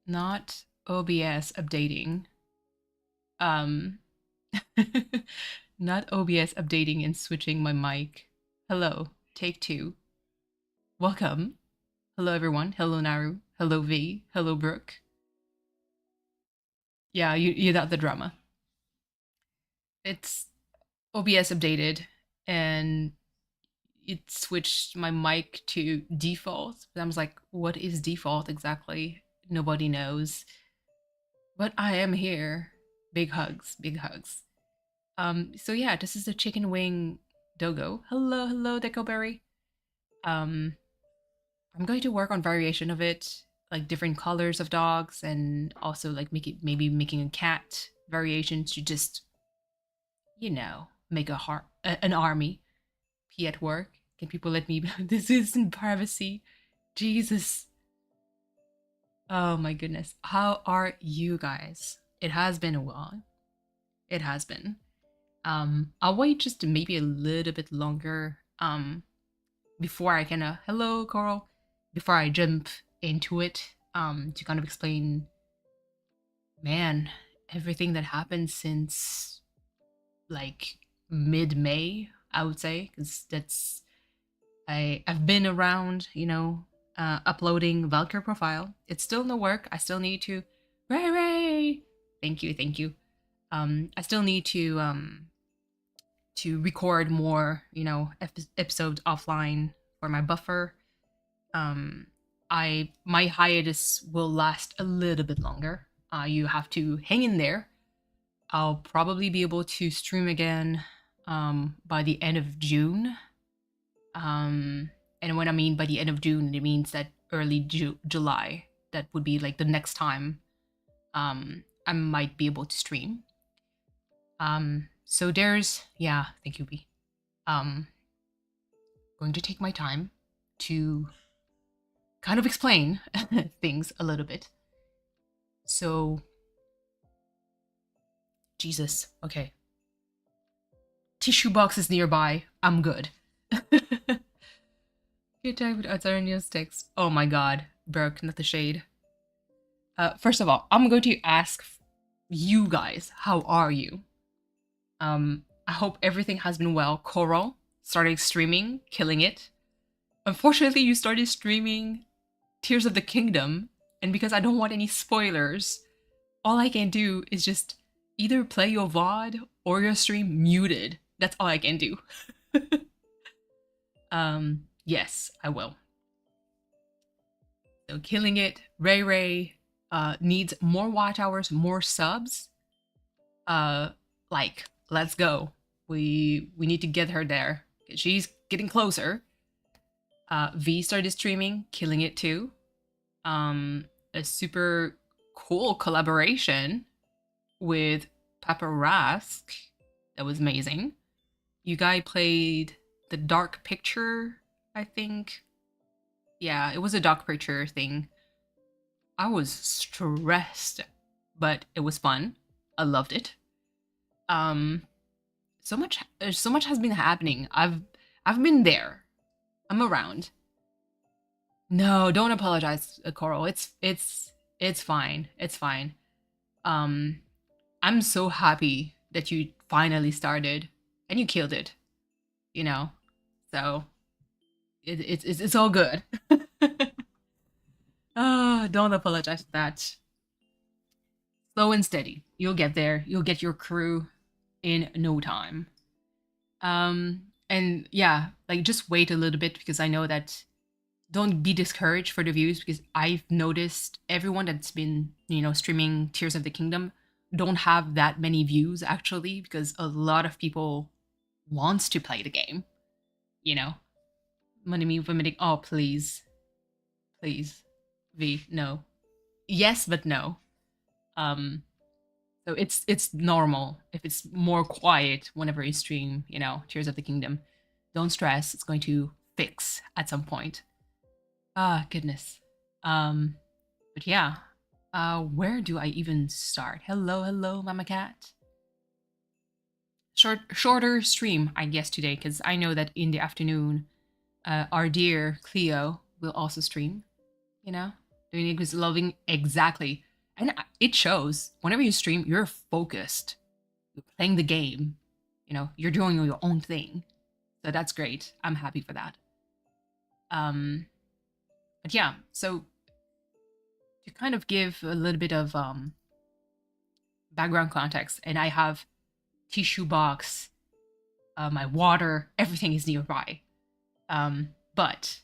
Not OBS updating. Um, not OBS updating and switching my mic. Hello, take two. Welcome. Hello, everyone. Hello, Naru. Hello, V. Hello, Brooke. Yeah, you got the drama. It's OBS updated and it switched my mic to default. But I was like, what is default exactly? Nobody knows. But I am here. Big hugs, big hugs. So yeah, this is the chicken wing dogo. Hello, hello, Decoberry. Um, I'm going to work on variation of it, like different colors of dogs, and also like maybe making a cat variation to just, make an army. Pee at work. Can people let me? This isn't privacy. Jesus. Oh my goodness. How are you guys? It has been a while. It has been. I'll wait just maybe a little bit longer before I kind of hello Coral before I jump into it to kind of explain, man, everything that happened since like mid-May, I would say, because I've been around, uploading Valkyr profile. It's still no work. I still need to Ray. Thank you, thank you. I still need to record more, episodes offline for my buffer. My hiatus will last a little bit longer. You have to hang in there. I'll probably be able to stream again by the end of June. And when I mean by the end of June, it means that early July. That would be like the next time I might be able to stream. So yeah, thank you, B. Going to take my time to kind of explain things a little bit. So, Jesus, okay. Tissue box is nearby. I'm good. Good time with Azarnia sticks. Oh my god, Brooke, not the shade. First of all, I'm going to ask you guys, how are you? I hope everything has been well. Coral started streaming, killing it. Unfortunately, you started streaming Tears of the Kingdom, and because I don't want any spoilers, all I can do is just either play your VOD or your stream muted. That's all I can do. Yes, I will. So killing it. Ray needs more watch hours, more subs. Let's go. We need to get her there. She's getting closer. V started streaming, killing it too. A super cool collaboration with Papa Rask. That was amazing. You guys played the Dark Picture, I think. Yeah, it was a Dark Picture thing. I was stressed, but it was fun. I loved it. So much has been happening. I've been there. I'm around. No, don't apologize, Coral. It's fine. It's fine. I'm so happy that you finally started and you killed it. You know, so it's all good. Oh, don't apologize for that. Slow and steady. You'll get there. You'll get your crew in no time. And yeah, like just wait a little bit because I know that don't be discouraged for the views because I've noticed everyone that's been, streaming Tears of the Kingdom don't have that many views actually because a lot of people wants to play the game, you know. Money vomiting. Oh, please. Please. V, no. Yes, but no. Um so it's normal if it's more quiet whenever you stream, Tears of the Kingdom. Don't stress, it's going to fix at some point. Ah, goodness. Um, but yeah. Where do I even start? Hello, hello, Mama Cat. Shorter stream, I guess, today, because I know that in the afternoon, our dear Cleo will also stream. doing it because loving exactly. And it shows. Whenever you stream, you're focused. You're playing the game. You know, you're doing your own thing. So that's great. I'm happy for that. But yeah, so to kind of give a little bit of background context, and I have tissue box, my water, everything is nearby. But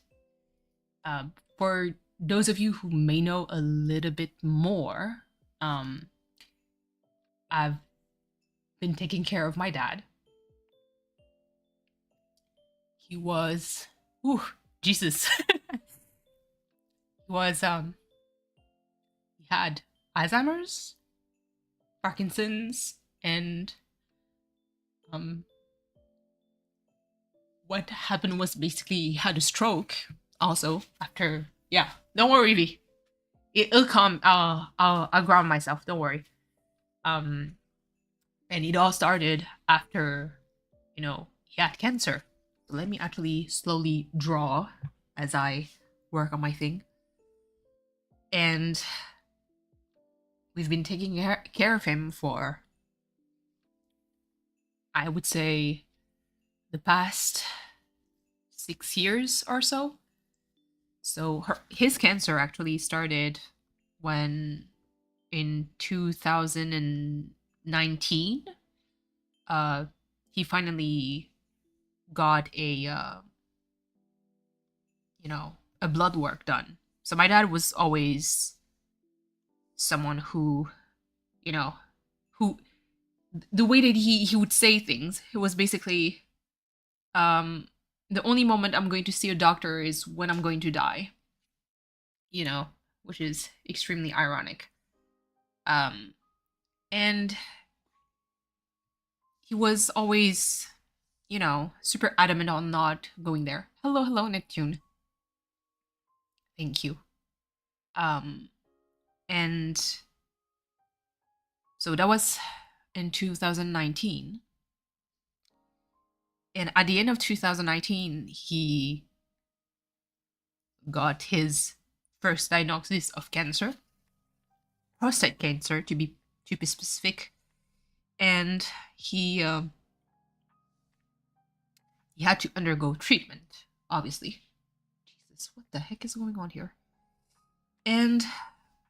for those of you who may know a little bit more, I've been taking care of my dad. He was, ooh, Jesus. He was, he had Alzheimer's, Parkinson's, and what happened was basically he had a stroke also after. Yeah, don't worry, V. It'll come. I'll ground myself. Don't worry. And it all started after, you know, he had cancer. So let me actually slowly draw as I work on my thing. And we've been taking care of him for, I would say, the past 6 years or so. So his cancer actually started when in 2019 he finally got a a blood work done. So my dad was always someone who, you know, who the way that he would say things, it was basically the only moment I'm going to see a doctor is when I'm going to die. You know, which is extremely ironic. And he was always, you know, super adamant on not going there. Hello, hello, Neptune. Thank you. And so that was in 2019. And at the end of 2019, he got his first diagnosis of cancer, prostate cancer to be specific, and he had to undergo treatment. Obviously, Jesus, what the heck is going on here? And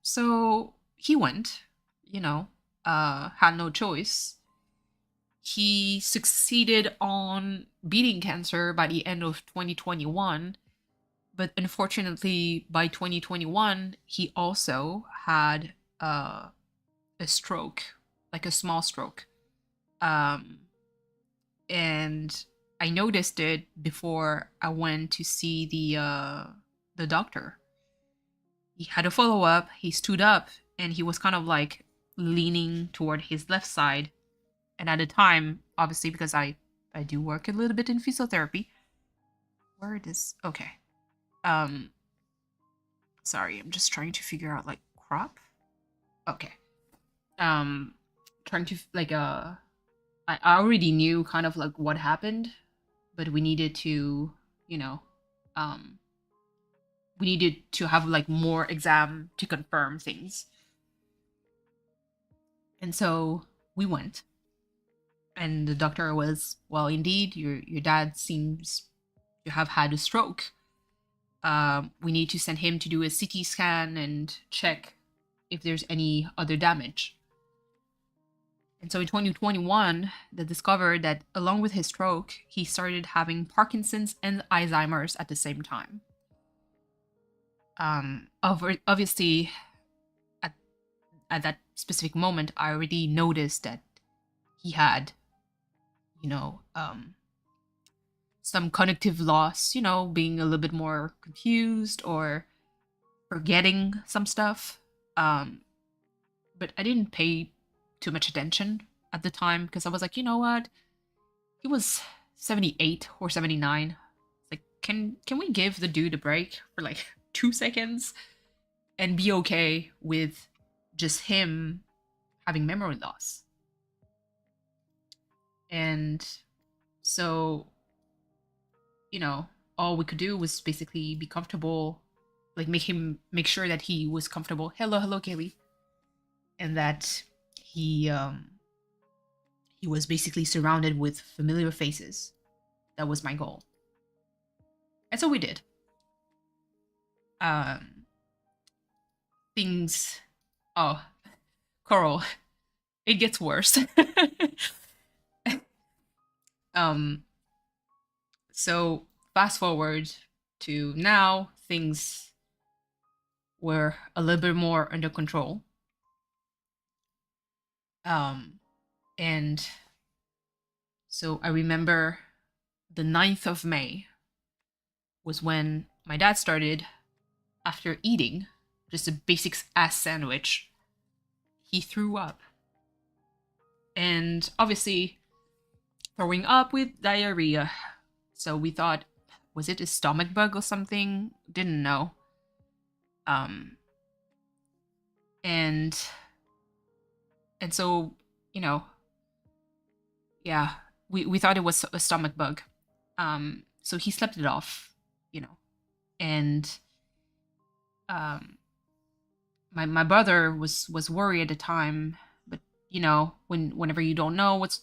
so he went, you know, had no choice. He succeeded on beating cancer by the end of 2021. But unfortunately, by 2021, he also had a stroke, like a small stroke. And I noticed it before I went to see the doctor. He had a follow-up, he stood up, and he was kind of like leaning toward his left side. And at the time, obviously, because I do work a little bit in physiotherapy. Where it is? Okay. Sorry, I'm just trying to figure out, like, crop? Okay. Trying to, like, I already knew kind of, like, what happened, but we needed to, you know, we needed to have, like, more exam to confirm things. And so we went. And the doctor was, well, indeed, your dad seems to have had a stroke. We need to send him to do a CT scan and check if there's any other damage. And so in 2021, they discovered that along with his stroke, he started having Parkinson's and Alzheimer's at the same time. Obviously, at that specific moment, I already noticed that he had, you know, some cognitive loss, you know, being a little bit more confused or forgetting some stuff. But I didn't pay too much attention at the time because I was like, you know what? He was 78 or 79. It's like, can we give the dude a break for like 2 seconds and be okay with just him having memory loss? And so, you know, all we could do was basically be comfortable, like make sure that he was comfortable. Hello, Kaylee. And that he was basically surrounded with familiar faces. That was my goal. And so we did. Things oh, Coral, it gets worse. um so fast forward to now, things were a little bit more under control. And so I remember the 9th of May was when my dad started, after eating just a basic ass sandwich, he threw up. And obviously, throwing up with diarrhea. So we thought, was it a stomach bug or something? Didn't know. And so, you know, yeah, we thought it was a stomach bug. So he slept it off, you know. And my brother was worried at the time, but you know, whenever you don't know what's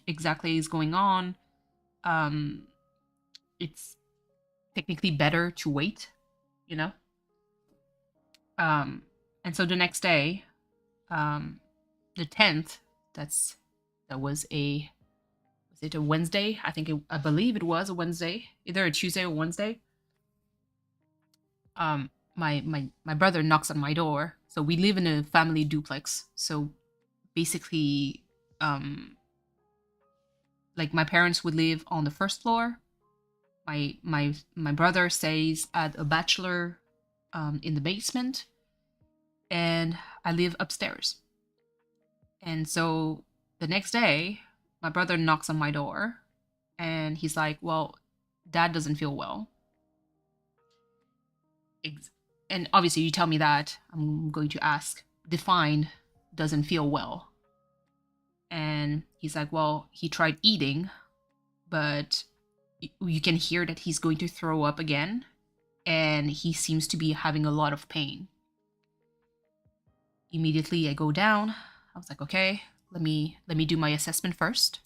exactly is going on, it's technically better to wait, you know. And so the next day, the 10th, was it a Wednesday? I believe it was a Wednesday, either a Tuesday or Wednesday. My brother knocks on my door. So we live in a family duplex. So basically, like my parents would live on the first floor. My brother stays at a bachelor in the basement, and I live upstairs. And so the next day, my brother knocks on my door, and he's like, "Well, Dad doesn't feel well." And obviously, you tell me that, I'm going to ask, define doesn't feel well. And he's like, "Well, he tried eating, but you can hear that he's going to throw up again, and he seems to be having a lot of pain." Immediately, I go down. I was like, "Okay, let me do my assessment first."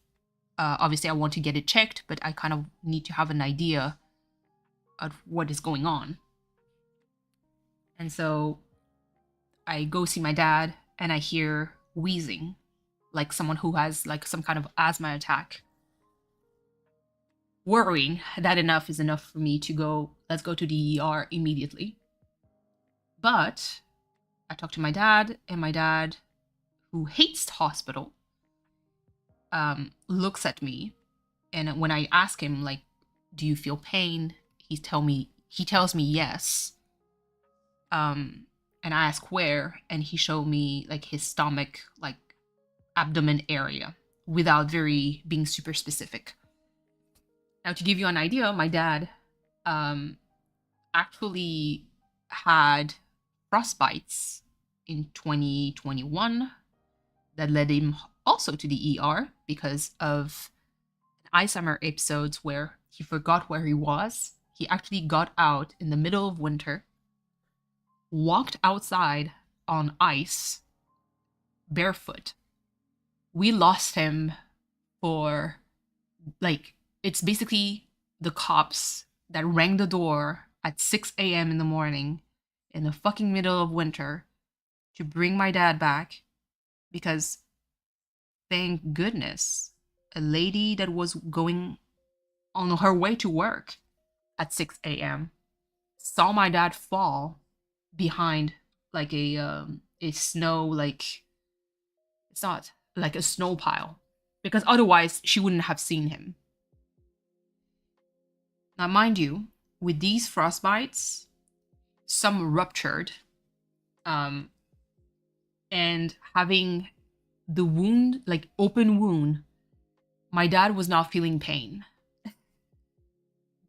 Obviously, I want to get it checked, but I kind of need to have an idea of what is going on. And so I go see my dad, and I hear wheezing, like someone who has like some kind of asthma attack. Worrying that enough is enough for me to go, let's go to the ER immediately. But I talked to my dad, and my dad, who hates the hospital, looks at me, and when I ask him, like, "Do you feel pain?" he tells me yes. And I ask where, and he showed me like his stomach, like abdomen area, without being super specific. Now, to give you an idea, my dad actually had frostbites in 2021 that led him also to the ER because of Alzheimer episodes where he forgot where he was. He actually got out in the middle of winter, walked outside on ice, barefoot. We lost him for, like, it's basically the cops that rang the door at 6 a.m. in the morning in the fucking middle of winter to bring my dad back, because thank goodness a lady that was going on her way to work at 6 a.m. saw my dad fall behind like a snow, like, it's not like a snow pile, because otherwise she wouldn't have seen him. Now, mind you, with these frostbites, some ruptured, and having the wound, like open wound, my dad was not feeling pain.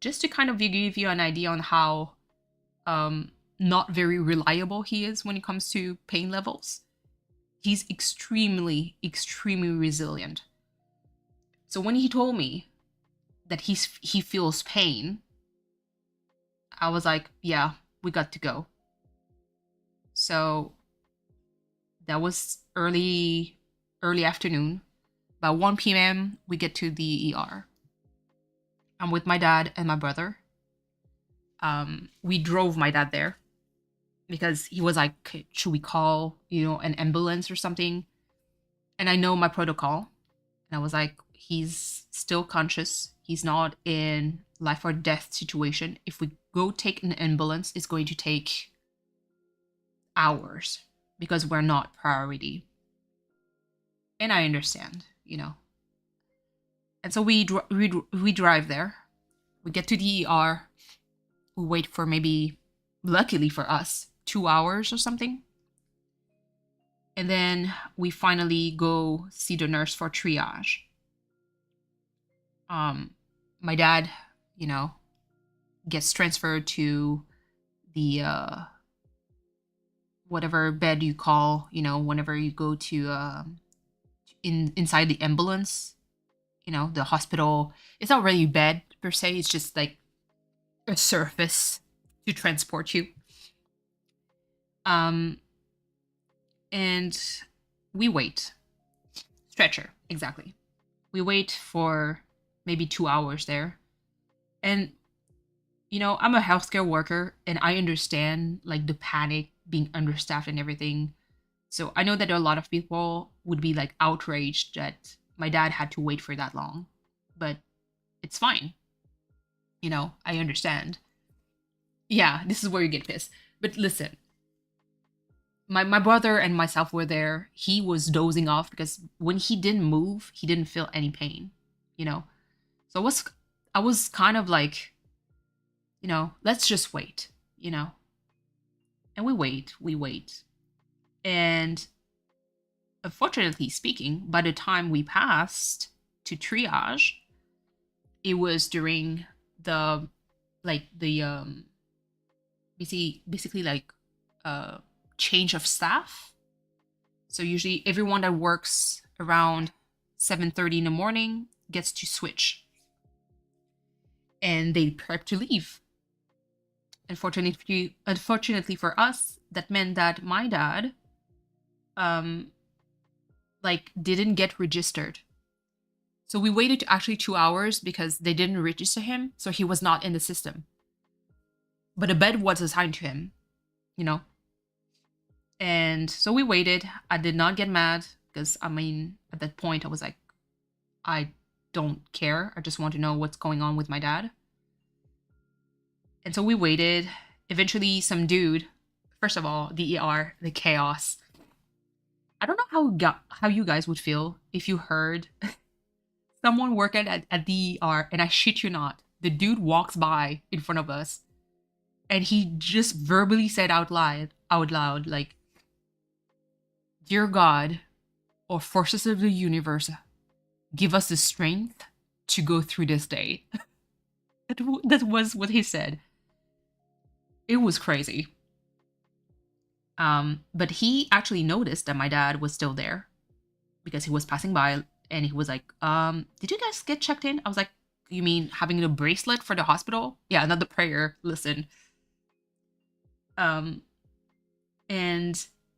Just to kind of give you an idea on how not very reliable he is when it comes to pain levels. He's extremely, extremely resilient. So when he told me that he feels pain, I was like, yeah, we got to go. So that was early afternoon. By 1 p.m. we get to the ER. I'm with my dad and my brother. We drove my dad there because he was like, should we call, an ambulance or something? And I know my protocol. And I was like, he's still conscious. He's not in life or death situation. If we go take an ambulance, it's going to take hours because we're not priority. And I understand, And so we drive there. We get to the ER. We wait for maybe, luckily for us, 2 hours or something. And then we finally go see the nurse for triage. My dad, gets transferred to the whatever bed you call, whenever you go to inside the ambulance, the hospital. It's not really a bed per se. It's just like a surface to transport you. And we wait. Stretcher, exactly. We wait for maybe 2 hours there. And, I'm a healthcare worker and I understand like the panic, being understaffed and everything. So I know that a lot of people would be like outraged that my dad had to wait for that long. But it's fine. I understand. Yeah, this is where you get pissed. But listen, my brother and myself were there. He was dozing off because when he didn't move, he didn't feel any pain, So I was kind of like, let's just wait, And we wait. And unfortunately speaking, by the time we passed to triage, it was during the basically like change of staff. So usually everyone that works around 7:30 in the morning gets to switch. And they prep to leave. Unfortunately for us, that meant that my dad didn't get registered. So we waited actually 2 hours because they didn't register him, so he was not in the system. But a bed was assigned to him, And so we waited. I did not get mad because, at that point I was like, I don't care. I just want to know what's going on with my dad. And so we waited. Eventually some dude, first of all, the ER, the chaos. I don't know how you guys would feel if you heard someone working at the ER, and I shit you not, the dude walks by in front of us and he just verbally said out loud, like, "Dear God, or forces of the universe, give us the strength to go through this day." That was what he said. It was crazy. But he actually noticed that my dad was still there because he was passing by and he was like, did you guys get checked in? I was like, you mean having a bracelet for the hospital? Yeah, another prayer. Listen. And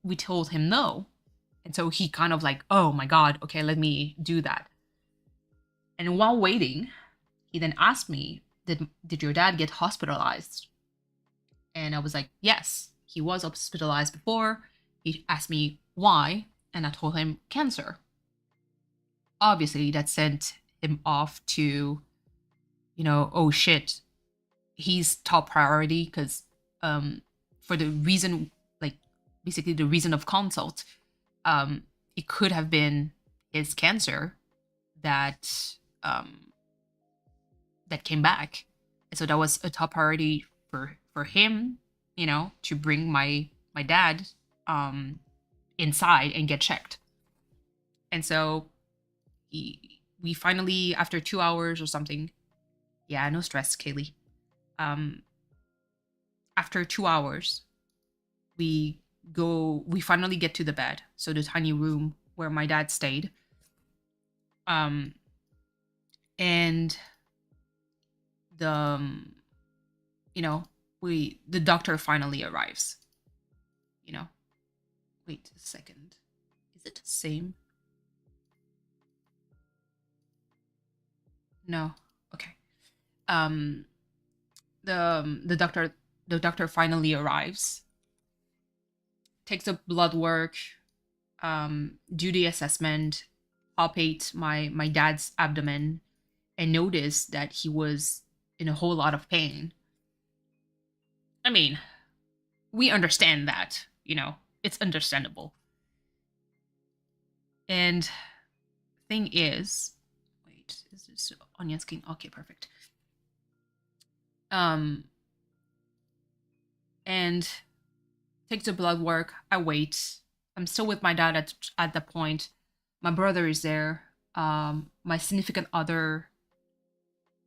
we told him no. And so he kind of like, oh my God, okay, let me do that. And while waiting, he then asked me, did your dad get hospitalized? And I was like, yes, he was hospitalized before. He asked me why, and I told him cancer. Obviously, that sent him off to, oh shit, he's top priority because for the reason, basically the reason of consult, it could have been his cancer that came back. And so that was a top priority for him, to bring my dad inside and get checked. And so we finally, after 2 hours or something, yeah, no stress, Kaylee. After 2 hours, we finally get to the bed. So the tiny room where my dad stayed. And the, the doctor finally arrives. You know, wait a second. Is it the same? No. Okay. Um, the doctor finally arrives, takes the blood work, do the assessment, palpate my dad's abdomen, and notice that he was in a whole lot of pain. I mean, we understand that, it's understandable. And thing is, wait, is this onion skin? Okay, perfect. And takes the blood work. I wait. I'm still with my dad at the point. My brother is there. My significant other,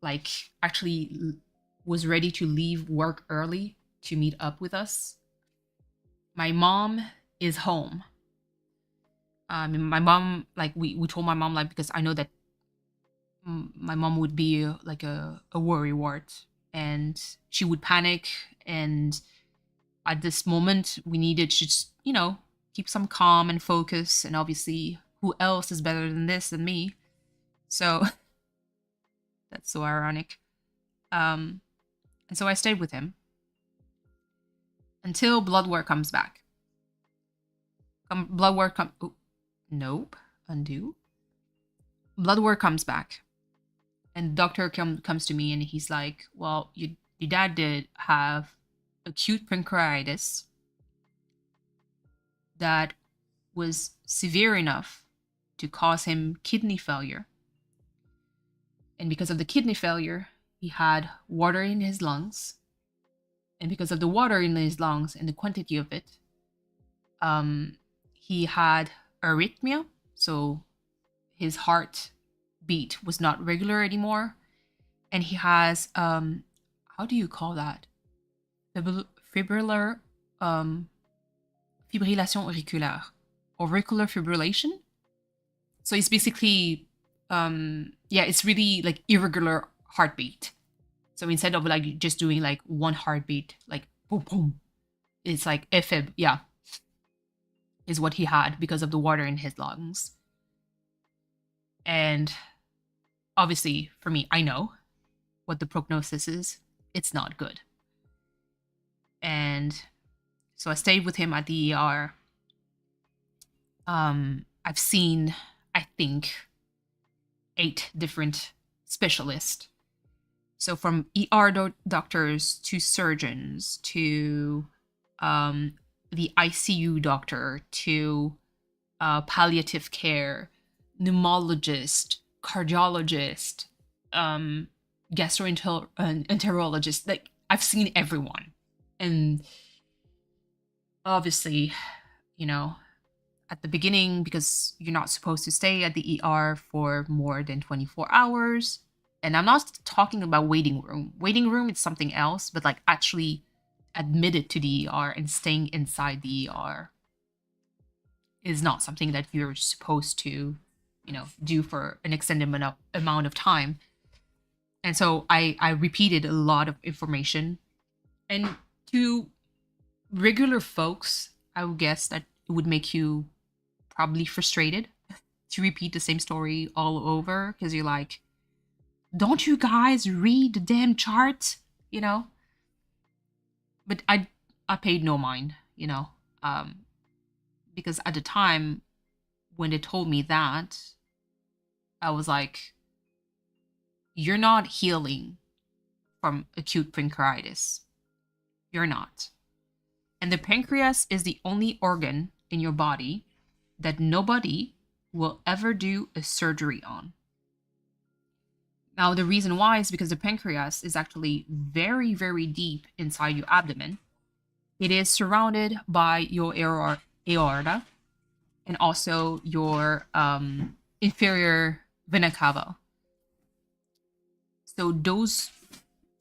like, actually was ready to leave work early to meet up with us. My mom is home. My mom, like, we told my mom, like, because I know that my mom would be like a worry wart, and she would panic. And at this moment, we needed to just, keep some calm and focus. And obviously, who else is better than this than me? So that's so ironic. And so I stayed with him until blood work comes back. Blood work nope, undo. Blood work comes back, and the doctor comes to me, and he's like, "Well, your dad did have acute pancreatitis that was severe enough to cause him kidney failure. And because of the kidney failure, he had water in his lungs. And because of the water in his lungs and the quantity of it, he had arrhythmia. So his heartbeat was not regular anymore. And he has, how do you call that? Fibrillation auriculaire, auricular fibrillation. So it's basically, it's really like irregular heartbeat. So instead of like just doing like one heartbeat, like boom, boom, it's like AFib, is what he had because of the water in his lungs. And obviously, for me, I know what the prognosis is. It's not good. And so I stayed with him at the ER. I've seen, I think, 8 different specialists. So from ER doctors to surgeons to the ICU doctor to palliative care, pneumologist, cardiologist, gastroenterologist. Like, I've seen everyone. And obviously, at the beginning, because you're not supposed to stay at the ER for more than 24 hours. And I'm not talking about waiting room. Waiting room is something else, but like actually admitted to the ER and staying inside the ER is not something that you're supposed to, do for an extended amount of time. And so I repeated a lot of information. And to regular folks, I would guess that it would make you probably frustrated to repeat the same story all over, because you're like, don't you guys read the damn chart? But I paid no mind, because at the time when they told me that, I was like, you're not healing from acute pancreatitis. You're not. And the pancreas is the only organ in your body that nobody will ever do a surgery on. Now, the reason why is because the pancreas is actually very, very deep inside your abdomen. It is surrounded by your aorta and also your inferior vena cava. So those,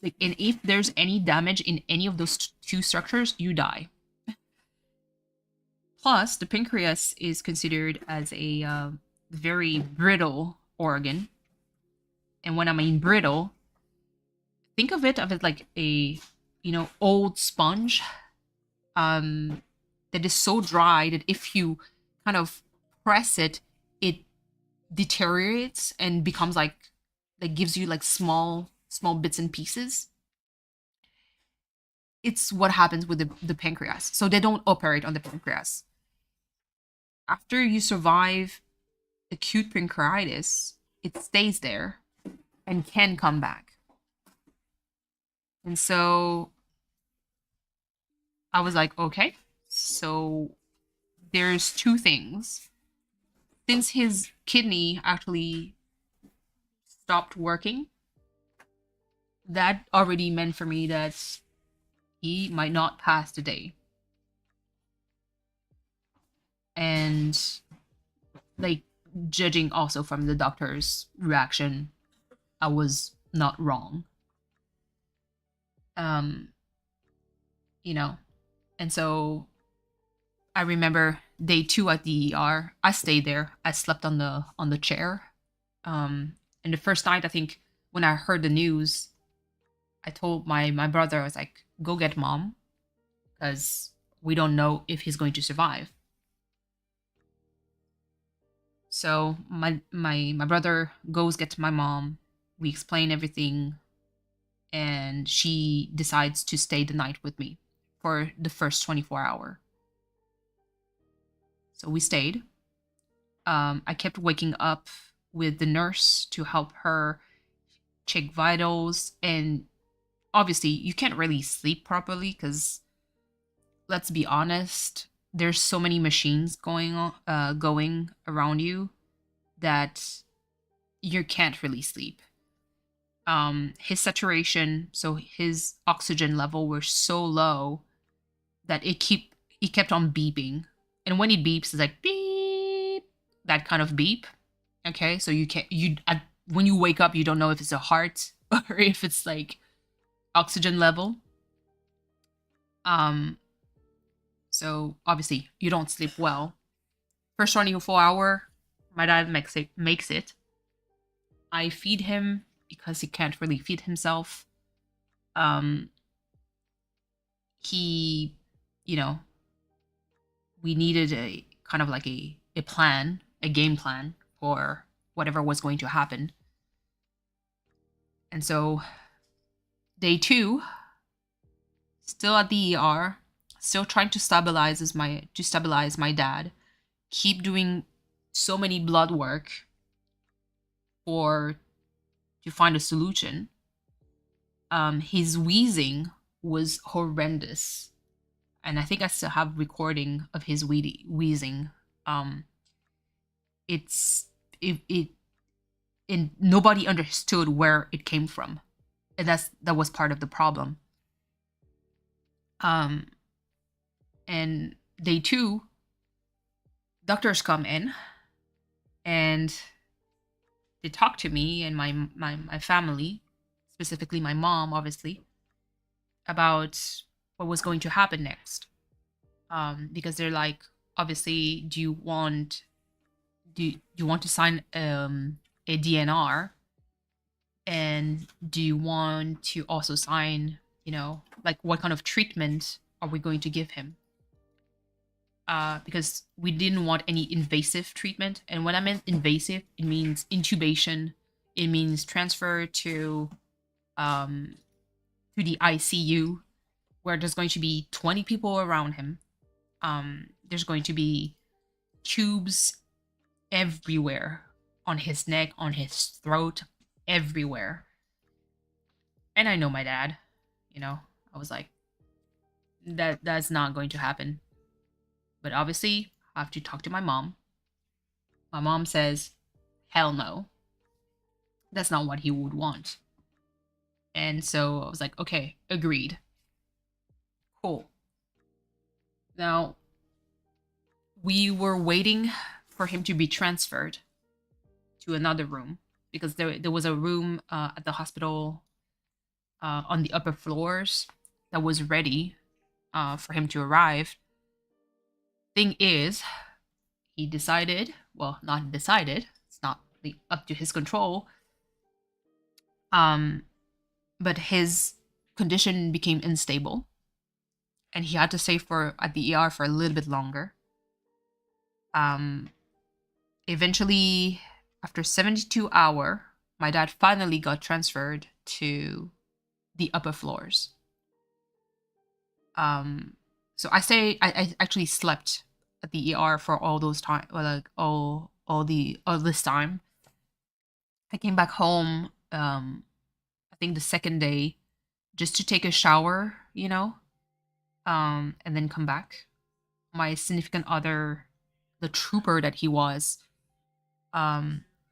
and if there's any damage in any of those 2 structures, you die. Plus, the pancreas is considered as a very brittle organ. And when I mean brittle, think of it like a old sponge that is so dry that if you kind of press it, it deteriorates and becomes like gives you like small bits and pieces. It's what happens with the pancreas. So they don't operate on the pancreas. After you survive acute pancreatitis, it stays there and can come back. And so I was like, okay, so there's two things. Since his kidney actually stopped working, that already meant for me that he might not pass the day. And like judging also from the doctor's reaction, I was not wrong. You know, and so I remember day 2 at the ER. I stayed there. I slept on the chair. And the first night, I think when I heard the news, I told my brother, I was like, "Go get mom, because we don't know if he's going to survive." So my brother goes get my mom. We explain everything, and she decides to stay the night with me for the first 24 hour. So we stayed. I kept waking up with the nurse to help her check vitals, and obviously you can't really sleep properly because, let's be honest, there's so many machines going around you that you can't really sleep. His saturation, so his oxygen level, were so low that it kept on beeping, and when it beeps, it's like beep, that kind of beep. Okay, so when you wake up, you don't know if it's a heart or if it's like oxygen level. So obviously you don't sleep well. First 24 hour, my dad makes it. I feed him because he can't really feed himself. He, we needed a kind of like a plan, a game plan for whatever was going to happen. And so day 2, still at the ER, still trying to stabilize my dad, keep doing so many blood work to find a solution. His wheezing was horrendous, and I think I still have recording of his wheezing. It and nobody understood where it came from, and that was part of the problem. And day 2, doctors come in and they talk to me and my family, specifically my mom, obviously, about what was going to happen next. Because they're like, obviously, do you want to sign a DNR, and do you want to also sign, like what kind of treatment are we going to give him? Because we didn't want any invasive treatment. And when I meant invasive, it means intubation. It means transfer to the ICU, where there's going to be 20 people around him. There's going to be tubes everywhere, on his neck, on his throat, everywhere. And I know my dad, I was like, that's not going to happen. But obviously, I have to talk to my mom. My mom says, hell no. That's not what he would want. And so I was like, okay, agreed. Cool. Now, we were waiting for him to be transferred to another room, because there was a room at the hospital on the upper floors that was ready for him to arrive. Thing is, he decided, well, not decided, it's not up to his control, but his condition became unstable, and he had to stay at the ER for a little bit longer. Eventually, after 72 hours, my dad finally got transferred to the upper floors. So I actually slept at the ER for all those time, like all this time. I came back home, I think the second day, just to take a shower, and then come back. My significant other, the trooper that he was,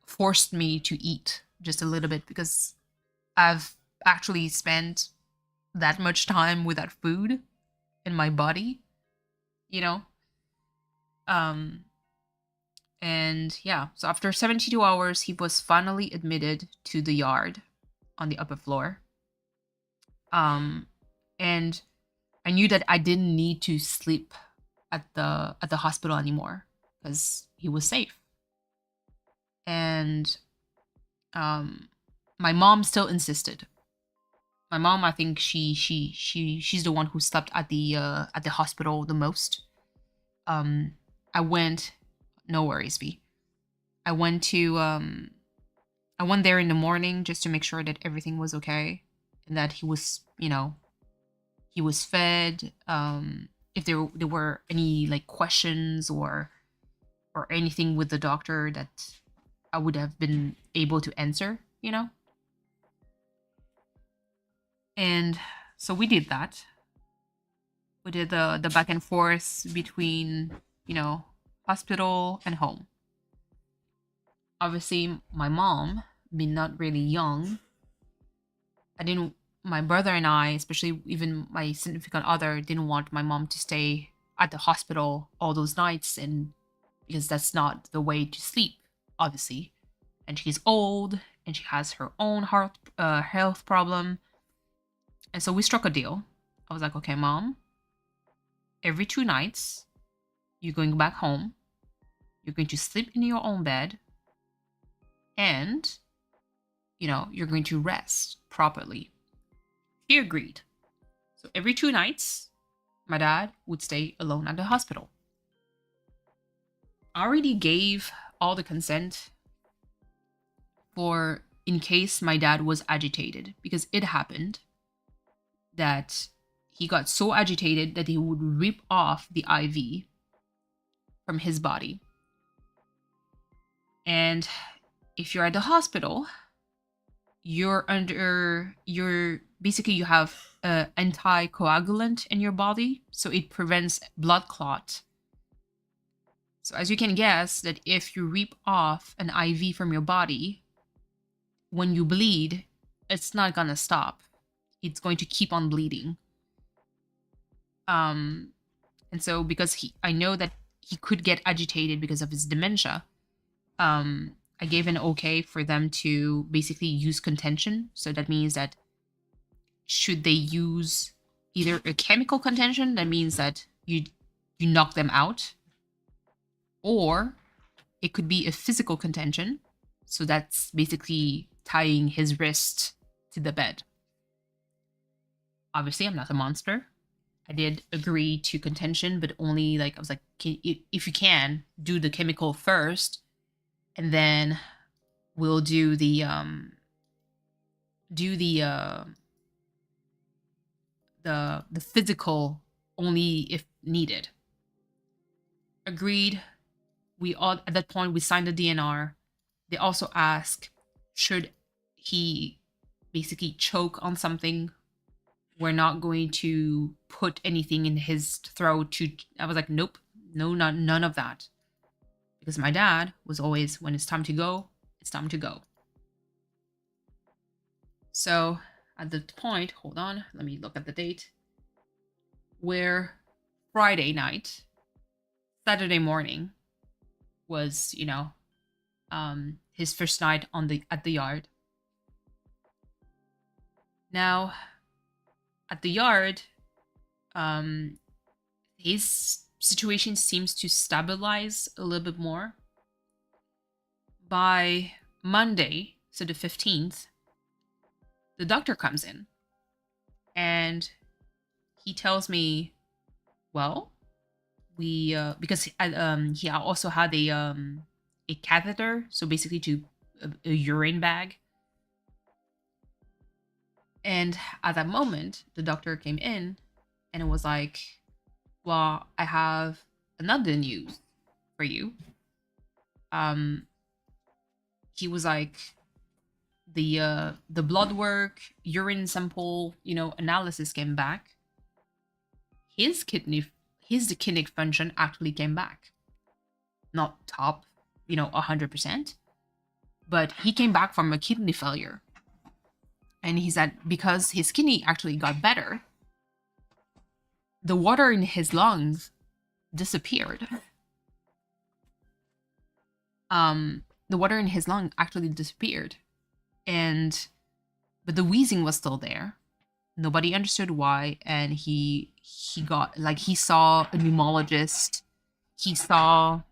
forced me to eat just a little bit because I've actually spent that much time without food in my body, you know? And yeah, so after 72 hours, he was finally admitted to the yard on the upper floor. And I knew that I didn't need to sleep at the hospital anymore because he was safe. And my mom still insisted. My mom, I think she's the one who slept at the hospital the most. I went, no worries, V. I went there in the morning just to make sure that everything was okay and that he was, he was fed. If there were any like questions or anything with the doctor that I would have been able to answer, And so we did that. We did the back and forth between, hospital and home. Obviously, my mom, being not really young, my brother and I, especially even my significant other, didn't want my mom to stay at the hospital all those nights, and because that's not the way to sleep, obviously. And she's old, and she has her own health problem. And so we struck a deal. I was like, okay, Mom, every 2 nights, you're going back home. You're going to sleep in your own bed. And, you're going to rest properly. He agreed. So every 2 nights, my dad would stay alone at the hospital. I already gave all the consent for in case my dad was agitated, because it happened that he got so agitated that he would rip off the IV from his body. And if you're at the hospital, you have an anticoagulant in your body, so it prevents blood clot. So as you can guess, that if you rip off an IV from your body, when you bleed, it's not gonna stop. It's going to keep on bleeding. And so because I know that he could get agitated because of his dementia, I gave an okay for them to basically use contention. So that means that should they use either a chemical contention, that means that you knock them out, or it could be a physical contention. So that's basically tying his wrist to the bed. Obviously, I'm not a monster. I did agree to contention, but only I was like, if you can, do the chemical first, and then we'll do the physical only if needed. Agreed. We all at that point we signed the DNR. They also asked, should he basically choke on something, we're not going to put anything in his throat I was like, nope, no, none of that. Because my dad was always, when it's time to go, it's time to go. So at the point, hold on, let me look at the date, where Friday night, Saturday morning was, his first night at the yard. Now, at the yard, his situation seems to stabilize a little bit more. By Monday, so the 15th, the doctor comes in And he tells me, well, we because he also had a catheter, so basically to a urine bag. And at that moment, the doctor came in and it was like, well, I have another news for you. Um, he was like, the blood work, urine sample, analysis came back. His kidney function actually came back. Not top, 100%, but he came back from a kidney failure. And he said because his kidney actually got better, the water in his lungs disappeared. The water in his lung actually disappeared. But the wheezing was still there. Nobody understood why. And he got, like, he saw a pneumologist. He saw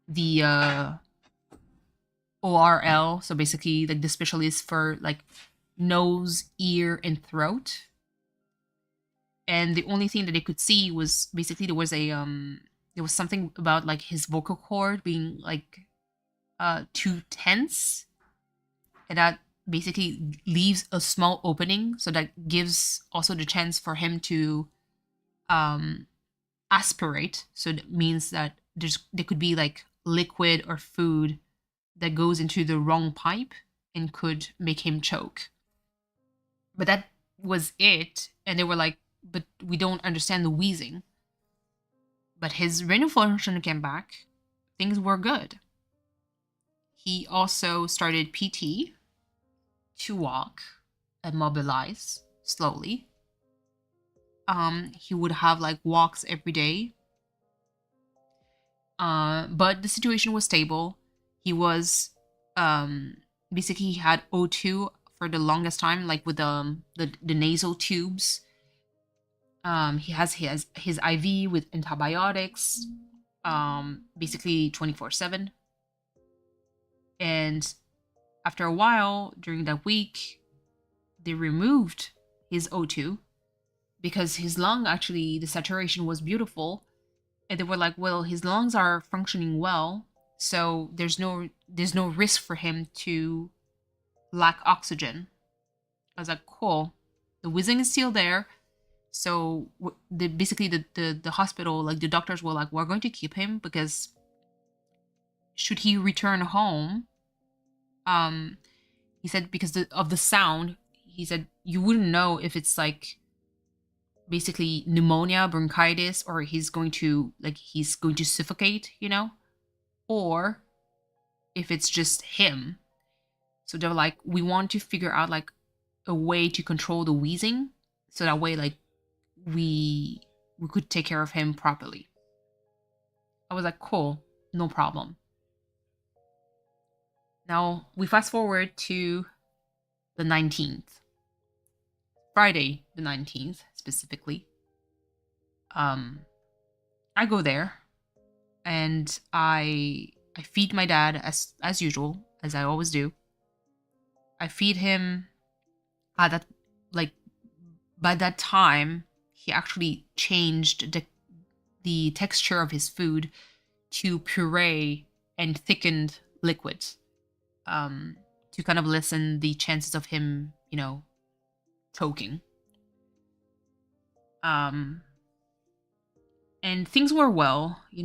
the ORL, so basically like the specialist for like nose, ear, and throat. And the only thing that they could see was basically there was something about like his vocal cord being like too tense, and that basically leaves a small opening, so that gives also the chance for him to aspirate. So that means that there could be like liquid or food that goes into the wrong pipe and could make him choke. But that was it. And they were like, but we don't understand the wheezing. But his renal function came back. Things were good. He also started PT to walk and mobilize slowly. He would have like walks every day. But the situation was stable. He was basically he had O2 for the longest time, like with the nasal tubes. He has his IV with antibiotics, basically 24/7. And after a while, during that week, they removed his O2 because his lung actually, the saturation was beautiful. And they were like, well, his lungs are functioning well, so there's no risk for him to lack oxygen. I was like, cool. The wheezing is still there. So basically the hospital, like the doctors were like, we're going to keep him because should he return home, he said because of the sound, he said you wouldn't know if it's like basically pneumonia, bronchitis, or he's going to suffocate, or if it's just him. So they were like, we want to figure out like a way to control the wheezing, so that way like we could take care of him properly. I was like, cool, no problem. Now we fast forward to the 19th, Friday the 19th specifically. I go there and I feed my dad as usual, as I always do. I feed him at that, like, by that time he actually changed the texture of his food to puree and thickened liquids, to kind of lessen the chances of him, choking. And things were well, he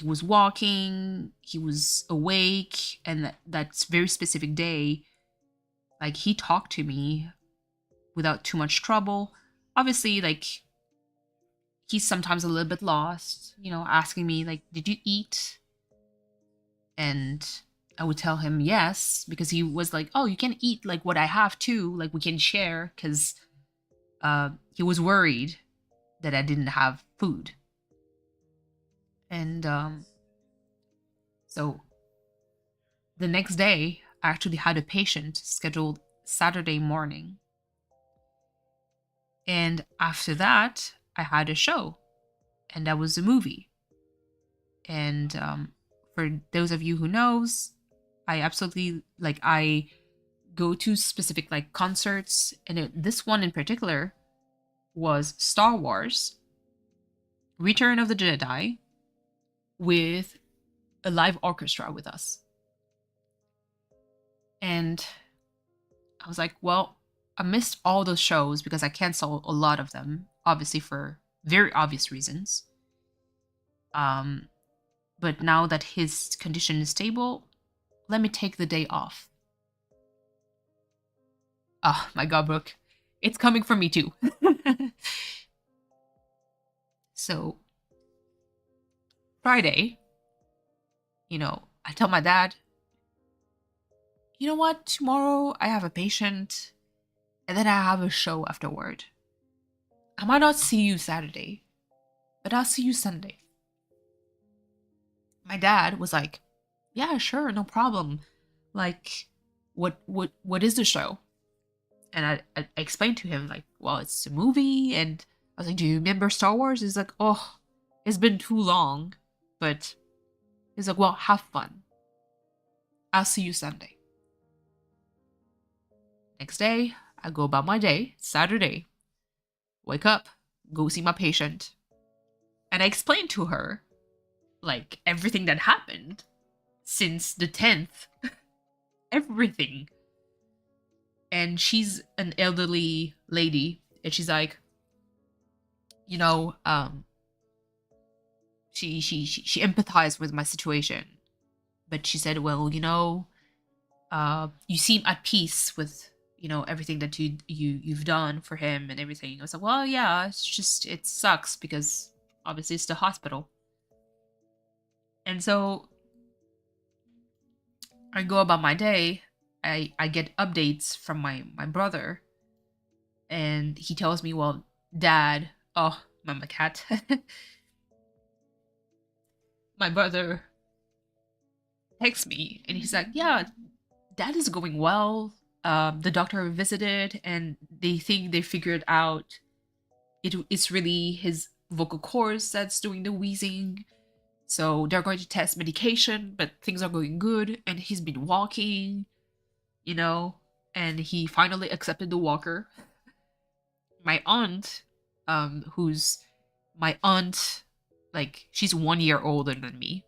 was walking, he was awake, and that very specific day, like, he talked to me without too much trouble. Obviously, like, he's sometimes a little bit lost, asking me, like, did you eat? And I would tell him yes, because he was like, oh, you can eat, like, what I have too, like, we can share, because he was worried that I didn't have food. And so the next day, I actually had a patient scheduled Saturday morning. And after that, I had a show, and that was a movie. And for those of you who knows, I absolutely, like, I go to specific like concerts, and this one in particular was Star Wars Return of the Jedi with a live orchestra with us. And I was like, well, I missed all those shows because I canceled a lot of them, obviously for very obvious reasons. But now that his condition is stable, let me take the day off. Oh my god, Brooke. It's coming for me too. So, Friday, I tell my dad, you know what, tomorrow I have a patient, and then I have a show afterward. I might not see you Saturday, but I'll see you Sunday. My dad was like, yeah, sure, no problem. Like, what is the show? And I explained to him, like, well, it's a movie, and I was like, do you remember Star Wars? He's like, oh, it's been too long. But he's like, well, have fun. I'll see you Sunday. Next day, I go about my day, Saturday. Wake up, go see my patient. And I explained to her, like, everything that happened since the 10th. Everything. And she's an elderly lady, and she's like, she empathized with my situation, but she said, well, you seem at peace with everything that you've done for him and everything. I was like, well, yeah, it's just, it sucks because obviously it's the hospital. And so I go about my day. I get updates from my brother, and he tells me, well, Dad, oh, Mama Cat. My brother texts me, and he's like, yeah, Dad is going well. The doctor visited, and they think they figured out it's really his vocal cords that's doing the wheezing. So they're going to test medication, but things are going good, and he's been walking, and he finally accepted the walker. My aunt, like, she's 1 year older than me.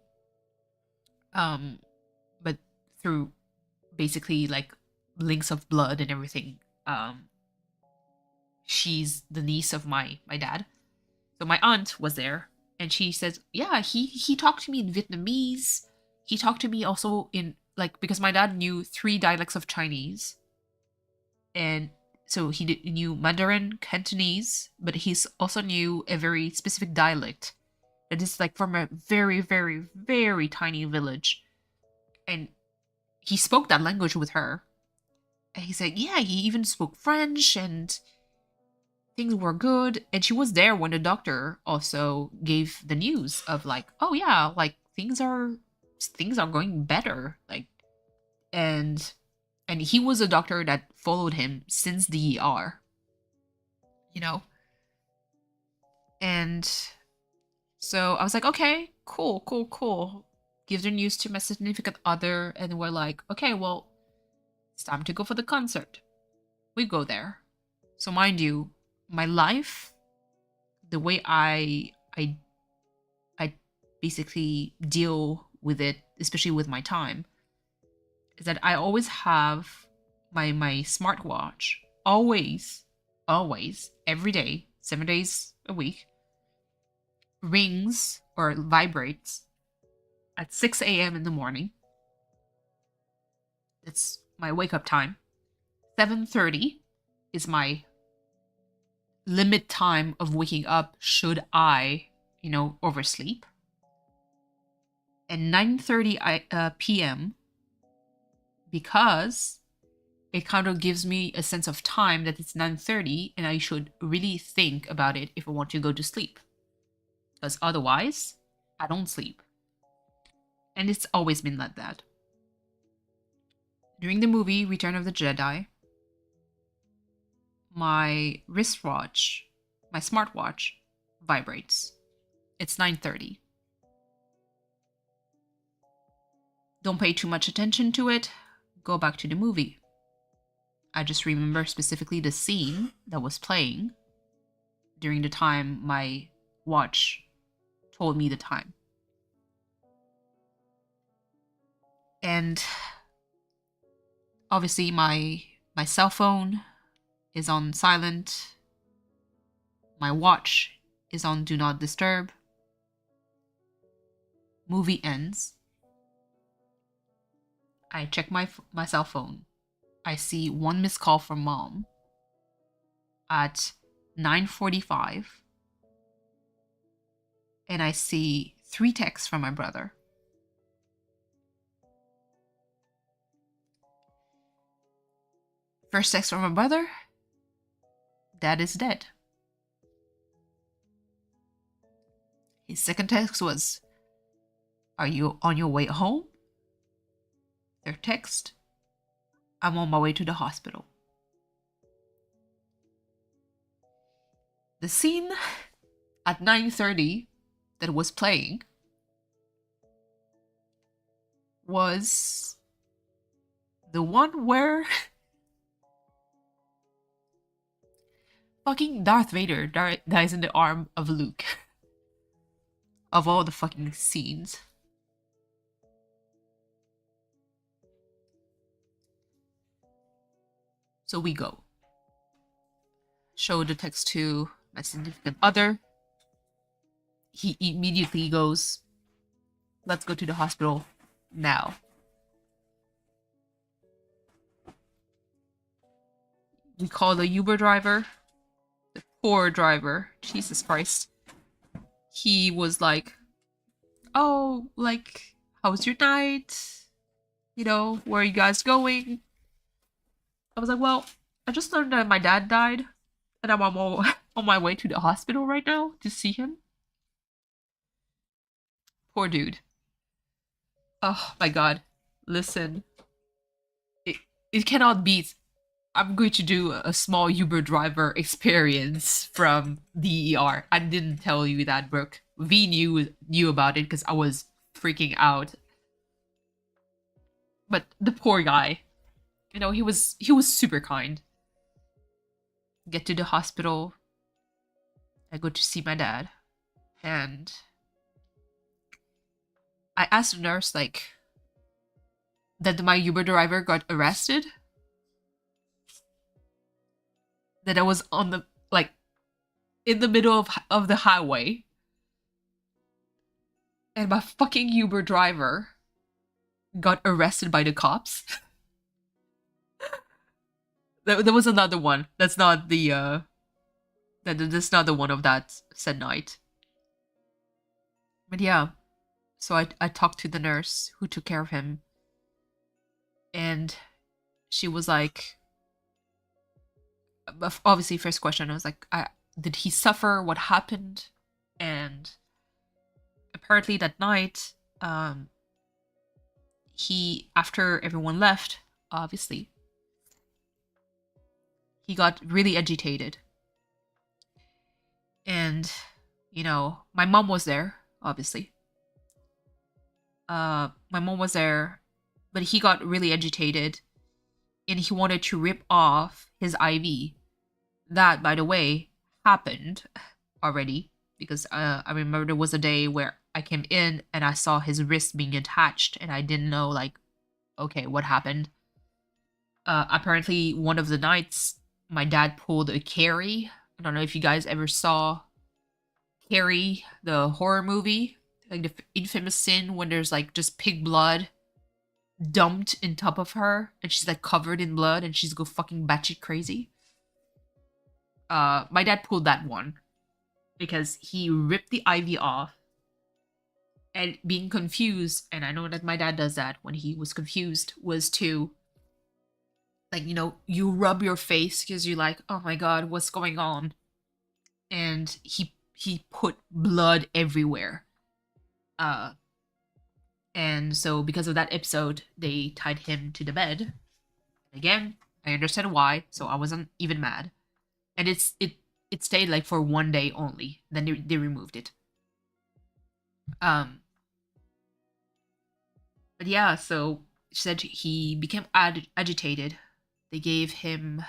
But through basically like links of blood and everything, she's the niece of my dad. So my aunt was there, and she says, yeah, he talked to me in Vietnamese. He talked to me also in, like, because my dad knew 3 dialects of Chinese. And so he knew Mandarin, Cantonese, but he also knew a very specific dialect that is like from a very, very, very tiny village. And he spoke that language with her. And he said, yeah, he even spoke French, and things were good. And she was there when the doctor also gave the news of like, oh yeah, like things are going better. Like, and he was a doctor that followed him since the ER, and so I was like, okay, cool. Give the news to my significant other, and we're like, okay, well, it's time to go for the concert. We go there. So mind you, my life, the way I basically deal with it, especially with my time, is that I always have my smartwatch, always, every day, 7 days a week, rings or vibrates at 6 a.m. in the morning. It's my wake up time. 7:30 is my limit time of waking up should I, oversleep. And 9:30 p.m. because it kind of gives me a sense of time that it's 9:30 and I should really think about it if I want to go to sleep. Because otherwise, I don't sleep. And it's always been like that. During the movie Return of the Jedi, my wristwatch, my smartwatch, vibrates. It's 9:30. Don't pay too much attention to it. Go back to the movie. I just remember specifically the scene that was playing during the time my watch told me the time. And obviously my cell phone is on silent. My watch is on do not disturb. Movie ends. I check my cell phone. I see one missed call from mom at 9:45, and I see 3 texts from my brother. First text from my brother, Dad is dead. His second text was, are you on your way home? Third text, I'm on my way to the hospital. The scene at 9:30 that was playing was the one where fucking Darth Vader dies in the arm of Luke. Of all the fucking scenes. So we go. Show the text to my significant other. He immediately goes, let's go to the hospital now. We call the Uber driver. The poor driver. Jesus Christ. He was like, oh, like, how was your night? You know, where are you guys going? I was like, well, I just learned that my dad died, and I'm on my way to the hospital right now to see him. Poor dude. Oh my god. Listen. It cannot beat. I'm going to do a small Uber driver experience from DER. I didn't tell you that, Brooke. V knew about it because I was freaking out. But the poor guy, you know, he was super kind. Get to the hospital. I go to see my dad, and I asked the nurse like that my Uber driver got arrested. That I was on the like in the middle of the highway, and my fucking Uber driver got arrested by the cops. There was another one. That's not the that's not the one of that said night. But yeah, so I talked to the nurse who took care of him, and she was like, obviously, first question I was like, did he suffer? What happened? And apparently that night, he, after everyone left, obviously, he got really agitated. And, you know, my mom was there, obviously. My mom was there, but he got really agitated, and he wanted to rip off his IV. That, by the way, happened already, because I remember there was a day where I came in and I saw his wrist being attached, and I didn't know, like, okay, what happened? Apparently, one of the nights, my dad pulled a Carrie. I don't know if you guys ever saw Carrie, the horror movie, like the infamous scene when there's like just pig blood dumped in top of her, and she's like covered in blood, and she's go fucking batshit crazy. My dad pulled that one because he ripped the IV off, and being confused, and I know that my dad does that when he was confused, was to, like, you know, you rub your face because you're like, oh my god, what's going on? And he put blood everywhere. And so because of that episode, they tied him to the bed. Again, I understand why, so I wasn't even mad. And it stayed like for 1 day only. Then they removed it. But yeah, so she said he became agitated They gave him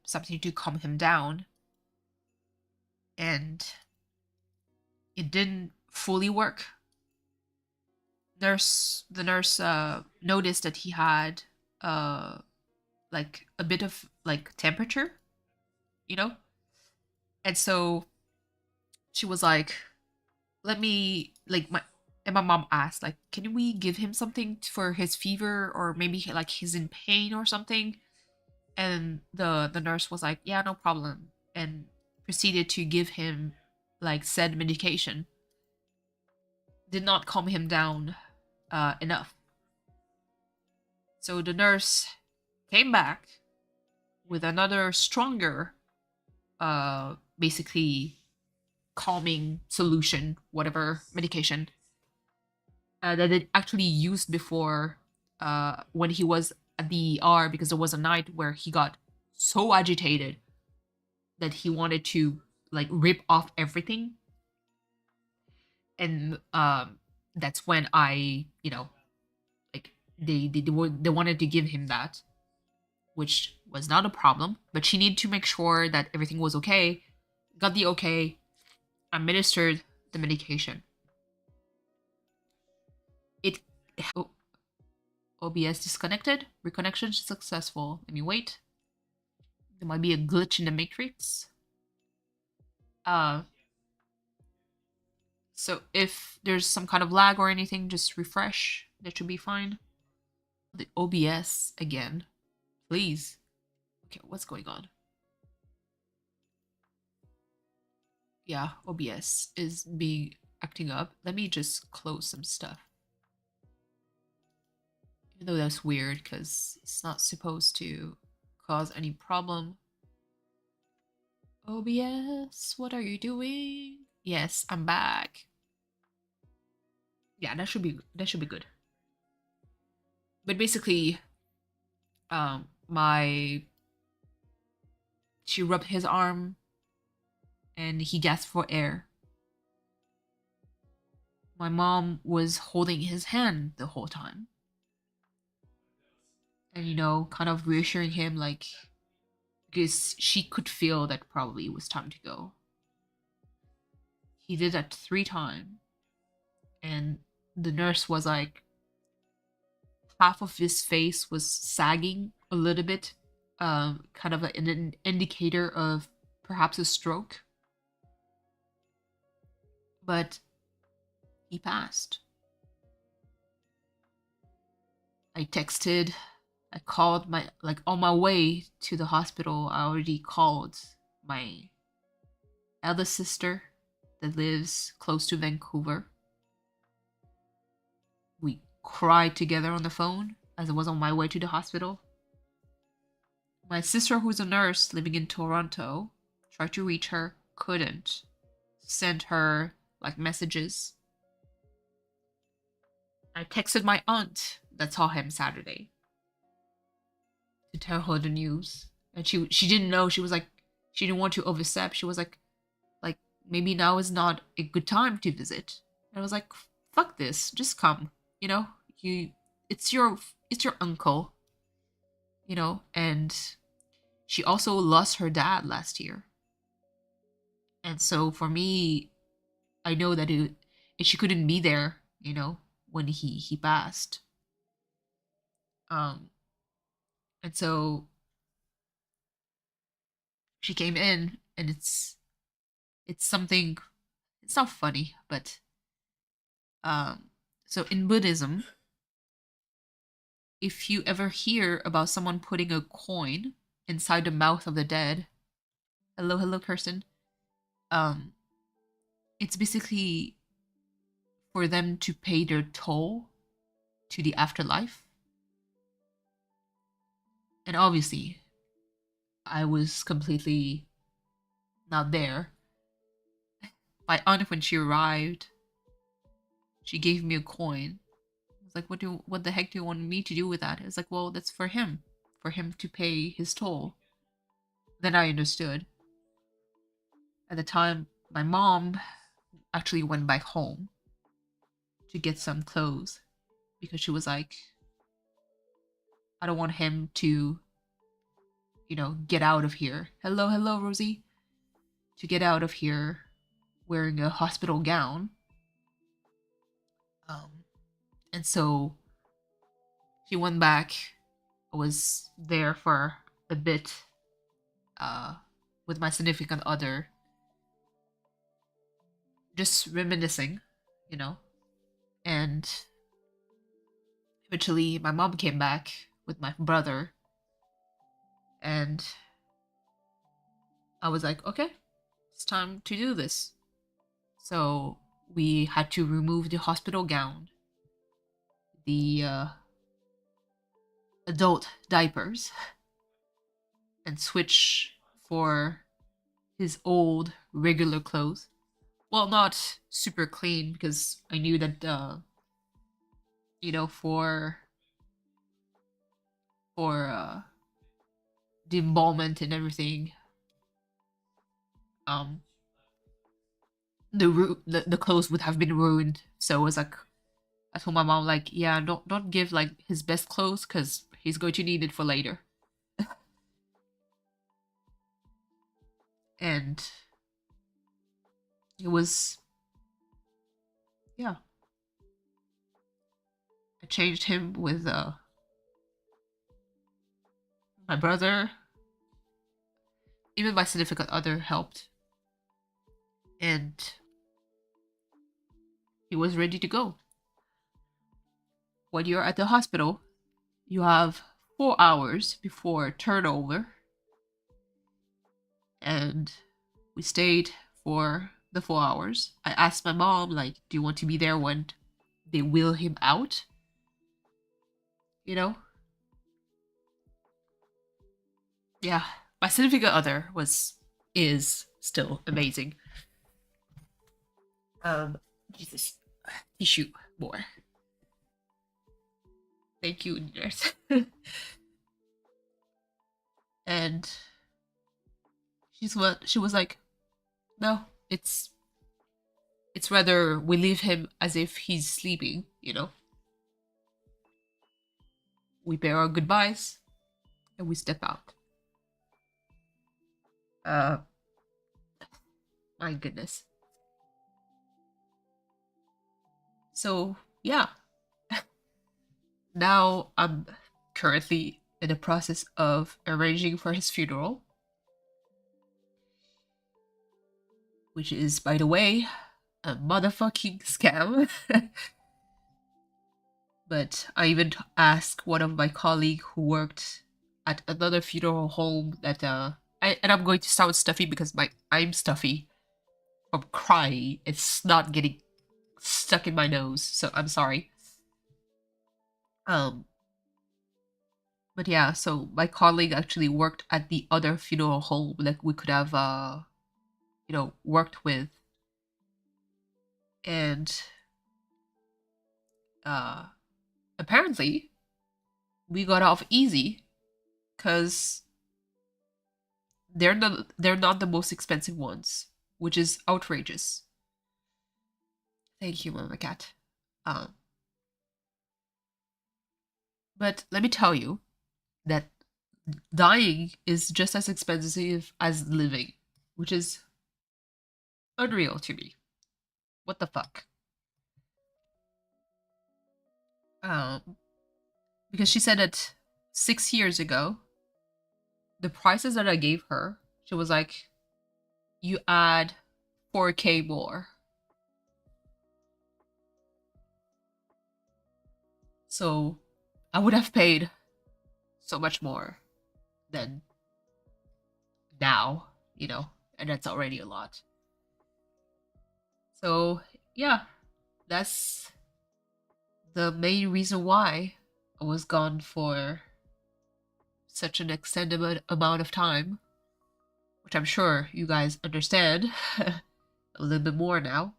something to calm him down, and it didn't fully work. The nurse noticed that he had like a bit of like temperature, you know, and so she was like, "Let me like my." And my mom asked, like, "Can we give him something for his fever, or maybe like he's in pain or something?" And the nurse was like, "Yeah, no problem," and proceeded to give him like said medication. Did not calm him down enough. So the nurse came back with another stronger, basically calming solution, whatever medication that it actually used before when he was at the ER, because there was a night where he got so agitated that he wanted to like rip off everything. And that's when I, like they wanted to give him that, which was not a problem, but she needed to make sure that everything was okay. Got the okay, administered the medication. It oh, OBS disconnected. Reconnection successful. Let me wait. There might be a glitch in the matrix. So if there's some kind of lag or anything, just refresh. That should be fine. The OBS again, please. Okay, what's going on? Yeah, OBS is acting up. Let me just close some stuff. Even though that's weird because it's not supposed to cause any problem. OBS, what are you doing? Yes, I'm back. Yeah, that should be good. But basically, she rubbed his arm and he gasped for air. My mom was holding his hand the whole time. And kind of reassuring him, like, because she could feel that probably it was time to go. He did that 3 times. And the nurse was like, half of his face was sagging a little bit, kind of an indicator of perhaps a stroke. But he passed. I called on my way to the hospital. I already called my eldest sister that lives close to Vancouver. We cried together on the phone as I was on my way to the hospital. My sister, who's a nurse living in Toronto, tried to reach her, couldn't. Sent her messages. I texted my aunt that saw him Saturday to tell her the news, and she didn't know. She was like, she didn't want to overstep. She was like maybe now is not a good time to visit. And I was like, fuck this, just come. It's your uncle. And she also lost her dad last year. And so for me, I know that she couldn't be there, when he passed. And so she came in, and it's something. It's not funny, but so in Buddhism, if you ever hear about someone putting a coin inside the mouth of the dead, hello Kirsten, it's basically for them to pay their toll to the afterlife. And obviously, I was completely not there. My aunt, when she arrived, she gave me a coin. I was like, what the heck do you want me to do with that? It's like, well, that's for him to pay his toll. Then I understood. At the time, my mom actually went back home to get some clothes because she was like, I don't want him to, you know, get out of here. Hello, hello, Rosie. To get out of here wearing a hospital gown. And so she went back. I was there for a bit with my significant other, just reminiscing, you know. And eventually my mom came back with my brother, and I was like, okay, it's time to do this. So we had to remove the hospital gown, the adult diapers, and switch for his old regular clothes. Well, not super clean, because I knew that you know, for the embalmment and everything, um the clothes would have been ruined. So I was like, I told my mom, like, yeah, don't give like his best clothes, because he's going to need it for later. And it was, yeah, I changed him with my brother. Even my significant other helped, and he was ready to go. When you're at the hospital, you have 4 hours before turnover, and we stayed for the 4 hours. I asked my mom, like, do you want to be there when they wheel him out? You know? Yeah, my significant other is still amazing. Jesus, tissue more. Thank you, nurse. And she was like, no, it's rather we leave him as if he's sleeping, you know. We pay our goodbyes and we step out. My goodness. So yeah. Now I'm currently in the process of arranging for his funeral, which is, by the way, a motherfucking scam. But I even asked one of my colleagues who worked at another funeral home that and I'm going to sound stuffy because I'm stuffy from crying. It's not getting stuck in my nose, so I'm sorry. But yeah, so my colleague actually worked at the other funeral home that we could have you know, worked with. And apparently we got off easy, because they're not the most expensive ones, which is outrageous. Thank you, Mama Cat. But let me tell you that dying is just as expensive as living, which is unreal to me. What the fuck? Because she said that 6 years ago, the prices that I gave her, she was like, you add 4K more. So I would have paid so much more than now, you know, and that's already a lot. So yeah, that's the main reason why I was gone for such an extended amount of time, which I'm sure you guys understand a little bit more now.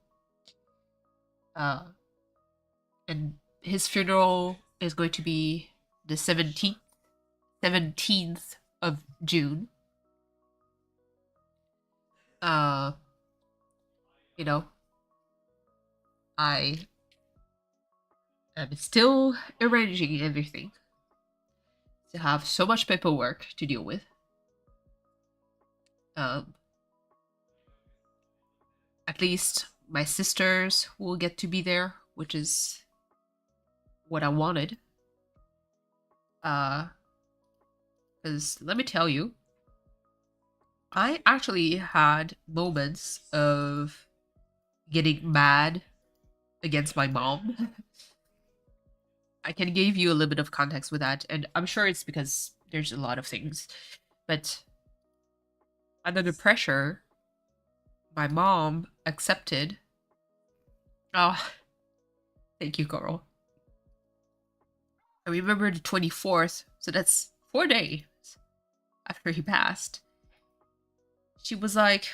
And his funeral is going to be the 17th of June. You know, I am still arranging everything. to have so much paperwork to deal with. Um, at least my sisters will get to be there, which is what I wanted. Because let me tell you, I actually had moments of getting mad against my mom. I can give you a little bit of context with that, and I'm sure it's because there's a lot of things. But under the pressure, my mom accepted. Oh, thank you, Coral. I remember the 24th, so that's 4 days after he passed. She was like,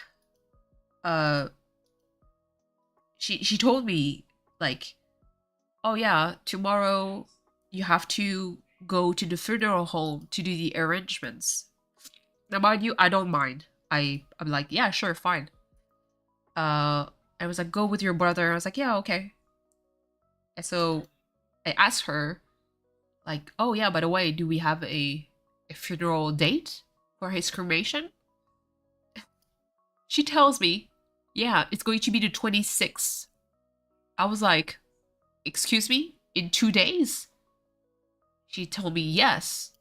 uh, she told me, like, oh yeah, tomorrow you have to go to the funeral home to do the arrangements. Now, mind you, I don't mind. I'm like, yeah, sure, fine. I was like, go with your brother. I was like, yeah, okay. And so I asked her, like, oh yeah, by the way, do we have a funeral date for his cremation? She tells me, yeah, it's going to be the 26th. I was like, excuse me? In 2 days? She told me yes.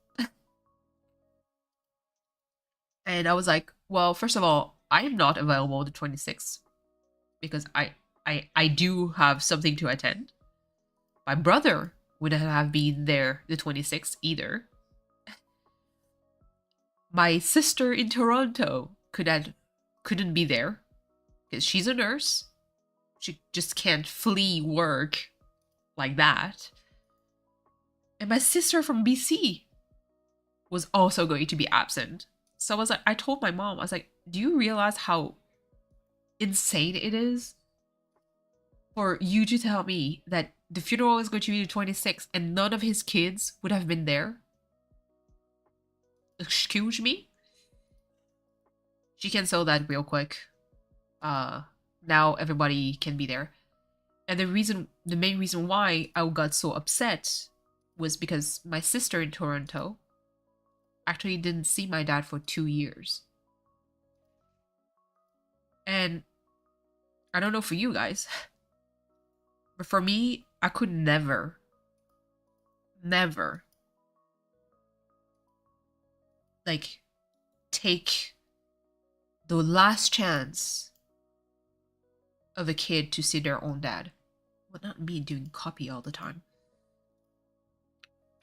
And I was like, well, first of all, I am not available the 26th because I do have something to attend. My brother wouldn't have been there the 26th either. My sister in Toronto couldn't be there because she's a nurse. She just can't flee work like that. And my sister from BC was also going to be absent. So I was like, I told my mom, I was like, do you realize how insane it is for you to tell me that the funeral is going to be the 26th and none of his kids would have been there? Excuse me? She canceled that real quick. Now everybody can be there. And the main reason why I got so upset was because my sister in Toronto actually didn't see my dad for 2 years. And I don't know for you guys, but for me, I could never, like, take the last chance of a kid to see their own dad. Well, not me doing copy all the time.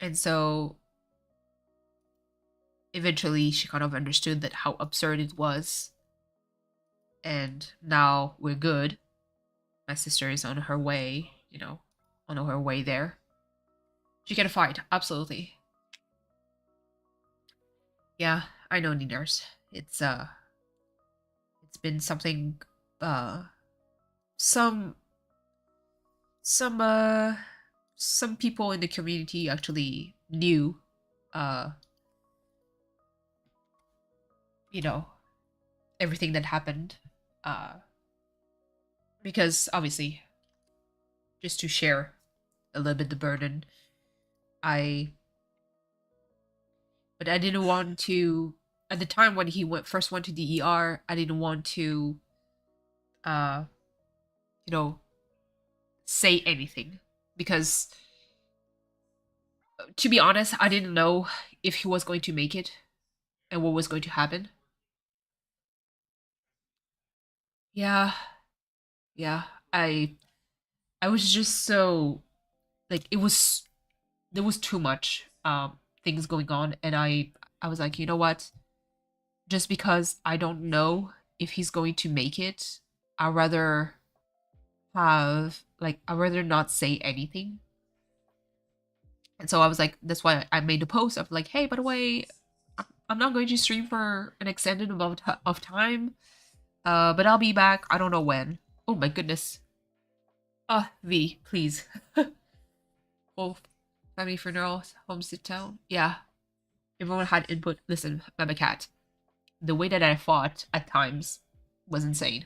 And so eventually she kind of understood that how absurd it was. And now we're good. My sister is on her way, on her way there. She can fight, absolutely. Yeah, I know, Niners. It's been something some some uh some people in the community actually knew you know everything that happened, because obviously, just to share a little bit the burden, I but I didn't want to, at the time when he first went to the ER, I didn't want to uh you know say anything because, to be honest, I didn't know if he was going to make it and what was going to happen. Yeah, yeah. I I was just so, like, there was too much things going on, and I was like, you know what? Just because I don't know if he's going to make it, I'd rather I'd rather not say anything. And so I was like, that's why I made a post of like, hey, by the way, I'm not going to stream for an extended amount of time, but I'll be back. I don't know when. Oh my goodness. V, please. Full family funeral, homestead town. Yeah, everyone had input. Listen, I'm a cat. The way that I fought at times was insane.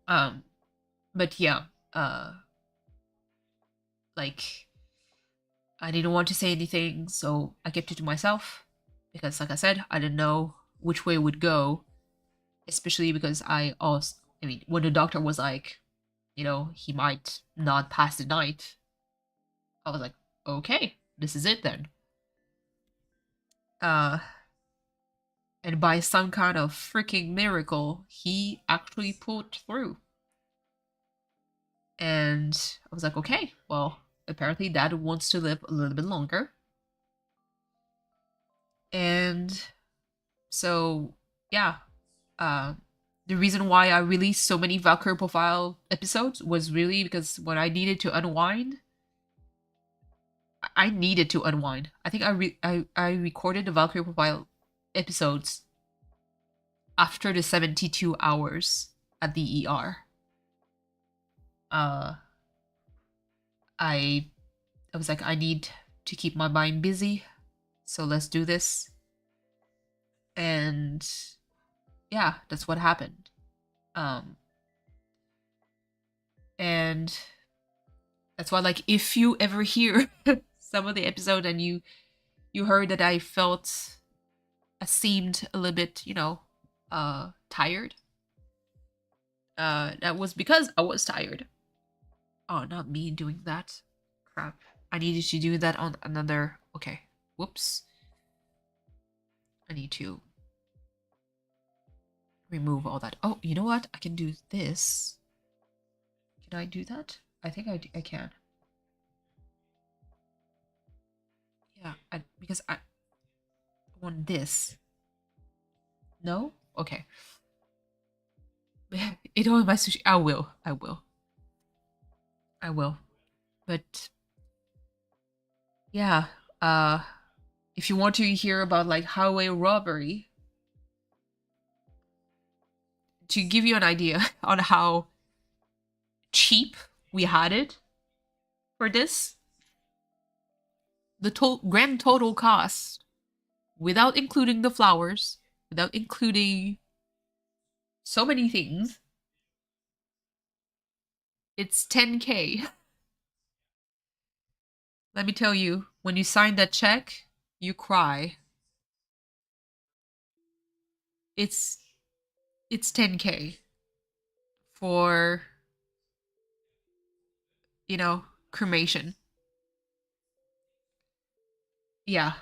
Um, but yeah, like, I didn't want to say anything, so I kept it to myself. Because, like I said, I didn't know which way it would go. Especially because I mean, when the doctor was like, he might not pass the night, I was like, okay, this is it then. Uh, and by some kind of freaking miracle, he actually pulled through. And I was like, okay, well, apparently Dad wants to live a little bit longer. And so, yeah, the reason why I released so many Valkyrie Profile episodes was really because when I needed to unwind, I needed to unwind. I think I recorded the Valkyrie Profile episodes after the 72 hours at the ER. I I was like, I need to keep my mind busy, so let's do this. And yeah, that's what happened. And that's why, like, if you ever hear some of the episode and you heard that I seemed a little bit, tired, that was because I was tired. Oh, not me doing that. Crap. I needed to do that on another. Okay. Whoops. I need to remove all that. Oh, you know what? I can do this. Can I do that? I think I can. Yeah, because I want this. No? Okay. It all my sushi. I will. But yeah, if you want to hear about like highway robbery, to give you an idea on how cheap we had it for this, the grand total cost, without including the flowers, without including so many things, it's 10K. Let me tell you, when you sign that check, you cry. It's 10K for, cremation. Yeah.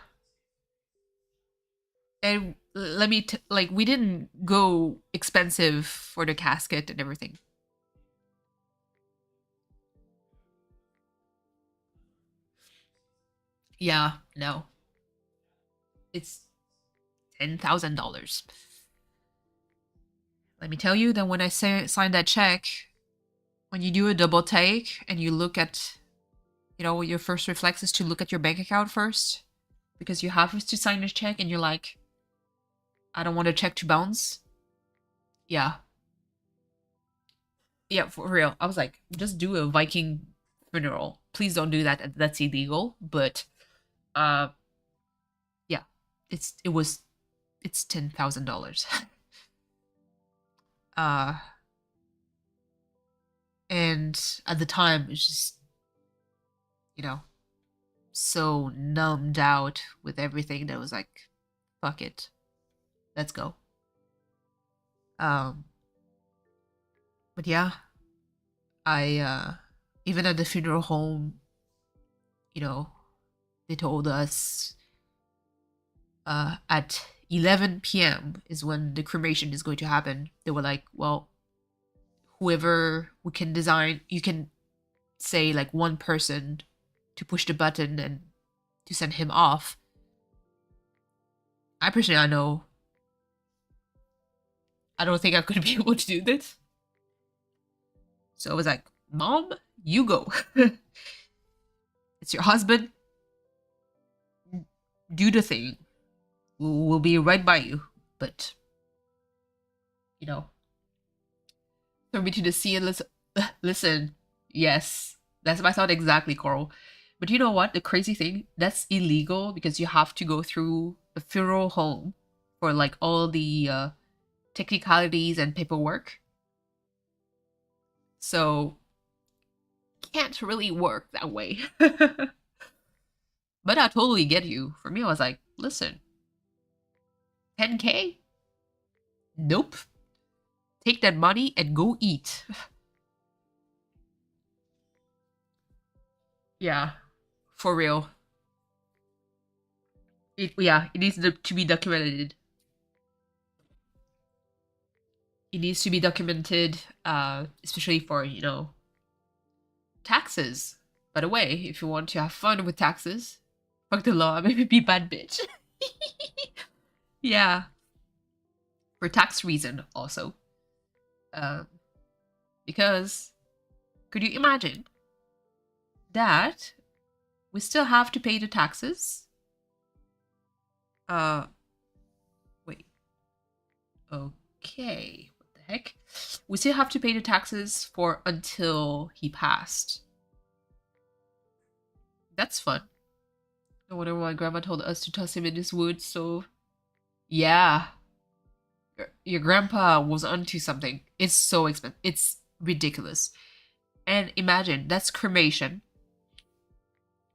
And let me like, we didn't go expensive for the casket and everything. Yeah, no. It's $10,000. Let me tell you that when I sign that check, when you do a double take and you look at, your first reflex is to look at your bank account first, because you have to sign a check and you're like, I don't want a check to bounce. Yeah. Yeah, for real. I was like, just do a Viking funeral. Please don't do that. That's illegal. But, yeah, it's $10,000. And at the time, it's just, so numbed out with everything that was like, fuck it, let's go. But yeah, I even at the funeral home, they told us at 11 p.m. is when the cremation is going to happen. They were like, well, whoever we can design, you can say like one person to push the button and to send him off. I don't think I could be able to do this. So I was like, Mom, you go. It's your husband. Do the thing. We'll be right by you. But, throw me to the sea and listen. Yes, that's my thought exactly, Coral. But you know what? The crazy thing, that's illegal because you have to go through a funeral home for like all the technicalities and paperwork. So can't really work that way. But I totally get you. For me, I was like, listen, 10K? Nope. Take that money and go eat. Yeah, for real. Yeah, it needs to be documented. It needs to be documented, especially for, you know, taxes. By the way, if you want to have fun with taxes, fuck the law, maybe be bad bitch. Yeah, for tax reason also. Um, because could you imagine that we still have to pay the taxes? Uh, wait. Okay, what the heck? We still have to pay the taxes for until he passed. That's fun. I wonder why grandma told us to toss him in this wood, so yeah. Your grandpa was onto something. It's so expensive. It's ridiculous. And imagine, that's cremation.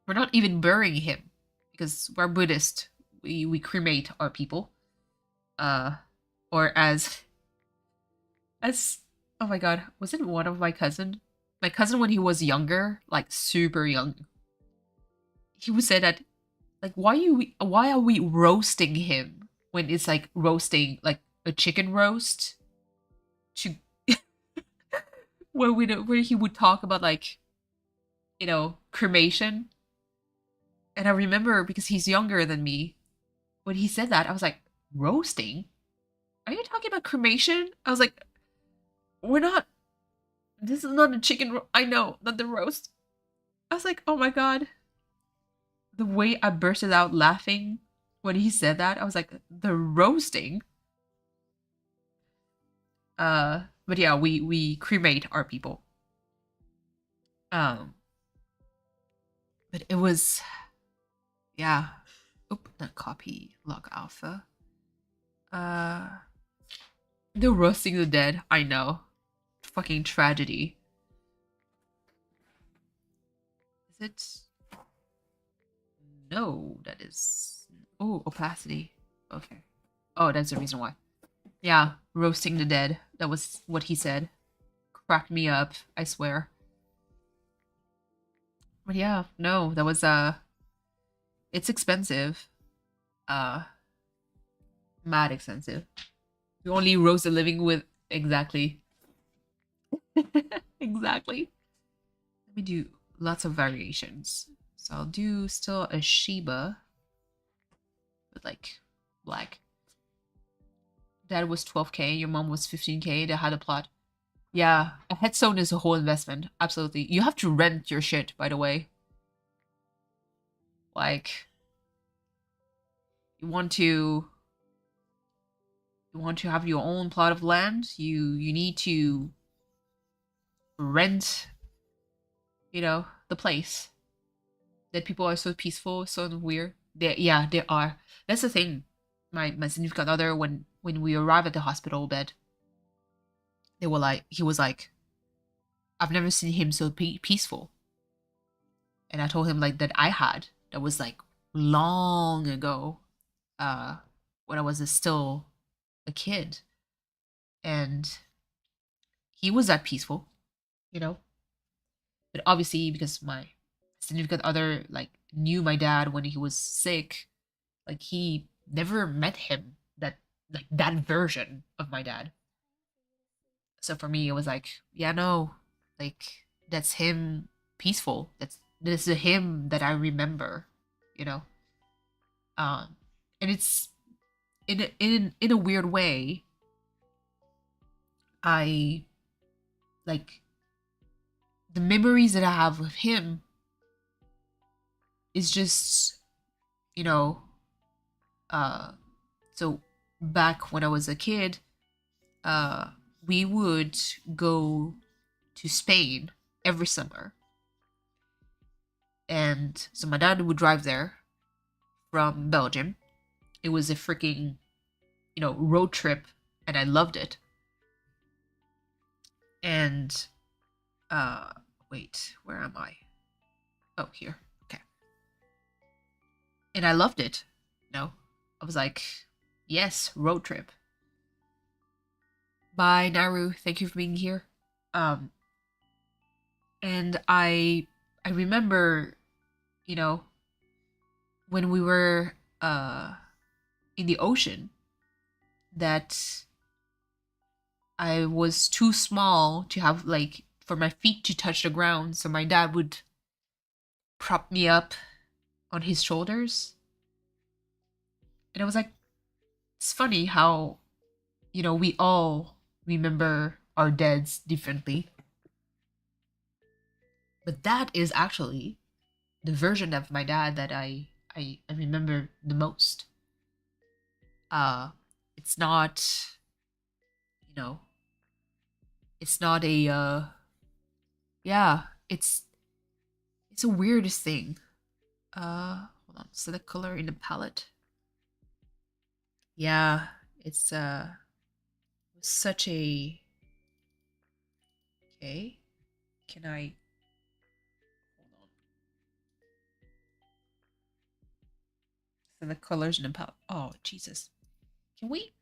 We're not even burying him because we're Buddhist. We cremate our people. Or as oh my god, was it one of my cousin? My cousin when he was younger, like super young. He would say that like why are we roasting him when it's like roasting like a chicken roast to where he would talk about like, you know, cremation. And I remember because he's younger than me, when he said that, I was like, roasting? Are you talking about cremation? I was like, we're not, this is not a I know, not the roast. I was like, oh my god. The way I bursted out laughing when he said that, I was like, the roasting? But yeah, we cremate our people. Um, but it was, yeah. Oop, not copy, log alpha. Uh, the roasting the dead, I know. Fucking tragedy. Is it? No, that is. Oh, opacity. Okay. Oh, that's the reason why. Yeah, roasting the dead. That was what he said. Cracked me up, I swear. But yeah, no, that was it's expensive. Uh Mad expensive. We only roast a living with exactly. Exactly. Let me do lots of variations. So I'll do still a Shiba with like black. Dad was 12K, your mom was 15K, they had a plot. Yeah, a headstone is a whole investment. Absolutely. You have to rent your shit, by the way. Like you want to have your own plot of land, you need to rent, you know, the place. That people are so peaceful, so weird. Yeah, they are. That's the thing. My significant other when we arrived at the hospital bed, they were like he was like, I've never seen him so peaceful. And I told him like that I had. That was like long ago, uh, when I was still a kid, and he was that peaceful, you know. But obviously, because my significant other like knew my dad when he was sick, like he never met him that like that version of my dad. So for me, it was like, yeah, no, like that's him peaceful. That's the him that I remember, you know. Um, and it's in a weird way. I like the memories that I have of him is just, you know, uh, so back when I was a kid, uh, we would go to Spain every summer. And so my dad would drive there from Belgium. It was a freaking, you know, road trip, and I loved it. And uh wait, where am I? Oh, here. Okay. And I loved it. You know, I was like, yes, road trip. Bye, Naru. Thank you for being here. Um, and I remember, you know, when we were in the ocean, that I was too small to have like for my feet to touch the ground, so my dad would prop me up on his shoulders. And I was like, it's funny how, we all remember our dads differently. But that is actually the version of my dad that I remember the most. Uh it's not, you know, it's not a yeah, it's a weirdest thing. Hold on, select color in the palette. Yeah, it's such a okay. Can I hold on? Select colors in the palette. Oh, Jesus. Can we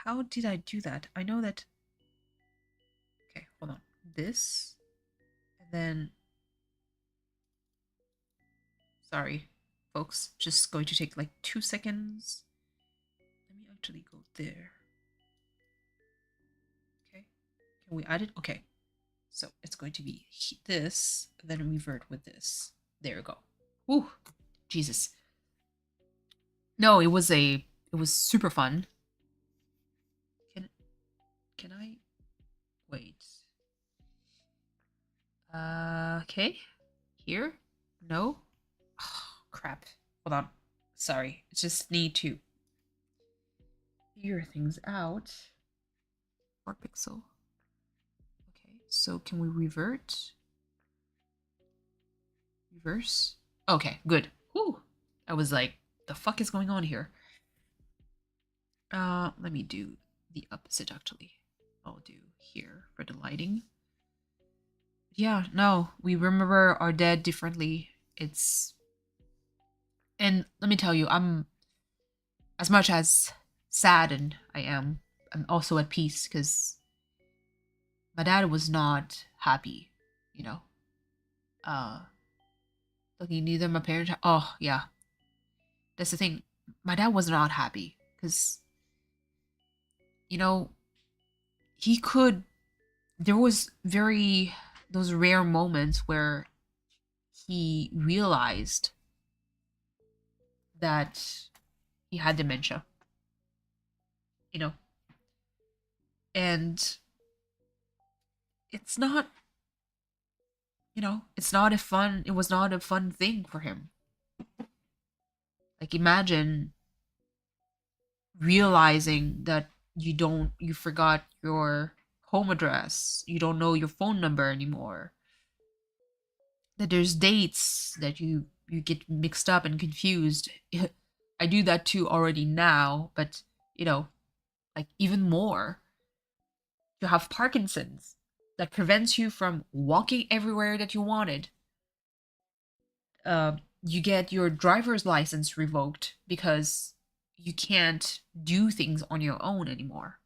how did I do that? I know that okay, hold on. This and then sorry, folks, just going to take like 2 seconds. Let me actually go there. Okay, can we add it? Okay, so it's going to be this, then revert with this. There we go. Woo, Jesus. No, it was super fun. Can can I wait? Okay, here. No. Oh, crap. Hold on. Sorry, just need to figure things out. 4 pixel. Okay, so can we revert? Reverse? Okay, good. Whew. I was like, the fuck is going on here? Let me do the opposite actually. I'll do here for the lighting. Yeah, no, we remember our dead differently. It's and let me tell you, I'm as much as saddened I am, I'm also at peace because my dad was not happy, you know. Uh looking neither my parents oh yeah. That's the thing. My dad was not happy because you know, he could there was very those rare moments where he realized that he had dementia, you know, and it's not, it was not a fun thing for him. Like, imagine realizing that you forgot your home address, you don't know your phone number anymore, that there's dates that you get mixed up and confused. I do that too already now, but you know, like even more. You have Parkinson's that prevents you from walking everywhere that you wanted. You get your driver's license revoked because you can't do things on your own anymore.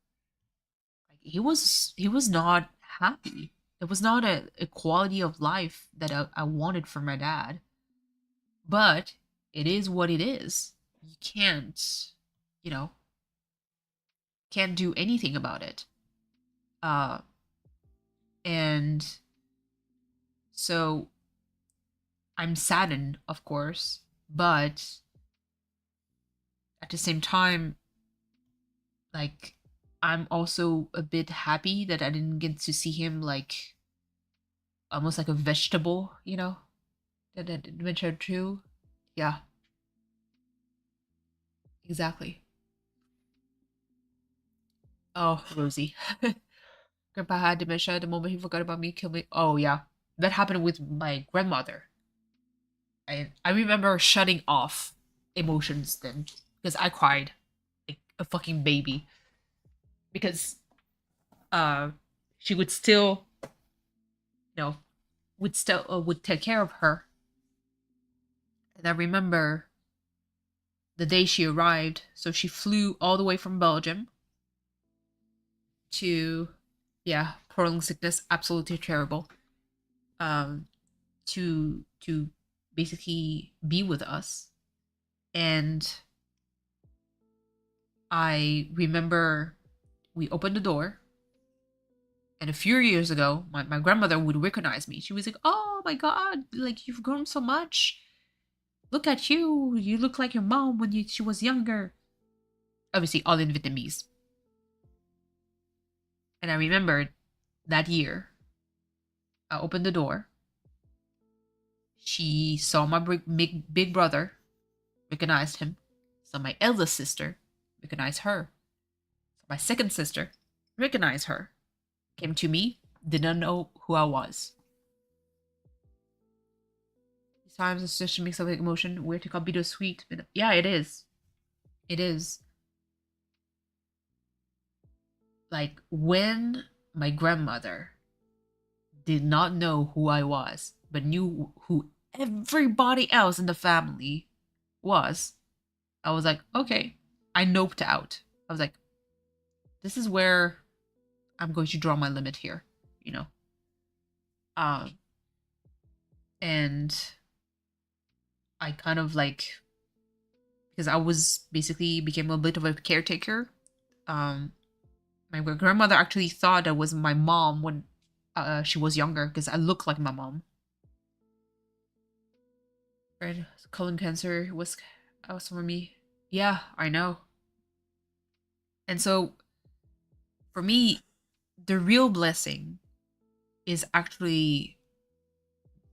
Like he was not happy. It was not a quality of life that I wanted for my dad. But it is what it is. You you know, can't do anything about it. Uh, and so I'm saddened, of course, but at the same time, like, I'm also a bit happy that I didn't get to see him like almost like a vegetable, that adventure too. Yeah, exactly. Oh, Rosie. Grandpa had dementia the moment he forgot about me, killed me. Oh, yeah. That happened with my grandmother. I remember shutting off emotions then because I cried like a fucking baby because uh she would still you know would take care of her, And I remember the day she arrived. So she flew all the way from Belgium to, yeah, prolonged sickness, absolutely terrible. Um, to basically be with us. And I remember we opened the door, and a few years ago, my grandmother would recognize me. She was like, "Oh my god, like you've grown so much. Look at you. You look like your mom when she was younger." Obviously, all in Vietnamese. And I remembered that year, I opened the door. She saw my big brother, recognized him. Saw my eldest sister, recognized her. Saw my second sister, recognized her. Came to me, did not know who I was. These times it's just a mix of emotion. Where to call bittersweet? But yeah, it is. It is. Like when my grandmother did not know who I was, but knew who everybody else in the family was, I was like, okay. I noped out. I was like, this is where I'm going to draw my limit here, you know? Um, and I kind of like, because I was basically became a bit of a caretaker. Um, my grandmother actually thought I was my mom when she was younger because I look like my mom. Right, colon cancer was for me. Yeah, I know. And so for me, the real blessing is actually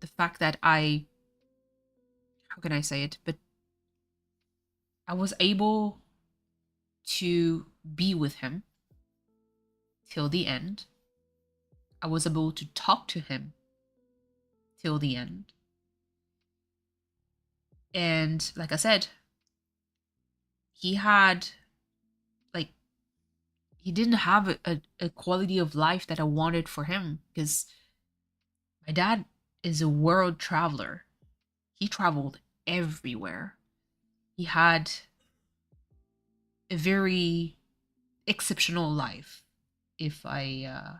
the fact that how can I say it? But I was able to be with him till the end. I was able to talk to him till the end. And like I said, he had, like, he didn't have a quality of life that I wanted for him because my dad is a world traveler. He traveled everywhere. He had a very exceptional life, if I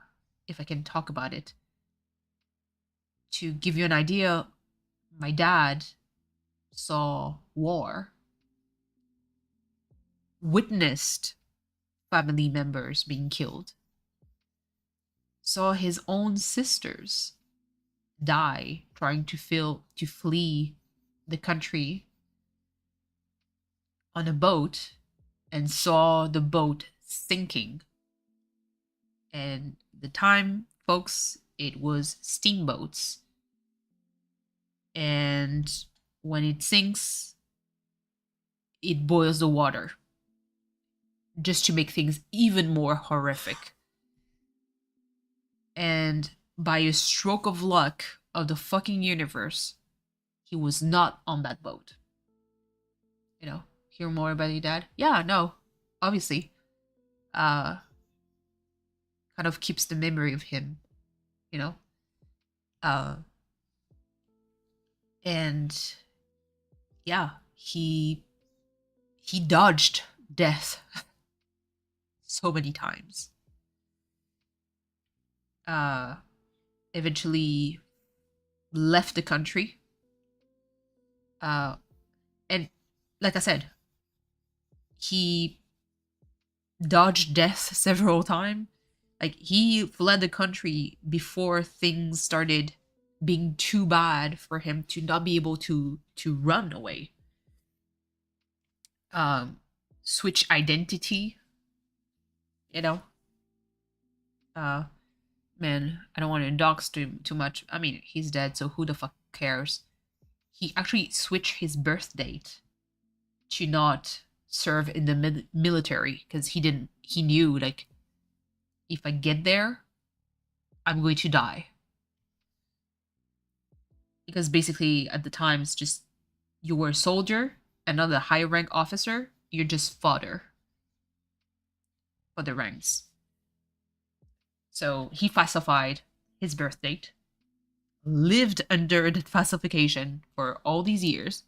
can talk about it. To give you an idea, my dad saw war, witnessed family members being killed, saw his own sisters die trying to flee the country on a boat, and saw the boat sinking. And the time, folks, it was steamboats. And when it sinks, it boils the water just to make things even more horrific. And by a stroke of luck of the fucking universe, he was not on that boat. You know, hear more about your dad? Yeah, no, obviously. Uh, kind of keeps the memory of him, you know? Uh, and yeah, he dodged death so many times. Uh, eventually left the country. And like I said, he dodged death several times. Like he fled the country before things started being too bad for him to not be able to run away. Um, switch identity, you know. Uh, man, I don't want to dox too much. I mean, he's dead, so who the fuck cares? He actually switched his birth date to not serve in the military because he knew, like, if I get there, I'm going to die. Because basically at the time it's just you were a soldier and not a high rank officer, you're just fodder for the ranks. So he falsified his birth date, lived under that falsification for all these years,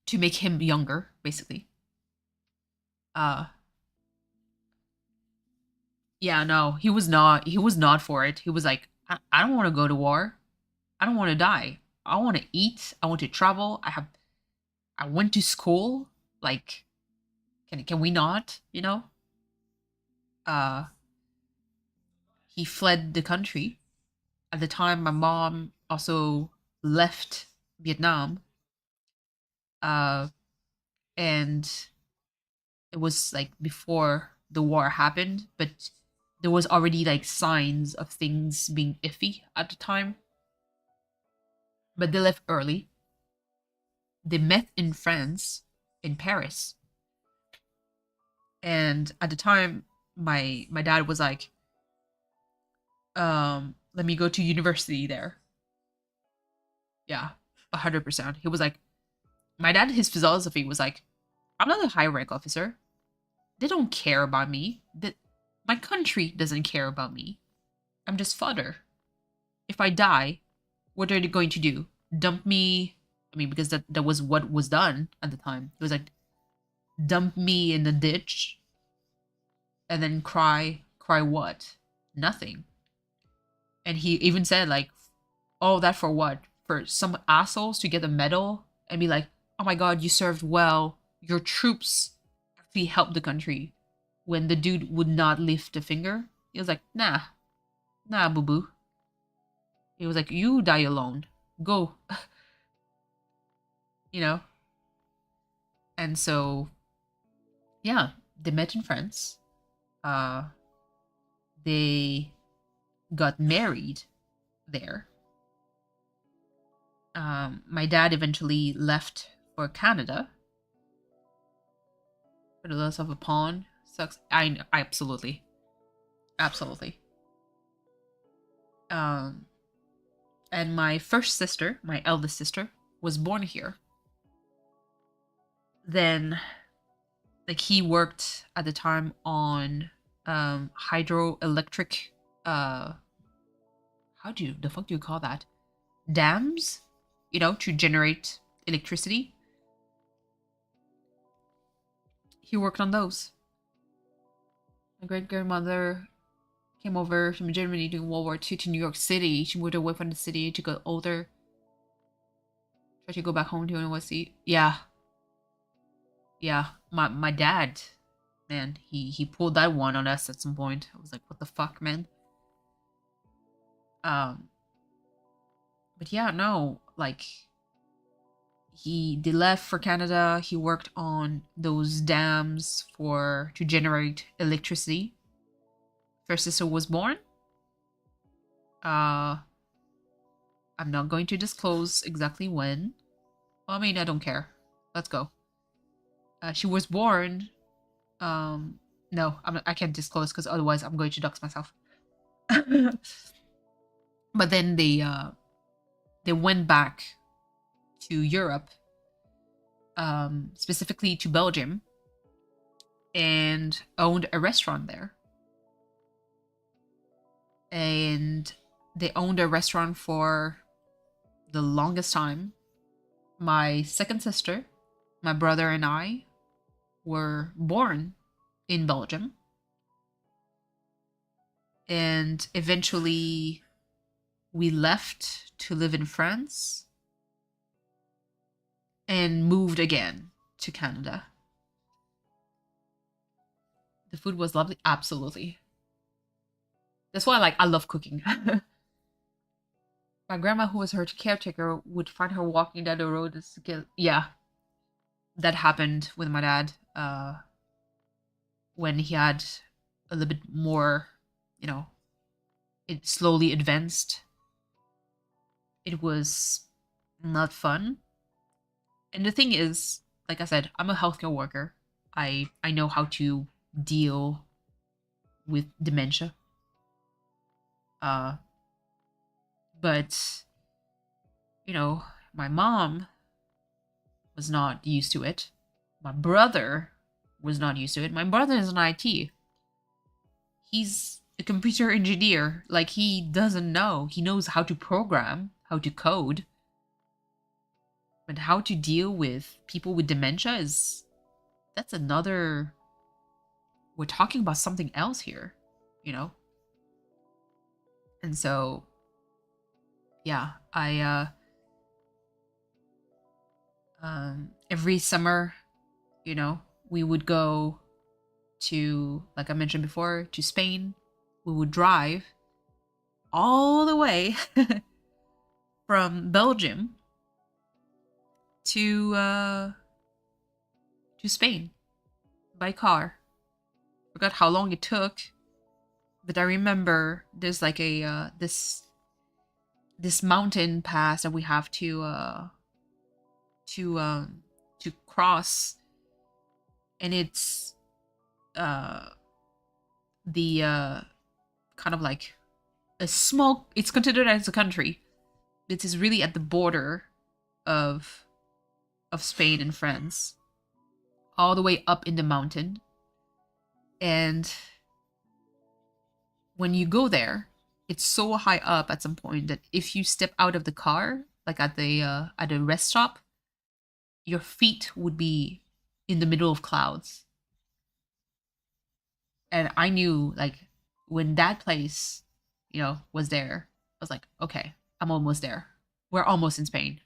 to make him younger, basically. Yeah, no, he was not. He was not for it. He was like, I don't want to go to war. I don't want to die. I want to eat. I want to travel. I went to school. Like, can we not? You know. Uh, he fled the country. At the time, my mom also left Vietnam. Uh, and it was like before the war happened, but there was already like signs of things being iffy at the time. But they left early. They met in France, in Paris. And at the time, my dad was like, let me go to university there. Yeah, 100%. He was like, my dad, his philosophy was like, I'm not a high rank officer. They don't care about me. That my country doesn't care about me. I'm just fodder. If I die, what are they going to do? Dump me? I mean, because that was what was done at the time. It was like, dump me in the ditch and then cry what? Nothing. And he even said like, oh, that for what? For some assholes to get a medal and be like, oh my god, you served well, your troops actually helped the country, when the dude would not lift a finger. He was like, nah, boo boo. He was like, you die alone, go. You know. And so yeah, they met in France. They got married there. My dad eventually left for Canada. For the loss of a pawn sucks. I absolutely, absolutely. And my first sister, my eldest sister, was born here. Then, like, he worked at the time on hydroelectric. How do you, the fuck do you call that? Dams, you know, to generate electricity. He worked on those. My great grandmother came over from Germany during World War II to New York City. She moved away from the city to get older. Tried to go back home to NYC. Yeah. Yeah. My dad, man, he pulled that one on us at some point. I was like, what the fuck, man? But yeah, no, like, they left for Canada. He worked on those dams to generate electricity. First sister was born. I'm not going to disclose exactly when. Well, I mean, I don't care. Let's go. She was born. No, I can't disclose because otherwise I'm going to dox myself. But then they went back to Europe, specifically to Belgium, and owned a restaurant there. And they owned a restaurant for the longest time. My second sister, my brother, and I were born in Belgium. And eventually we left to live in France and moved again to Canada. The food was lovely. Absolutely. That's why I love cooking. My grandma, who was her caretaker, would find her walking down the road. Yeah, that happened with my dad when he had a little bit more, you know, it slowly advanced. It was not fun. And the thing is, like I said, I'm a healthcare worker. I know how to deal with dementia. But, you know, my mom was not used to it. My brother was not used to it. My brother is an IT. He's a computer engineer. Like, he doesn't know. He knows how to program, how to code. But how to deal with people with dementia is, that's another, we're talking about something else here, you know? And so, yeah, every summer, you know, we would go to, like I mentioned before, to Spain. We would drive all the way from Belgium to Spain by car. Forgot how long it took, but I remember there's like a this mountain pass that we have to to cross, and it's uh the kind of like a small, it's considered as a country. It is really at the border of Spain and France, all the way up in the mountain. And when you go there, it's so high up at some point that if you step out of the car, like at the rest stop, your feet would be in the middle of clouds. And I knew, like, when that place, you know, was there, I was like, okay, I'm almost there. We're almost in Spain.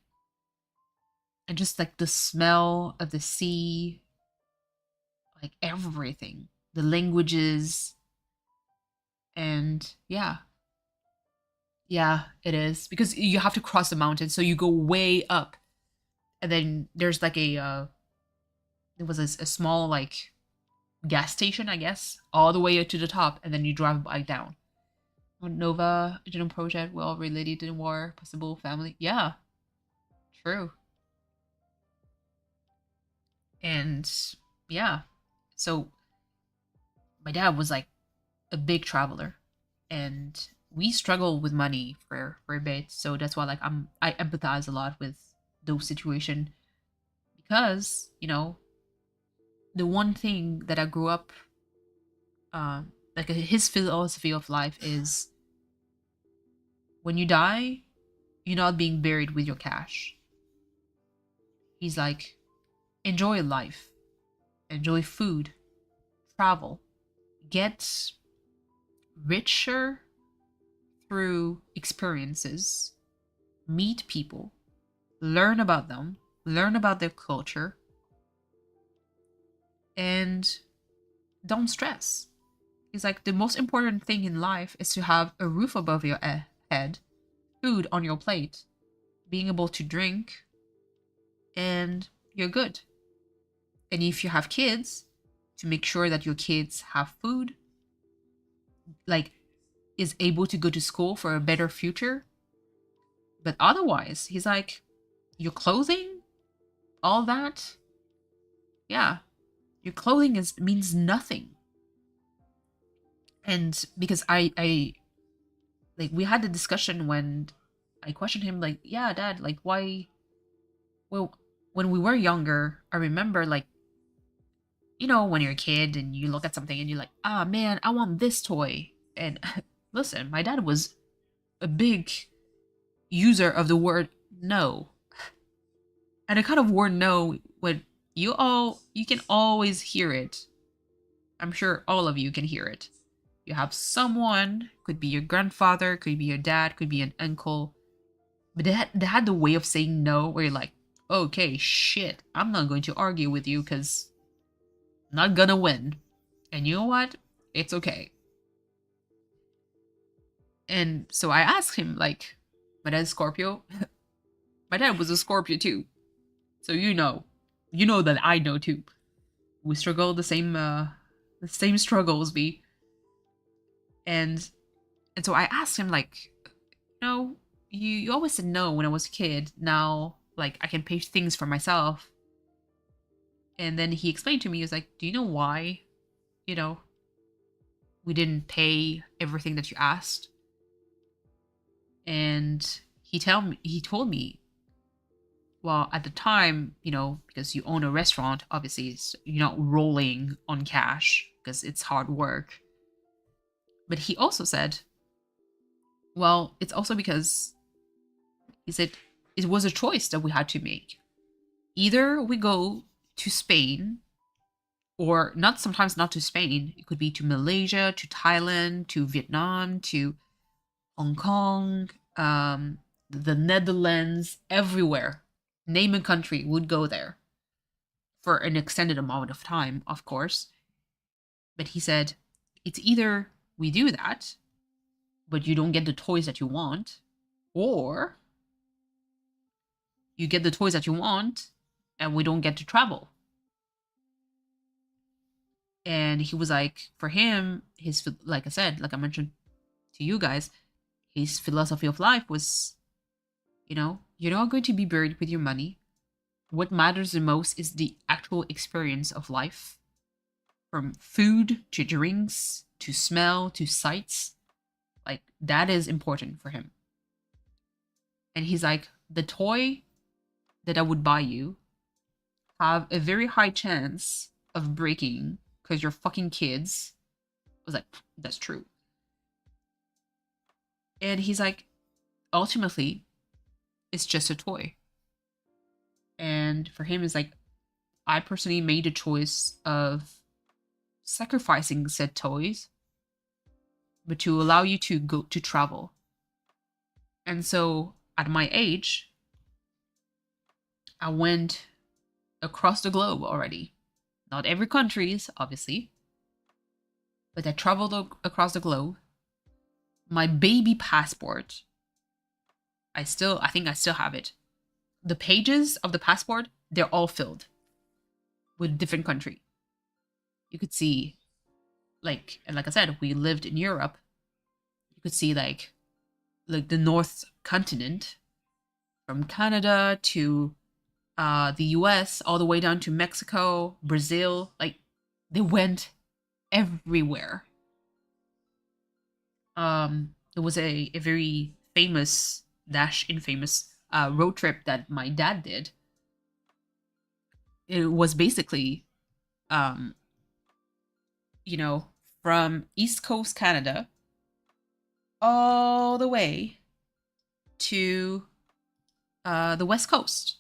And just like the smell of the sea, like everything, the languages, and yeah. Yeah, it is. Because you have to cross the mountain, so you go way up. And then there's like there was a small like gas station, I guess, all the way to the top, and then you drive back down. Nova, Genome Project, well related in war, possible family. Yeah, true. And yeah, so my dad was like a big traveler, and we struggle with money for a bit. So that's why like I empathize a lot with those situation, because you know the one thing that I grew up, like his philosophy of life is, when you die, you're not being buried with your cash. He's like, enjoy life, enjoy food, travel, get richer through experiences, meet people, learn about them, learn about their culture, and don't stress. He's like, the most important thing in life is to have a roof above your head, food on your plate, being able to drink, and you're good. And if you have kids, to make sure that your kids have food, like is able to go to school for a better future. But otherwise, he's like, your clothing, all that, yeah, your clothing means nothing. And because I like, we had a discussion when I questioned him, like, yeah, dad, like, why, well, when we were younger, I remember, like, you know, when you're a kid and you look at something and you're like, ah, man, I want this toy. And listen, my dad was a big user of the word no. And the kind of word no, when you can always hear it. I'm sure all of you can hear it. You have someone, could be your grandfather, could be your dad, could be an uncle, but they had the way of saying no where you're like, okay, shit, I'm not going to argue with you because I'm not gonna win. And you know what? It's okay. And so I asked him, like, my dad's Scorpio. My dad was a Scorpio too. So you know that I know too. We struggle the same struggles we. And so I asked him, like, no, you always said no when I was a kid. Now, like, I can pay things for myself. And then he explained to me, he was like, do you know why, you know, we didn't pay everything that you asked? And he told me, well, at the time, you know, because you own a restaurant, obviously you're not rolling on cash because it's hard work. But he also said, well, it's also because he said it was a choice that we had to make. either we go to Spain, or not, sometimes not to Spain, it could be to Malaysia, to Thailand, to Vietnam, to Hong Kong, the Netherlands, everywhere. Name a country, would go there for an extended amount of time, of course. But he said, it's either we do that, but you don't get the toys that you want, or you get the toys that you want and we don't get to travel. And he was like, for him, his, like I said, like I mentioned to you guys, his philosophy of life was, you're not going to be buried with your money. What matters the most is the actual experience of life, from food to drinks to smell to sights. Like, that is important for him. And he's like, the toy that I would buy you have a very high chance of breaking because you're fucking kids. I was like, that's true. And he's like, ultimately, it's just a toy. And for him, it's like, I personally made a choice of sacrificing said toys, but to allow you to go to travel. And so at my age, I went across the globe already. Not every country, obviously, but I traveled across the globe. My baby passport, I think I still have it. The pages of the passport, they're all filled with different country. You could see, and like I said, we lived in Europe. You could see like the North continent, from Canada to the US, all the way down to Mexico, Brazil. Like, they went everywhere. There was a very famous infamous road trip that my dad did. It was basically, from East Coast Canada all the way to the West Coast.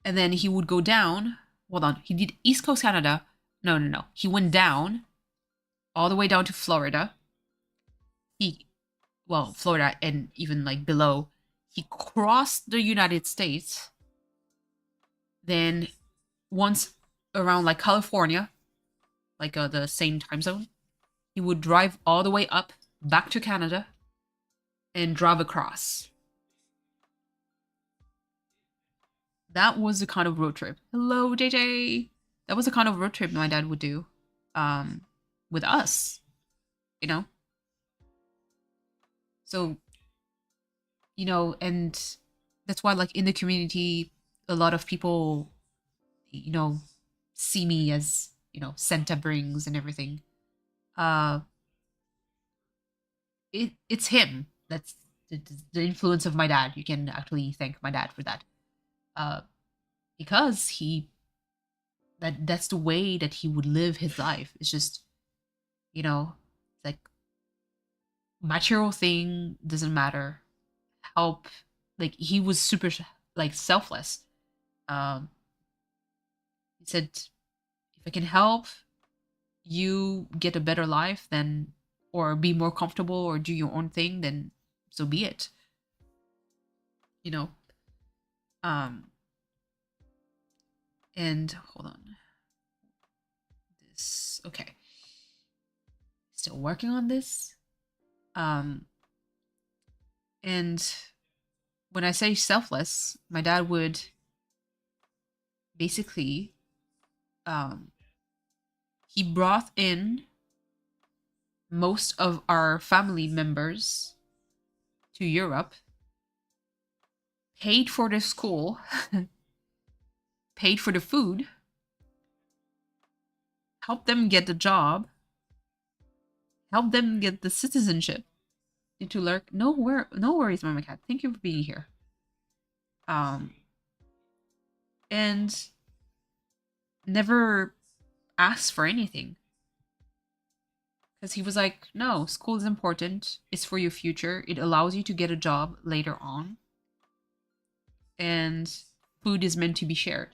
And then he would go down. Hold on. He did East Coast Canada. No. He went down, all the way down to Florida. Florida and even like below. He crossed the United States. Then once around like California, like the same time zone, he would drive all the way up back to Canada and drive across. That was the kind of road trip. Hello, JJ. That was the kind of road trip my dad would do, with us, So, and that's why, like, in the community, a lot of people, see me as, Santa brings and everything. It's him. That's the influence of my dad. You can actually thank my dad for that. Because that's the way that he would live his life. It's just, like, material thing doesn't matter. Help, like, he was super like selfless. He said, if I can help you get a better life, then, or be more comfortable, or do your own thing, then so be it. And hold on. This, okay. Still working on this. And when I say selfless, my dad would basically, he brought in most of our family members to Europe, paid for their school, paid for the food, helped them get the job, helped them get the citizenship into Lurk. No worries, Mama Cat. Thank you for being here. And never asked for anything. Because he was like, no, school is important. It's for your future. It allows you to get a job later on. and food is meant to be shared.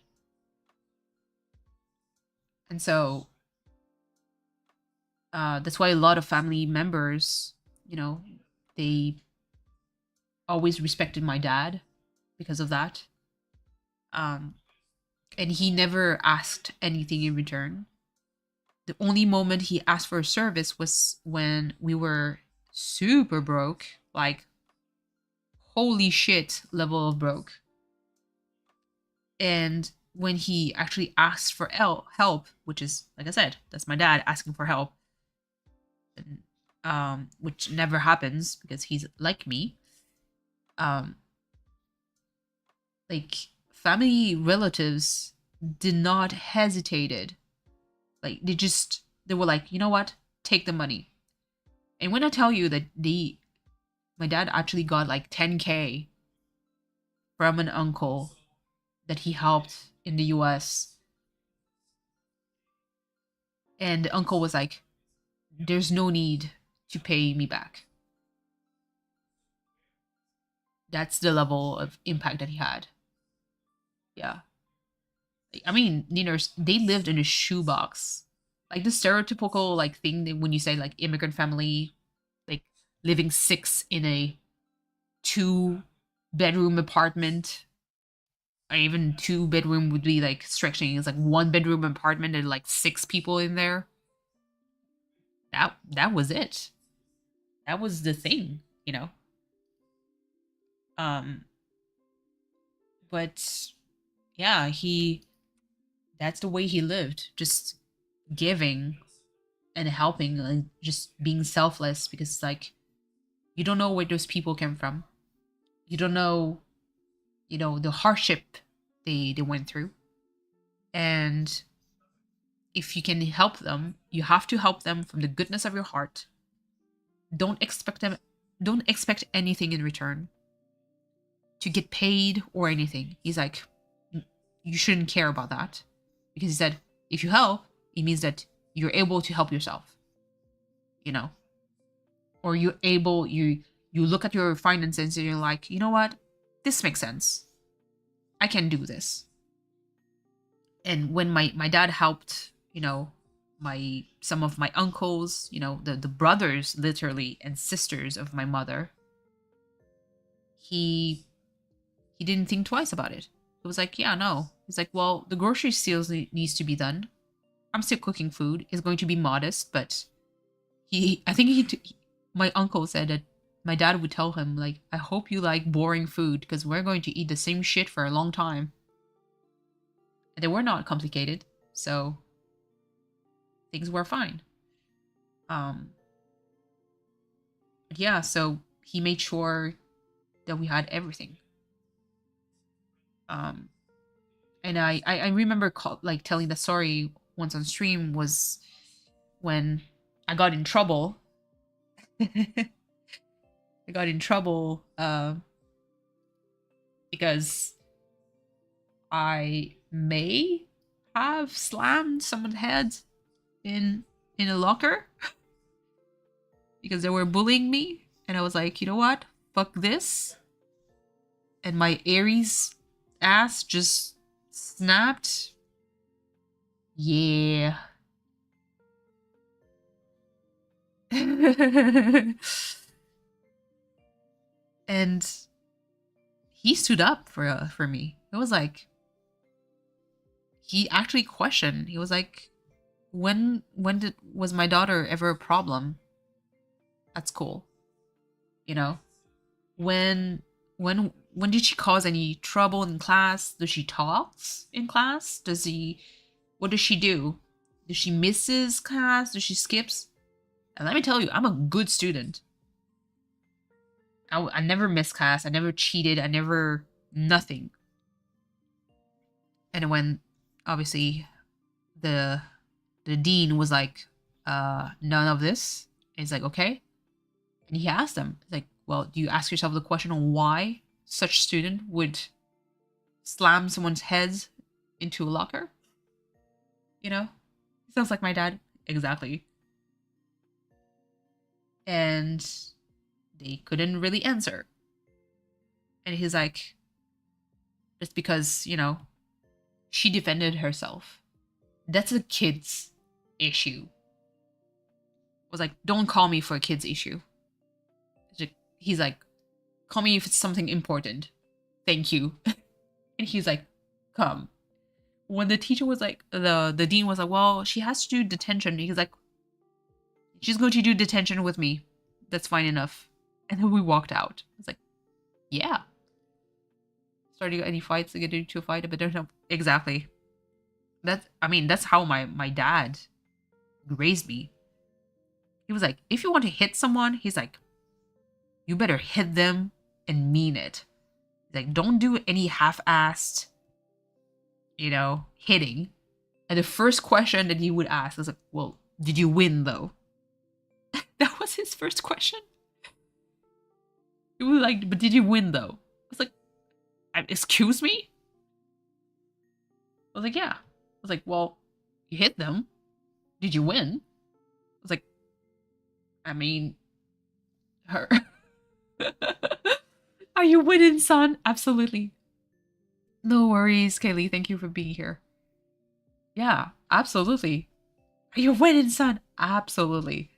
And so that's why a lot of family members, you know, they always respected my dad because of that. Um, and he never asked anything in return. The only moment he asked for a service was when we were super broke, like holy shit level of broke. And when he actually asked for help, which is, like I said, that's my dad asking for help, and, which never happens because he's like me. Um, like family relatives did not hesitated. Like they were like, you know what, take the money. And when I tell you that my dad actually got like 10K from an uncle that he helped in the US, and the uncle was like, there's no need to pay me back. That's the level of impact that he had. Yeah. I mean, they lived in a shoebox. Like the stereotypical like thing that when you say like immigrant family, like living six in a 2 bedroom apartment, or even 2 bedroom would be like stretching. It's like 1 bedroom apartment and like 6 people in there. That was it. That was the thing, you know. Um, but yeah, that's the way he lived, just giving and helping and just being selfless, because like you don't know where those people came from. You don't know, the hardship they went through. And if you can help them, you have to help them from the goodness of your heart. Don't expect anything in return to get paid or anything. He's like, you shouldn't care about that, because he said if you help, it means that you're able to help yourself, you know, or you look at your finances and you're like, you know what, this makes sense. I can do this. And when my dad helped, my some of my uncles, the brothers literally and sisters of my mother, he didn't think twice about it. It was like, yeah, no. He's like, well, the grocery sales needs to be done. I'm still cooking food. It's going to be modest, but I think my uncle said that my dad would tell him, like, I hope you like boring food because we're going to eat the same shit for a long time. And they were not complicated, so things were fine. But yeah, so he made sure that we had everything. And I remember like telling the story once on stream was when I got in trouble. I got in trouble because I may have slammed someone's head in a locker because they were bullying me, and I was like, you know what? Fuck this. And my Aries ass just snapped. Yeah. And he stood up for me. It was like he actually questioned. He was like, was my daughter ever a problem at school? You know, when when did she cause any trouble in class? Does she talk in class? What does she do? Does she misses class? Does she skips? And let me tell you, I'm a good student. I never missed class. I never cheated. I never nothing. And when obviously the dean was like, none of this. And he's like, okay. And he asked them, like, well, do you ask yourself the question on why such student would slam someone's heads into a locker? Sounds like my dad. Exactly. And they couldn't really answer. And he's like, just because, you know, she defended herself. That's a kid's issue. I was like, don't call me for a kid's issue. He's like, call me if it's something important. Thank you. And he's like, come. When the teacher was like, the dean was like, well, she has to do detention. He's like, she's going to do detention with me. That's fine enough. And then we walked out. I was like, yeah. Starting any fights to get into a fight, but don't know exactly. That's how my dad raised me. He was like, if you want to hit someone, he's like, you better hit them and mean it. He's like, don't do any half-assed, you know, hitting. And the first question that he would ask was like, well, did you win though? That was his first question. He was like, but did you win though? I was like, excuse me? I was like, yeah. I was like, well, you hit them. Did you win? I was like, I mean, her. Are you winning, son? Absolutely. No worries, Kaylee. Thank you for being here. Yeah, absolutely. Are you winning, son? Absolutely.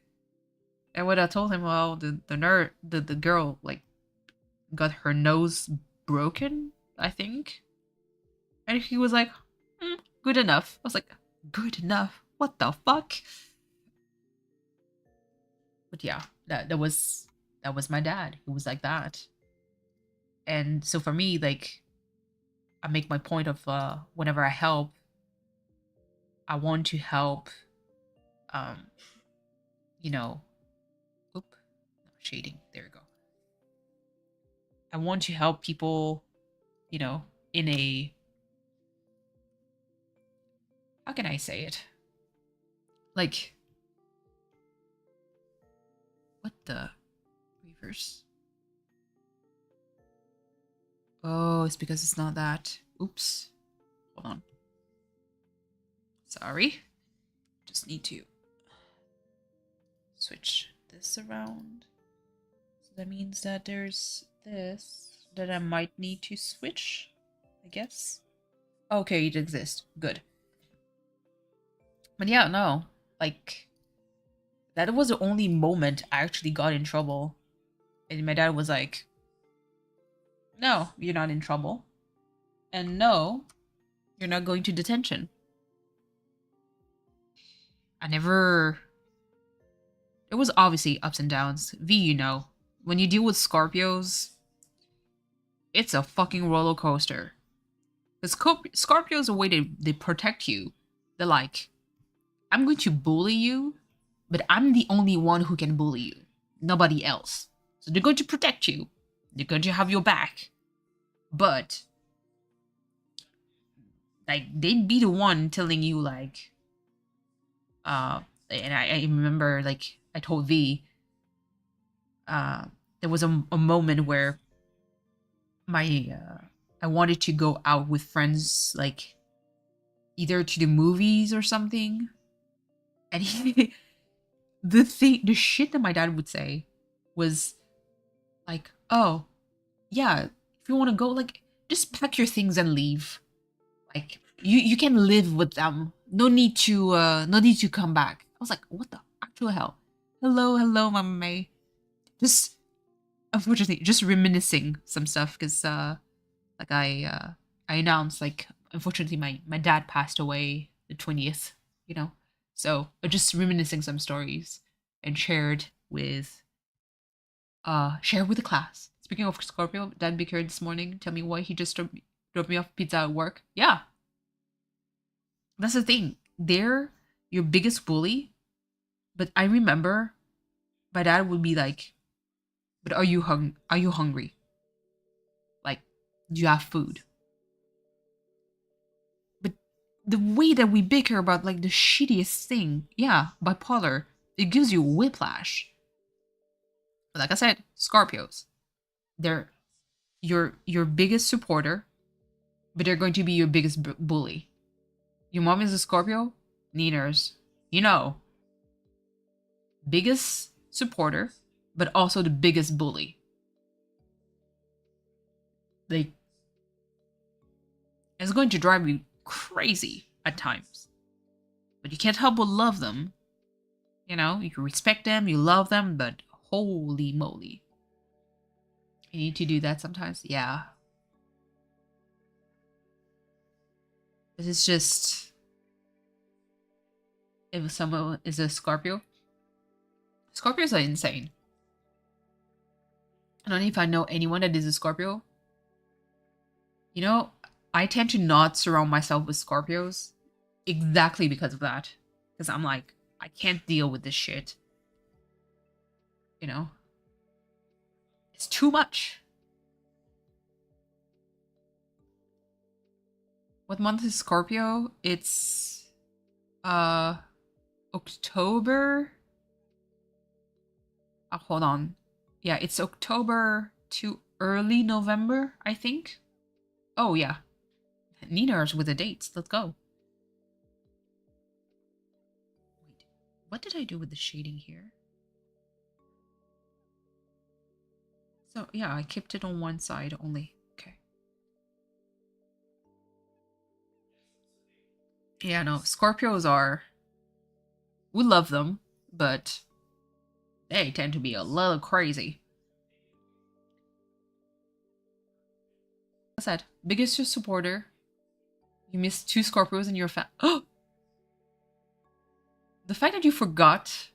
And when I told him, well, the girl like got her nose broken, I think. And he was like, good enough. I was like, good enough? What the fuck? But yeah, that was my dad. He was like that. And so for me, like, I make my point of whenever I help, I want to help, you know, shading. There we go. I want to help people, you know, in a, how can I say it? Like, what the reverse? Oh, it's because it's not that. Oops. Hold on. Sorry. Just need to switch this around. So that means that there's this that I might need to switch, I guess. Okay, it exists. Good. But yeah, no. Like, that was the only moment I actually got in trouble. And my dad was like, no, you're not in trouble. And no, you're not going to detention. There was obviously ups and downs. V, you know, when you deal with Scorpios, it's a fucking roller coaster. Because Scorpios, the way they protect you, they're like, I'm going to bully you, but I'm the only one who can bully you. Nobody else. So they're going to protect you. They're going to have your back. But, like, they'd be the one telling you, like, and I remember, like, I told V, there was a moment where I wanted to go out with friends, like, either to the movies or something. And the shit that my dad would say was like, oh, yeah, if you want to go, like, just pack your things and leave. Like, you can live with them. No need to come back. I was like, what the actual hell? Hello, Mama May. Just, unfortunately, just reminiscing some stuff, because like I announced, like, unfortunately my dad passed away the 20th, you know. So just reminiscing some stories and shared with the class. Speaking of Scorpio, Dad be here this morning. Tell me why he just dropped me off pizza at work. Yeah. That's the thing. They're your biggest bully. But I remember my dad would be like, but are you hungry? Like, do you have food? But the way that we bicker about, like, the shittiest thing, yeah, bipolar, it gives you whiplash. But like I said, Scorpios, they're your biggest supporter, but they're going to be your biggest bully. Your mom is a Scorpio? Niners, you know. Biggest supporter, but also the biggest bully. Like, It's going to drive you crazy at times. But you can't help but love them. You know, you can respect them, you love them, but holy moly. You need to do that sometimes? Yeah. It's just... If someone is a Scorpio. Scorpios are insane. I don't know if I know anyone that is a Scorpio. You know, I tend to not surround myself with Scorpios. Exactly because of that. Because I'm like, I can't deal with this shit. You know? It's too much. What month is Scorpio? It's October. Oh, hold on. Yeah, it's October to early November, I think. Oh yeah. Nina's with the dates. Let's go. Wait, what did I do with the shading here? So yeah, I kept it on one side only. Okay. Yeah, no, Scorpios are... We love them, but they tend to be a little crazy. Like I said, biggest supporter. You missed 2 Scorpios in your Oh! The fact that you forgot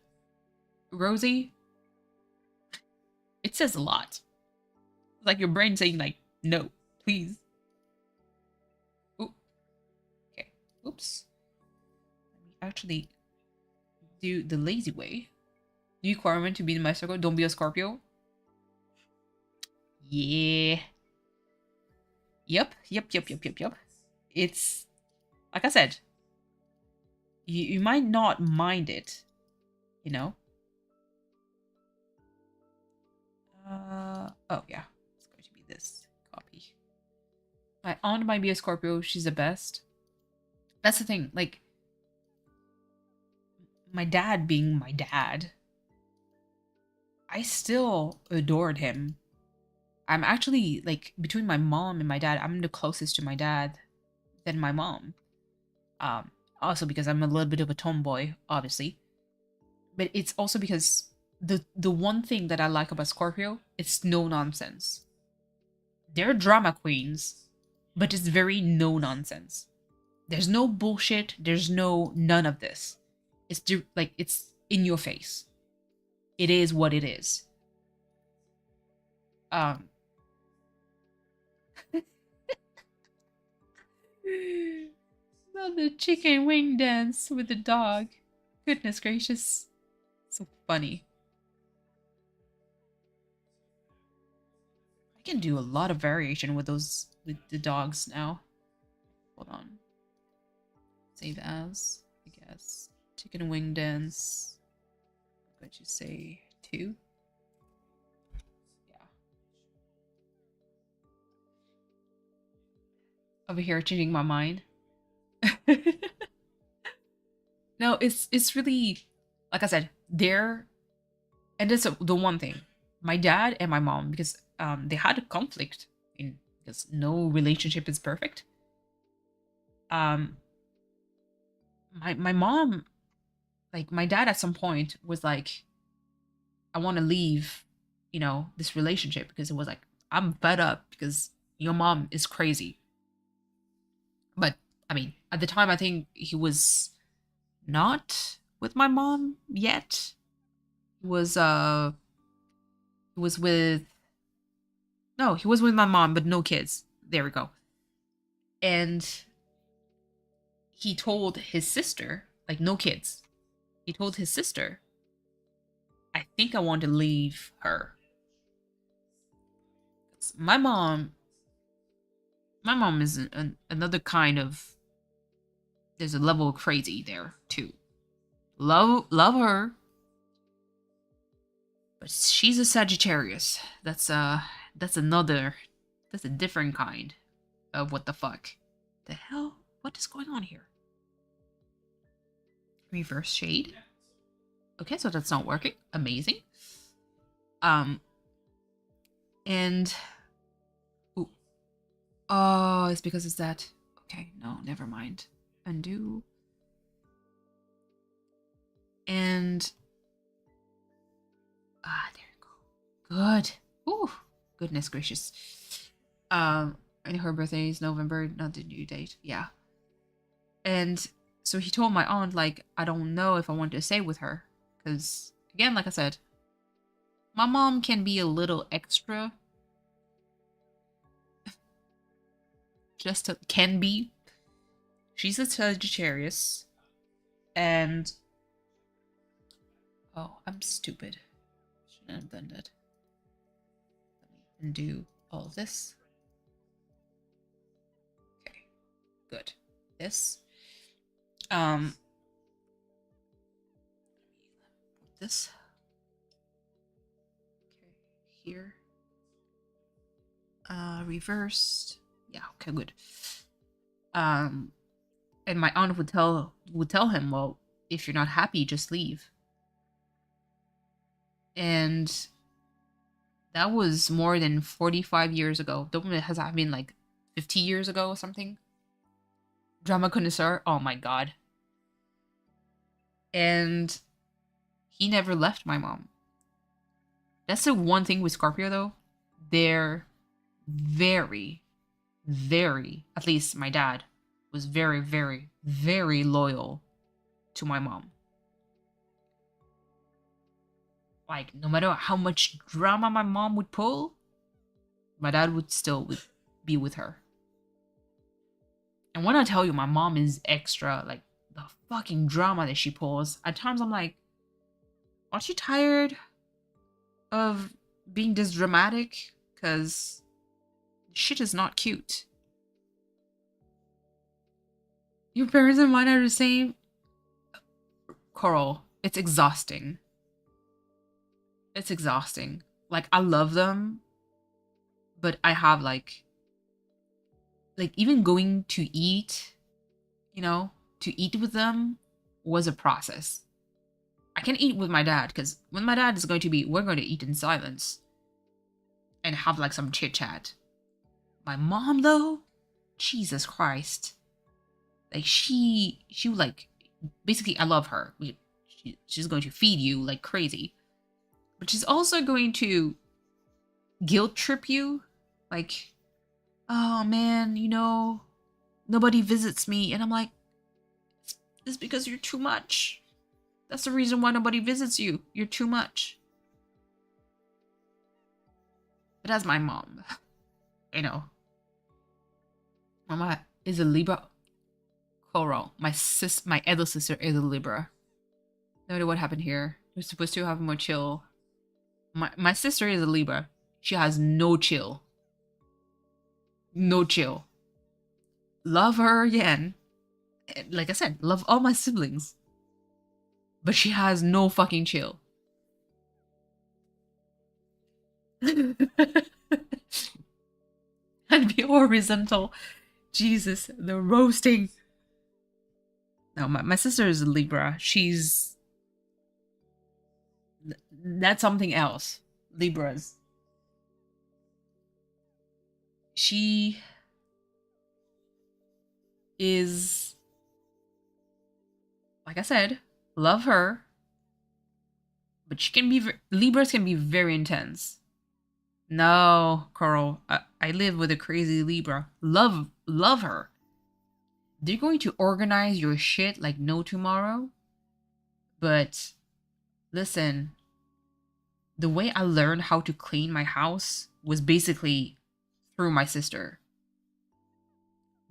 Rosie, it says a lot. It's like your brain saying like, no, please. Ooh. Okay, oops. Let me actually do the lazy way. New requirement to be in my circle, don't be a Scorpio. Yeah. Yep. It's, like I said, you might not mind it, you know? Oh yeah, it's going to be this copy. My aunt might be a Scorpio, she's the best. That's the thing, like, my dad being my dad, I still adored him. I'm actually, like, between my mom and my dad, I'm the closest to my dad than my mom. Also because I'm a little bit of a tomboy, obviously. But it's also because the one thing that I like about Scorpio, it's no nonsense. They're drama queens, but it's very no nonsense. There's no bullshit. There's none of this. It's like, it's in your face. It is what it is. Not the chicken wing dance with the dog. Goodness gracious. So funny. I can do a lot of variation with those, with the dogs now. Hold on. Save as, I guess. Chicken wing dance. What would you say? 2? Yeah. Over here changing my mind. No, it's really, like I said, they're, and that's the one thing. My dad and my mom, because they had a conflict because no relationship is perfect. My mom, like, my dad at some point was like, I want to leave, you know, this relationship, because it was like, I'm fed up because your mom is crazy. But I mean, at the time, I think he was not with my mom yet. He was with, no, he was with my mom, but no kids. There we go. And he told his sister, like, no kids. He told his sister, I think I want to leave her. My mom is another kind of, there's a level of crazy there too. Love her, but she's a Sagittarius. That's a different kind of what the fuck. The hell? What is going on here? Reverse shade. Okay, so that's not working. Amazing. And ooh. Oh, it's because it's that. Okay, no, never mind. Undo. And there you go. Good. Ooh, goodness gracious. And her birthday is November, not the due date. Yeah. And so he told my aunt, like, I don't know if I want to stay with her. Because, again, like I said, my mom can be a little extra. Can be. She's a Sagittarius. And oh, I'm stupid. Shouldn't have done that. Let me undo all of this. Okay, good. This. This. Okay, here. Reversed. Yeah, okay, good. And my aunt would tell him, well, if you're not happy, just leave. And that was more than 45 years ago. The woman has been like 50 years ago or something. Drama connoisseur. Oh my god. And he never left my mom. That's the one thing with Scorpio though. They're very, very, at least my dad was very, very, very loyal to my mom. Like, no matter how much drama my mom would pull, my dad would still be with her. And when I tell you my mom is extra, like, the fucking drama that she pulls, at times I'm like, aren't you tired of being this dramatic? Because shit is not cute. Your parents and mine are the same. Coral, it's exhausting. It's exhausting. Like, I love them, but I have like even going to eat, you know, to eat with them was a process. I can eat with my dad because when my dad is going to be, we're going to eat in silence and have like some chit chat. My mom though, Jesus Christ, like she would like, basically I love her. She's going to feed you like crazy, but she's also going to guilt trip you, like, oh man, you know, nobody visits me, and I'm like, it's because you're too much. That's the reason why nobody visits you. You're too much. But that's my mom. You know. Mama is a Libra. Coral. My elder sister is a Libra. No idea what happened here. We're supposed to have more chill. My sister is a Libra. She has no chill. No chill. Love her again. Like I said, love all my siblings. But she has no fucking chill. And be horizontal. Jesus, the roasting. No, my sister is a Libra. That's something else. Libras. She is, like I said, love her, but she can be, Libras can be very intense. No, Coral, I live with a crazy Libra. Love her. They're going to organize your shit like no tomorrow. But listen, the way I learned how to clean my house was basically through my sister.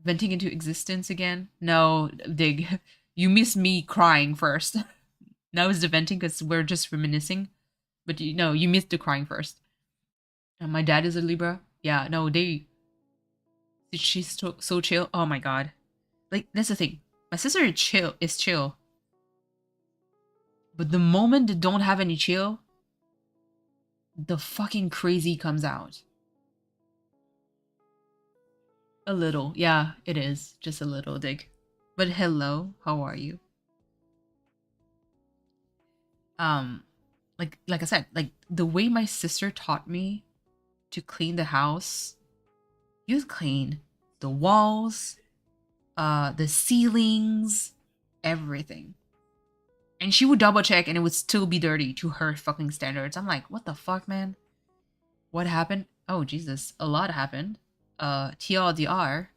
Venting into existence again? No, Dig. You missed me crying first. Now it's the venting because we're just reminiscing. But you missed the crying first. And my dad is a Libra. Yeah, no, she's so chill. Oh my god. Like, that's the thing. My sister is chill. But the moment they don't have any chill, the fucking crazy comes out. A little. Yeah, it is. Just a little, Dig. But hello, how are you? Like I said, like the way my sister taught me to clean the house, you clean the walls, the ceilings, everything. And she would double check and it would still be dirty to her fucking standards. I'm like, what the fuck, man? What happened? Oh, Jesus. A lot happened. TLDR,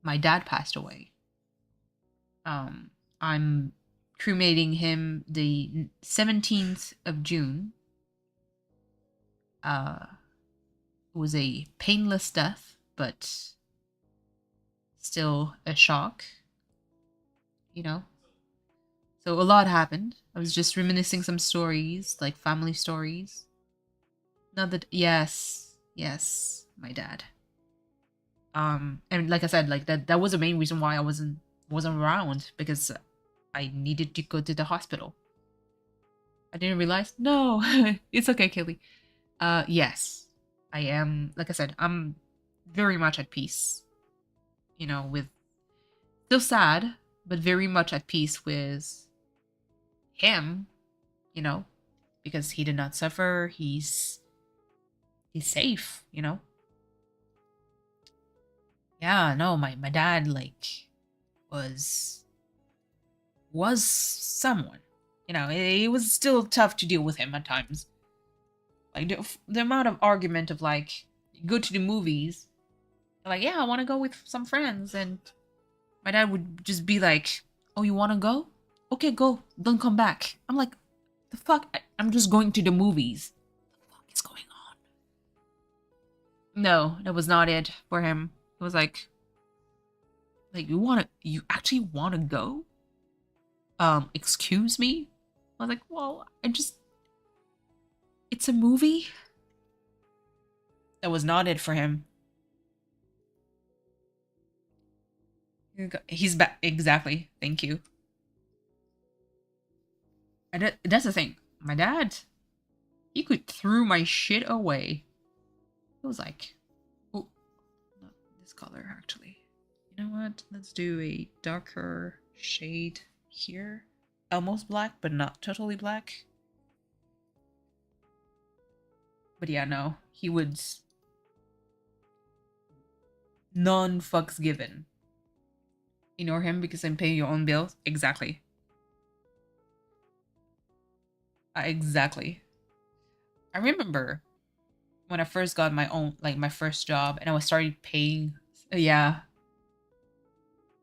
my dad passed away. I'm cremating him the 17th of June. It was a painless death, but still a shock, you know? So a lot happened. I was just reminiscing some stories, like family stories. Not that, yes, my dad. And like I said, like that was the main reason why I wasn't around, because I needed to go to the hospital. I didn't realize. No, it's okay, Kelly. Yes, I am. Like I said, I'm very much at peace. You know, with still sad, but very much at peace with him. You know, because he did not suffer. He's safe. You know. Yeah, no, my dad like was someone. You know, it was still tough to deal with him at times. Like the amount of argument of like, go to the movies, like, yeah, I want to go with some friends, and my dad would just be like, oh, you want to go? Okay, go. Don't come back. I'm like, the fuck? I'm just going to the movies. What the fuck is going on? No, that was not it for him. It was like you actually want to go? Excuse me? I was like, well, it's a movie? That was not it for him. He's back. Exactly. Thank you. And that's the thing. My dad, he could throw my shit away. It was like, oh, not this color, actually. You know what? Let's do a darker shade here. Almost black, but not totally black. But yeah, no. He would... none fucks given. Ignore him because I'm paying your own bills? Exactly. Exactly. I remember when I first got my own, like my first job, and I was started paying... yeah.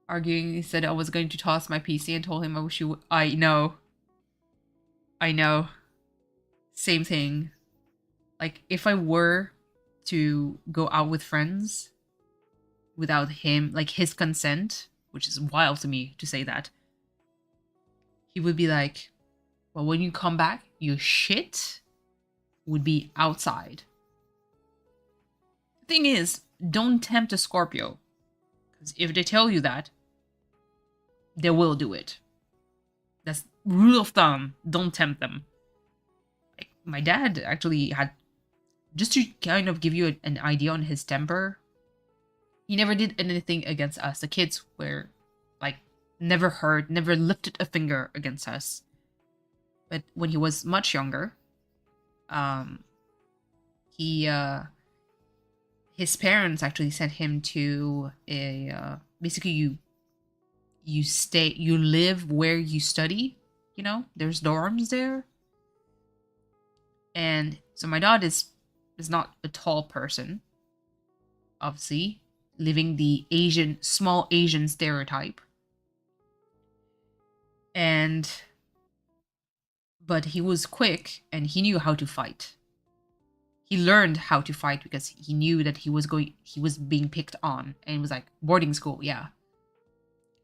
Arguing, he said I was going to toss my PC and told him I wish you would... I know. Same thing. Like, if I were to go out with friends without him, like his consent, which is wild to me to say that, he would be like, well, when you come back, your shit would be outside. The thing is, don't tempt a Scorpio. Because if they tell you that, they will do it. That's rule of thumb. Don't tempt them. Like, my dad actually had, just to kind of give you an idea on his temper, he never did anything against us. The kids were like, never hurt, never lifted a finger against us. But when he was much younger, his parents actually sent him to a basically you live where you study, you know, there's dorms there. And so my dad is not a tall person, obviously, living the small Asian stereotype. But he was quick and he knew how to fight. He learned how to fight because he knew that he was being picked on, and it was like boarding school, yeah.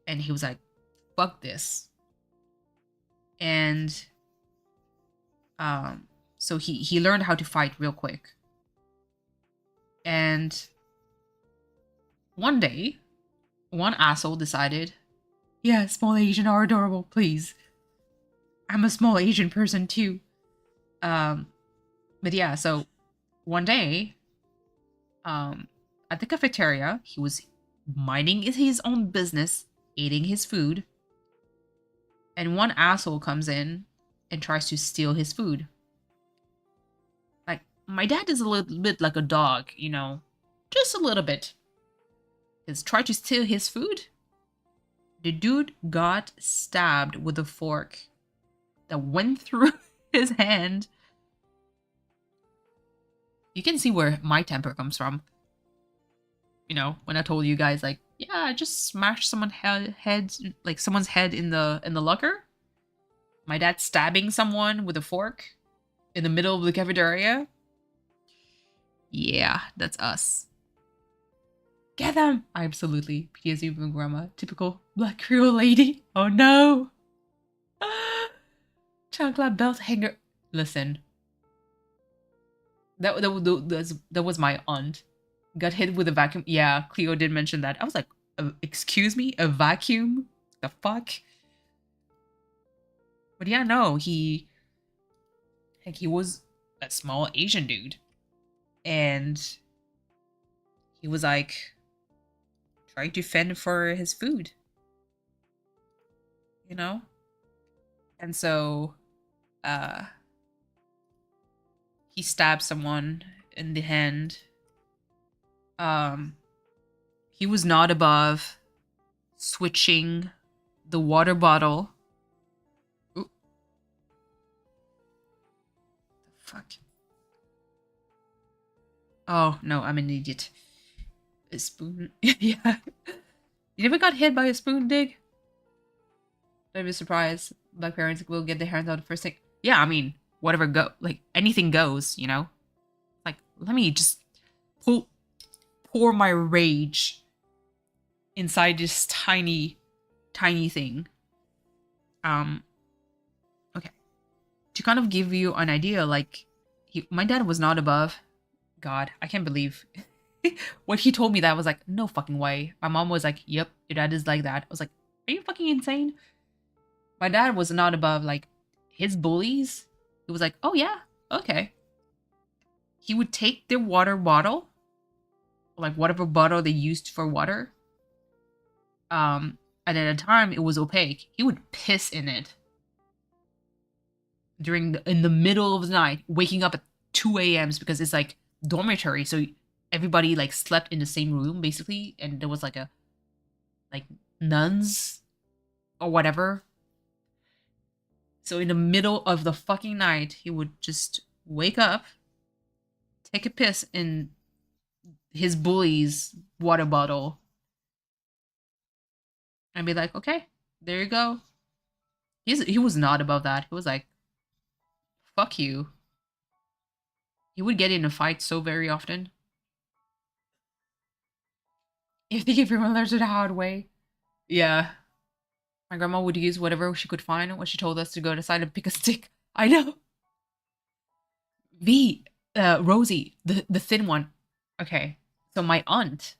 And he was like, fuck this. And so he learned how to fight real quick. And one day, one asshole decided, yeah, small Asian are adorable, please. I'm a small Asian person too. But yeah, so one day, at the cafeteria, he was minding his own business, eating his food, and one asshole comes in and tries to steal his food. Like, my dad is a little bit like a dog, you know, just a little bit. Try to steal his food? The dude got stabbed with a fork that went through his hand. You can see where my temper comes from. You know, when I told you guys, like, yeah, I just smashed someone's head in the locker. My dad stabbing someone with a fork in the middle of the cafeteria. Yeah, that's us. Get them! Absolutely. PTSD from grandma. Typical black Creole lady. Oh no! Chocolate belt hanger. Listen. That was my aunt. Got hit with a vacuum. Yeah, Cleo did mention that. I was like, excuse me? A vacuum? The fuck? But yeah, no, he was a small Asian dude. And he was like trying to fend for his food. You know? And so he stabbed someone in the hand. He was not above switching the water bottle. Ooh. The fuck? Oh, no, I'm an idiot. A spoon. Yeah. You never got hit by a spoon, Dig? Don't be surprised. Black parents will get their hands on the first thing. Yeah, I mean, whatever like, anything goes, you know? Like, let me just pour my rage inside this tiny thing. Okay. To kind of give you an idea, like, my dad was not above. God, I can't believe when he told me that. I was like, no fucking way. My mom was like, yep, your dad is like that. I was like, are you fucking insane? My dad was not above, like, his bullies. It was like, oh yeah, okay. He would take their water bottle, like whatever bottle they used for water. And at a time it was opaque. He would piss in it in the middle of the night, waking up at 2 a.m. because it's like dormitory, so everybody like slept in the same room basically, and there was like nuns or whatever. So in the middle of the fucking night, he would just wake up, take a piss in his bully's water bottle, and be like, okay, there you go. He was not above that. He was like, fuck you. He would get in a fight so very often. You think everyone learns it the hard way? Yeah. My grandma would use whatever she could find when she told us to go outside and pick a stick. I know. Rosie, the thin one. Okay, so my aunt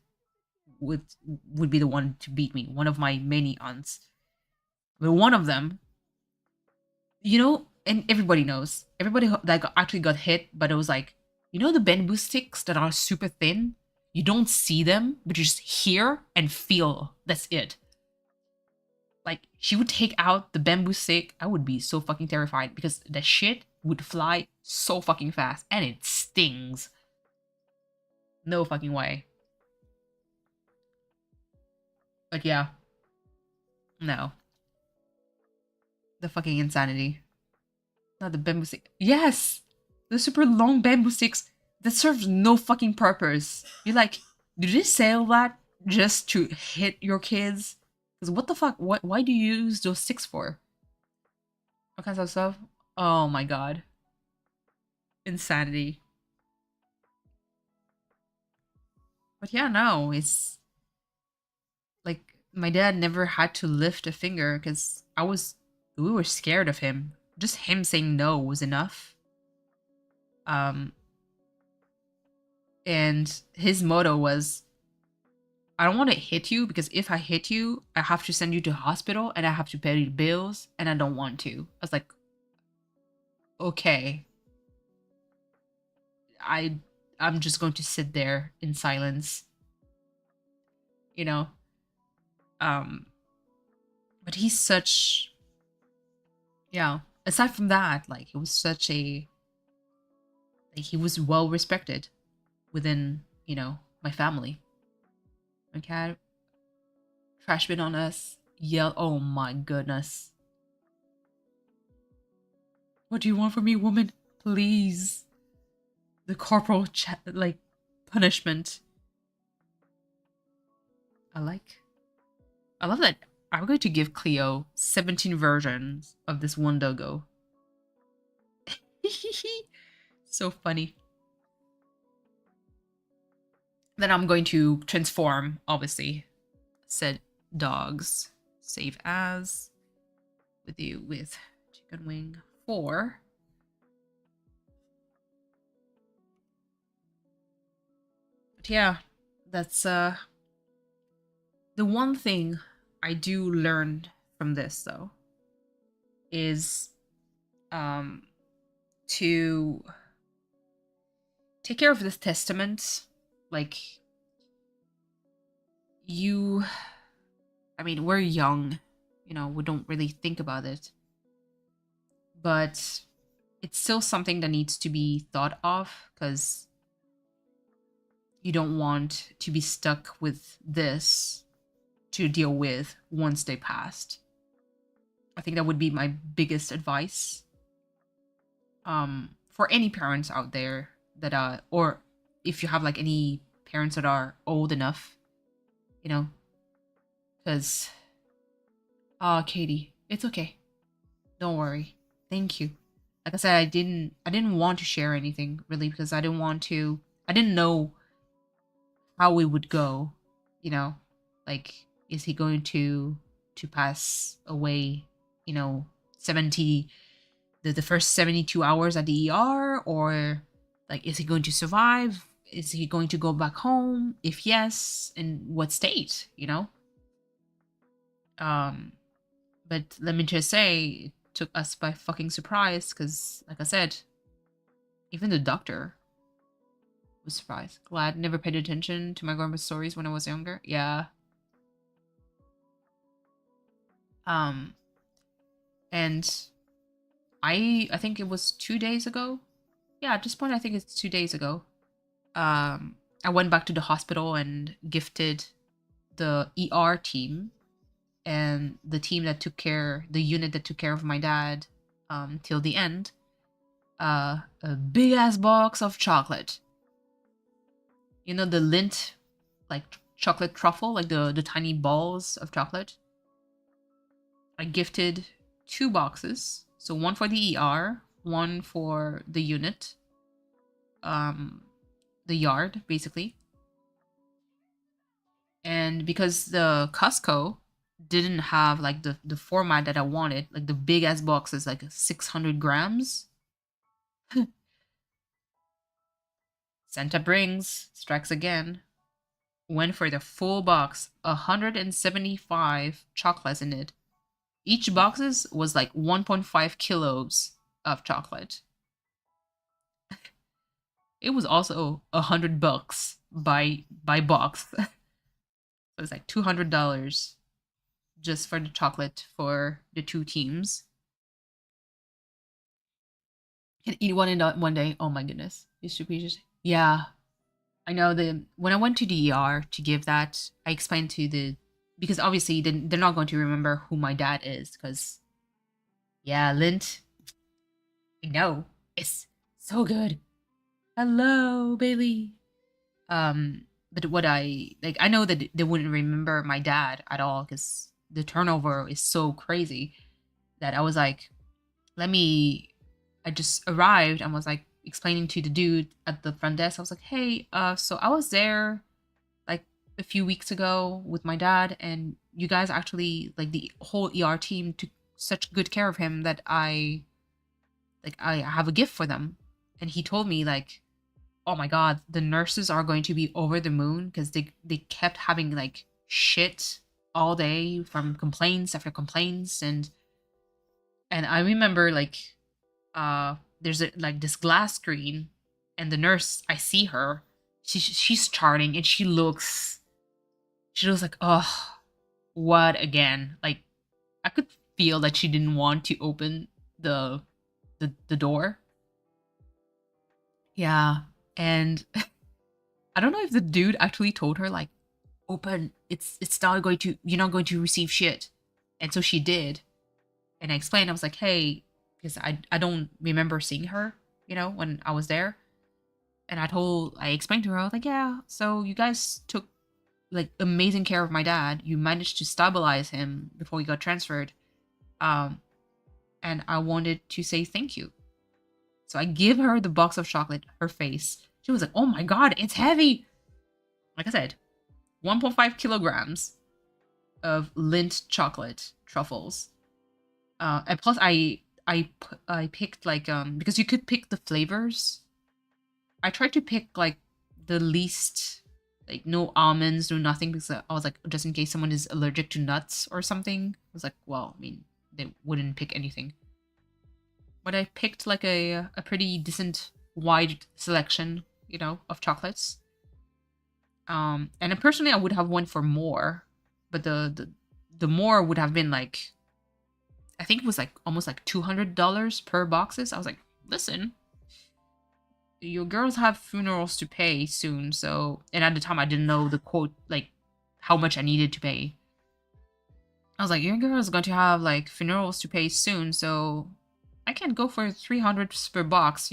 would be the one to beat me. One of my many aunts. But one of them, you know, and everybody knows. Everybody that actually got hit, but it was like, you know the bamboo sticks that are super thin? You don't see them, but you just hear and feel. That's it. Like, she would take out the bamboo stick. I would be so fucking terrified because the shit would fly so fucking fast and it stings. No fucking way. But yeah. No. The fucking insanity. Not the bamboo stick. Yes! The super long bamboo sticks that serves no fucking purpose. You're like, did they sell that just to hit your kids? Because what the fuck? Why do you use those sticks for? What kinds of stuff? Oh my god. Insanity. But yeah, no, it's like my dad never had to lift a finger because we were scared of him. Just him saying no was enough. And his motto was, I don't want to hit you because if I hit you, I have to send you to hospital and I have to pay the bills and I don't want to. I was like, okay. I'm just going to sit there in silence. You know? But he's such, yeah. Aside from that, like, he was such a, like, he was well respected within, you know, my family. My cat trash bin on us. yell. Oh my goodness. What do you want from me, woman? Please. The corporal like punishment. I love that. I'm going to give Cleo 17 versions of this one doggo. So funny. Then I'm going to transform, obviously, said dogs. Save as with you with chicken wing 4. But yeah, that's the one thing I do learn from this though is to take care of this testament. Like, I mean, we're young, you know, we don't really think about it, but it's still something that needs to be thought of, because you don't want to be stuck with this to deal with once they passed. I think that would be my biggest advice for any parents out there that are, or if you have like any parents that are old enough, you know, because Katie, it's okay, don't worry, thank you. Like I said, I didn't want to share anything really, because I didn't know how it would go, you know, like, is he going to pass away, you know, the first 72 hours at the ER, or like, is he going to survive? Is he going to go back home? If yes, in what state, you know? But let me just say, it took us by fucking surprise, because like I said, even the doctor was surprised. Glad never paid attention to my grandma's stories when I was younger. Yeah. And I think it was 2 days ago. Yeah, at this point I think it's 2 days ago. I went back to the hospital and gifted the ER team and the team that took care, the unit that took care of my dad till the end, a big ass box of chocolate. You know, the Lindt, like chocolate truffle, like the tiny balls of chocolate. I gifted 2 boxes, so one for the ER, one for the unit, the yard basically. And because the Costco didn't have like the format that I wanted, like the big ass boxes, like 600 grams. Santa brings, strikes again. Went for the full box, 175 chocolates in it. Each boxes was like 1.5 kilos of chocolate. It was also $100 by box. So it's like $200 just for the chocolate for the 2 teams. Can eat one in one day. Oh my goodness. Yeah. I know when I went to the ER to give that, I explained to because obviously they're not going to remember who my dad is, because yeah, Lindt, I know, it's so good. Hello, Bailey. But what I know that they wouldn't remember my dad at all, because the turnover is so crazy, that I was like, I just arrived and was like explaining to the dude at the front desk. I was like, hey, so I was there like a few weeks ago with my dad, and you guys actually, like, the whole ER team took such good care of him that I have a gift for them. And he told me, like, oh my god, the nurses are going to be over the moon, because they kept having like shit all day from complaints after complaints. And I remember, like, there's like this glass screen, and the nurse, I see her, she's charting, and she looks like, oh, what again? Like, I could feel that she didn't want to open the door. Yeah. And I don't know if the dude actually told her, like, open, it's not going to, you're not going to receive shit. And so she did. And I explained, I was like, hey, because I don't remember seeing her, when I was there. And I explained to her, I was like, yeah, so you guys took like amazing care of my dad. You managed to stabilize him before he got transferred. Um, and I wanted to say thank you. So I give her the box of chocolate, her face. She was like, oh my God, it's heavy. Like I said, 1.5 kilograms of Lindt chocolate truffles. And plus I picked like, because you could pick the flavors. I tried to pick like the least, like no almonds, no nothing, because I was like, just in case someone is allergic to nuts or something. I was like, well, I mean, they wouldn't pick anything. But I picked like a pretty decent wide selection, of chocolates. And personally, I would have went for more, but the more would have been like, I think it was like almost like $200 per boxes. I was like, listen, your girls have funerals to pay soon, so, and at the time I didn't know the quote, like how much I needed to pay. I was like, your girl is going to have like funerals to pay soon, so I can't go for 300 per box,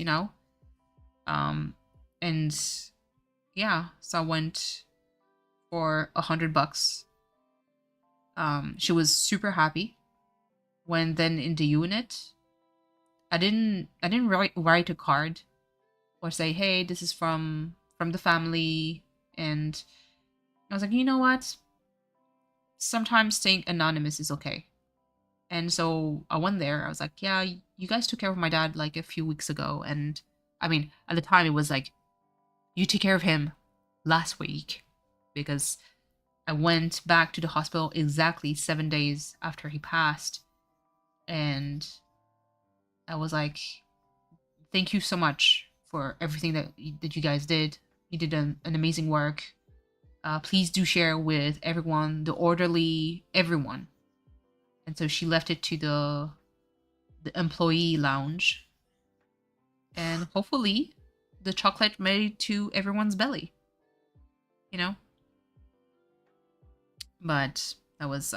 and yeah, so I went for $100. She was super happy. When then in the unit, I didn't write a card or say, hey, this is from the family. And I was like, you know what? Sometimes staying anonymous is okay. And so I went there. I was like, yeah, you guys took care of my dad like a few weeks ago. And I mean, at the time it was like, you took care of him last week, because I went back to the hospital exactly 7 days after he passed. And I was like, thank you so much for everything that you guys did. You did an amazing work. Please do share with everyone, the orderly, everyone. And so she left it to the employee lounge. And hopefully the chocolate made it to everyone's belly. But that was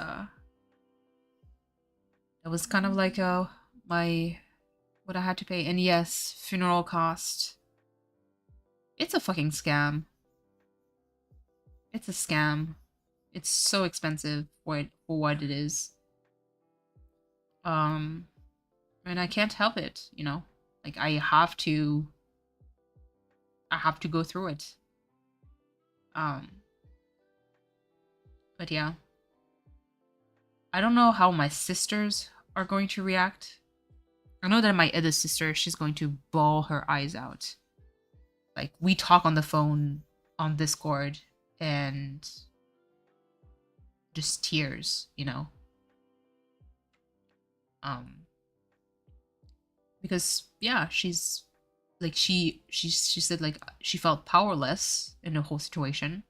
kind of like my what I had to pay. And yes, funeral cost. It's a fucking scam. It's a scam. It's so expensive for what it is. And I can't help it, Like I have to go through it. But yeah. I don't know how my sisters are going to react. I know that my other sister, she's going to bawl her eyes out. Like, we talk on the phone on Discord and just tears, Because yeah, she's like she said like she felt powerless in the whole situation.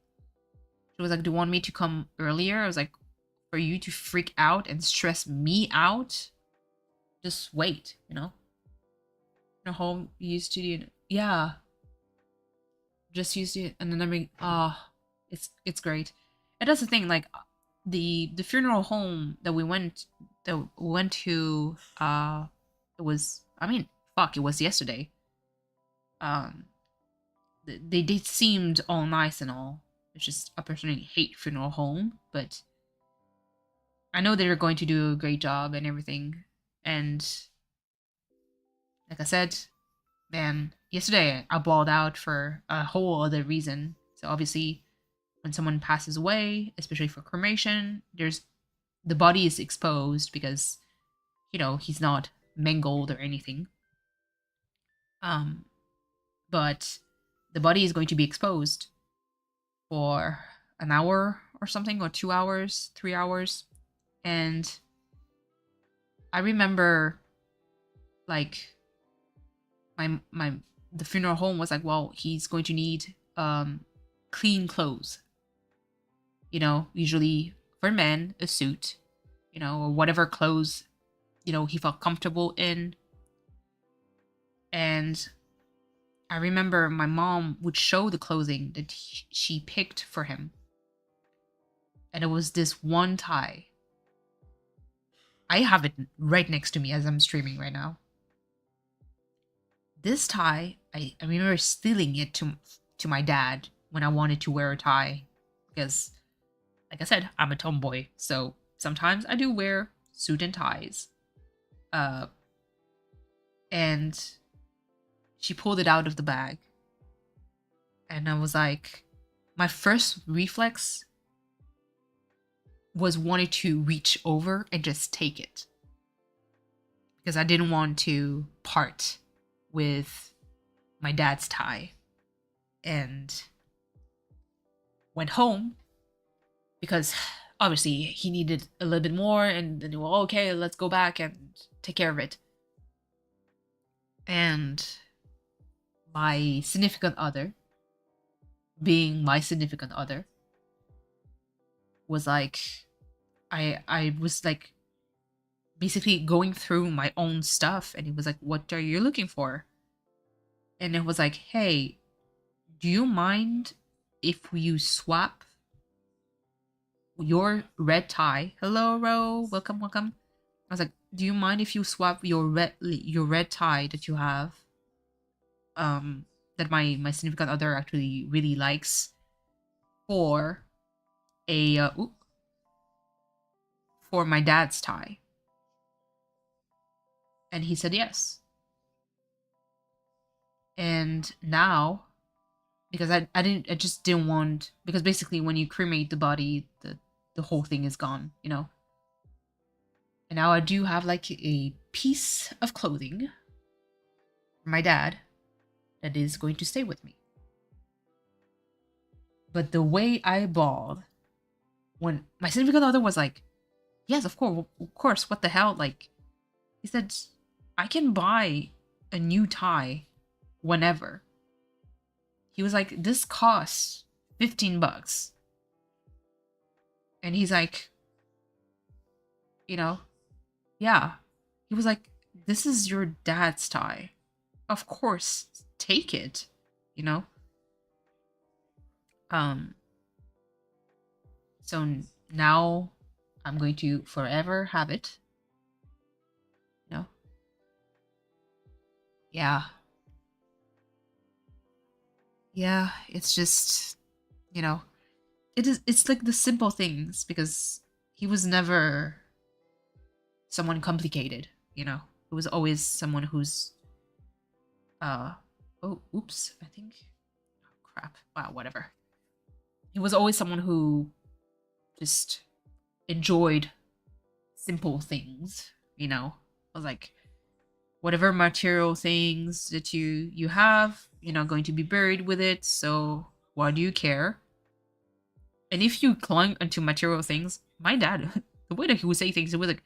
She was like, "Do you want me to come earlier?" I was like, "For you to freak out and stress me out? Just wait, Your home used to do, yeah. Just used it, and then I mean, it's great. And that's the thing, like the funeral home that we went to, it was, I mean, fuck, it was yesterday. They seemed all nice and all. It's just I personally hate funeral home, but I know they're going to do a great job and everything. And like I said, man, yesterday I bawled out for a whole other reason. So obviously, when someone passes away, especially for cremation, the body is exposed because, he's not mangled or anything. But the body is going to be exposed for an hour or something, or 2 hours, 3 hours. And I remember, like, the funeral home was like, well, he's going to need clean clothes. Usually for men, a suit, or whatever clothes, he felt comfortable in. And I remember my mom would show the clothing that she picked for him. And it was this one tie I have it right next to me as I'm streaming right now. This tie, I remember stealing it to my dad when I wanted to wear a tie, because, like I said, I'm a tomboy, so sometimes I do wear suit and ties. Uh, and she pulled it out of the bag, and I was like, my first reflex was wanting to reach over and just take it, because I didn't want to part with my dad's tie. And went home because obviously he needed a little bit more, and then, well, okay, let's go back and take care of it. And my significant other, being my significant other, was like, I was like basically going through my own stuff, and he was like, what are you looking for? And it was like, hey, do you mind if you swap your red tie? Hello, Ro, welcome, welcome. I was like, do you mind if you swap your red tie that you have, that my significant other actually really likes, for a for my dad's tie? And he said yes. And now, because I just didn't want, because basically when you cremate the body, the whole thing is gone, you know. And now I do have like a piece of clothing for my dad that is going to stay with me. But the way I bawled when my significant other was like, yes, of course, what the hell? Like, he said, I can buy a new tie whenever. He was like, this costs $15. And he's like, you know, yeah. He was like, this is your dad's tie. Of course, take it, you know? So now I'm going to forever have it. You know? Yeah. Yeah, it's just, you know, it's like the simple things, because he was never someone complicated, you know. He was always someone who's oh, oops, I think, oh, crap. Wow, whatever. He was always someone who just enjoyed simple things, you know. I was like, whatever material things that you have, you're not going to be buried with it, so why do you care? And if you clung onto material things, my dad, the way that he would say things, it was like,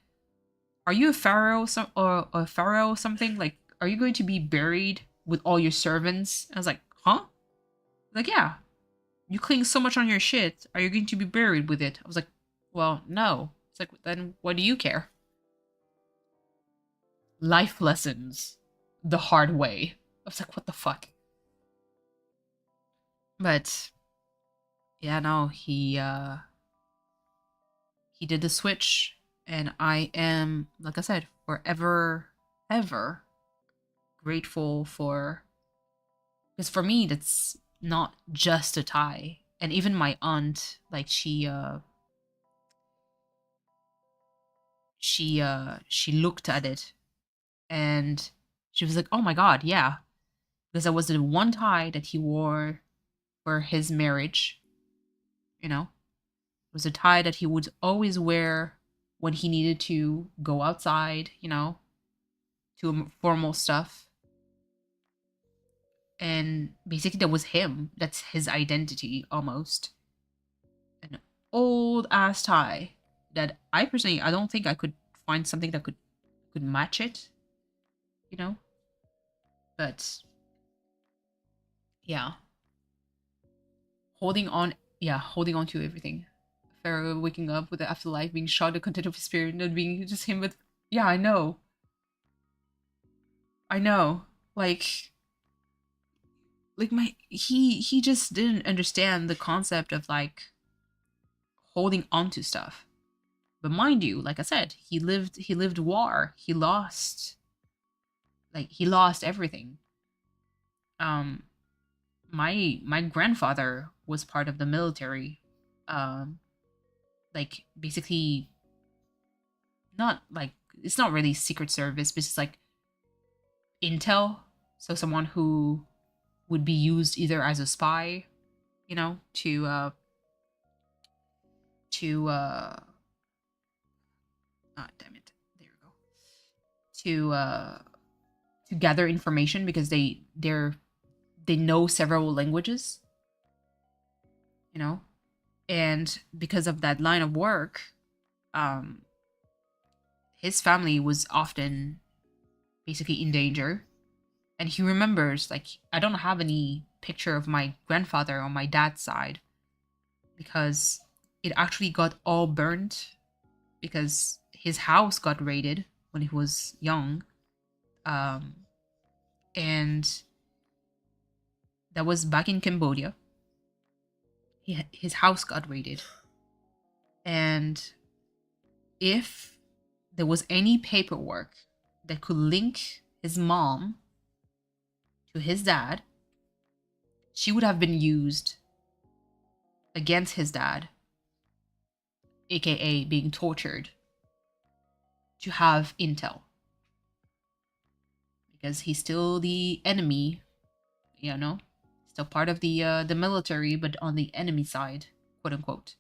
are you a pharaoh or a pharaoh or something? Like, are you going to be buried with all your servants? I was like, huh? Like, yeah. You cling so much on your shit. Are you going to be buried with it? I was like, well, no. It's like, then why do you care? Life lessons the hard way. I was like, what the fuck? But yeah, no, he did the switch, and I am, like I said, forever ever grateful for, because for me that's not just a tie. And even my aunt, like, she looked at it, and she was like, oh my god, yeah, because that was the one tie that he wore for his marriage, you know. It was a tie that he would always wear when he needed to go outside, you know, to formal stuff. And basically that was him. That's his identity, almost. An old ass tie that I personally, I don't think I could find something that could match it, you know. But yeah, holding on, yeah, holding on to everything. Pharaoh waking up with the afterlife, being shot, the content of his spirit, not being just him with, yeah, I know, like my, he just didn't understand the concept of like holding on to stuff. But mind you, like I said, he lived war. He lost everything. Um my grandfather was part of the military. Um like basically not like it's not really secret service, but it's like intel. So someone who would be used either as a spy, to damn it, there we go, to gather information because they know several languages, you know, and because of that line of work, um, his family was often basically in danger. And he remembers, like, I don't have any picture of my grandfather on my dad's side because it actually got all burnt because his house got raided when he was young. Um, and that was back in Cambodia. His house got raided. And if there was any paperwork that could link his mom to his dad, she would have been used against his dad, aka being tortured, to have intel. Because he's still the enemy, still part of the military, but on the enemy side, quote unquote.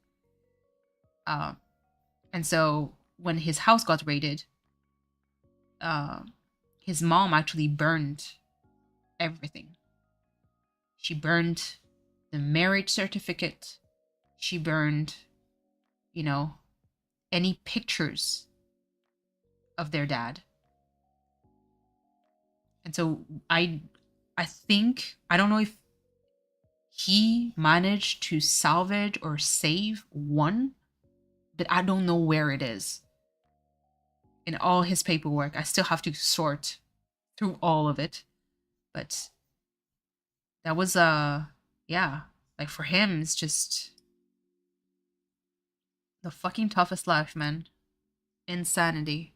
And so when his house got raided, his mom actually burned everything. She burned the marriage certificate. She burned, any pictures of their dad. And so I think, I don't know if he managed to salvage or save one, but I don't know where it is. In all his paperwork, I still have to sort through all of it. But that was yeah, like for him it's just the fucking toughest life, man. Insanity.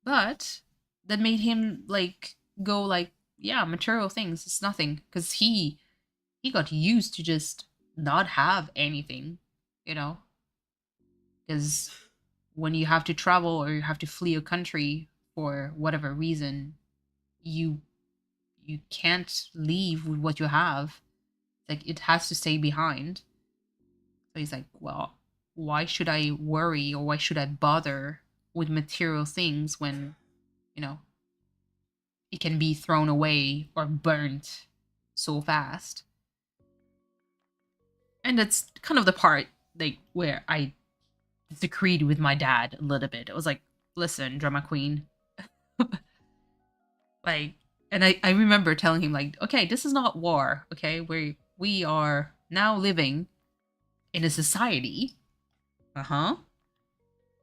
But that made him like go like, yeah, material things, it's nothing, because he got used to just not have anything, because when you have to travel or you have to flee a country for whatever reason, you can't leave with what you have. Like, it has to stay behind. So he's like, well, why should I worry or why should I bother with material things when, it can be thrown away or burnt so fast? And that's kind of the part like where I disagreed with my dad a little bit. It was like, listen, drama queen. Like, and I remember telling him like, okay, this is not war, okay? We are now living in a society,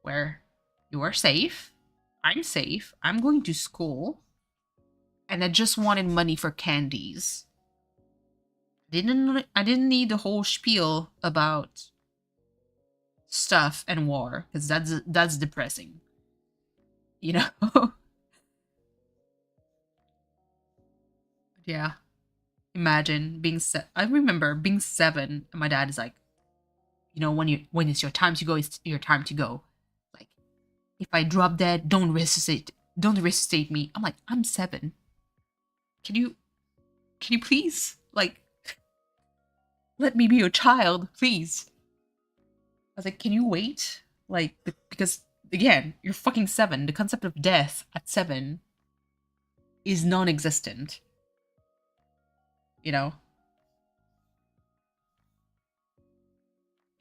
where you are safe, I'm safe, I'm going to school, and I just wanted money for candies. I didn't need the whole spiel about stuff and war, because that's depressing. Yeah. Imagine being I remember being 7 and my dad is like, when it's your time to go, it's your time to go. Like, if I drop dead, don't resuscitate me. I'm like, I'm 7. Can you please, like, let me be your child, please? I was like, can you wait? Like, because again, you're fucking 7. The concept of death at 7 is non-existent.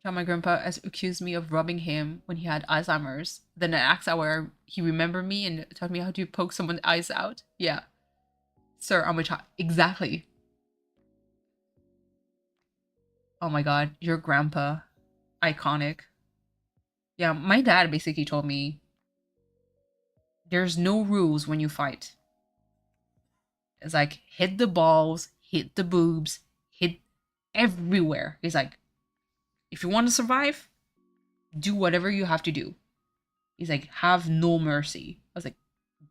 My grandpa accused me of robbing him when he had Alzheimer's. Then I asked how he remembered me and taught me how to poke someone's eyes out. Yeah. Sir, I'm a child. Exactly. Oh my god, your grandpa. Iconic. Yeah, my dad basically told me there's no rules when you fight. It's like, hit the balls, hit the boobs, hit everywhere. He's like, if you want to survive, Do whatever you have to do. He's like, have no mercy. I was like,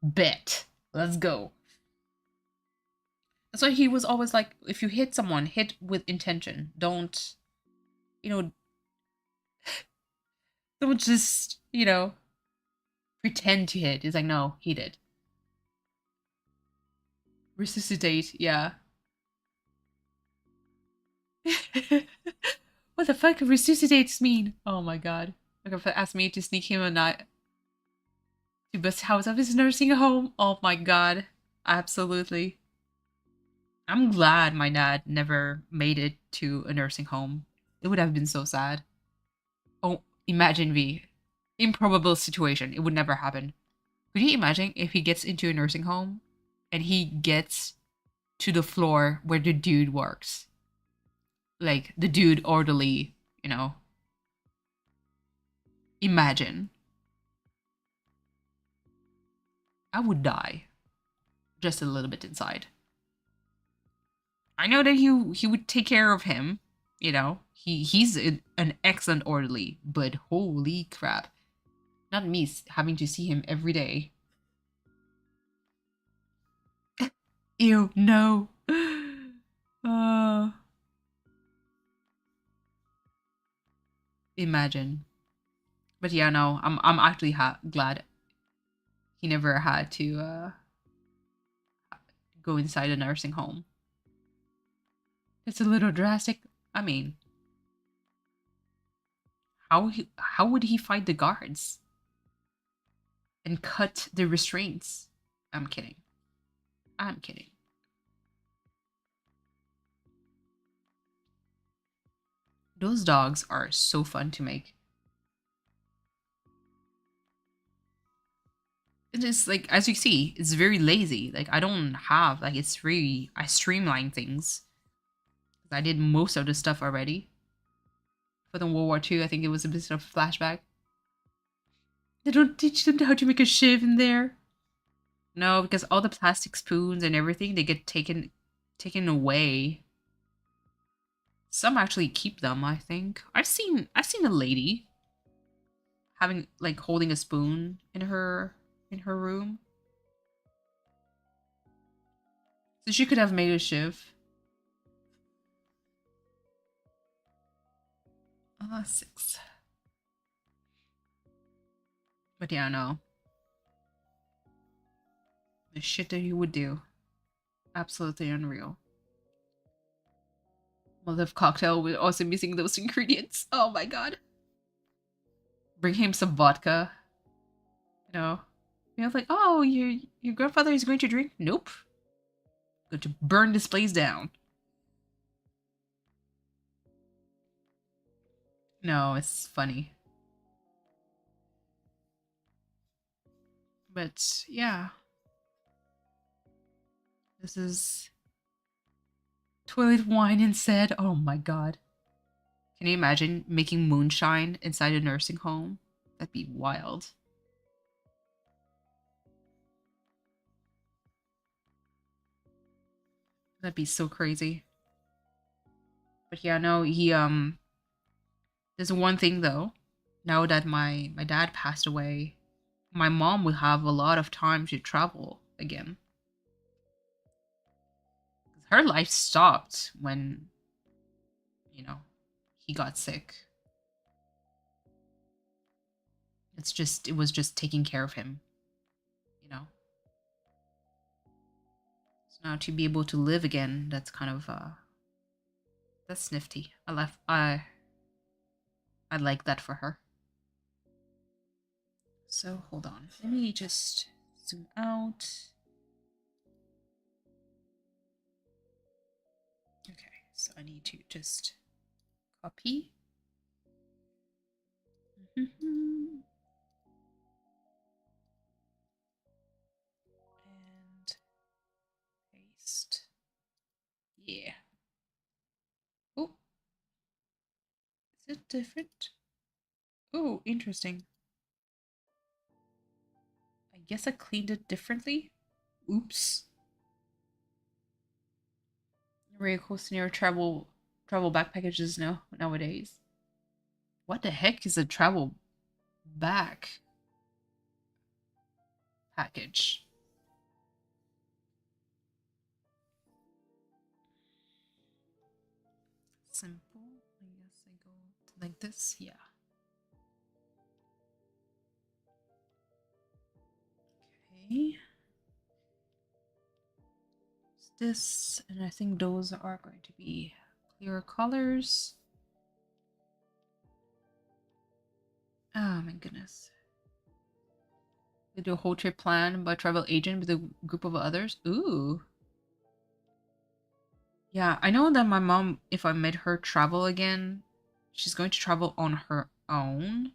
bet. Let's go. That's why he was always like, if you hit someone, hit with intention. Don't, you know, don't just, pretend to hit. He's like, no, he did. Resuscitate, yeah. What the fuck resuscitates mean? Oh my god. Like if it asked me to sneak him a night to bust house of his nursing home. Oh my god. Absolutely. I'm glad my dad never made it to a nursing home. It would have been so sad. Oh, imagine the improbable situation. It would never happen. Could you imagine if he gets into a nursing home and he gets to the floor where the dude works? Like the dude orderly, you know. Imagine. I would die. Just a little bit inside. I know that he would take care of him, He's an excellent orderly, but holy crap. Not me having to see him every day. Ew, no. Uh Imagine. But yeah, no, I'm actually glad he never had to go inside a nursing home. It's a little drastic. I mean, how would he fight the guards and cut the restraints? I'm kidding. I'm kidding. Those dogs are so fun to make. It is like, as you see, it's very lazy. Like I don't have like I streamline things. I did most of the stuff already. For the World War II, I think it was a bit of a flashback. They don't teach them how to make a shiv in there. No, because all the plastic spoons and everything, they get taken away. Some actually keep them, I think. I've seen a lady having like holding a spoon in her room. So she could have made a shiv. 6. But yeah, no. The shit that he would do. Absolutely unreal. Molotov cocktail with also missing those ingredients. Oh my god. Bring him some vodka. Like, oh, your grandfather is going to drink? Nope. Going to burn this place down. No, it's funny. But yeah. This is toilet wine instead. Oh my god. Can you imagine making moonshine inside a nursing home? That'd be wild. That'd be so crazy. But yeah, no, there's one thing though. Now that my dad passed away, my mom will have a lot of time to travel again. Her life stopped when, he got sick. It was just taking care of him, So now to be able to live again, that's kind of, that's nifty. I like that for her. So hold on, let me just zoom out. Okay, so I need to just copy. And paste. Yeah. Oh, is it different? Oh, interesting. I guess I cleaned it differently. Oops. Very cool scenario travel back packages nowadays. What the heck is a travel back package? Simple. I guess I go like this. Yeah. Okay. This, and I think those are going to be clear colors. Oh my goodness. They do a whole trip plan by travel agent with a group of others. Ooh. Yeah, I know that my mom, if I made her travel again, she's going to travel on her own.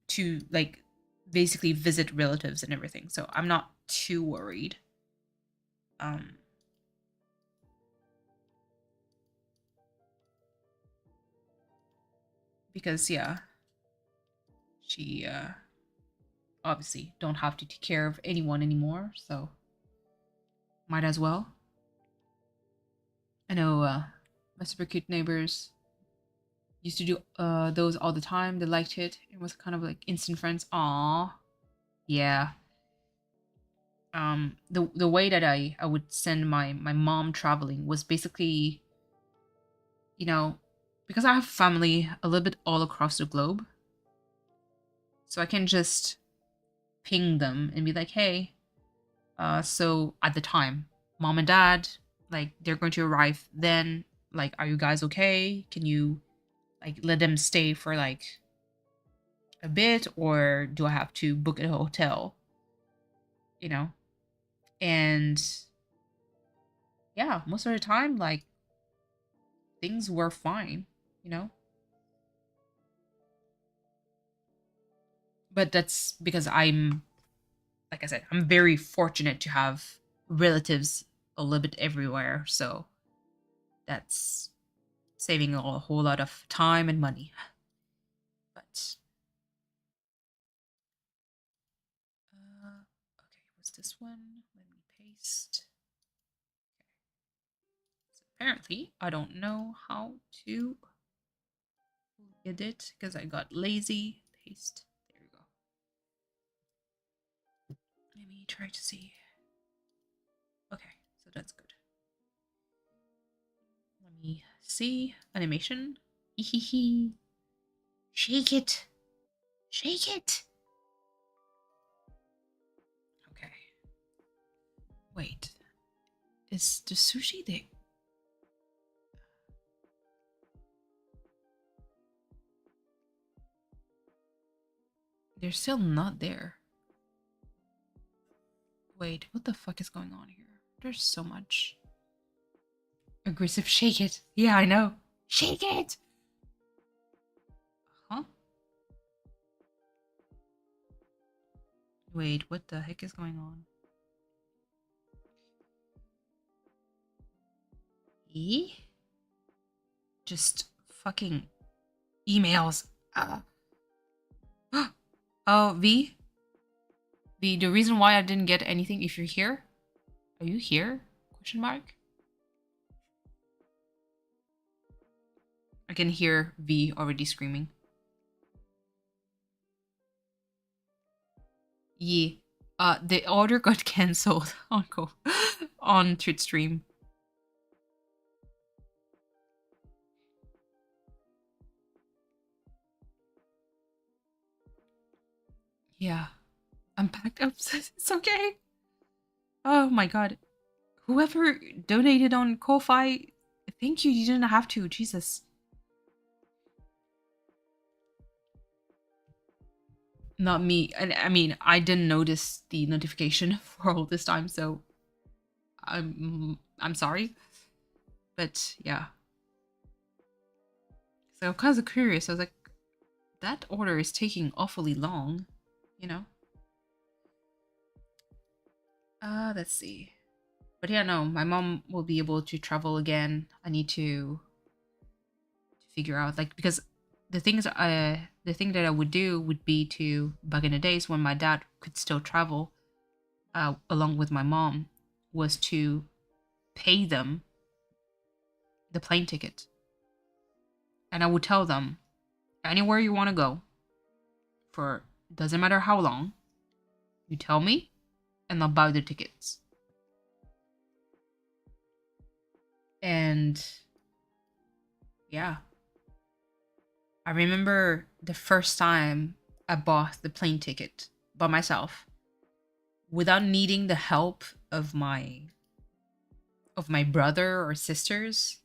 To like basically visit relatives and everything. So I'm not too worried. Because yeah, she obviously don't have to take care of anyone anymore, so might as well. I know my super cute neighbors used to do those all the time. They liked it. It was kind of like instant friends. Aww. Yeah. The way that I would send my mom traveling was basically, you know, because I have family a little bit all across the globe. So I can just ping them and be like, hey, so at the time, mom and dad, like they're going to arrive then. Like, are you guys okay? Can you like let them stay for like a bit, or do I have to book a hotel? You know? And yeah, most of the time, like things were fine, you know? But that's because I'm, like I said, I'm very fortunate to have relatives a little bit everywhere. So that's saving a whole lot of time and money. But okay, what's this one? Let me paste. Okay. So apparently, I don't know how to get it because I got lazy. Paste. There we go. Let me try to see. Okay, so that's good. Let me see. Animation. Hee. Shake it. Shake it. Okay. Wait. Is the sushi there? They're still not there. Wait, what the fuck is going on here? There's so much. Aggressive shake it. Yeah, I know. Shake it! Huh? Wait, what the heck is going on? Just fucking emails. Oh, V? V, the reason why I didn't get anything, if you're here? Are you here? Question mark? I can hear V already screaming. Yeah. The order got cancelled on Twitch stream. Yeah. I'm packed up. It's okay. Oh my god. Whoever donated on Ko-Fi, thank you. You didn't have to. Jesus. Not me. And I mean, I didn't notice the notification for all this time, so I'm sorry. But yeah. So I'm kind of curious. I was like, that order is taking awfully long, you know? Let's see. But yeah, no, my mom will be able to travel again. I need to figure out, like, because the thing that I would do would be to, back in the days when my dad could still travel along with my mom, was to pay them the plane ticket. And I would tell them, anywhere you want to go, for doesn't matter how long, you tell me, and I'll buy the tickets. And yeah, I remember the first time I bought the plane ticket by myself without needing the help of my brother or sisters.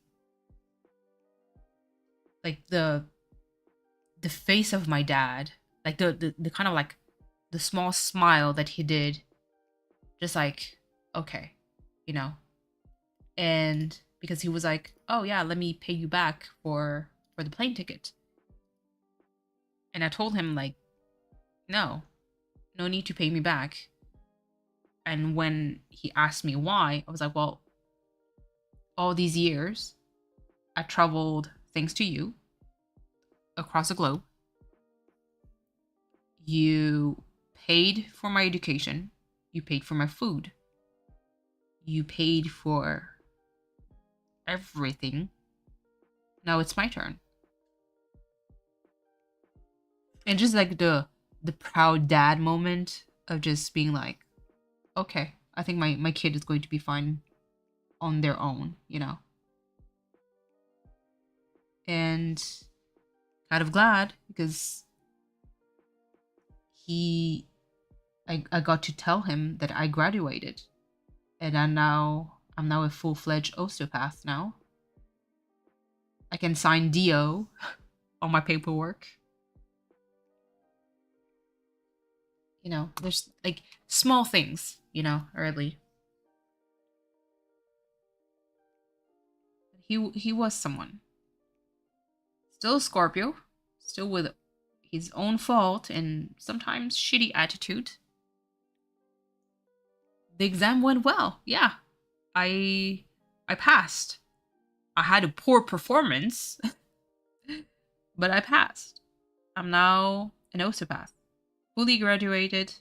Like the face of my dad, like the kind of like the small smile that he did, just like, okay, you know. And because he was like, oh yeah, let me pay you back for the plane ticket. And I told him like, no, no need to pay me back. And when he asked me why, I was like, well, all these years I traveled thanks to you across the globe. You paid for my education, you paid for my food, you paid for everything. Now it's my turn. And just like the proud dad moment of just being like, okay, I think my kid is going to be fine on their own, you know. And kind of glad because he I got to tell him that I graduated, and I'm now a full-fledged osteopath now. I can sign DO on my paperwork. You know, there's like small things, you know, early. He was someone. Still a Scorpio, still with his own fault and sometimes shitty attitude. The exam went well. Yeah. I I passed. I had a poor performance, but I passed. I'm now an osteopath. Fully graduated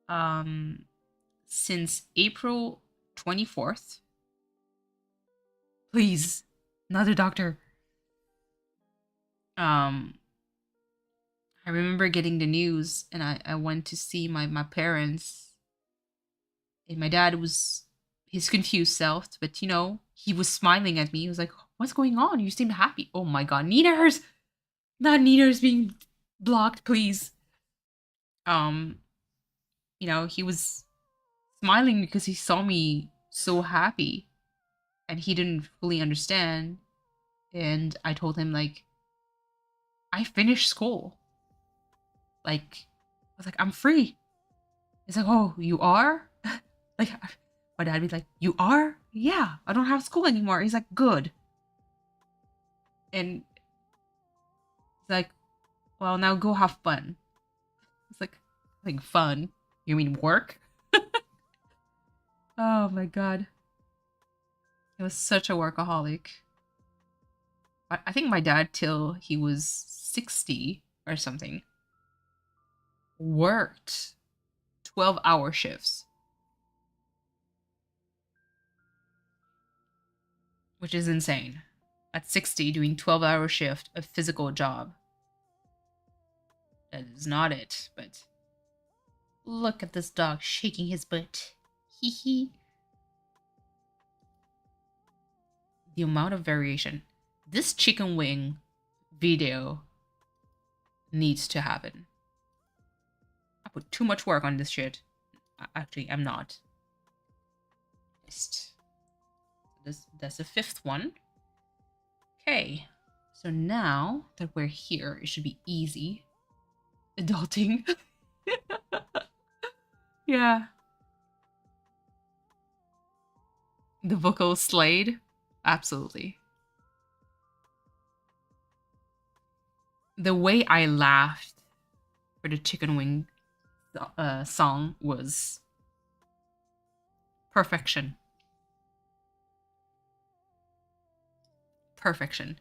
um since April 24th. Please, another doctor. Um I remember getting the news and I went to see my parents, and my dad was his confused self, but you know, he was smiling at me. He was like, what's going on? You seem happy. Oh my god, Nieners! Not Nieners being blocked, please. Um, you know, he was smiling because he saw me so happy and he didn't fully understand. And I told him like, I finished school. Like, I was like, I'm free. He's like, oh, you are? Like, my dad be like, you are? Yeah, I don't have school anymore. He's like, good. And he's like, well, now go have fun. It's like fun. You mean work? Oh my god. He was such a workaholic. I think my dad, till he was 60 or something, worked 12-hour shifts, which is insane. At 60, doing 12-hour shift, a physical job. That is not it, but look at this dog shaking his butt. Hee hee. The amount of variation. This chicken wing video needs to happen. I put too much work on this shit. Actually, I'm not. That's the fifth one. Okay. So now that we're here, it should be easy. Adulting. Yeah. The vocal slayed. Absolutely. The way I laughed for the chicken wing song was perfection. Perfection.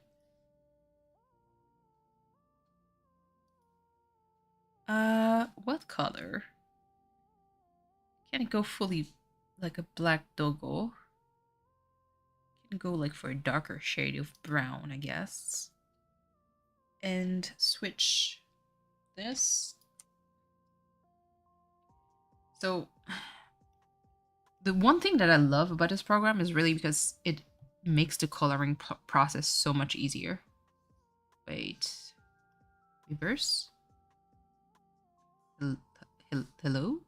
What color? Can it go fully like a black doggo? Can go like for a darker shade of brown, I guess. And switch this. So the one thing that I love about this program is really because it makes the coloring process so much easier. Wait. Reverse? Hello?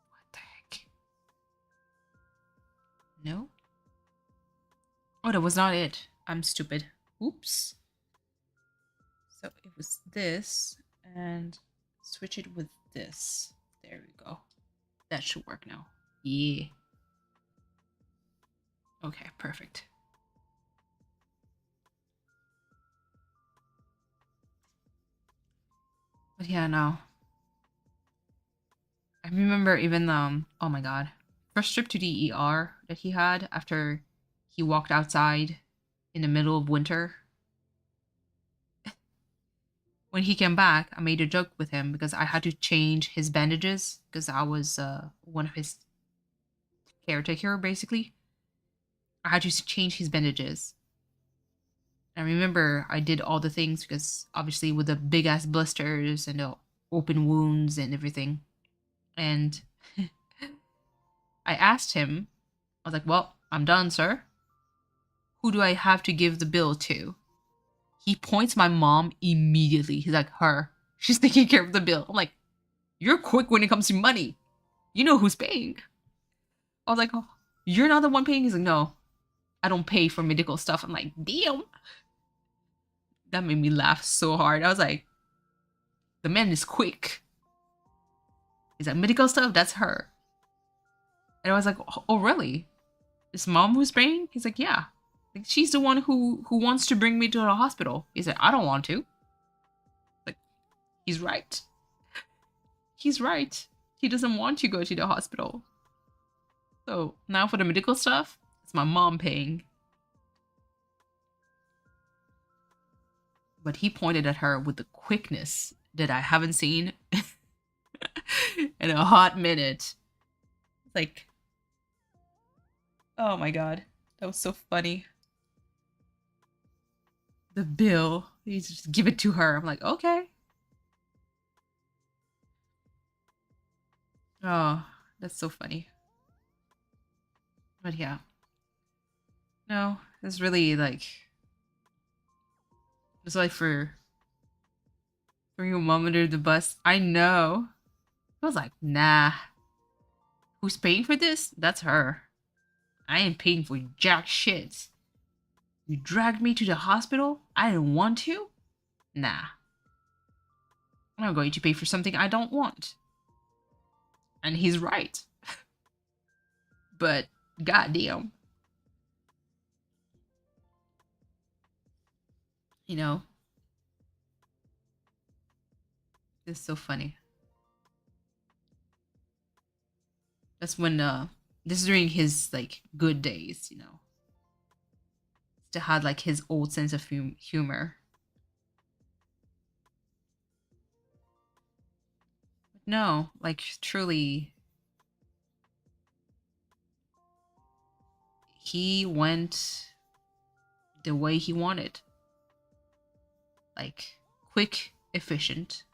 What the heck? No? Oh, that was not it. I'm stupid. Oops. So it was this, and switch it with this. There we go. That should work now. Yeah. Okay, perfect. But yeah, no. I remember even oh my god. First trip to the ER that he had after he walked outside in the middle of winter. When he came back, I made a joke with him because I had to change his bandages because I was one of his caretaker basically. I had to change his bandages. I remember I did all the things because obviously with the big ass blisters and the open wounds and everything. And I asked him, I was like, well, I'm done, sir. Who do I have to give the bill to? He points my mom immediately. He's like, her. She's taking care of the bill. I'm like, you're quick when it comes to money. You know who's paying. I was like, oh, you're not the one paying? He's like, no, I don't pay for medical stuff. I'm like, damn. That made me laugh so hard. I was like, the man is quick. He's like, medical stuff, that's her. And I was like, oh, really? Is mom who's paying? He's like, yeah. Like, she's the one who wants to bring me to the hospital. He said, I don't want to. Like, he's right. He's right. He doesn't want to go to the hospital. So now for the medical stuff, it's my mom paying. But he pointed at her with the quickness that I haven't seen in a hot minute. Like, oh my god, that was so funny. The bill, he just give it to her. I'm like, okay. Oh, that's so funny. But yeah, no, it's really like, it's like for throwing your mom under the bus. I know. I was like, nah. Who's paying for this? That's her. I ain't paying for jack shit. You dragged me to the hospital? I didn't want to? Nah. I'm not going to pay for something I don't want. And he's right. But goddamn. You know, it's so funny. That's when this is during his like good days, you know. Still had like his old sense of humor. No, like truly he went the way he wanted. Like quick, efficient,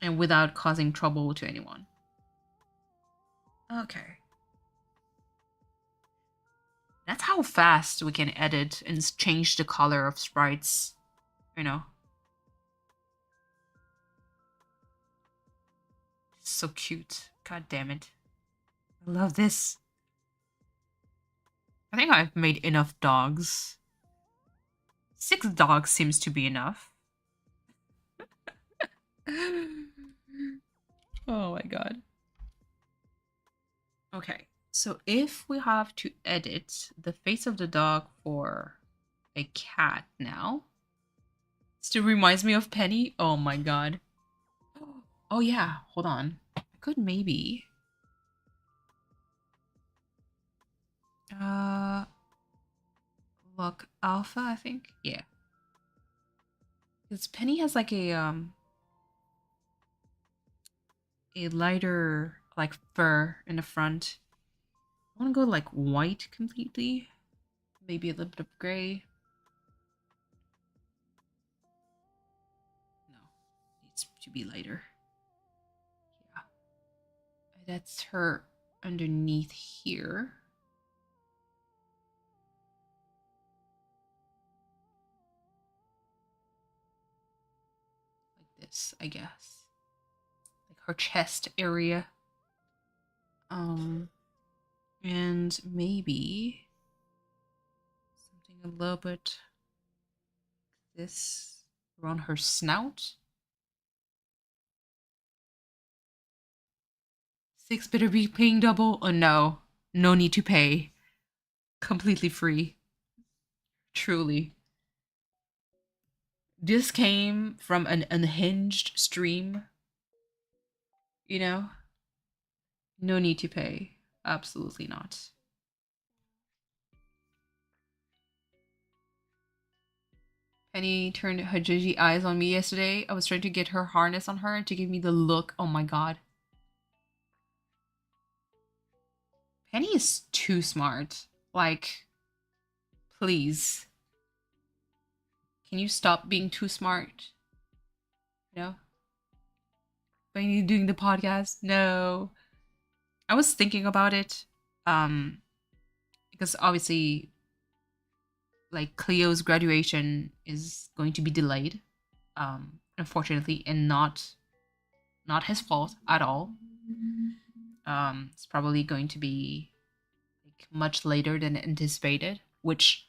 and without causing trouble to anyone. Okay. That's how fast we can edit and change the color of sprites, you know. So cute. God damn it. I love this. I think I've made enough dogs. 6 dogs seems to be enough. Oh my god. Okay, so if we have to edit the face of the dog for a cat now, still reminds me of Penny. Oh my god. Oh yeah, hold on. I could maybe look alpha, I think. Yeah. Because Penny has like a a lighter like fur in the front. I want to go like white completely. Maybe a little bit of gray. No, needs to be lighter. Yeah. That's her underneath here. Like this, I guess. Like her chest area. And maybe something a little bit this around her snout. 6 better be paying double. Oh no, no need to pay. Completely free. Truly. This came from an unhinged stream, you know? No need to pay. Absolutely not. Penny turned her judgy eyes on me yesterday. I was trying to get her harness on her to give me the look. Oh my god. Penny is too smart. Like, please. Can you stop being too smart? You know? When you're doing the podcast? No. I was thinking about it. Because obviously like Cleo's graduation is going to be delayed. Unfortunately, and not his fault at all. It's probably going to be like much later than anticipated, which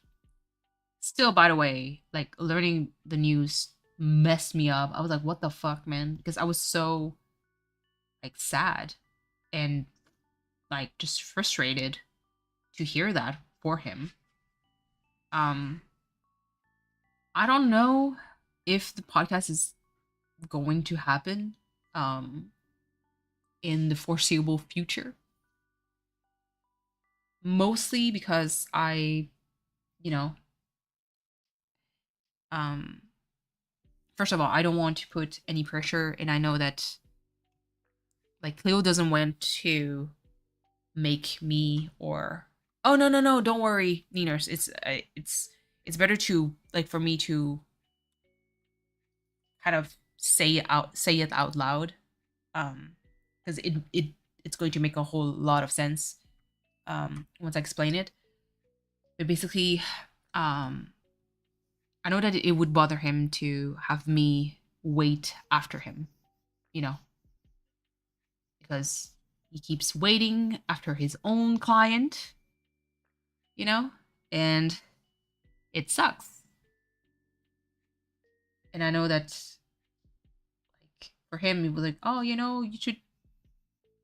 still, by the way, like learning the news messed me up. I was like, what the fuck, man? Because I was so like sad and like just frustrated to hear that for him. I don't know if the podcast is going to happen in the foreseeable future. Mostly because you know, um first of all, I don't want to put any pressure, and I know that like Cleo doesn't want to make me or oh no, don't worry, Niners. It's better to like for me to kind of say it out loud, because it's going to make a whole lot of sense once I explain it. But basically, I know that it would bother him to have me wait after him, you know, because he keeps waiting after his own client, you know, and it sucks. And I know that, like, for him, it was like, oh, you know, you should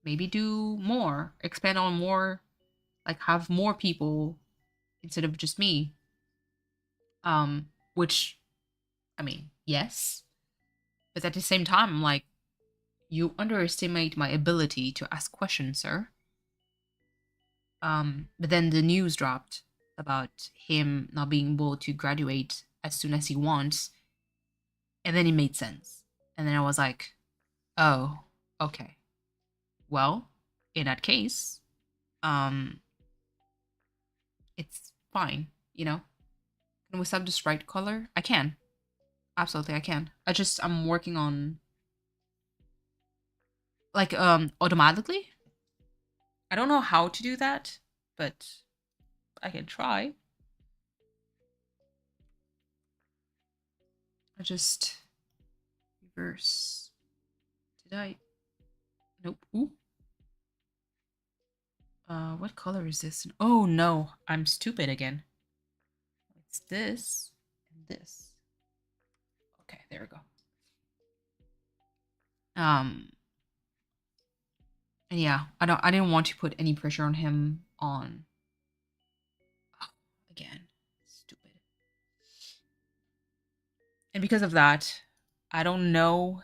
maybe do more, expand on more, like, have more people instead of just me. Which, I mean, yes, but at the same time, I'm like, you underestimate my ability to ask questions, sir. But then the news dropped about him not being able to graduate as soon as he wants, and then it made sense. And then I was like, oh, okay. Well, in that case, um, it's fine, you know? Can we sub this right color? I can. Absolutely, I can. I'm working on like automatically. I don't know how to do that, but I can try. I just reverse. Did I? Nope. Ooh. What color is this? Oh no, I'm stupid again. It's this and this. Okay, there we go. And yeah, I didn't want to put any pressure on him on again. Stupid. And because of that, I don't know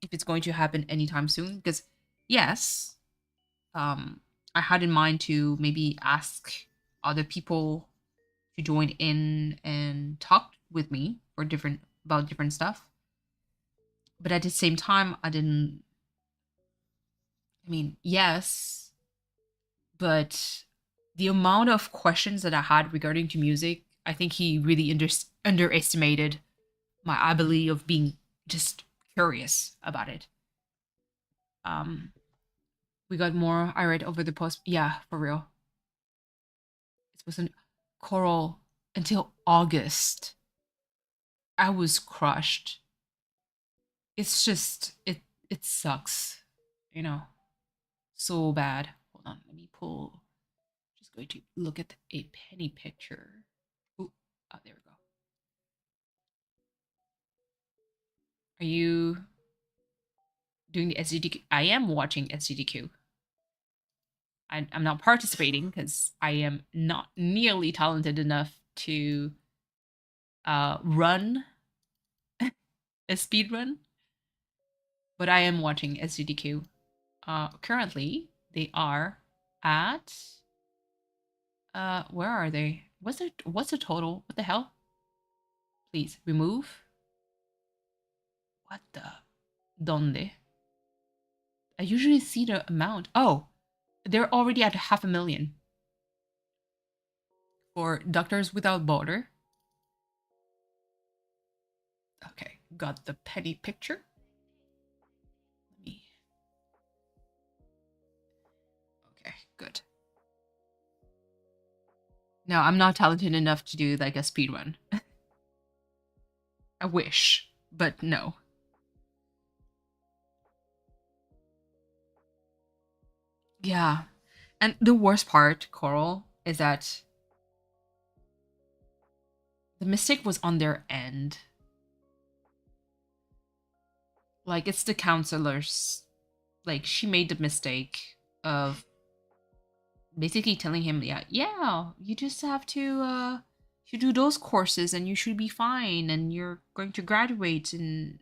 if it's going to happen anytime soon. Because yes, I had in mind to maybe ask other people to join in and talk with me for different about different stuff. But at the same time, I didn't. I mean, yes, but the amount of questions that I had regarding to music, I think he really underestimated my ability of being just curious about it. Um, we got more irate over the post. Yeah, for real. It wasn't choral until August. I was crushed. It's just it sucks, you know, so bad. Hold on, let me pull. Just going to look at a penny picture. Ooh, oh, there we go. Are you doing the SGDQ? I am watching SGDQ. I'm not participating because I am not nearly talented enough to run a speed run, but I am watching SGDQ. Currently, they are at where are they? What's the total? What the hell? Please remove. What the? Donde? I usually see the amount. Oh, they're already at 500,000 for Doctors Without Border. Okay, got the penny picture. Let me. Okay, good. No, I'm not talented enough to do like a speed run. I wish, but no. Yeah. And the worst part, Coral, is that the mistake was on their end. Like, it's the counselors. Like, she made the mistake of basically telling him, yeah, you just have to you do those courses and you should be fine and you're going to graduate in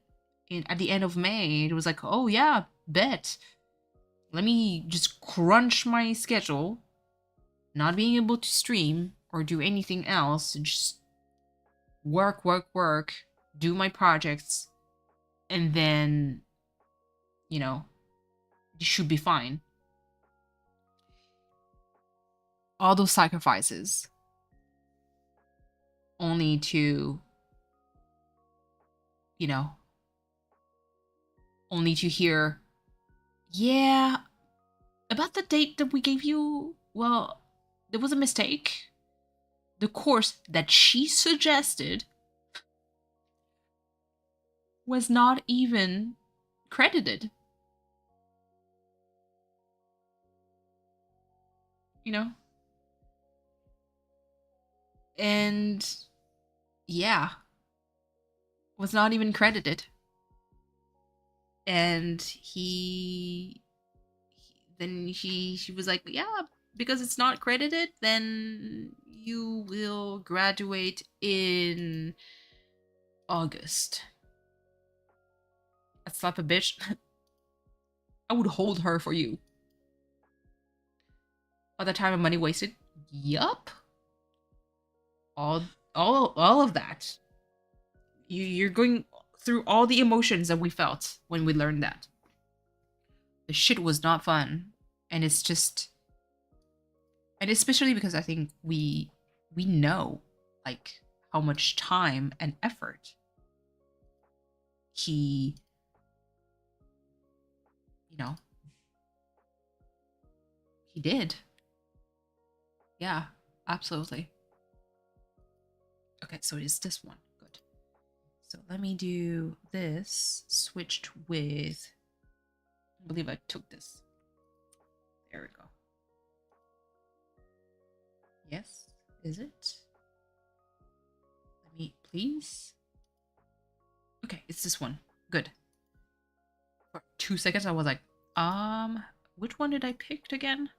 at the end of May. It was like, oh yeah, bet. Let me just crunch my schedule, not being able to stream or do anything else, just work, do my projects, and then, you know, you should be fine. All those sacrifices only to, you know, only to hear, yeah, about the date that we gave you, well, there was a mistake. The course that she suggested was not even credited. You know? And yeah, was not even credited. And then she was like, yeah, because it's not credited, then you will graduate in August. I'd slap a bitch. I would hold her for you. All the time and money wasted? Yup. All of that. You're going through all the emotions that we felt when we learned that. The shit was not fun. And it's just, and especially because I think we know like how much time and effort he, you know, he did. Yeah, absolutely. Okay, so it's this one. Good. So let me do this switched with, I believe I took this. There we go. Yes, is it? Let me, please. Okay, it's this one. Good. For 2 seconds, I was like, which one did I pick again?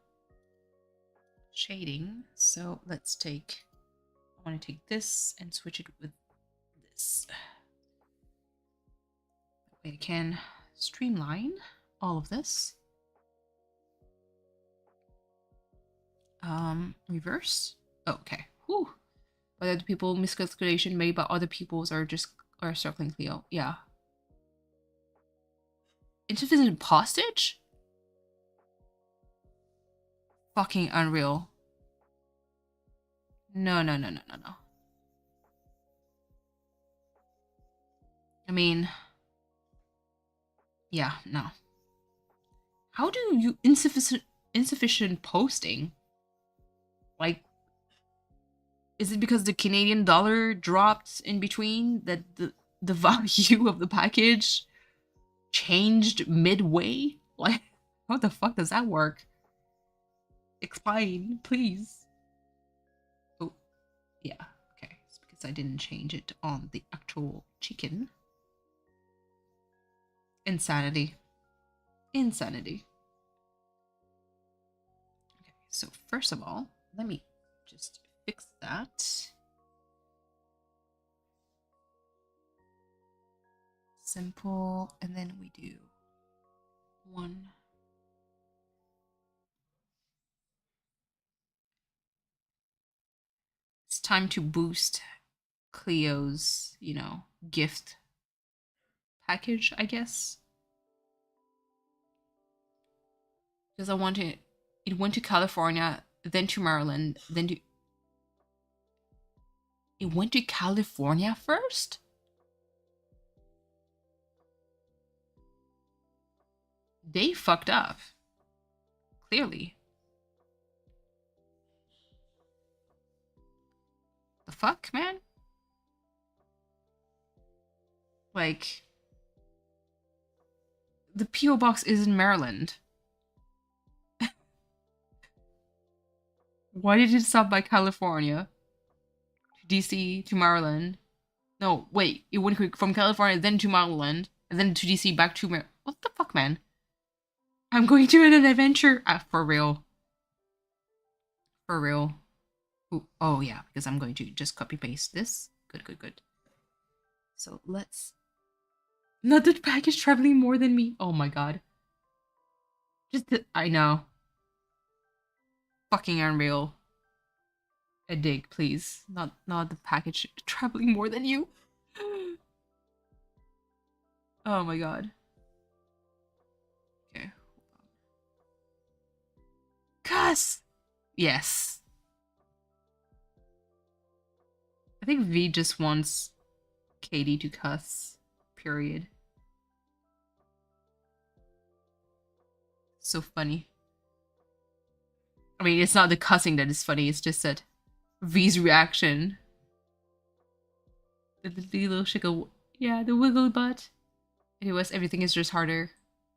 Shading. So let's take, I want to take this and switch it with this. That way I can streamline all of this. Reverse. Oh, okay. Whew. By other people, miscalculation made by other people's are circling Cleo. Yeah. Insufficient postage? Fucking unreal. No, no, no, no, no, no. I mean, yeah, no. How do you insufficient posting? Like, is it because the Canadian dollar dropped in between that the value of the package changed midway? Like, how the fuck does that work? Explain, please. Oh, yeah. Okay, it's because I didn't change it on the actual chicken. Insanity. Insanity. Okay, so first of all, let me just fix that. Simple, and then we do one. It's time to boost Cleo's, gift package, I guess. Because I want it. It went to California, then to Maryland, then to. It went to California first? They fucked up. Clearly. The fuck, man? Like, the P.O. box is in Maryland. Why did it stop by California? To DC, to Maryland? No, wait. It went from California, then to Maryland, and then to DC, back to Maryland. What the fuck, man? I'm going to an adventure. For real. For real. Ooh, oh, yeah, because I'm going to just copy paste this. Good, good, good. So let's. Not the package traveling more than me. Oh my god. I know. Fucking unreal. A dig, please. Not the package traveling more than you. Oh my god. Okay. Cuss! Yes. I think V just wants Katie to cuss. Period. So funny. I mean, it's not the cussing that is funny, it's just that V's reaction. The little shiggle. Yeah, the wiggle butt. Anyways, everything is just harder.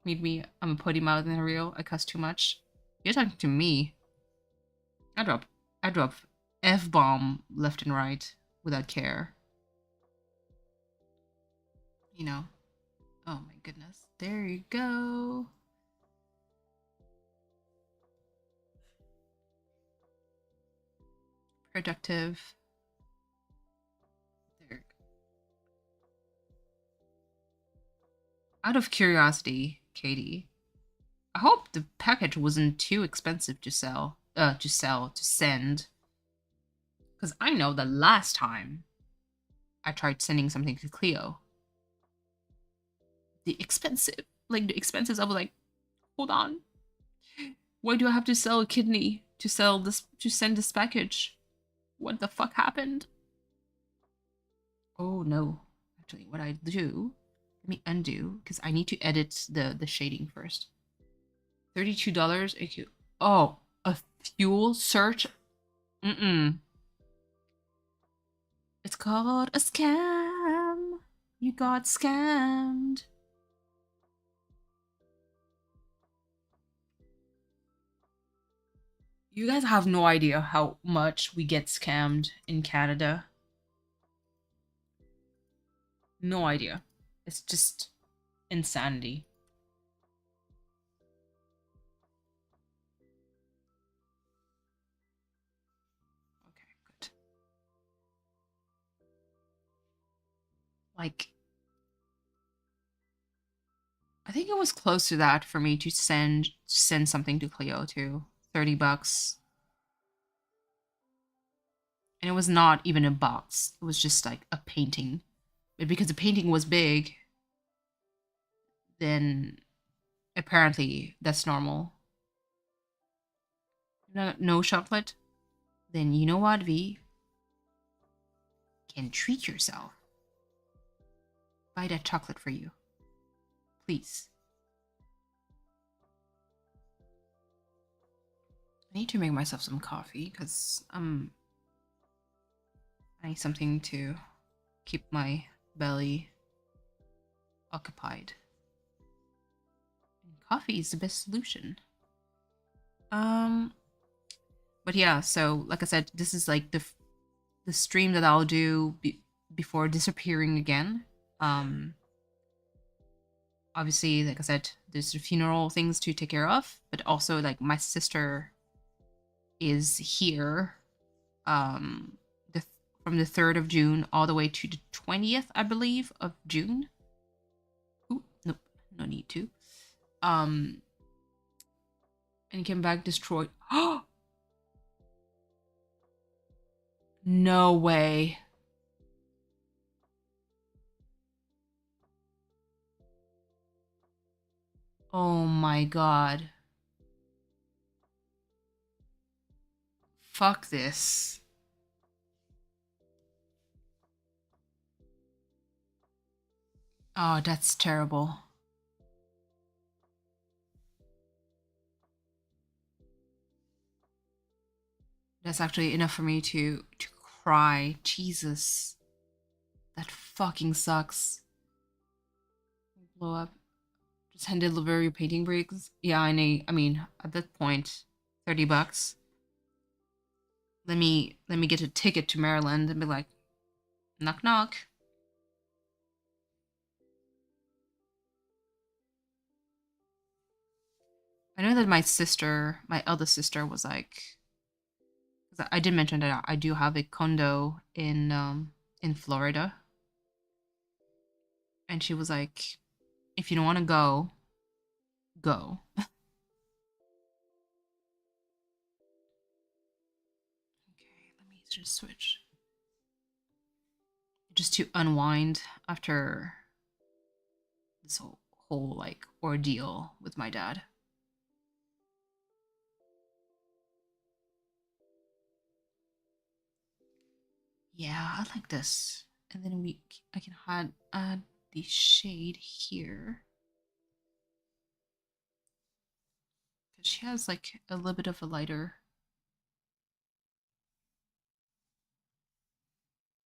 Meet me. I'm a potty mouth in a reel. I cuss too much. You're talking to me. I drop F-bomb left and right without care. You know. Oh my goodness. There you go. Productive. There. Out of curiosity, Katie, I hope the package wasn't too expensive to send. Because I know the last time I tried sending something to Cleo, the expenses, I was like, hold on. Why do I have to sell a kidney to send this package? What the fuck happened? Oh no. Actually, what I do, let me undo, because I need to edit the shading first. $32 AQ. Oh, a fuel search? Mm-mm. It's called a scam. You got scammed. You guys have no idea how much we get scammed in Canada. No idea. It's just insanity. Okay, good. Like, I think it was close to that for me to send something to Cleo too. $30. And it was not even a box. It was just like a painting. But because the painting was big, then apparently that's normal. No chocolate? Then you know what, V? Can treat yourself. Buy that chocolate for you. Please. I need to make myself some coffee because I need something to keep my belly occupied. And coffee is the best solution. But yeah, so like I said, this is like the stream that I'll do before disappearing again. Obviously, like I said, there's the funeral things to take care of, but also like my sister is here the from the 3rd of June all the way to the 20th, I believe, of June. Ooh, nope, no need to. And came back destroyed. Oh, no way. Oh my god. Fuck this. Oh, that's terrible. That's actually enough for me to cry. Jesus. That fucking sucks. Blow up. Just hand deliver your painting breaks. Yeah, I mean, at that point, $30. Let me get a ticket to Maryland and be like, knock knock. I know that my eldest sister was like, I did mention that I do have a condo in Florida, and she was like, if you don't want to go, go. Okay, let me just switch. Just to unwind after this whole like ordeal with my dad. Yeah, I like this. And then I can add the shade here. Because she has like a little bit of a lighter.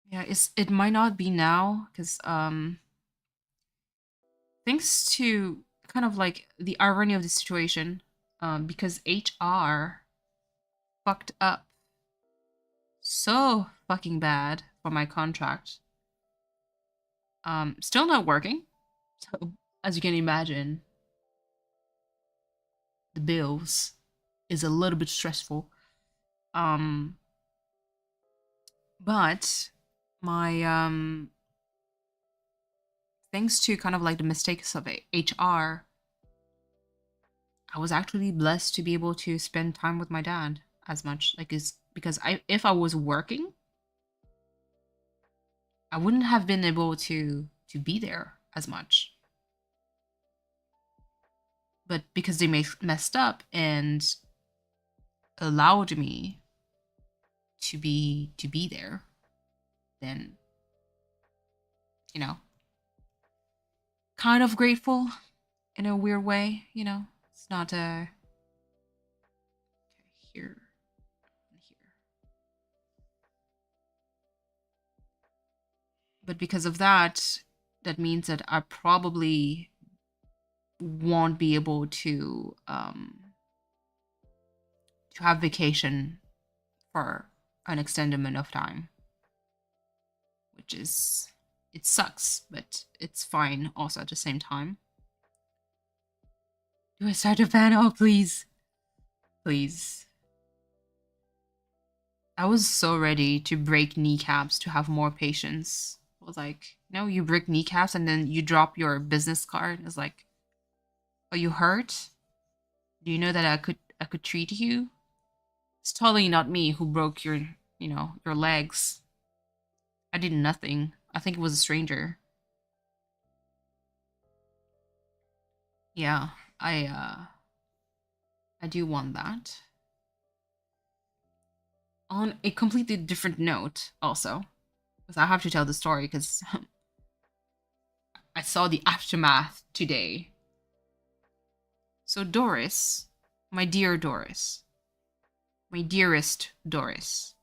Yeah, it might not be now, because thanks to kind of like the irony of the situation, because HR fucked up so fucking bad for my contract. Still not working. So as you can imagine, the bills is a little bit stressful. Um, but my thanks to kind of like the mistakes of HR, I was actually blessed to be able to spend time with my dad as much. Like, is because if I was working, I wouldn't have been able to be there as much. But because they messed up and allowed me to be there, then you know, kind of grateful in a weird way. You know, it's not a okay, here and here, but because of that, that means that I probably won't be able to have vacation for an extended amount of time, which is it sucks, but it's fine also at the same time. Do I start a fan? Oh, please. Please. I was so ready to break kneecaps to have more patience. I was like, no, you break kneecaps and then you drop your business card. It's like, are you hurt? Do you know that I could treat you? It's totally not me who broke your legs. I did nothing. I think it was a stranger. Yeah. I do want that. On a completely different note, also, because I have to tell the story because I saw the aftermath today. So Doris, my dear Doris, my dearest Doris,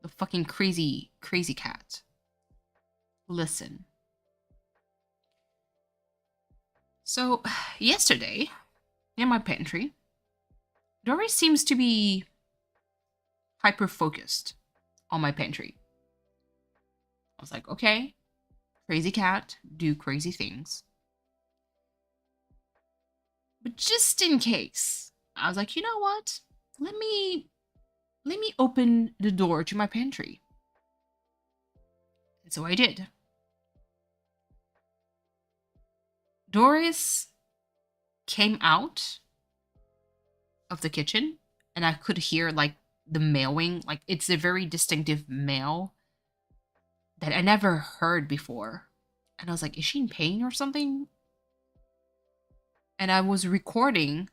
the fucking crazy, crazy cat. Listen. So, yesterday, in my pantry, Doris seems to be hyper-focused on my pantry. I was like, okay, crazy cat, do crazy things. But just in case, I was like, you know what? Let me open the door to my pantry. And so I did. Doris came out of the kitchen and I could hear like the meowing. Like it's a very distinctive meow that I never heard before. And I was like, is she in pain or something? And I was recording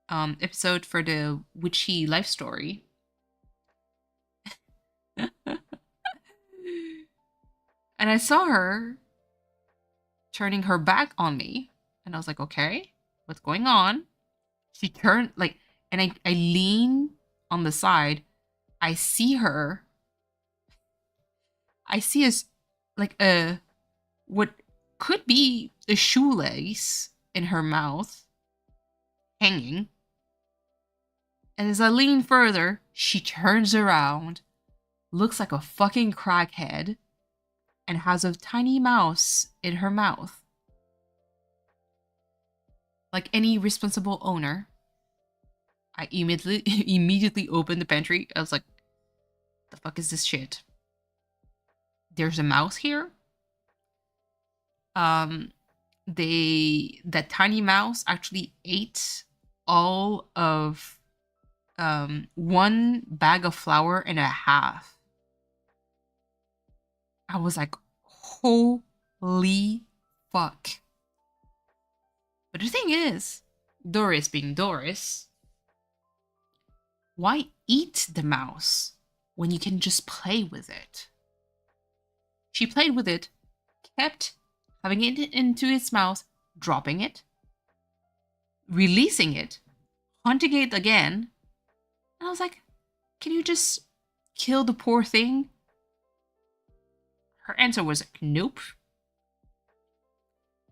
episode for the witchy life story. And I saw her turning her back on me. And I was like, okay, what's going on? She turned like, and I lean on the side. I see her. I see like a, what could be a shoelace in her mouth hanging. And as I lean further, she turns around, looks like a fucking crackhead, and has a tiny mouse in her mouth. Like any responsible owner, I immediately opened the pantry. I was like, the fuck is this shit? There's a mouse here? That tiny mouse actually ate all of one bag of flour and a half. I was like, holy fuck. But the thing is, Doris being Doris, why eat the mouse when you can just play with it? She played with it, kept having it into its mouth, dropping it, releasing it, hunting it again. And I was like, can you just kill the poor thing? Her answer was like, nope.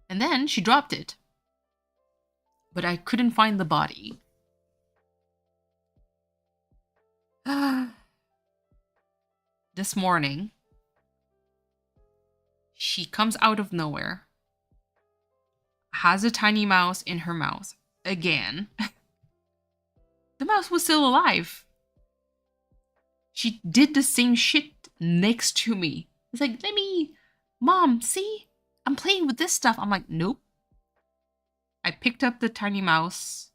And then she dropped it. But I couldn't find the body. This morning, she comes out of nowhere, has a tiny mouse in her mouth again. The mouse was still alive. She did the same shit next to me. It's like, Mom, see? I'm playing with this stuff. I'm like, nope. I picked up the tiny mouse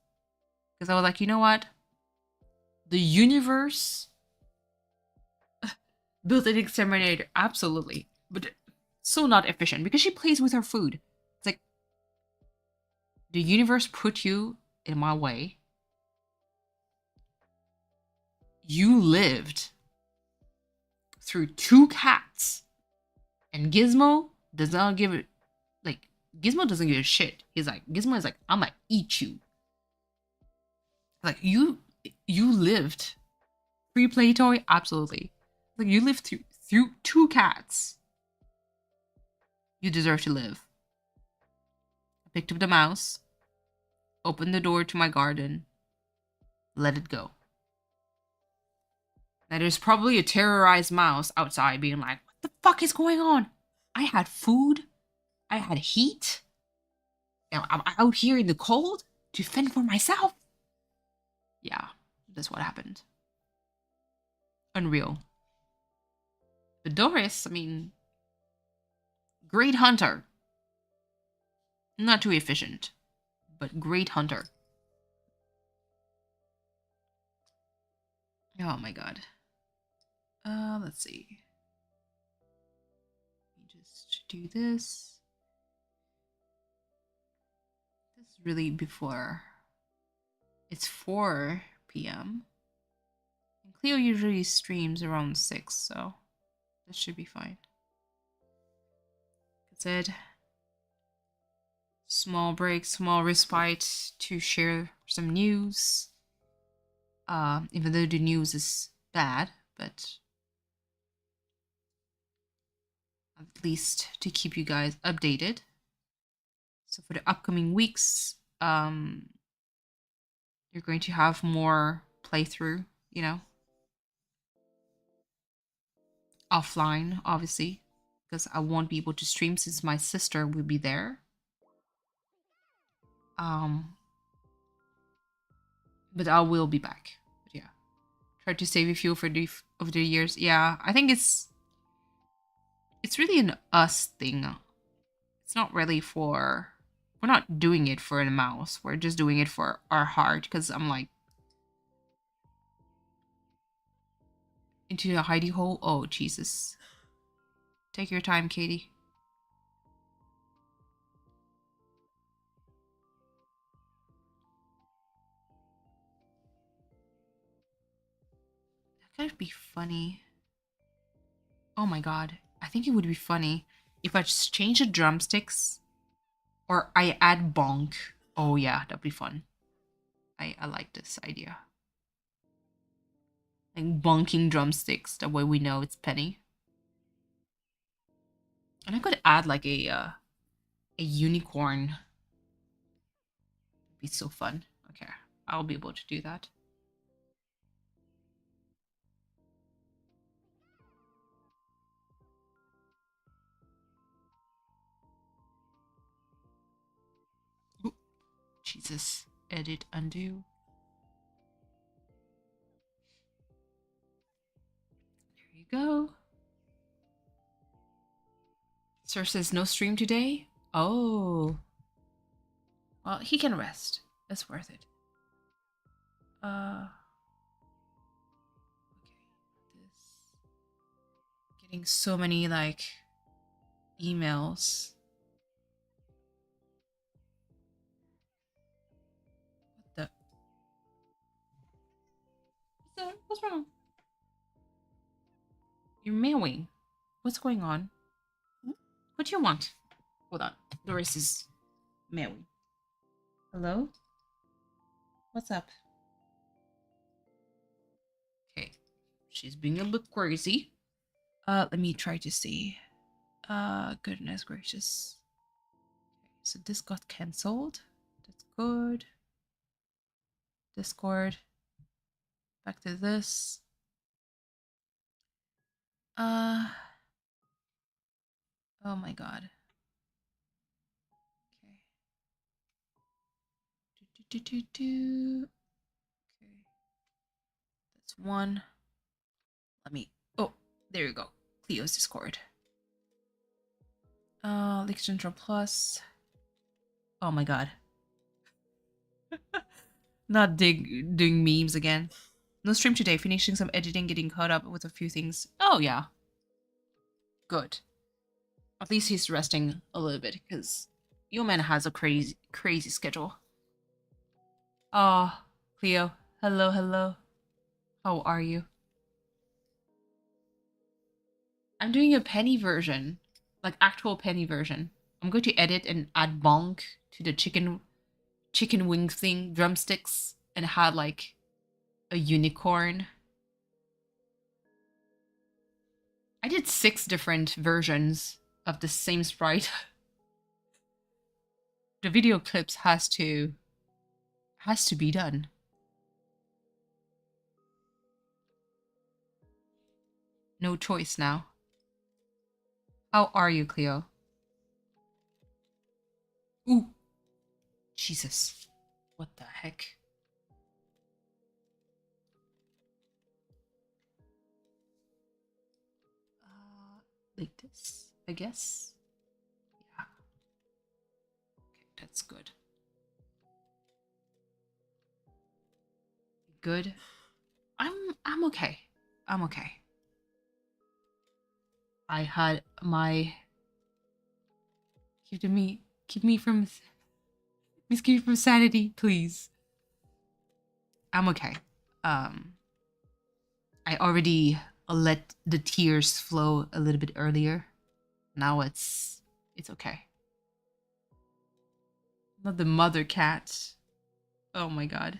because I was like, you know what? The universe built an exterminator, absolutely, but so not efficient because she plays with her food. It's like, the universe put you in my way. You lived through 2 cats, and Gizmo does not give it, like, Gizmo doesn't give a shit. Gizmo is like, I'm gonna eat you. Like, you lived. Free play toy? Absolutely. Like, you lived through 2 cats. You deserve to live. I picked up the mouse, opened the door to my garden, let it go. Now, there's probably a terrorized mouse outside being like, what the fuck is going on? I had food. I had heat. I'm out here in the cold to fend for myself. Yeah, that's what happened. Unreal. But Doris, I mean, great hunter. Not too efficient, but great hunter. Oh my god. Let's see. Let me just do this. This really before. It's 4 p.m. And Cleo usually streams around 6, so that should be fine. That's it. Small break, small respite to share some news. Even though the news is bad, but at least to keep you guys updated. So for the upcoming weeks, you're going to have more playthrough, you know, offline, obviously, because I won't be able to stream since my sister will be there. But I will be back. But yeah, try to save a few for the over the years. Yeah, I think it's really an us thing. It's not really for. We're not doing it for the mouse. We're just doing it for our heart. Because I'm like into the hidey hole. Oh Jesus! Take your time, Katie. That could be funny. Oh my god. I think it would be funny if I just change the drumsticks or I add bonk. Oh yeah, that'd be fun. I like this idea. Like bonking drumsticks, that way we know it's Penny. And I could add like a unicorn. It'd be so fun. Okay, I'll be able to do that. Ooh, Jesus. Edit, undo. There you go. Sir says no stream today? Oh. Well, he can rest. That's worth it. Okay. This. Getting so many, like, emails. What the? What's wrong? You're meowing. What's going on? What do you want? Hold on. Doris is meowing. Hello? What's up? Okay. She's being a bit crazy. Let me try to see. Goodness gracious. Okay, so this got cancelled. That's good. Discord. Back to this. Oh my god. Okay. Okay. That's one. Let me. Oh, there you go. Cleo's Discord. Leak Central Plus. Oh my god. Not doing memes again. No stream today. Finishing some editing, getting caught up with a few things. Oh yeah. Good. At least he's resting a little bit because your man has a crazy schedule. Oh, Cleo. Hello, hello. How are you? I'm doing a penny version. Like actual penny version. I'm going to edit and add bonk to the chicken wing thing, drumsticks, and had like a unicorn. I did 6 different versions of the same sprite. The video clips has to be done. No choice now. How are you, Cleo? Ooh. Jesus. What the heck? Like this, I guess. Yeah. Okay, that's good. Good. I'm okay. I'm okay. I had my keep me from Escape from sanity, please. I'm okay. I already let the tears flow a little bit earlier. Now it's okay. Not the mother cat. Oh my god.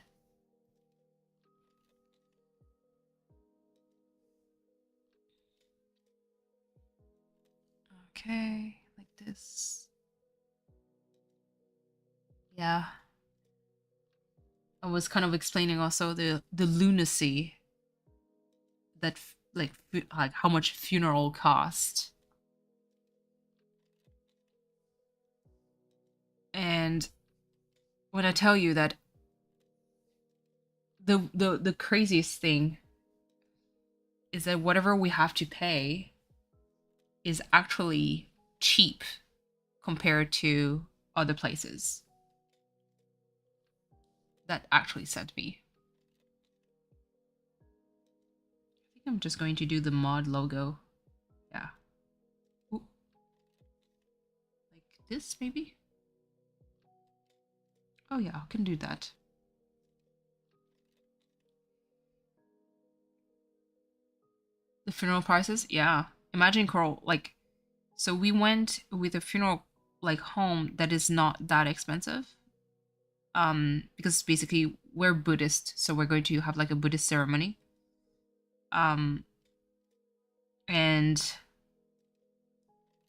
Okay, like this. Yeah. I was kind of explaining also the lunacy that like how much funeral cost. And when I tell you that the craziest thing is that whatever we have to pay is actually cheap compared to other places. That actually sent me. I think I'm just going to do the mod logo. Yeah. Ooh. Like this, maybe? Oh yeah, I can do that. The funeral prices? Yeah. Imagine, Carl, like, so we went with a funeral like home that is not that expensive. Because basically we're Buddhist, so we're going to have like a Buddhist ceremony. And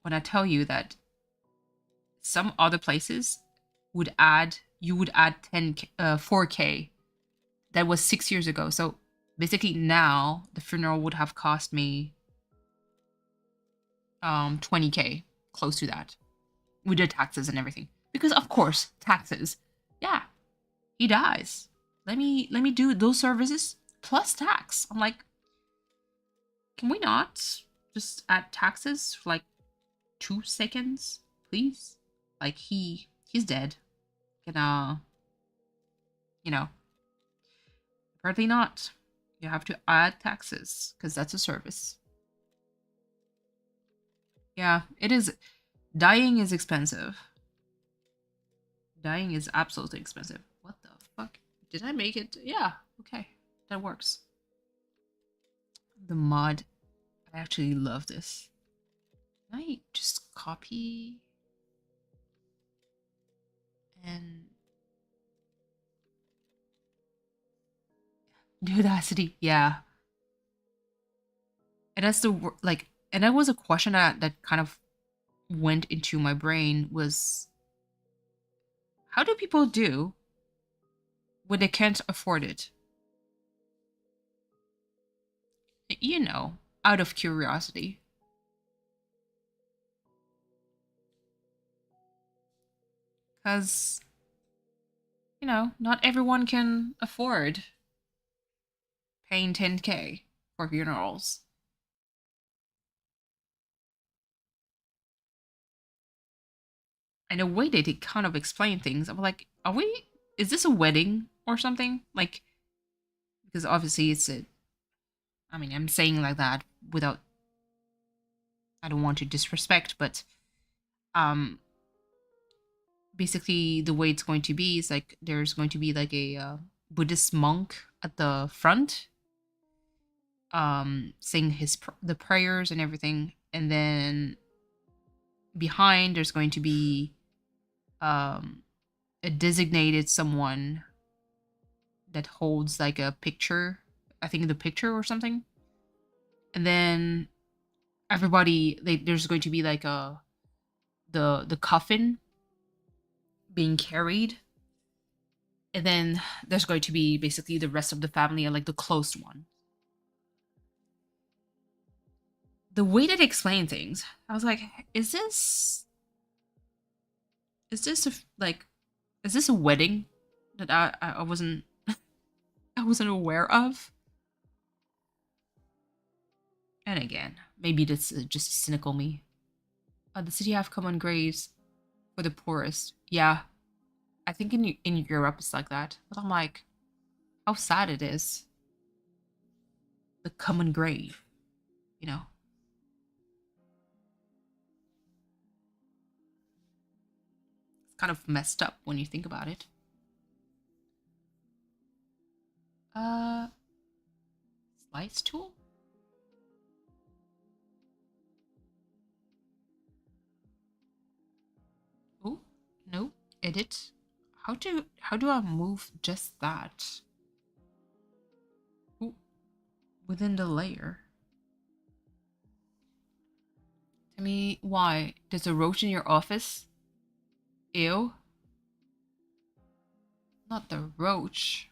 when I tell you that some other places would add, you would add 4K. That was 6 years ago. So basically now the funeral would have cost me 20K, close to that, with the taxes and everything. Because of course, taxes. Yeah, he dies. Let me do those services plus tax. I'm like, can we not just add taxes for like 2 seconds, please? Like he's dead. Can you know, apparently not. You have to add taxes because that's a service. Yeah, it is. Dying is expensive. Dying is absolutely expensive. What the fuck? Did I make it? Yeah, okay. That works. The mod. I actually love this. Can I just copy and the Audacity? Yeah. And that's the like, and that was a question that kind of went into my brain was, how do people do when they can't afford it? You know, out of curiosity. Because, you know, not everyone can afford paying 10K for funerals. And the way they kind of explain things, I'm like, is this a wedding or something? Like, because obviously I mean, I'm saying like that without, I don't want to disrespect, but um, basically the way it's going to be is like there's going to be like a Buddhist monk at the front, saying the prayers and everything, and then behind there's going to be um a designated someone that holds like a picture, I think the picture or something, and then everybody there's going to be like the coffin being carried, and then there's going to be basically the rest of the family and like the closed one. The way that they explain things, I was like, is this a, like, is this a wedding that I wasn't I wasn't aware of? And again, maybe this is just cynical me. The city have common graves for the poorest. Yeah, I think in Europe it's like that. But I'm like, how sad it is. The common grave, you know. kind of messed up when you think about it. Slice tool? Oh, no. Edit. How do I move just that? Ooh, within the layer. Tell me why. There's a roach in your office? Ew. Not the roach.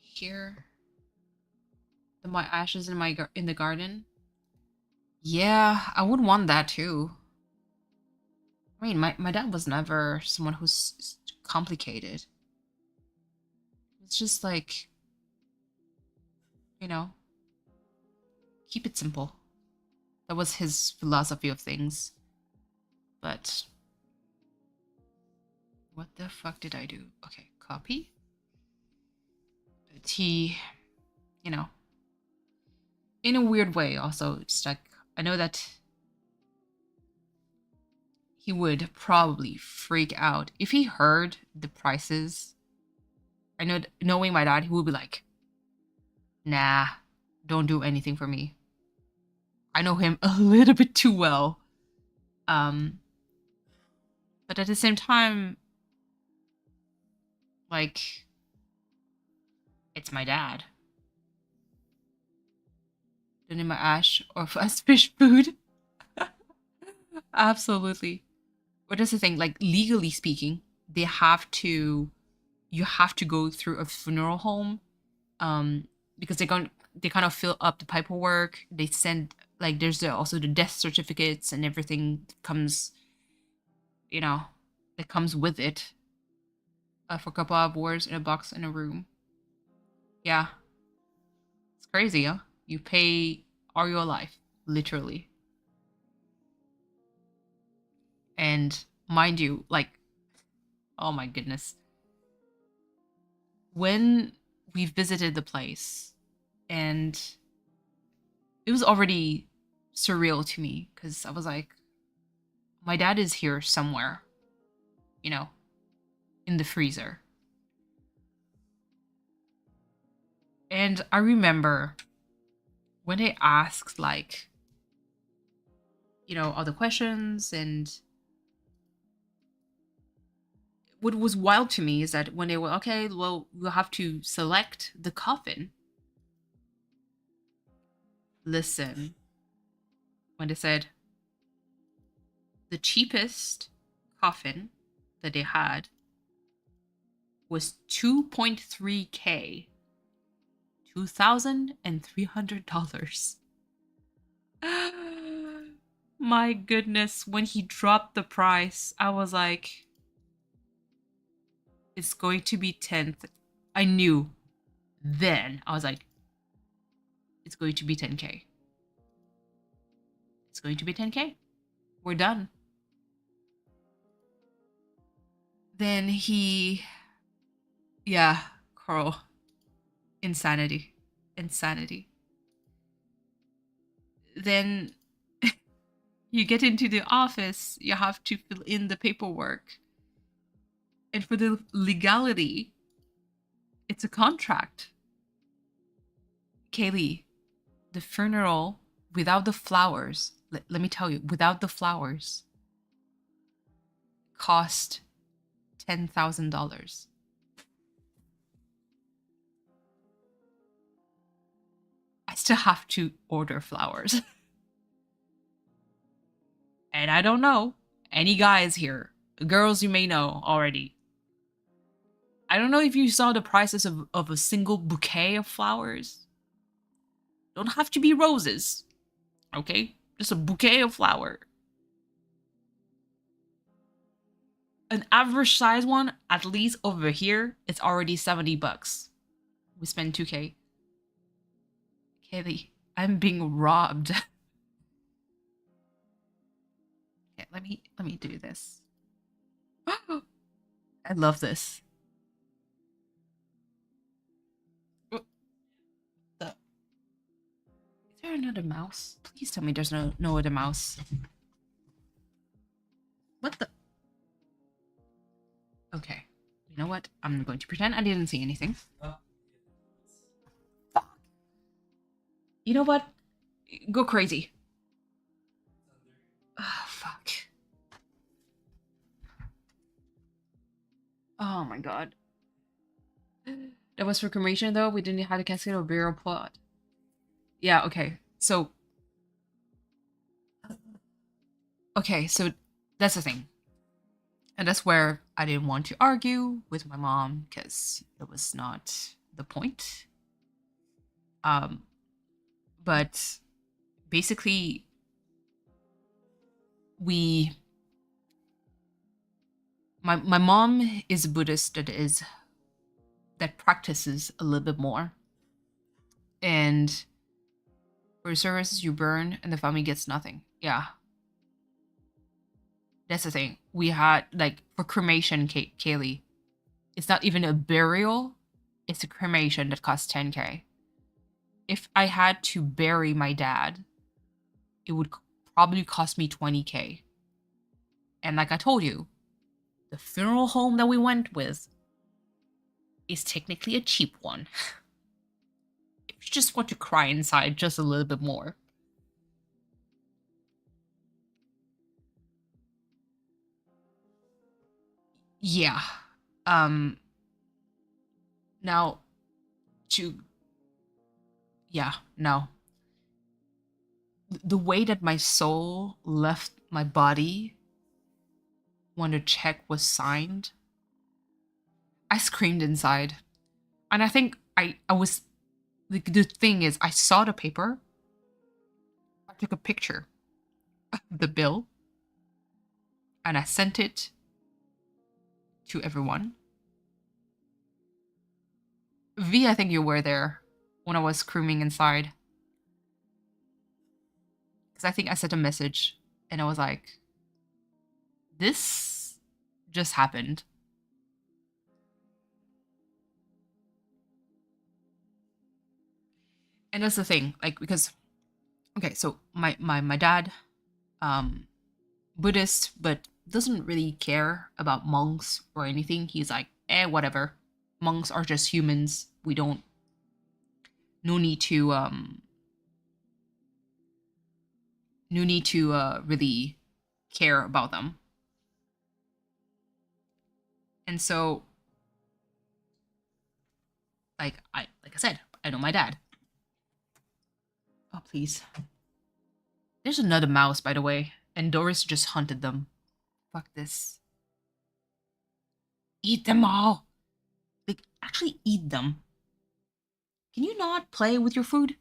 Here. My ashes in in the garden. Yeah, I would want that too. I mean, my dad was never someone who's complicated. It's just like, you know, keep it simple. That was his philosophy of things. But what the fuck did I do? Okay, copy. But he, you know, in a weird way also, it's like, I know that he would probably freak out if he heard the prices. I know, knowing my dad, he would be like, nah, don't do anything for me. I know him a little bit too well. But at the same time, like, it's my dad. Don't in my ash or fast fish food. Absolutely. But that's the thing, like, legally speaking, you have to go through a funeral home, because they kind of fill up the paperwork. They send, like, there's also the death certificates and everything comes, that comes with it. For a couple of hours in a box in a room. Yeah. It's crazy, huh? You pay all your life, literally. And mind you, like, oh my goodness. When we visited the place, and it was already surreal to me because I was like, my dad is here somewhere, in the freezer. And I remember when they asked, like, all the questions, and what was wild to me is that when they were, okay, well, we'll have to select the coffin. Listen, when they said the cheapest coffin that they had was 2.3K, $2,300. My goodness, when he dropped the price, I was like, it's going to be 10th. I knew then. I was like, it's going to be 10K. It's going to be 10K. We're done. Then yeah, Carl. Insanity. Then you get into the office, you have to fill in the paperwork. And for the legality, it's a contract. Kaylee, the funeral without the flowers, let me tell you, without the flowers, cost $10,000. I still have to order flowers. And I don't know, any guys here, girls you may know already. I don't know if you saw the prices of a single bouquet of flowers. Don't have to be roses, okay? Just a bouquet of flower. An average size one, at least over here, it's already $70. We spend 2K. Kaylee, I'm being robbed. Okay, let me do this. I love this. Is there another mouse? Please tell me there's no other mouse. What the? Okay. You know what? I'm going to pretend I didn't see anything. Fuck. You know what? Go crazy. Oh, fuck. Oh my god. That was for cremation though? We didn't have a casket or burial plot. Yeah, okay. So... Okay, so that's the thing. And that's where I didn't want to argue with my mom, because it was not the point. But basically, my mom is a Buddhist that practices a little bit more. And for services you burn and the family gets nothing. Yeah. That's the thing. We had, like, for cremation, Kaylee, it's not even a burial, it's a cremation that costs 10K. If I had to bury my dad, it would probably cost me 20K. And like I told you, the funeral home that we went with is technically a cheap one. If you just want to cry inside just a little bit more. Yeah. Now, yeah, no. The way that my soul left my body when the check was signed, I screamed inside. And I think I was... The thing is, I saw the paper, I took a picture of the bill, and I sent it to everyone. V, I think you were there when I was screaming inside. Because I think I sent a message, and I was like, this just happened. And that's the thing, like, because, okay, so my dad, Buddhist, but doesn't really care about monks or anything. He's like, whatever. Monks are just humans. We don't... No need to really care about them. And so, like I said, I know my dad. Oh, please. There's another mouse, by the way, and Doris just hunted them. Fuck this. Eat them all. Like, actually eat them. Can you not play with your food?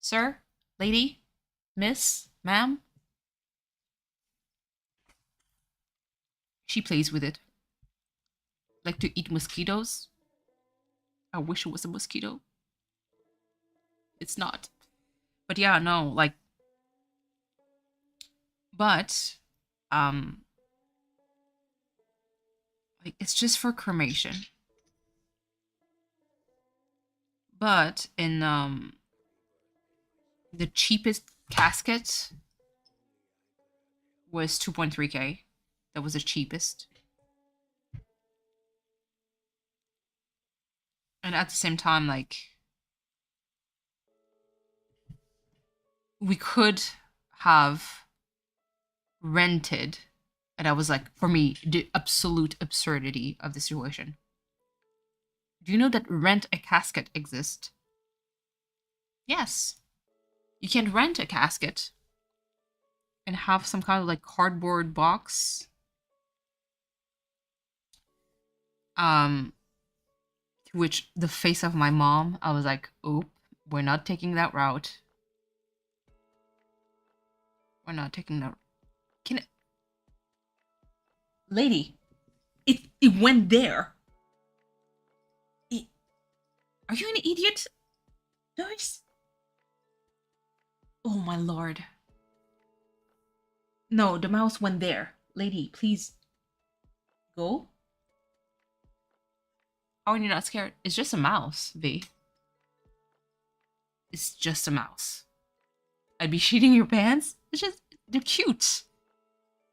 Sir? Lady? Miss? Ma'am? She plays with it. Like to eat mosquitoes? I wish it was a mosquito. It's not. But yeah, no, like... But, like, it's just for cremation. But in, the cheapest casket was 2.3K. That was the cheapest. And at the same time, like, we could have rented, and I was like, for me, the absolute absurdity of the situation. Do you know that rent a casket exists? Yes. You can rent a casket and have some kind of like cardboard box. To which the face of my mom, I was like, oop, we're not taking that route. We're not taking that. Can it... Lady, it went there. Are you an idiot? Nice. Oh my lord. No, the mouse went there. Lady, please. Go. How are you not scared? It's just a mouse, V. It's just a mouse. I'd be shitting your pants? It's just... They're cute.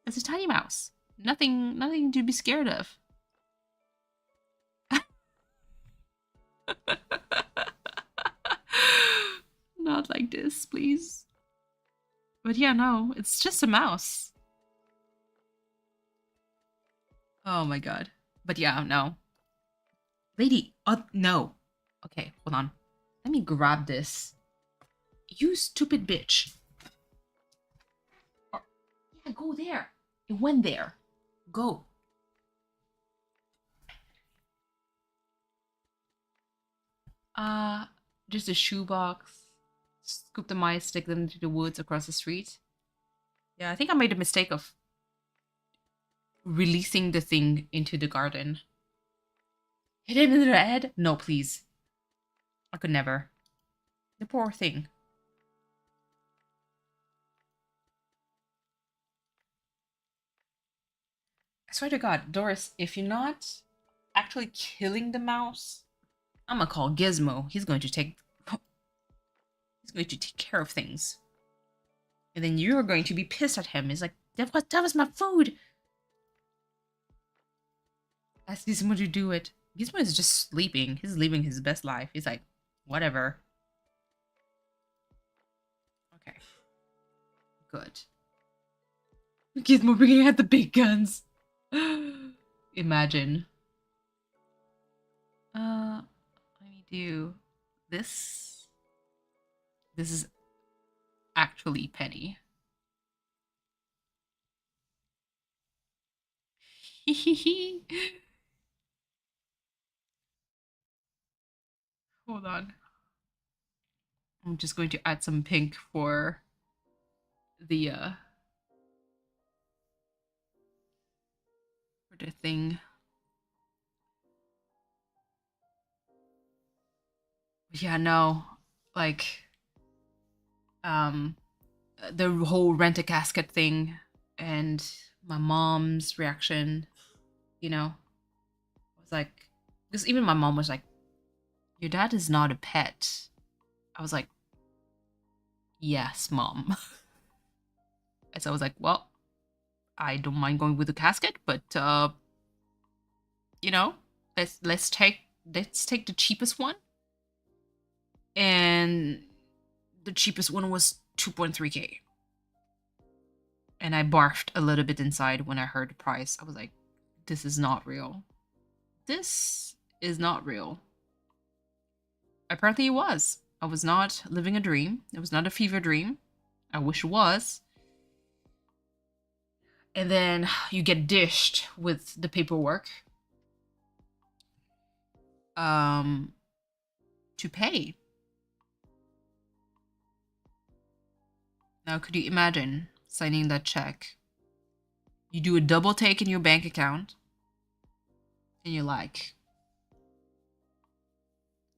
It's a tiny mouse. Nothing to be scared of. Not like this, please. But yeah, no, it's just a mouse. Oh my god. But yeah, no. Lady, no. Okay, hold on. Let me grab this. You stupid bitch. Oh, yeah, go there. It went there. Go. Uh, just a shoebox. Scoop the mice, stick them into the woods across the street. Yeah, I think I made a mistake of releasing the thing into the garden. Hit it in the head? No, please. I could never. The poor thing. I swear to God, Doris, if you're not actually killing the mouse, I'm gonna call Gizmo. He's going to take care of things. And then you're going to be pissed at him. He's like, that was my food. Ask Gizmo to do it. Gizmo is just sleeping. He's living his best life. He's like, whatever. Okay. Good. Gizmo bringing out the big guns. Imagine. Let me do this. This is actually Penny. Hold on. I'm just going to add some pink for the thing. Yeah, no. Like the whole rent a casket thing and my mom's reaction, you know. I was like, because even my mom was like, your dad is not a pet. I was like, yes, mom. And so I was like, well, I don't mind going with the casket, but you know, let's take the cheapest one. And the cheapest one was 2.3K. And I barfed a little bit inside when I heard the price. I was like, this is not real. This is not real. Apparently it was. I was not living a dream. It was not a fever dream. I wish it was. And then you get dished with the paperwork to pay. Now, could you imagine signing that check? You do a double take in your bank account, and you're like,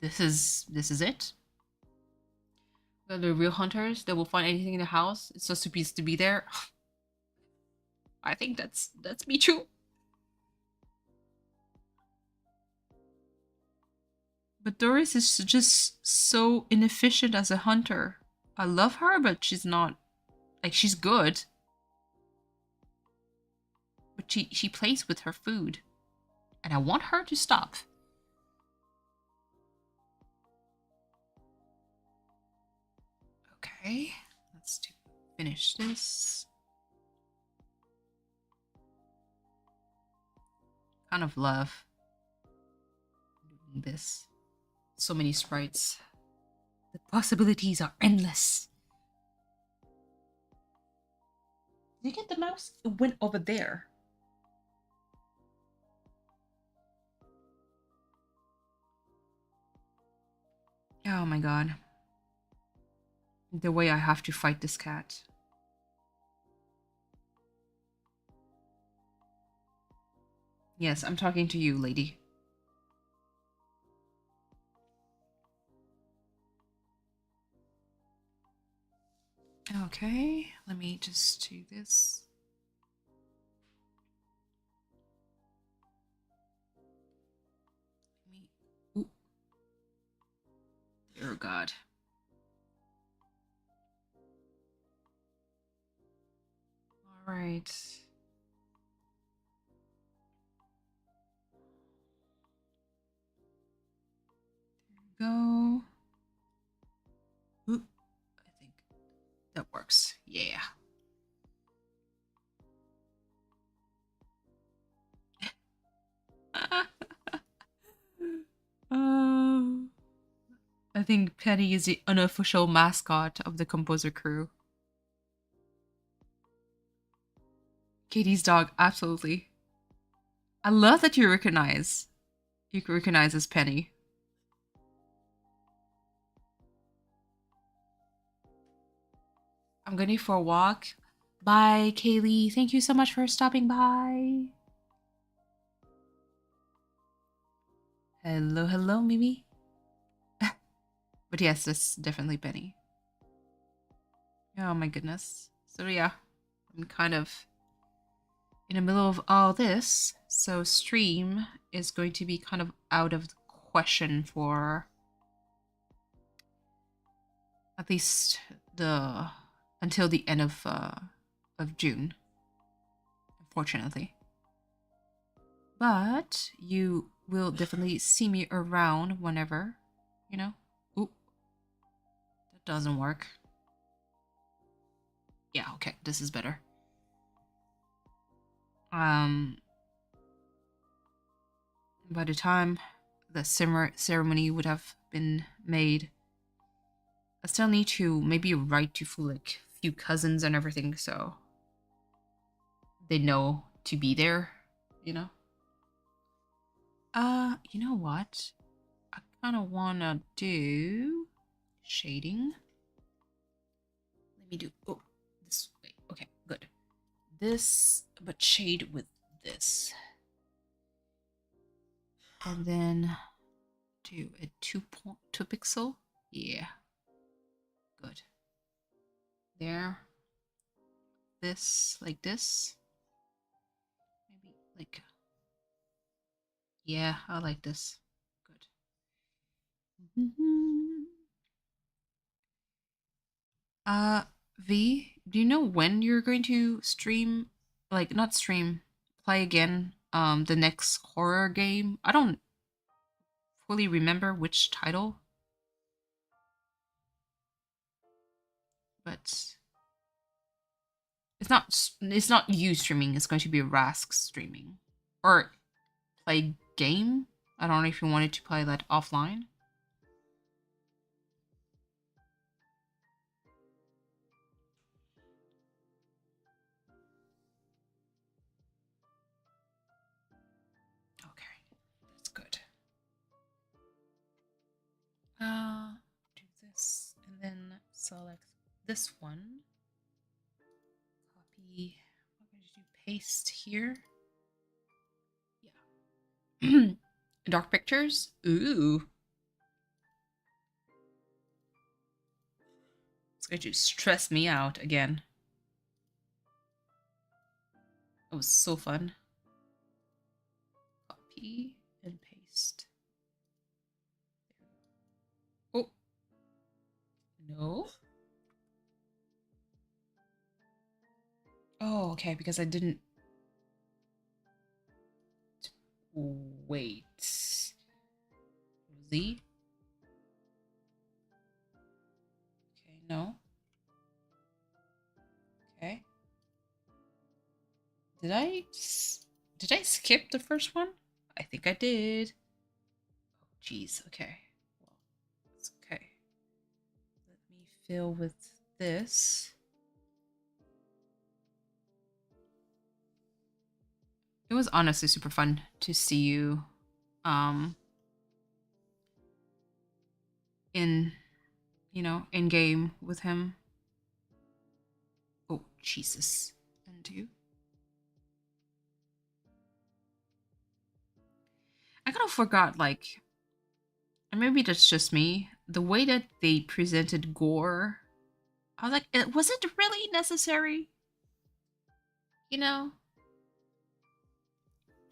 this is it? The real hunters that will find anything in the house. It's just supposed to be there. I think that's me too. But Doris is just so inefficient as a hunter. I love her, but she's not, like, she's good. But she plays with her food. And I want her to stop. Okay, let's finish this. Kind of love doing this. So many sprites. The possibilities are endless. Did you get the mouse? It went over there. Oh my god. The way I have to fight this cat. Yes, I'm talking to you, lady. Okay, let me just do this. Ooh. Dear God. All right. Ooh, I think that works. Yeah. Um, I think Penny is the unofficial mascot of the composer crew. Katie's dog, absolutely. I love that you recognize. You can recognize as Penny. I'm going for a walk. Bye, Kaylee. Thank you so much for stopping by. Hello, hello, Mimi. But yes, that's definitely Penny. Oh my goodness. So yeah, I'm kind of in the middle of all this. So stream is going to be kind of out of the question for at least the until the end of June, unfortunately. But you will definitely see me around whenever, you know. Ooh, that doesn't work. Yeah, okay, this is better. By the time the ceremony would have been made, I still need to maybe write to like few cousins and everything, so they know to be there, you know. You know what? I kind of wanna do shading. Let me do this way. Okay, good. This, but shade with this, and then do a 2 pixel. Yeah, good. There. This like this. Maybe like. Yeah, I like this. Good. V, do you know when you're going to stream? Like, not stream, play again. The next horror game. I don't fully remember which title, but it's not you streaming. It's going to be Rask streaming or play game. I don't know if you wanted to play that offline. Okay, that's good. Do this and then select this one. Copy. I'm going to do paste here. Yeah. Dark pictures. Ooh. It's going to stress me out again. It was so fun. Copy and paste. Oh. No. Oh, okay, because I didn't. Wait. Z? Okay, no. Okay. Did I skip the first one? I think I did. Oh, jeez. Okay. Well, it's okay. Let me fill with this. It was honestly super fun to see you in in game with him. Oh, Jesus. Undo. I kind of forgot, like, and maybe that's just me, the way that they presented gore. I was like, was it really necessary? You know?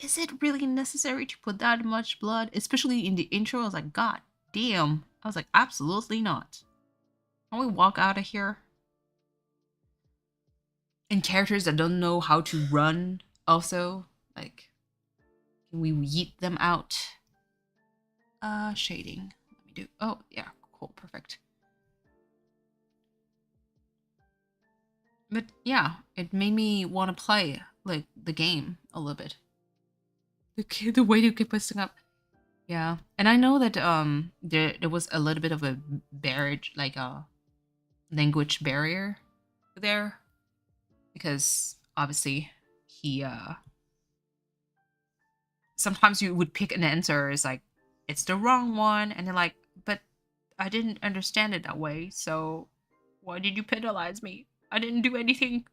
Is it really necessary to put that much blood? Especially in the intro, I was like, God damn. I was like, absolutely not. Can we walk out of here? And characters that don't know how to run, also, like, can we yeet them out? Shading. Let me do. Oh, yeah, cool, perfect. But yeah, it made me want to play like the game a little bit. The way you keep posting up. Yeah, and I know that there was a little bit of a barrier, like a language barrier there, because obviously he sometimes you would pick an answer as like it's the wrong one, and they're like, but I didn't understand it that way, so why did you penalize me? I didn't do anything.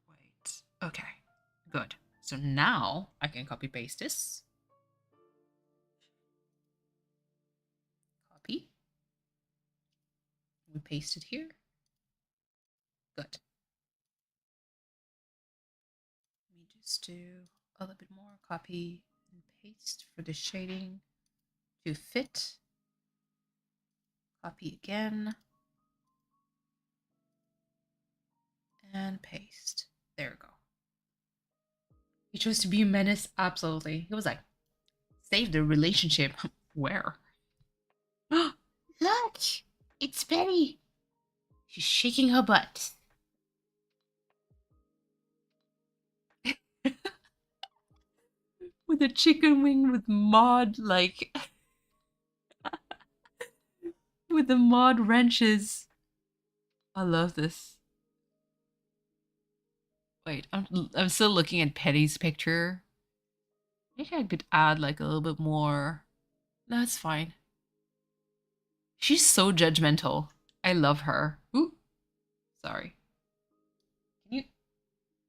Wait, okay, good. So now I can copy paste this. Copy. We paste it here. Good. Let me just do a little bit more. Copy and paste for the shading to fit. Copy again. And paste. There we go. He chose to be a menace? Absolutely. He was like, save the relationship. Where? Look! It's Betty! She's shaking her butt. With a chicken wing with mod, like, with the mod wrenches. I love this. Wait, I'm still looking at Penny's picture. Maybe I could add like a little bit more. That's fine. She's so judgmental. I love her. Ooh, sorry. Can you,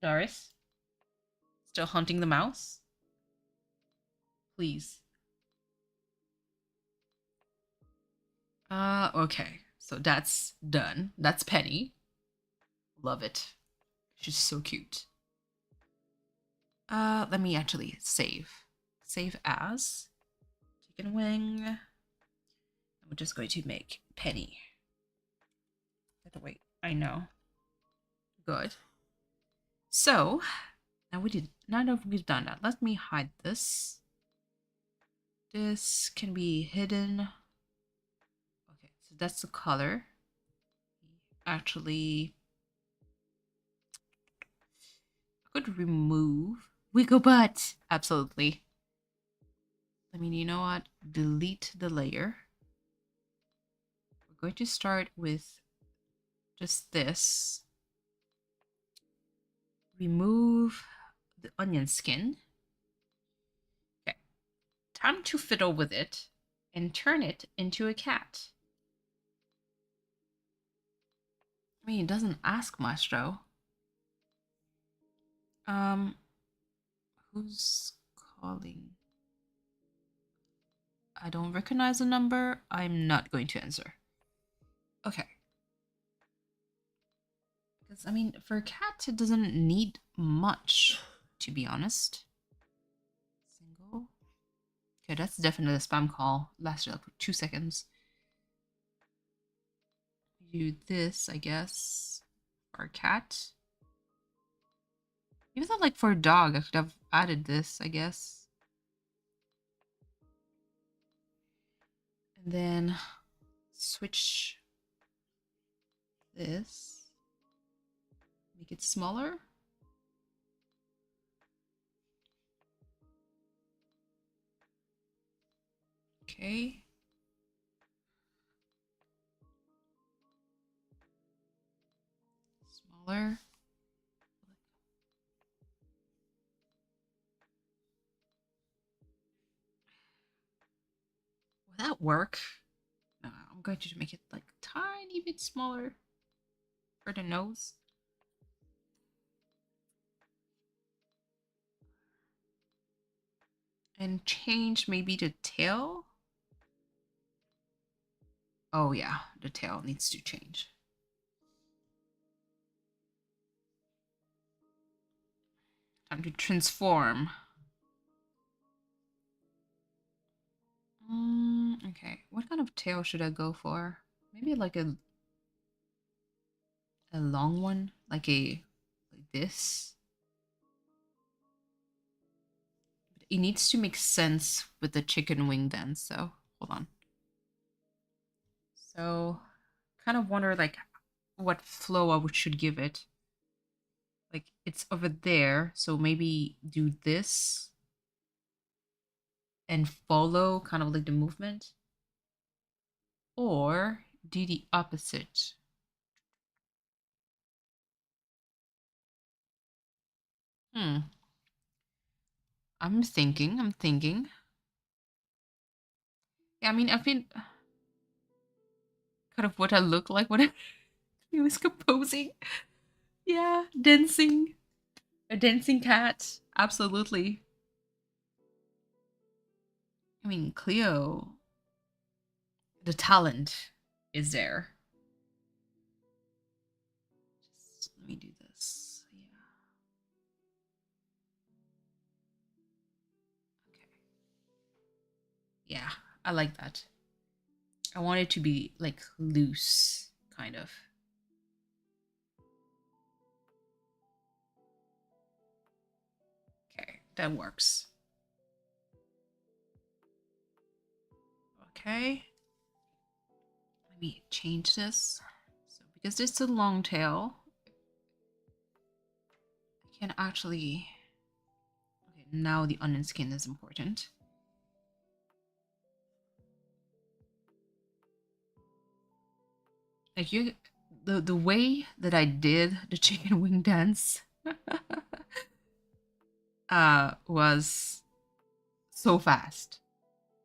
Doris? Still hunting the mouse? Please. Okay. So that's done. That's Penny. Love it. She's so cute. Let me actually save. Save as chicken wing. We're just going to make Penny. Wait, I know. Good. So now that we've done that, let me hide this. This can be hidden. Okay, so that's the color. Actually, I could remove wiggle butt. Absolutely. I mean, you know what? Delete the layer. We're going to start with just this. Remove the onion skin. Okay. Time to fiddle with it and turn it into a cat. I mean, it doesn't ask much though. Who's calling? I don't recognize the number. I'm not going to answer. Okay. Because, I mean, for a cat, it doesn't need much, to be honest. Single. Okay, that's definitely a spam call. Lasted like 2 seconds. Do this, I guess, for a cat. Even though, like, for a dog, I could have added this, I guess. And then switch this. Make it smaller. Okay. Smaller. Will that work? No, I'm going to make it like a tiny bit smaller for the nose. And change maybe the tail. Oh yeah, the tail needs to change. Time to transform. Okay, what kind of tail should I go for? Maybe like a long one, like this. But it needs to make sense with the chicken wing then. So hold on. So, kind of wonder like what flow I should give it. Like it's over there, so maybe do this and follow kind of like the movement, or do the opposite. Hmm. I'm thinking. Yeah, I mean, I've been kind of what I look like when I was composing. Yeah, dancing. A dancing cat. Absolutely. I mean, Cleo, the talent is there. Just let me do this. Yeah. Okay. Yeah, I like that. I want it to be like loose, kind of. Okay, that works. Okay. Let me change this. So because it's a long tail, I can actually. Okay, now the onion skin is important. Like the way that I did the chicken wing dance was so fast,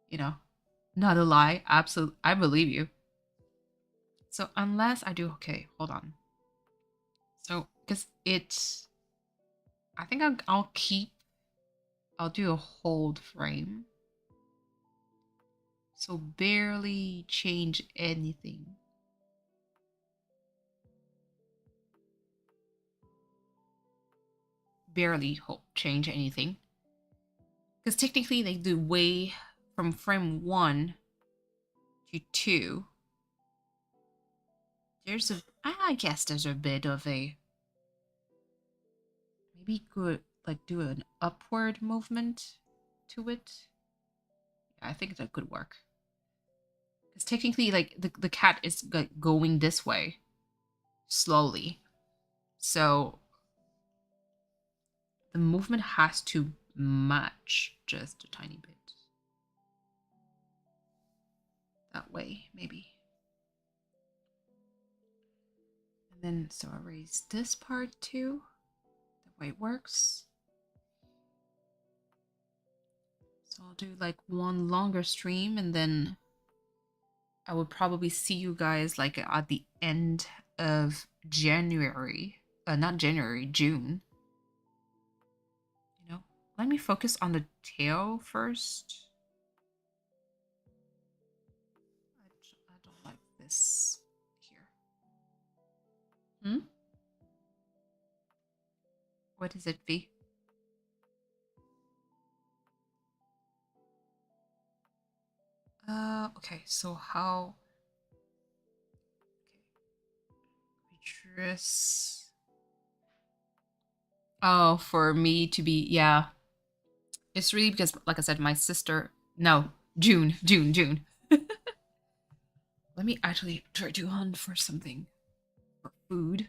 you know. Not a lie, absolutely, I believe you. So unless I do, okay, hold on. So because it's, I think I'll do a hold frame. So barely change anything. Barely change anything. Because technically, like the way from frame 1 to 2, I guess there's a bit of a, maybe could like do an upward movement to it. Yeah, I think that could work. Because technically, like the cat is like going this way slowly. So the movement has to match just a tiny bit. That way, maybe. And then, so I erase this part too. The way it works. So I'll do like one longer stream and then I will probably see you guys like at the end of January. Not January, June. You know, let me focus on the tail first. I don't like this here. Hmm? What is it, V? Okay, so how... Okay. Waitress... Oh, for me to be... Yeah. It's really because, like I said, my sister... No, June. Let me actually try to hunt for something. For food.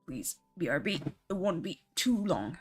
Please, BRB. It won't be too long.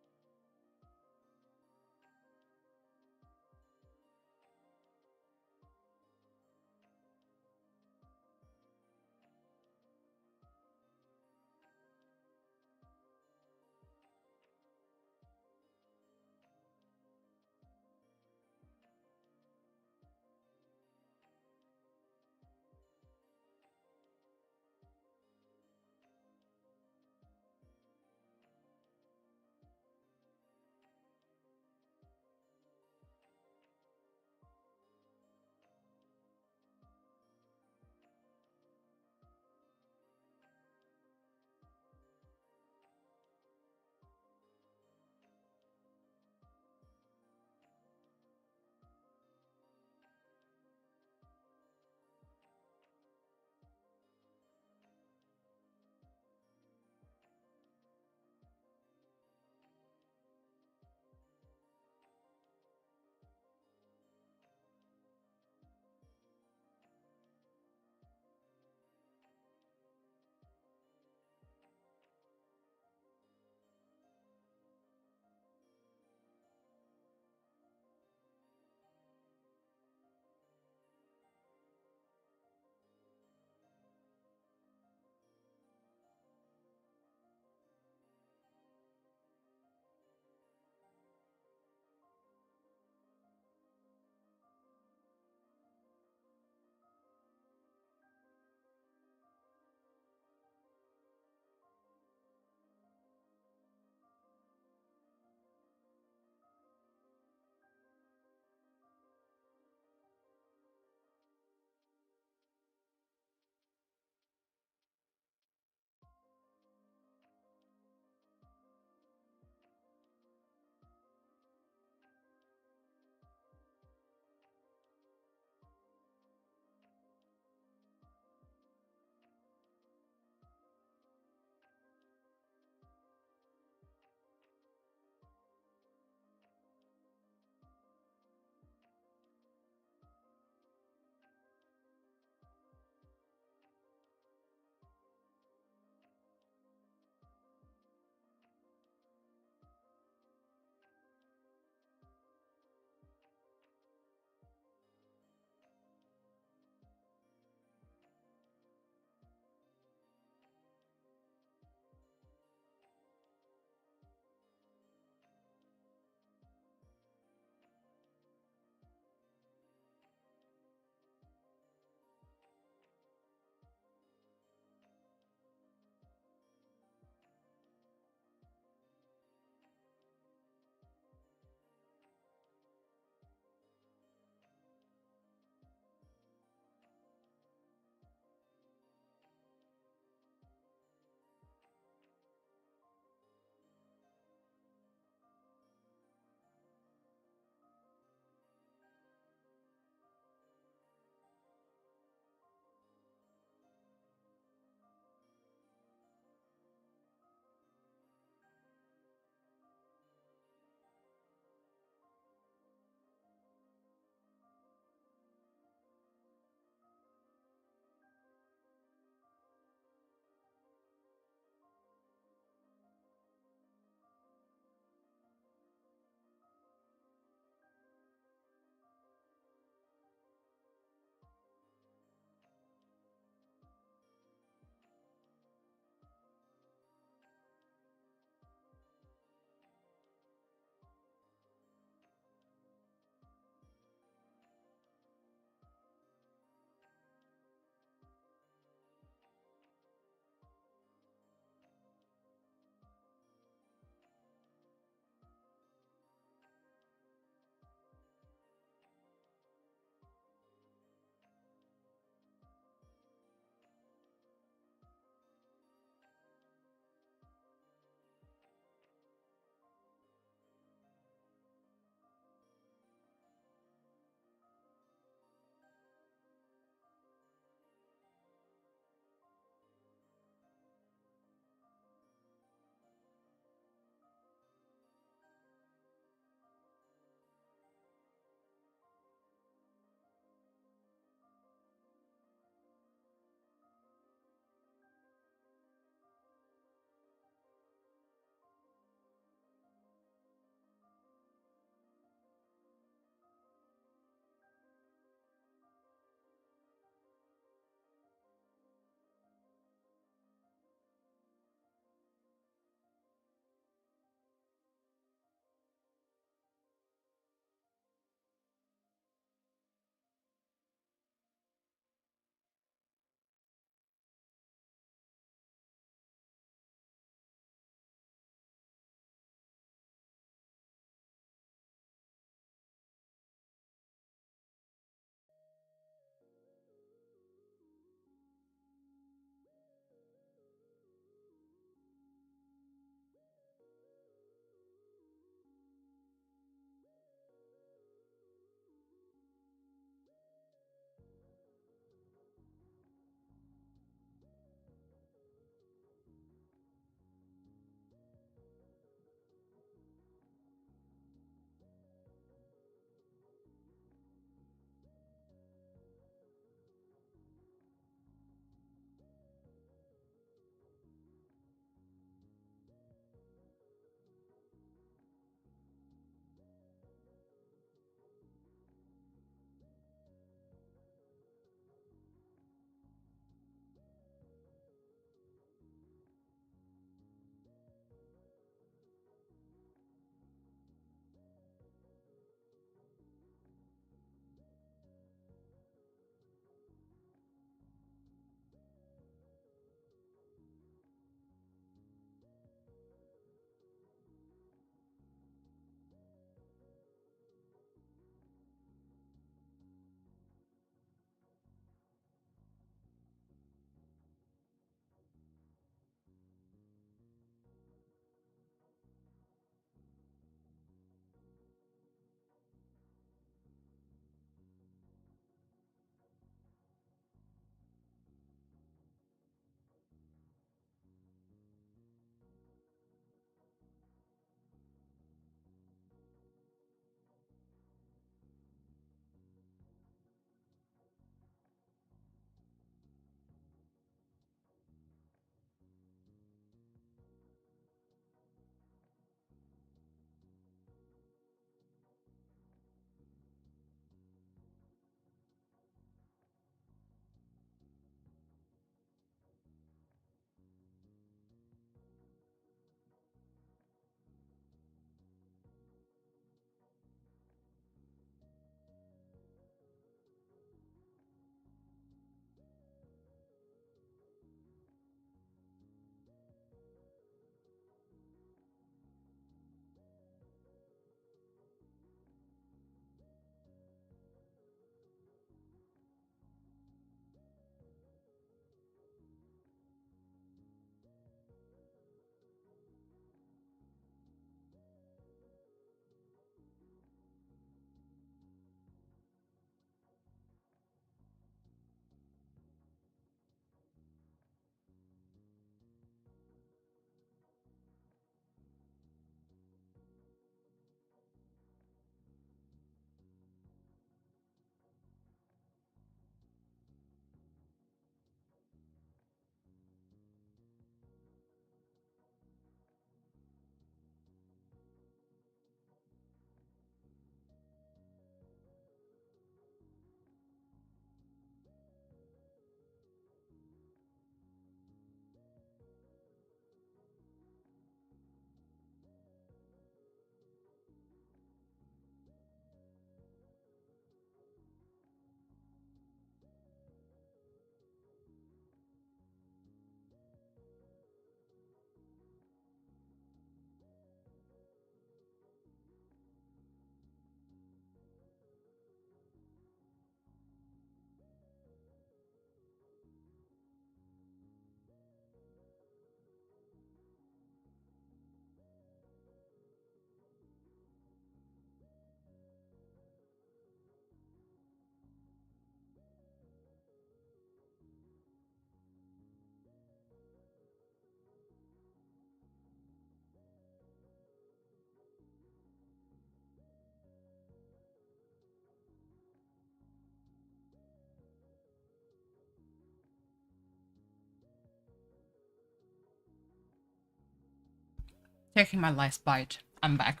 Taking my last bite. I'm back.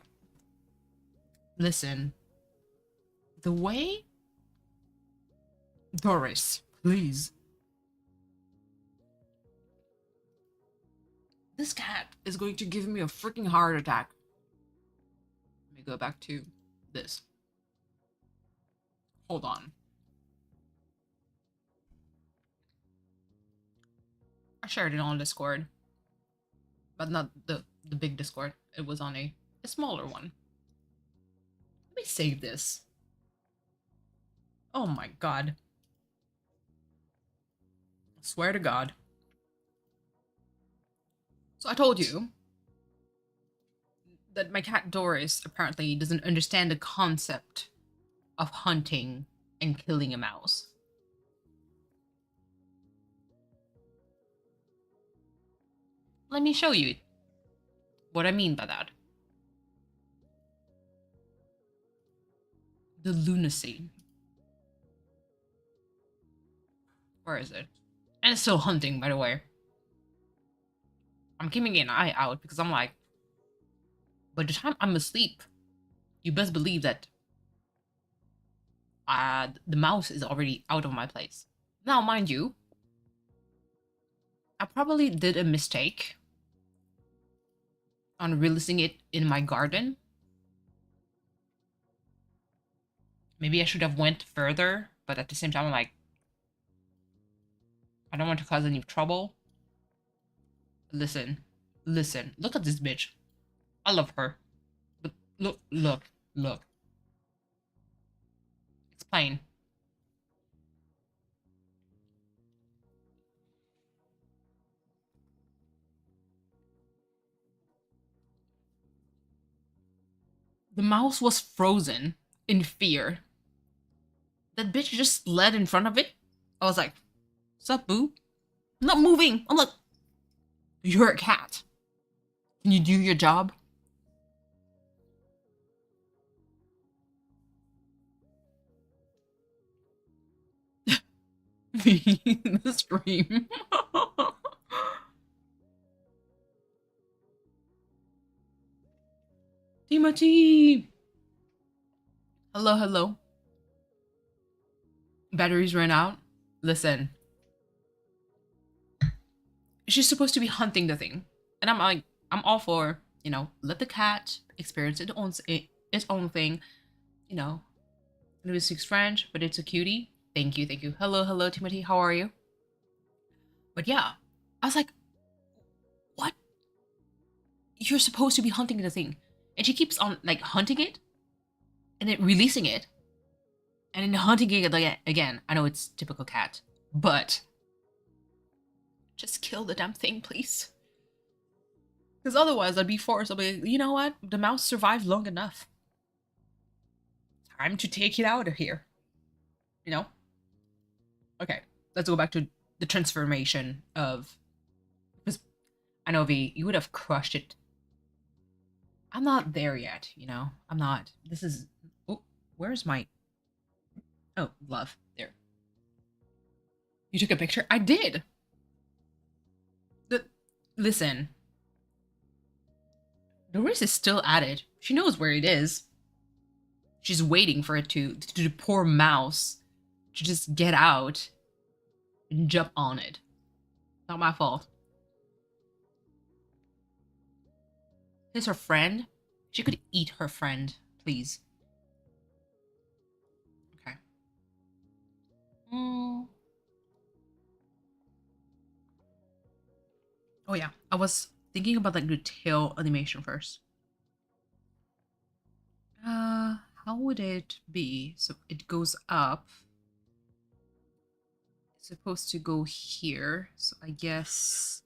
Listen. The way... Doris, please. This cat is going to give me a freaking heart attack. Let me go back to this. Hold on. I shared it on Discord. But not the big Discord. It was on a smaller one. Let me save this. Oh my god. I swear to God. So I told you that my cat Doris apparently doesn't understand the concept of hunting and killing a mouse. Let me show you what I mean by that. The lunacy. Where is it? And it's still hunting, by the way. I'm keeping an eye out because I'm like, by the time I'm asleep, you best believe that the mouse is already out of my place. Now, mind you, I probably did a mistake on releasing it in my garden. Maybe I should have went further, but at the same time, I'm like, I don't want to cause any trouble. Listen, look at this bitch. I love her. But look. It's plain. The mouse was frozen in fear. That bitch just slid in front of it. I was like, sup, boo? I'm not moving. I'm like, you're a cat. Can you do your job? The stream. Timothy! Hello. Batteries ran out. Listen. She's supposed to be hunting the thing. And I'm like, I'm all for, let the cat experience its own thing. I know it speaks French, but it's a cutie. Thank you. Hello, Timothy. How are you? But yeah, I was like, what? You're supposed to be hunting the thing. And she keeps on, like, hunting it. And then releasing it. And then hunting it again. I know it's typical cat. But just kill the damn thing, please. Because otherwise I'd be forced. I'll be, you know what? The mouse survived long enough. Time to take it out of here. Okay, let's go back to the transformation of... Because I know, V, you would have crushed it. I'm not there yet, I'm not. This is... Oh, where's my... Oh, love. There. You took a picture? I did! Listen. Doris is still at it. She knows where it is. She's waiting for it to the poor mouse to just get out and jump on it. Not my fault. Is her friend? She could eat her friend, please. Okay. Oh yeah, I was thinking about like the tail animation first. How would it be? So it goes up. It's supposed to go here, so I guess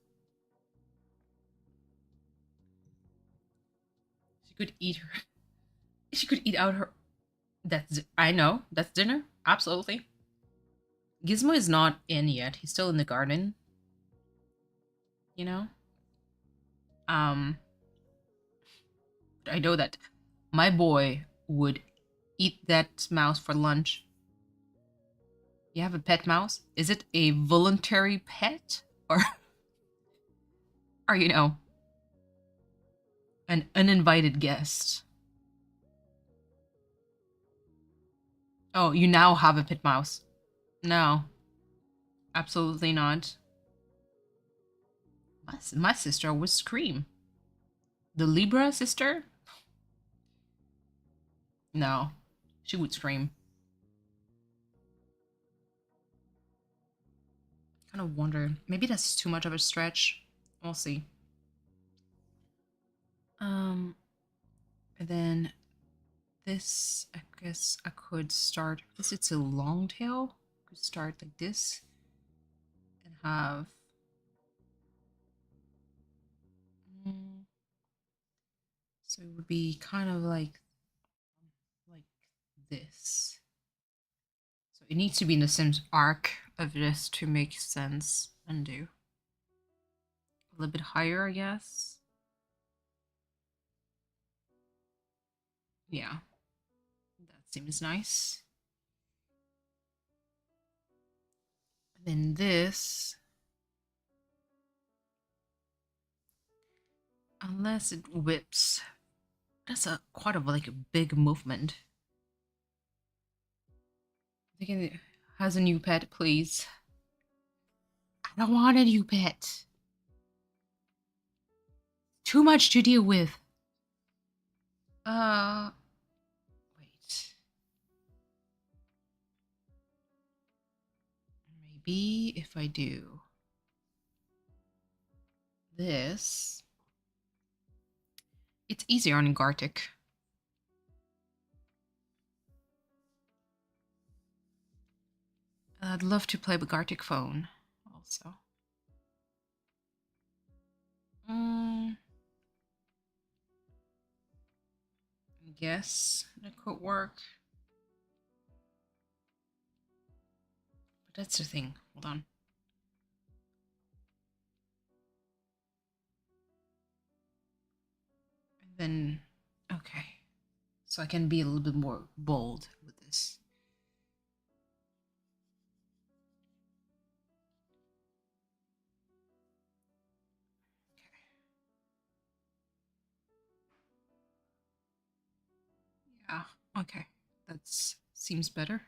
she could eat her. She could eat out her. I know that's dinner. Absolutely. Gizmo is not in yet. He's still in the garden. I know that my boy would eat that mouse for lunch. You have a pet mouse? Is it a voluntary pet? Or An uninvited guest. Oh, you now have a pit mouse. No, absolutely not. My sister would scream. The Libra sister? No, she would scream. Kind of wonder. Maybe that's too much of a stretch. We'll see. And then this, I guess I could start. This it's a long tail. Could start like this and have. So it would be kind of like this. So it needs to be in the same arc of this to make sense. Undo. A little bit higher, I guess. Yeah, that seems nice. And then this, unless it whips, that's a quite of like a big movement. I think it has a new pet, please. I don't want a new pet. Too much to deal with. Wait. Maybe if I do this, it's easier on Gartic. I'd love to play with Gartic phone also. I guess that could work. But that's the thing. Hold on. And then, okay. So I can be a little bit more bold with this. Yeah, okay. That seems better.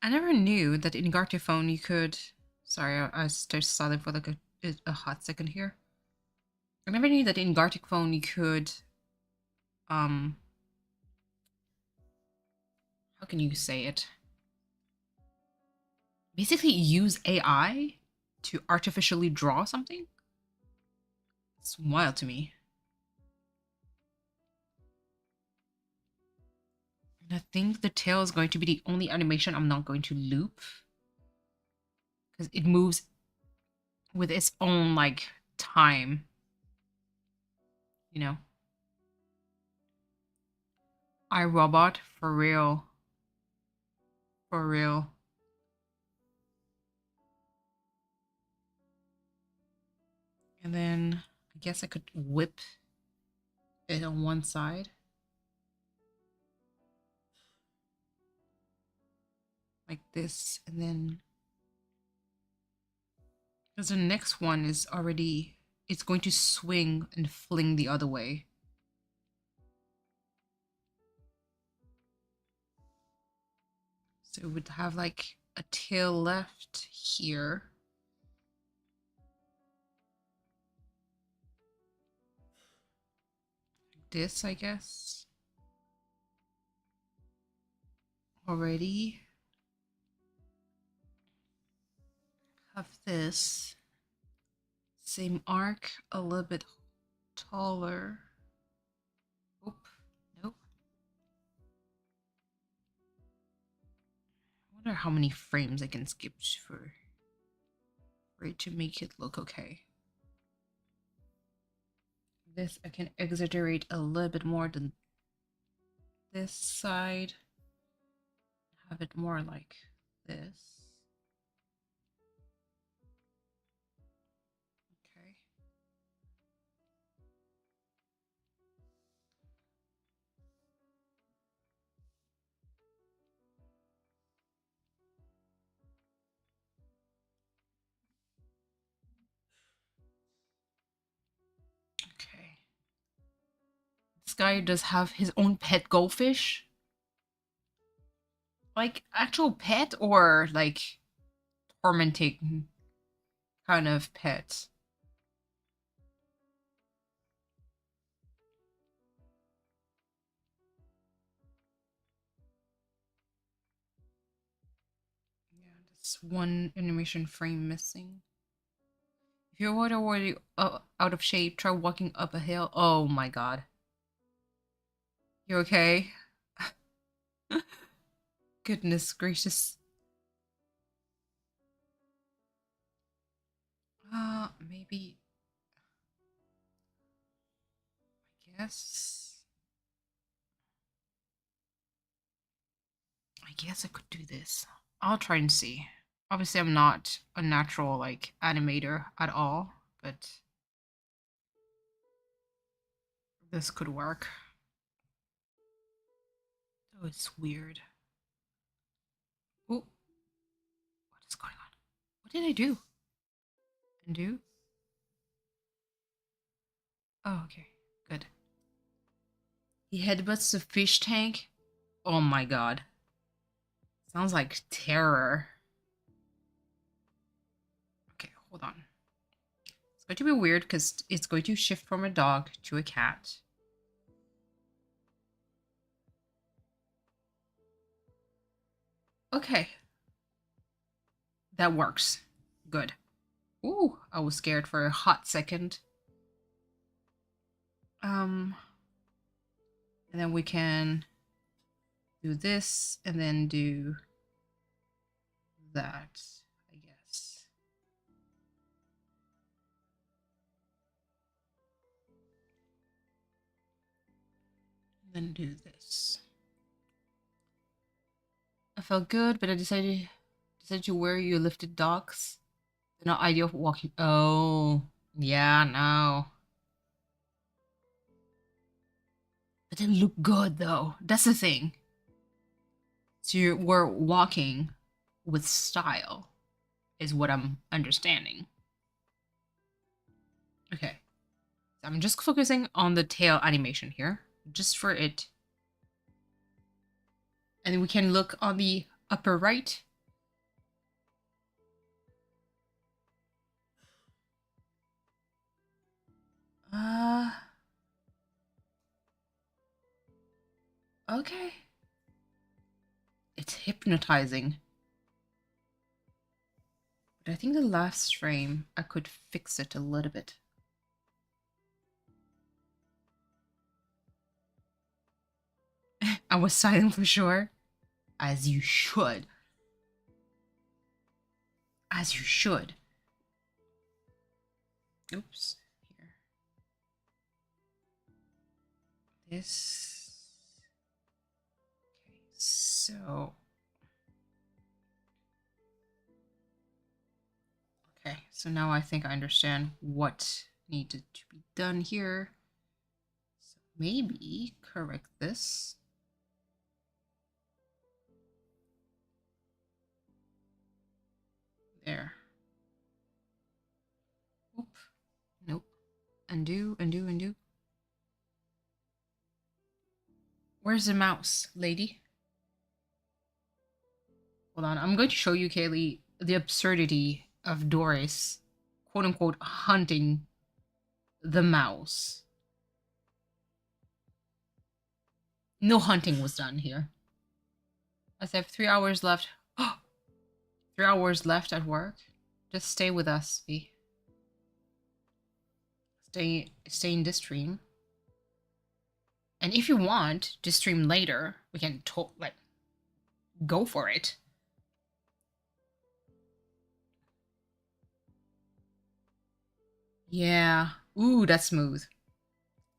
I never knew that in Gartiphone you could. Sorry, I just saw that for like a hot second here. I never knew that in Gartic phone you could. How can you say it? Basically, use AI to artificially draw something. It's wild to me. And I think the tail is going to be the only animation I'm not going to loop. Because it moves with its own, like, time. You know? iRobot, for real. For real. And then, I guess I could whip it on one side. Like this, and then... Because the next one is already... It's going to swing and fling the other way. So it would have like a tail left here. This, I guess. Already. Have this. Same arc, a little bit taller. Oop, nope. I wonder how many frames I can skip for it to make it look okay. This I can exaggerate a little bit more than this side. Have it more like this. Okay. guy does have his own pet goldfish. Like actual pet or like tormenting kind of pet. Yeah, that's one animation frame missing. If you're already out of shape, try walking up a hill. Oh my god. You okay? Goodness gracious. Maybe. I guess. I guess I could do this. I'll try and see. Obviously, I'm not a natural, like, animator at all, but this could work. Oh, it's weird. Oh, what is going on? What did I do? Undo? Oh, okay. Good. He headbutts the fish tank? Oh my god. Sounds like terror. Okay, hold on. It's going to be weird because it's going to shift from a dog to a cat. Okay. That works. Good. Ooh, I was scared for a hot second. And then we can do this and then do that, I guess. And then do this. I felt good, but I decided to wear your lifted dogs. They're not ideal for walking. Oh, yeah, no. But they look good though. That's the thing. So we're walking with style, is what I'm understanding. Okay. So I'm just focusing on the tail animation here, just for it. And then we can look on the upper right. Okay. It's hypnotizing. But I think the last frame, I could fix it a little bit. I was silent for sure. As you should. As you should. Oops. Here. This. Okay, so. Okay, so now I think I understand what needed to be done here. So maybe correct this. There. Oop. Nope. Undo, undo, undo. Where's the mouse, lady? Hold on. I'm going to show you, Kaylee, the absurdity of Doris, quote unquote, hunting the mouse. No hunting was done here. I have 3 hours left. 3 hours left at work. Just stay with us, V. Stay in this stream. And if you want to stream later, we can like go for it. Yeah. Ooh, that's smooth.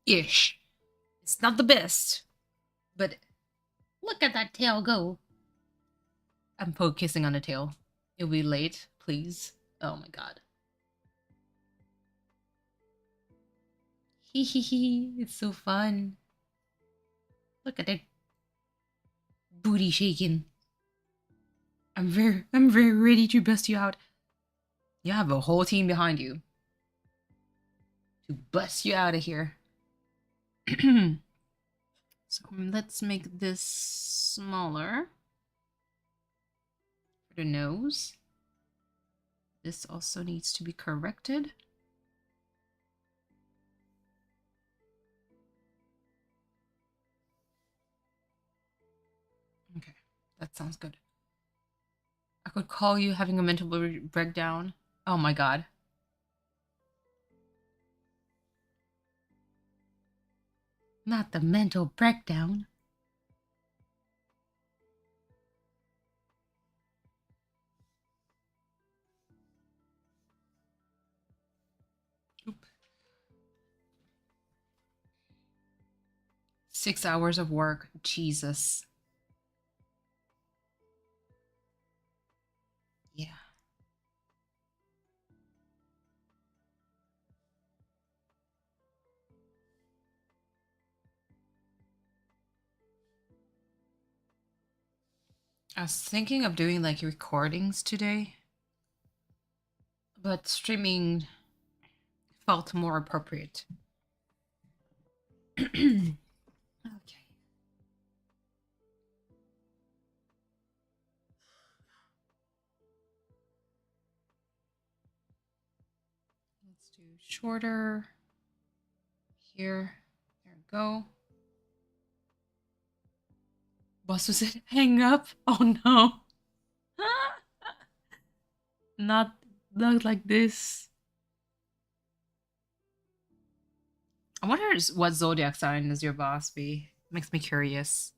Ish. It's not the best, but look at that tail go. I'm focusing on the tail. It'll be late, please. Oh my god. Hee hee hee. It's so fun. Look at it. Booty shaking. I'm very ready to bust you out. You have a whole team behind you to bust you out of here. So let's make this smaller for the nose. This also needs to be corrected. Okay, that sounds good. I could call you having a mental breakdown. Oh my god. Not the mental breakdown. Oop. 6 hours of work. Jesus. Yeah. I was thinking of doing like recordings today, but streaming felt more appropriate. Okay. Let's do shorter here. There we go. Boss was it hang up? Oh no. Not like this. I wonder what zodiac sign does your boss be? Makes me curious.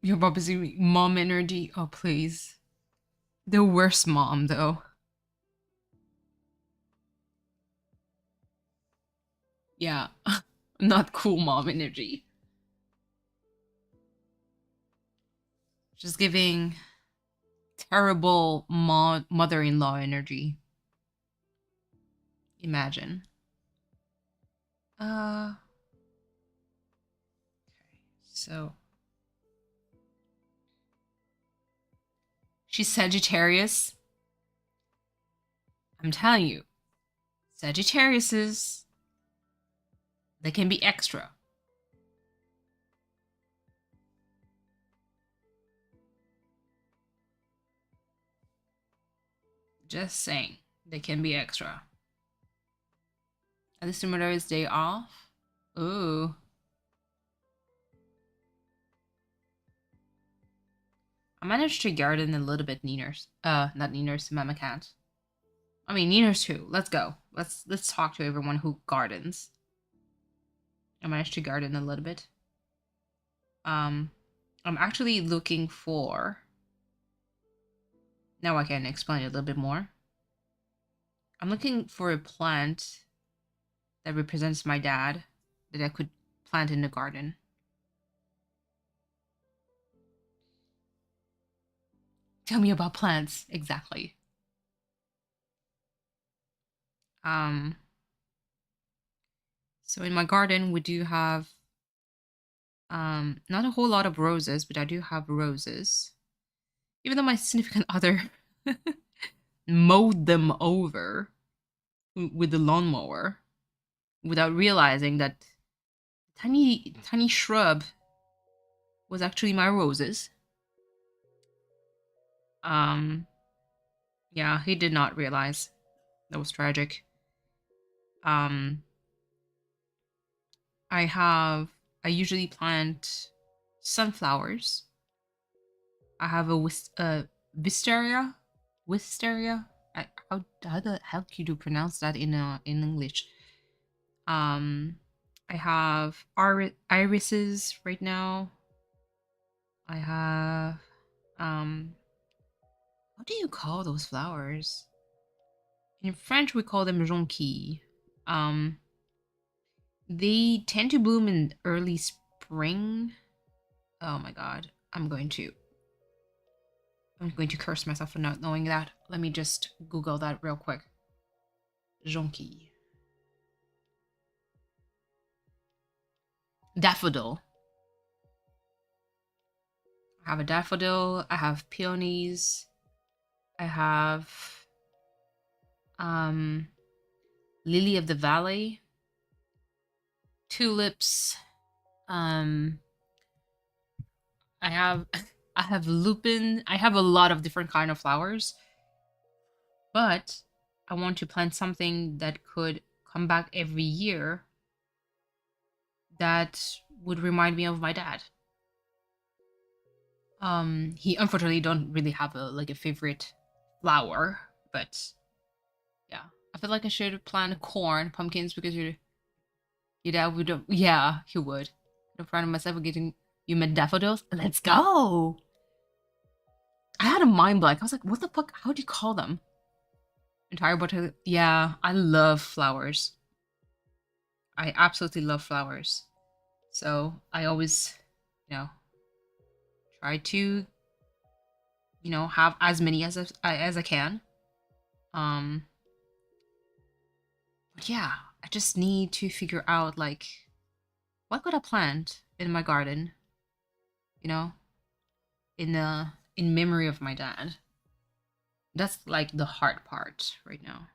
Your boss is mom energy. Oh please. The worst mom though. Yeah. Not cool mom energy. Just giving terrible mother-in-law energy. Imagine. Okay. So she's Sagittarius. I'm telling you, Sagittariuses, they can be extra. Just saying, they can be extra. At least tomorrow's day off. Ooh. I managed to garden a little bit Niners. Not Niners, Mama Cat. I mean Niners too. Let's go. Let's talk to everyone who gardens. I managed to garden a little bit. I'm actually looking for. Now I can explain it a little bit more. I'm looking for a plant that represents my dad that I could plant in the garden. Tell me about plants, exactly. So in my garden we do have not a whole lot of roses, but I do have roses. Even though my significant other mowed them over with the lawnmower without realizing that tiny shrub was actually my roses. Yeah, he did not realize. That was tragic. I usually plant sunflowers. I have a wisteria. Wisteria. How the hell do you pronounce that in English? I have irises right now. I have what do you call those flowers? In French we call them jonquilles. They tend to bloom in early spring. Oh my god. I'm going to curse myself for not knowing that. Let me just Google that real quick. Jonquille. Daffodil. I have a daffodil. I have peonies. I have lily of the valley, tulips. Um, I have I have lupin. I have a lot of different kind of flowers, but I want to plant something that could come back every year that would remind me of my dad. He unfortunately don't really have a favorite flower, but yeah, I feel like I should plant corn, pumpkins because your dad would. Yeah, he would. I'm proud of myself for getting you met daffodils. Let's go. I had a mind blank. I was like, what the fuck? How do you call them? Entire bottle. Yeah, I love flowers. I absolutely love flowers. So I always, you know, try to, have as many as I can. Um, but yeah, I just need to figure out like what could I plant in my garden, you know, in memory of my dad. That's like the hard part right now.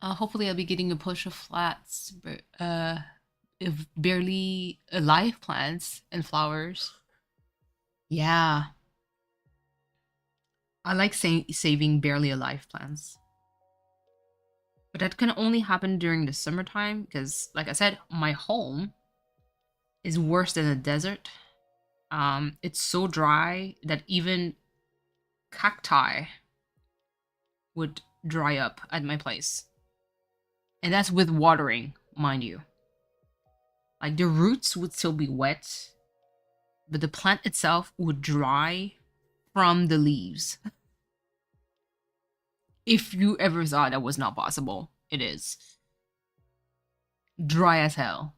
Hopefully I'll be getting a push of flats, but if barely alive plants and flowers. Yeah, I like saving barely alive plants. But that can only happen during the summertime because, like I said, my home is worse than a desert. It's so dry that even cacti would dry up at my place. And that's with watering, mind you. Like the roots would still be wet, but the plant itself would dry from the leaves. If you ever thought that was not possible, it is. Dry as hell.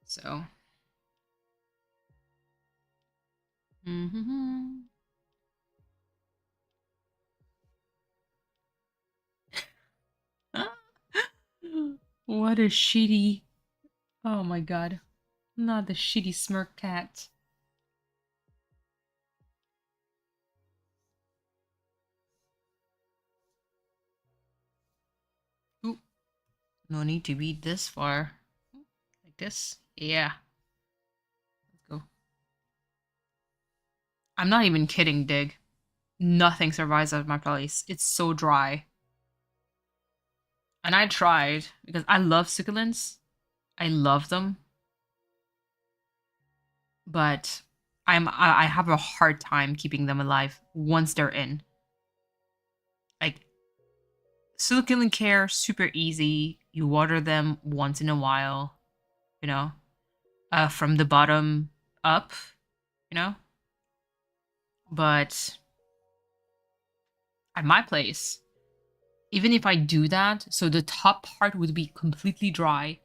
So. Mm-hmm. What a shitty. Oh my god. Not the shitty smirk cat. Ooh, no need to be this far. Like this? Yeah. Let's go. I'm not even kidding, Dig. Nothing survives at my place. It's so dry. And I tried because I love succulents. I love them. But I have a hard time keeping them alive once they're in. Like succulent care, super easy. You water them once in a while, you know, from the bottom up, you know. But at my place, even if I do that, so the top part would be completely dry.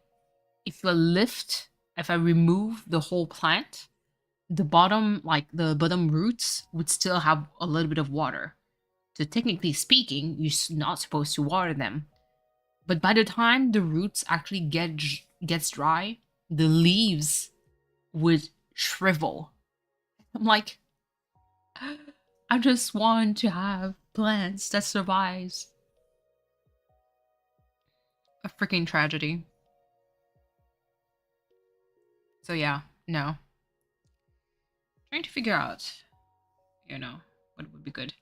If I remove the whole plant, the bottom roots would still have a little bit of water. So technically speaking, you're not supposed to water them. But by the time the roots actually gets dry, the leaves would shrivel. I'm like, I just want to have plants that survives. A freaking tragedy. So yeah, no. Trying to figure out, what would be good.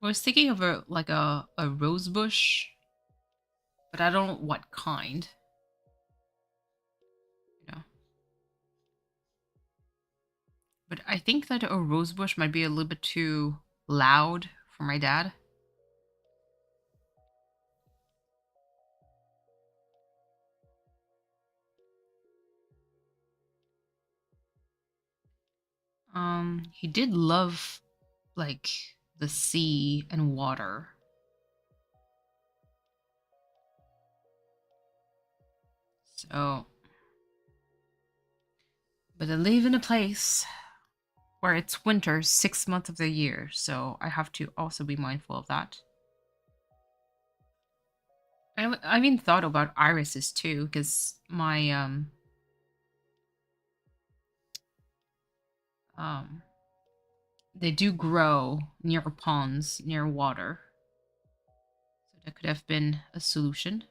I was thinking of a rose bush, but I don't know what kind. You know. But I think that a rose bush might be a little bit too loud for my dad. He did love like the sea and water. So, but I live in a place Where it's winter 6 months of the year, so I have to also be mindful of that. I even thought about irises too, because my they do grow near ponds, near water. So that could have been a solution.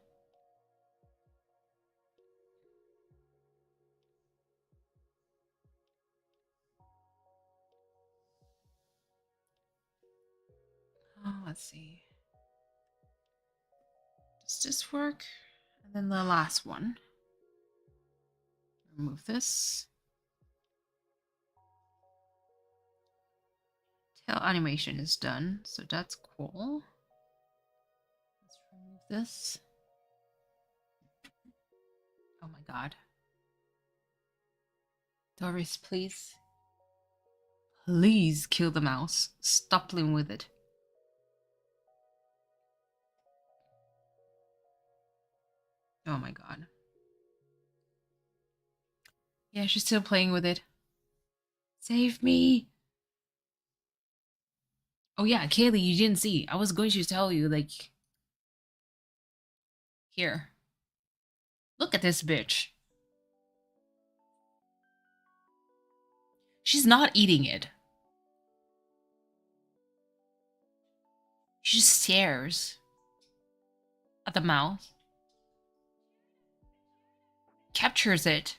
Oh, let's see. Does this work? And then the last one. Remove this. Tail animation is done, so that's cool. Let's remove this. Oh my god. Doris, please. Please kill the mouse. Stop playing with it. Oh my god. Yeah, she's still playing with it. Save me! Oh yeah, Kaylee, you didn't see. I was going to tell you, like... Here. Look at this bitch. She's not eating it. She just stares at the mouse. Captures it.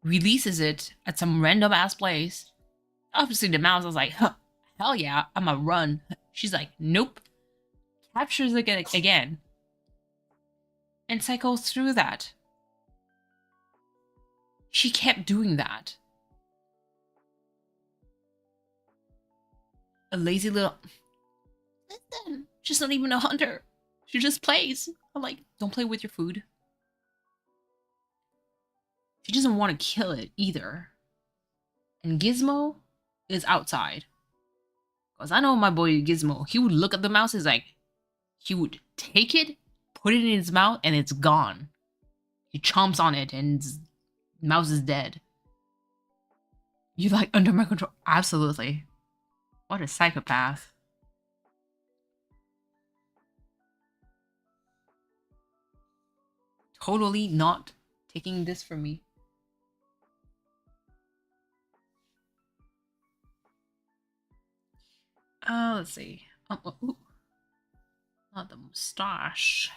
Releases it at some random ass place. Obviously the mouse was like, huh, hell yeah, I'ma run. She's like, nope. Captures it again. And cycles through that. She kept doing that. A lazy little... Listen, she's not even a hunter. She just plays. I'm like, don't play with your food. She doesn't want to kill it either. And Gizmo is outside. Because I know my boy Gizmo, he would look at the mouse, he's like, he would take it, put it in his mouth, and it's gone. He chomps on it, and the mouse is dead. You like under my control? Absolutely. What a psychopath. Totally not taking this from me. Let's see. Ooh. Not the mustache.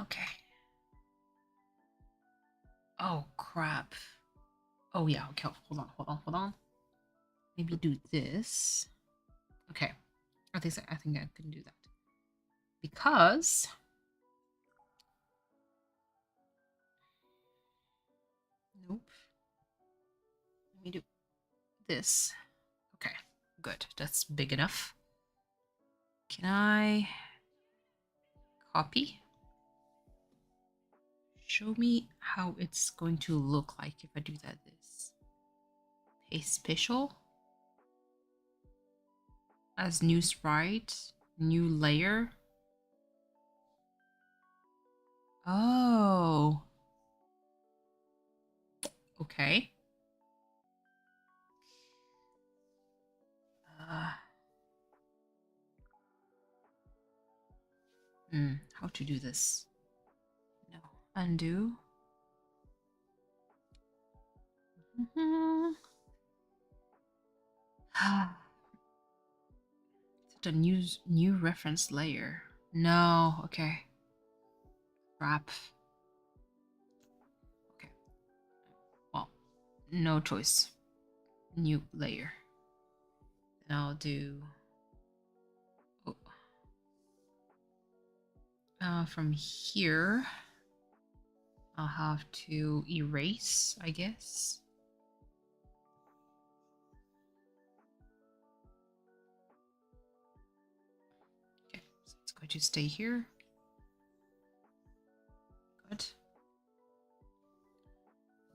Okay. Oh, crap. Oh, yeah, okay, hold on. Maybe do this. Okay. I think I can do that. Because... Nope. Let me do this. Okay, good. That's big enough. Can I copy? Show me how it's going to look like if I do that this. Paste special. As new sprite. New layer. Oh. Okay. How to do this? No. Undo. The new reference layer. No, okay. Crap. Okay. Well, no choice. New layer. And I'll do... from here, I'll have to erase, I guess. Okay, so it's going to stay here. Good.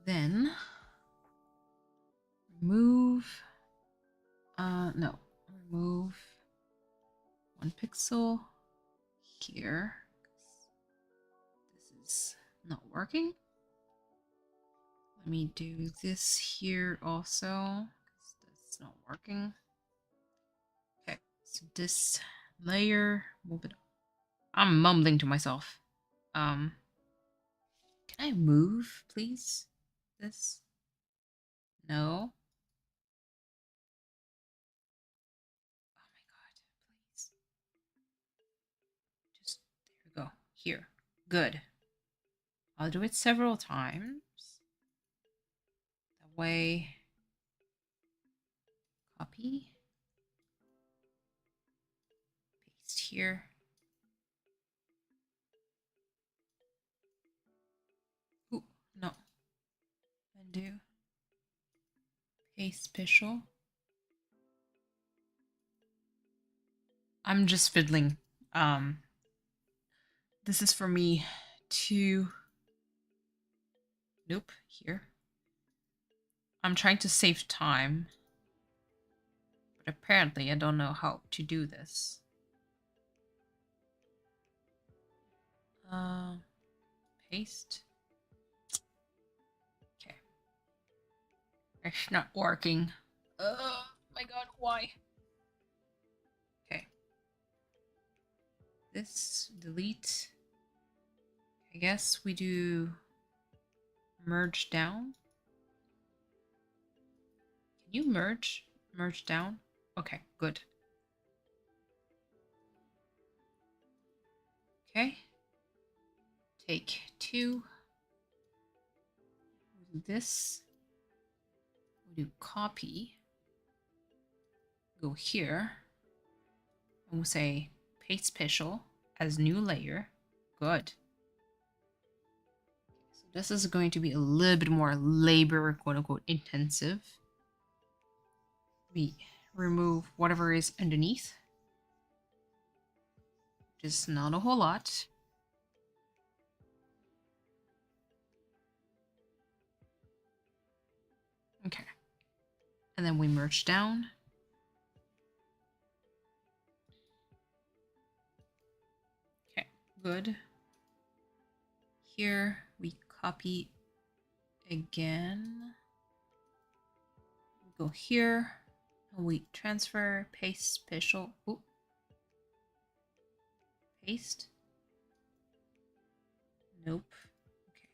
Then remove, no, remove 1 pixel here. Not working. Let me do this here also, 'cause that's not working. Okay, so this layer, move it. I'm mumbling to myself. Can I move, please? This? No. Oh my god, please. Just, there we go. Here. Good. I'll do it several times. That way, copy. Paste here. Ooh, no. Undo. Paste special. I'm just fiddling. This is for me to... Nope, here. I'm trying to save time. But apparently I don't know how to do this. Paste. Okay. It's not working. Oh my god, why? Okay. This, delete. I guess we do merge down. Can you merge down? Okay, good. Okay. Take 2. We'll do this. We'll do copy. Go here. And we'll say paste special as new layer. Good. So this is going to be a little bit more labor, quote unquote, intensive. We remove whatever is underneath. Just not a whole lot. Okay. And then we merge down. Okay, good. Here we copy again. We go here and we transfer, paste special. Ooh. Paste. Nope. Okay.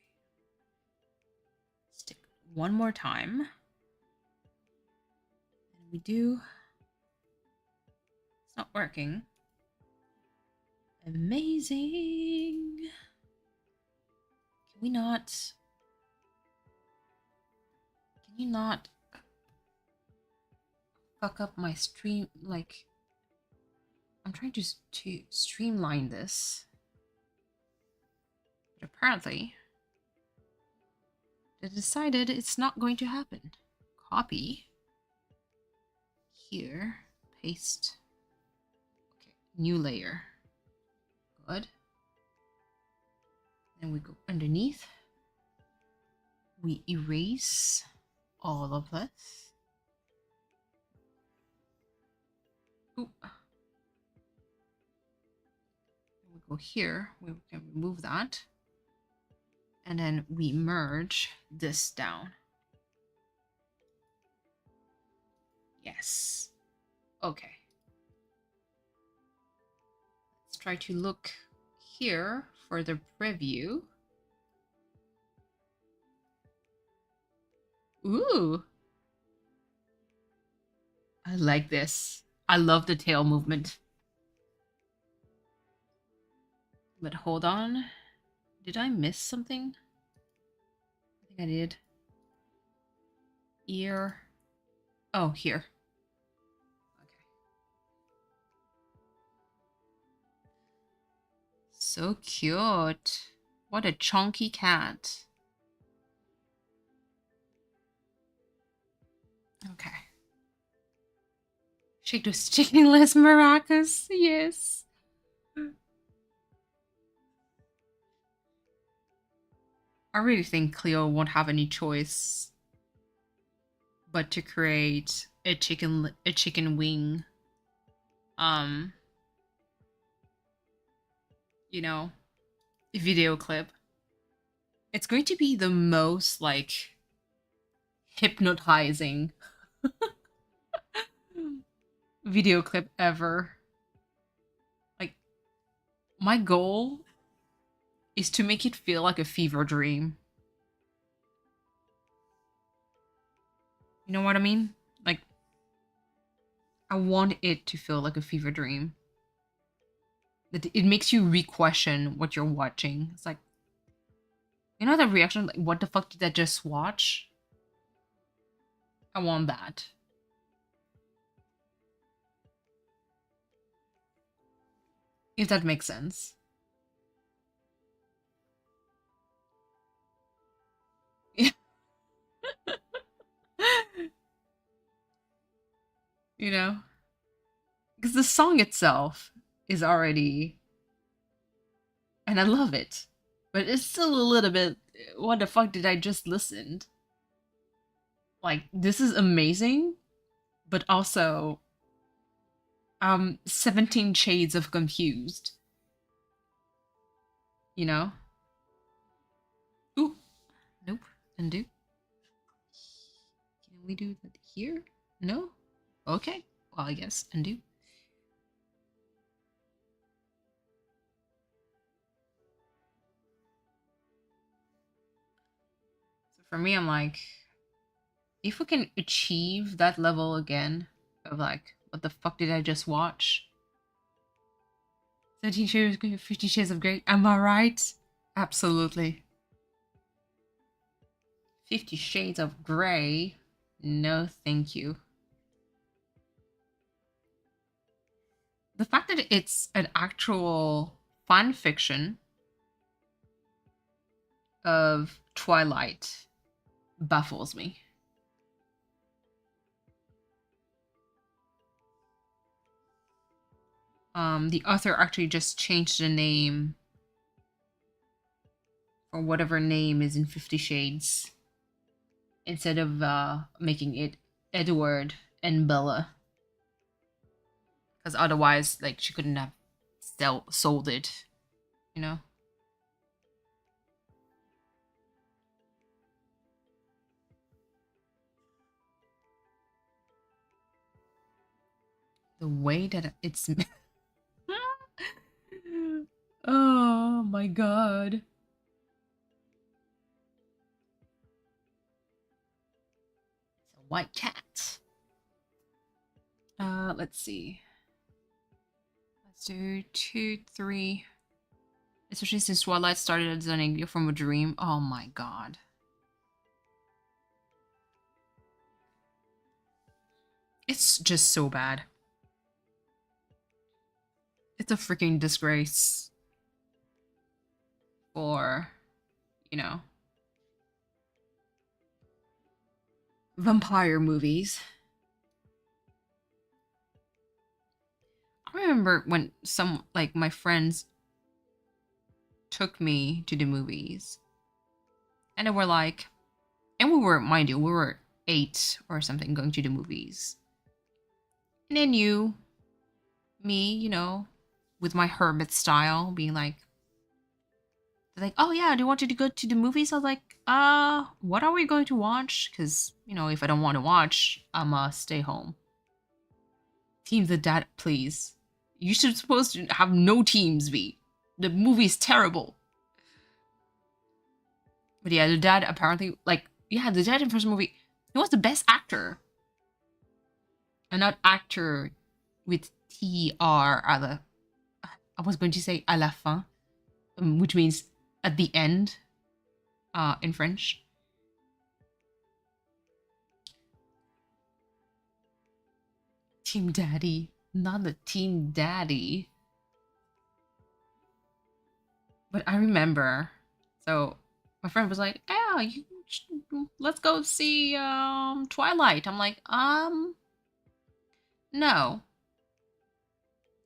Stick one more time. And we do. It's not working. Amazing. Can we not? Can you not fuck up my stream? Like, I'm trying to streamline this. But apparently, they decided it's not going to happen. Copy. Here. Paste. Okay, new layer. Good. Then we go underneath. We erase all of this. Ooh. We go here. We can remove that. And then we merge this down. Yes. Okay. Let's try to look here for the preview. Ooh. I like this. I love the tail movement. But hold on. Did I miss something? I think I did. Ear. Oh, here. Okay. So cute. What a chunky cat. Okay. Shake those chickenless maracas. Yes. I really think Cleo won't have any choice but to create a chicken wing, you know, video clip. It's going to be the most like hypnotizing video clip ever. Like, my goal is to make it feel like a fever dream. You know what I mean? Like, I want it to feel like a fever dream. That it makes you re-question what you're watching. It's like, you know that reaction, like, what the fuck did I just watch? I want that. If that makes sense. You know? Because the song itself is already, and I love it, but it's still a little bit, what the fuck did I just listen? Like, this is amazing, but also 17 shades of confused, you know? Ooh, nope, undo. Can we do that here? No? Okay, well, I guess undo. So for me, I'm like, if we can achieve that level again of like, what the fuck did I just watch? 17 Shades, 50 Shades of Grey, am I right? Absolutely. 50 Shades of Grey? No, thank you. The fact that it's an actual fan fiction of Twilight baffles me. The author actually just changed the name or whatever name is in 50 Shades instead of making it Edward and Bella. Because otherwise, like, she couldn't have sold it, you know? The way that it's... oh my god. It's a white cat. Let's see. Let's do 2, 3. Especially since Twilight started as an idea from a dream. Oh my god. It's just so bad. It's a freaking disgrace for, you know, vampire movies. I remember when some, like, my friends took me to the movies. And they were like, and we were, mind you, we were 8 or something going to the movies. And then me, you know, with my hermit style, being like, they're like, oh yeah, do you want to go to the movies? I was like, what are we going to watch? Because, you know, if I don't want to watch, I'ma stay home. Teams of dad, please. You should supposed to have no teams, V. The movie's terrible. But yeah, the dad apparently, like, yeah, the dad in first movie, he was the best actor. And not actor with TR à la, I was going to say à la fin, which means at the end, in French. Team Daddy, not the Team Daddy. But I remember, so my friend was like, "Yeah, let's go see Twilight." I'm like, no.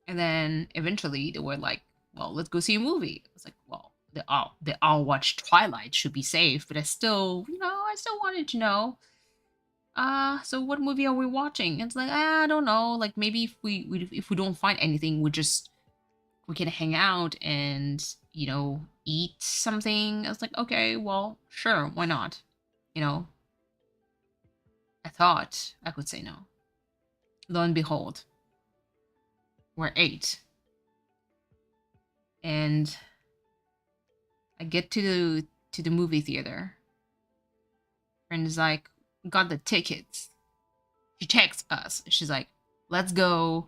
And then eventually they were like, "Well, let's go see a movie." I was like, "Well, they all watched Twilight, should be safe." But I still, you know, I still wanted to know. So what movie are we watching? It's like, I don't know. Like, maybe if we don't find anything, we can hang out and, eat something. I was like, okay, well, sure, why not? I thought I could say no. Lo and behold, we're 8. And I get to the movie theater. Friend is like, got the tickets. She texts us. She's like, let's go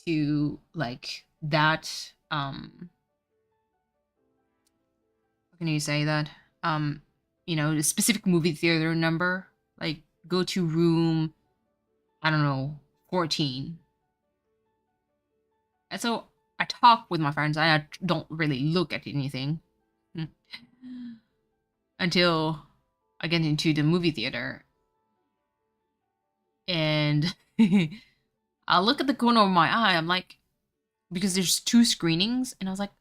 to like that how can you say that? The specific movie theater number. Like go to room, I don't know, 14. And so I talk with my friends. I don't really look at anything until I get into the movie theater. And I look at the corner of my eye. I'm like, because there's 2 screenings, and I was like,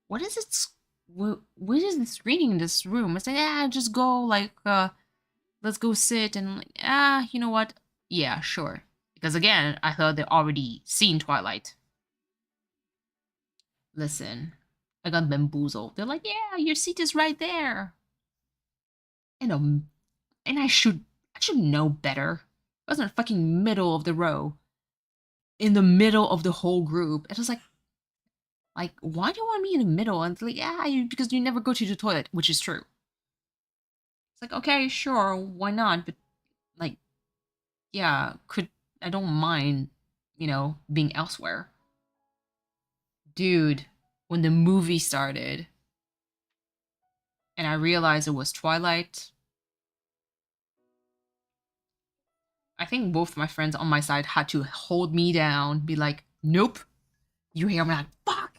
what is it? What is the screening in this room? I said, yeah, just go, like, let's go sit. And I'm like, you know what? Yeah, sure. Because again, I thought they'd already seen Twilight. Listen, I got bamboozled. They're like, yeah, your seat is right there. And I should know better. I was in the fucking middle of the row, in the middle of the whole group. It was like, why do you want me in the middle? And it's like, yeah, because you never go to the toilet, which is true. It's like, okay, sure, why not? But like, yeah, I don't mind, being elsewhere. Dude, when the movie started and I realized it was Twilight, I think both my friends on my side had to hold me down, be like, nope. You hear me like, fuck.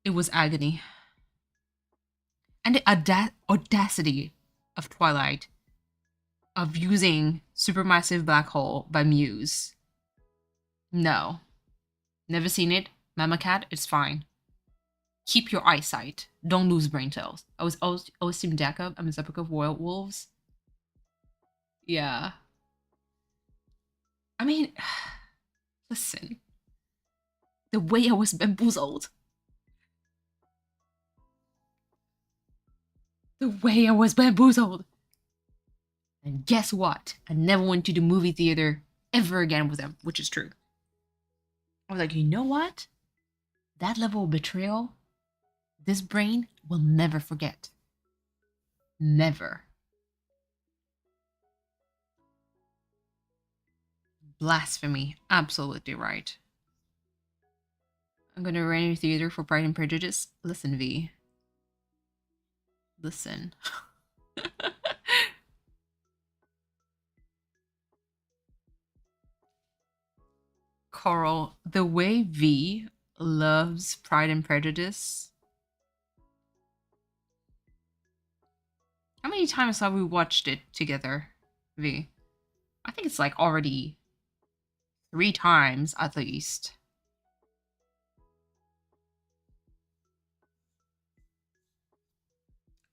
It was agony. And the audacity of Twilight of using Supermassive Black Hole by Muse. No. Never seen it. Mama Cat, it's fine. Keep your eyesight. Don't lose brain cells. I was always Team Jacob. I'm a Epic of Werewolves. Yeah. I mean, listen. The way I was bamboozled. The way I was bamboozled. And guess what? I never went to the movie theater ever again with them, which is true. I was like, you know what? That level of betrayal, this brain will never forget. Never. Blasphemy. Absolutely right. I'm gonna run your theater for Pride and Prejudice. Listen, V. Listen. Coral, the way V loves Pride and Prejudice. How many times have we watched it together, V? I think it's like already 3 times at least.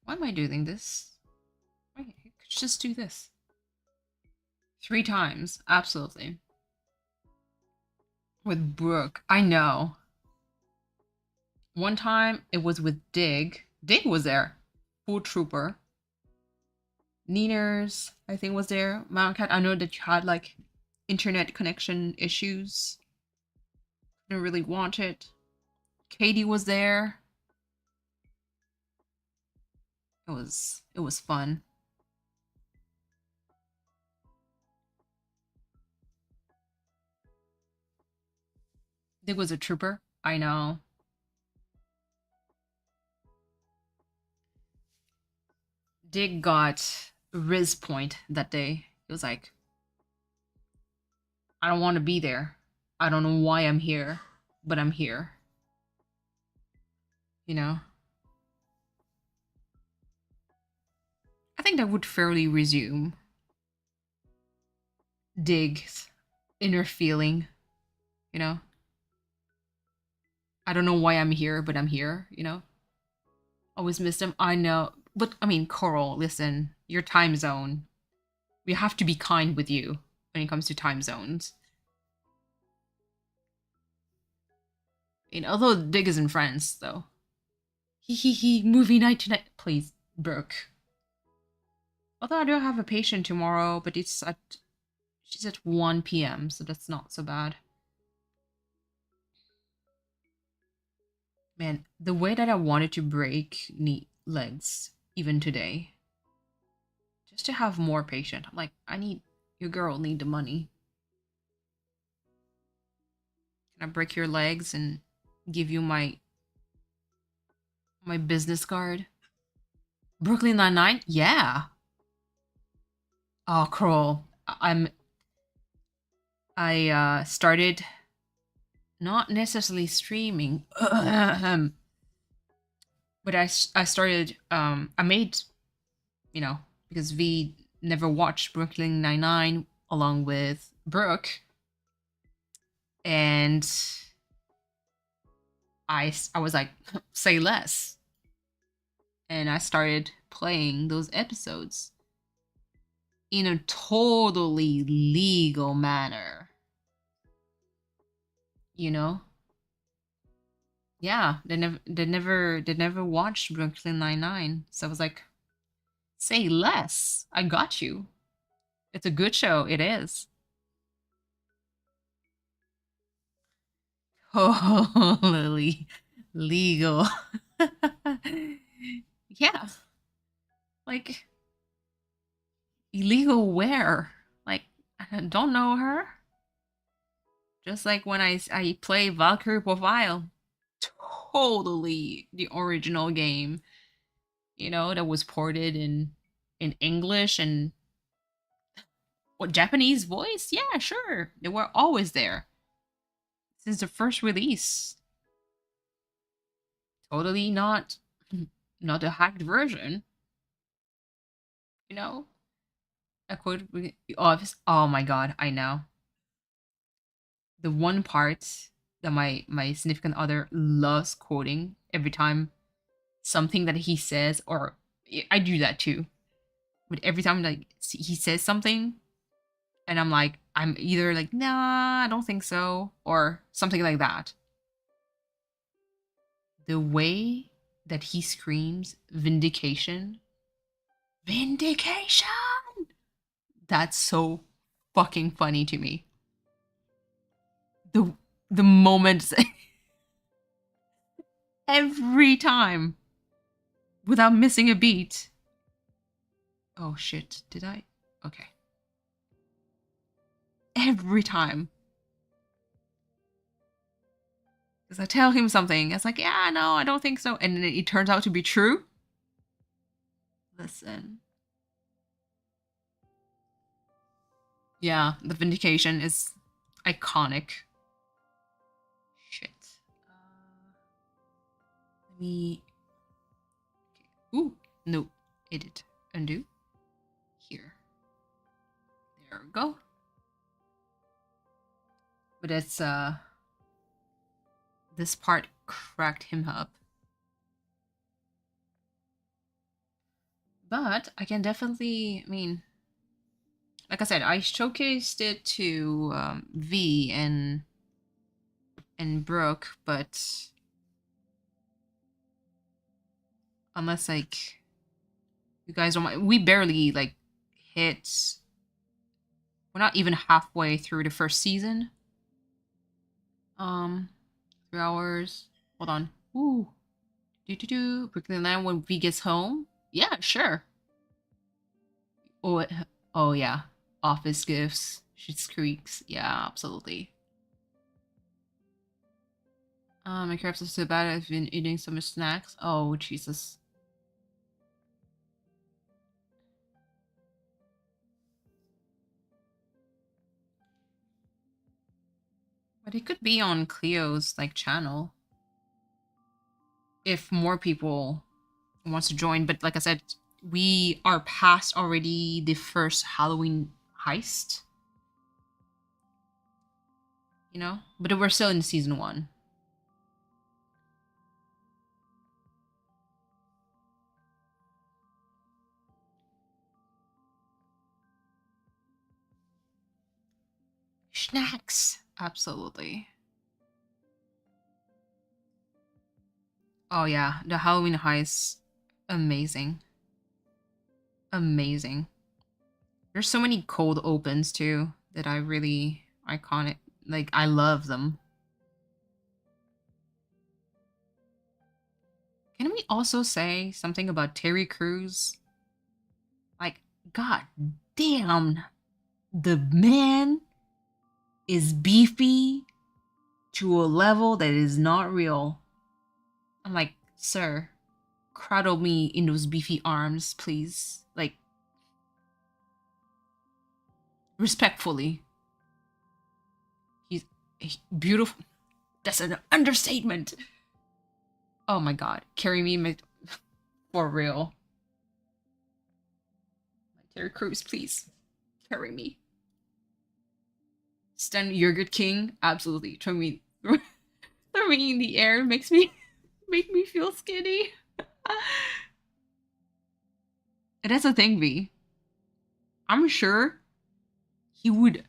Why am I doing this? I could just do this. 3 times, absolutely. With Brooke, I know. One time it was with Dig. Dig was there. Full Trooper. Neeners, I think, was there. Mount Cat, I know that you had like internet connection issues. Didn't really want it. Katie was there. It was fun. Dig was a trooper. I know. Dig got Riz point that day. He was like, I don't want to be there. I don't know why I'm here, but I'm here. You know? I think that would fairly resume Dig's inner feeling, you know? I don't know why I'm here, but I'm here, you know? Always missed him. I know. But, I mean, Coral, listen, your time zone. We have to be kind with you when it comes to time zones. Although Dig isn't friends though. He movie night tonight. Please, Brooke. Although I do have a patient tomorrow, but she's at 1 p.m., so that's not so bad. Man, the way that I wanted to break legs even today, just to have more patient. I'm like, your girl need the money. Can I break your legs and give you my business card? Brooklyn Nine-Nine? Yeah. Oh, Kroll. I started not necessarily streaming, but I started I made, because we never watched Brooklyn Nine-Nine along with Brooke, and I was like, say less, and I started playing those episodes in a totally legal manner. You know? Yeah, they never watched Brooklyn Nine-Nine. So I was like, say less. I got you. It's a good show. It is. Totally legal. Yeah. Like, illegal where? Like, I don't know her. Just like when I play Valkyrie Profile. Totally the original game, that was ported in English and what, Japanese voice? Yeah, sure. They were always there since the first release. Totally not a hacked version, you know? A quote office. Oh my god, I know. The one part that my significant other loves quoting every time something that he says, or I do that too. But every time like he says something and I'm either like, nah, I don't think so, or something like that. The way that he screams vindication, vindication, that's so fucking funny to me. The moments every time without missing a beat. Oh shit, did I? Okay. Every time. Because I tell him something, it's like, yeah, no, I don't think so. And then it turns out to be true. Listen. Yeah, the vindication is iconic. Shit. Let me. Okay. Ooh, no. Edit. Undo. Here. There we go. But it's this part cracked him up. But I can definitely, like I said, I showcased it to V and Brooke, but unless like you guys don't mind, we barely like hit. We're not even halfway through the first season. 3 hours. Hold on. Ooh. Brooklyn Land when V gets home. Yeah, sure. Oh, oh yeah. Office gifts. Shit's creeks. Yeah, absolutely. My crabs are so bad. I've been eating so much snacks. Oh Jesus. But it could be on Cleo's like channel if more people wants to join. But like I said, we are past already the first Halloween heist. But we're still in season 1. Snacks, absolutely. Oh yeah, the Halloween heist, amazing, amazing. There's so many cold opens too that I really iconic. Like I love them. Can we also say something about Terry Crews? Like, god damn, the man is beefy to a level that is not real. I'm like, sir, cradle me in those beefy arms, please. Like, respectfully. He's beautiful. That's an understatement. Oh my god. Carry me for real. Terry Crews, please. Carry me. Stan Yogurt King, absolutely. Throw me throw me in the air makes me make me feel skinny. And that's the thing, V. I'm sure he would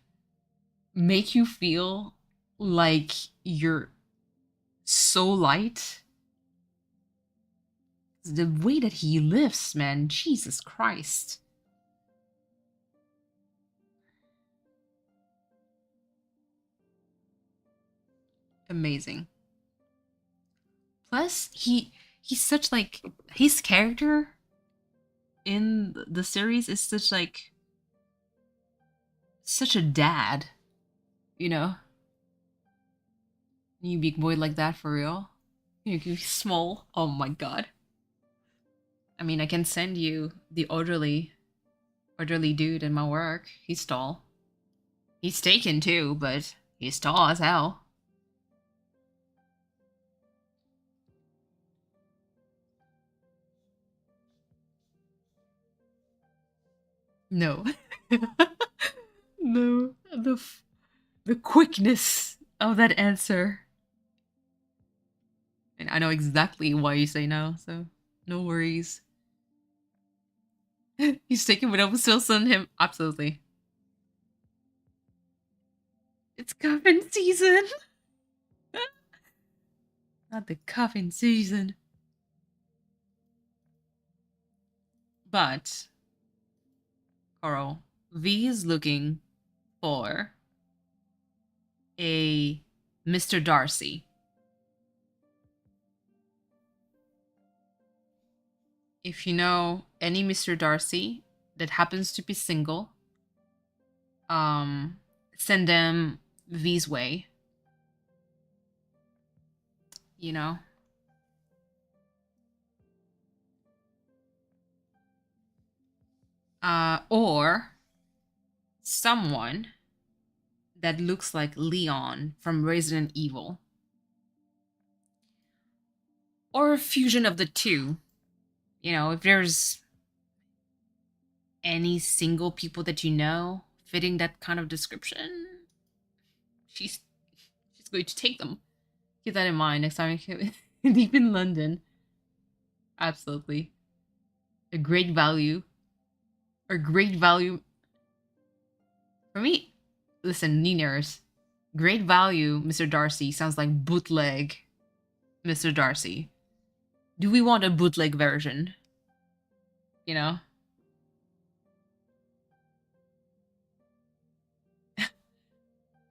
make you feel like you're so light. The way that he lifts, man, Jesus Christ. Amazing. Plus, he's such like his character in the series is such like such a dad, you know? You big boy like that for real? You small. Oh my god. I mean, I can send you the orderly dude in my work. He's tall. He's taken too, but he's tall as hell. No. No. The quickness of that answer. And I know exactly why you say no, so no worries. He's taken, but I will still send him. Absolutely. It's coffin season. Not the coffin season. But, Coral, V is looking for a Mr. Darcy. If you know any Mr. Darcy that happens to be single, send them V's way. You know? Or someone that looks like Leon from Resident Evil. Or a fusion of the two. You know, if there's any single people that you know fitting that kind of description, she's going to take them. Keep that in mind next time you deep in London. Absolutely. A great value. A great value. For me, listen, Niners. Great value, Mr. Darcy sounds like bootleg Mr. Darcy. Do we want a bootleg version? You know?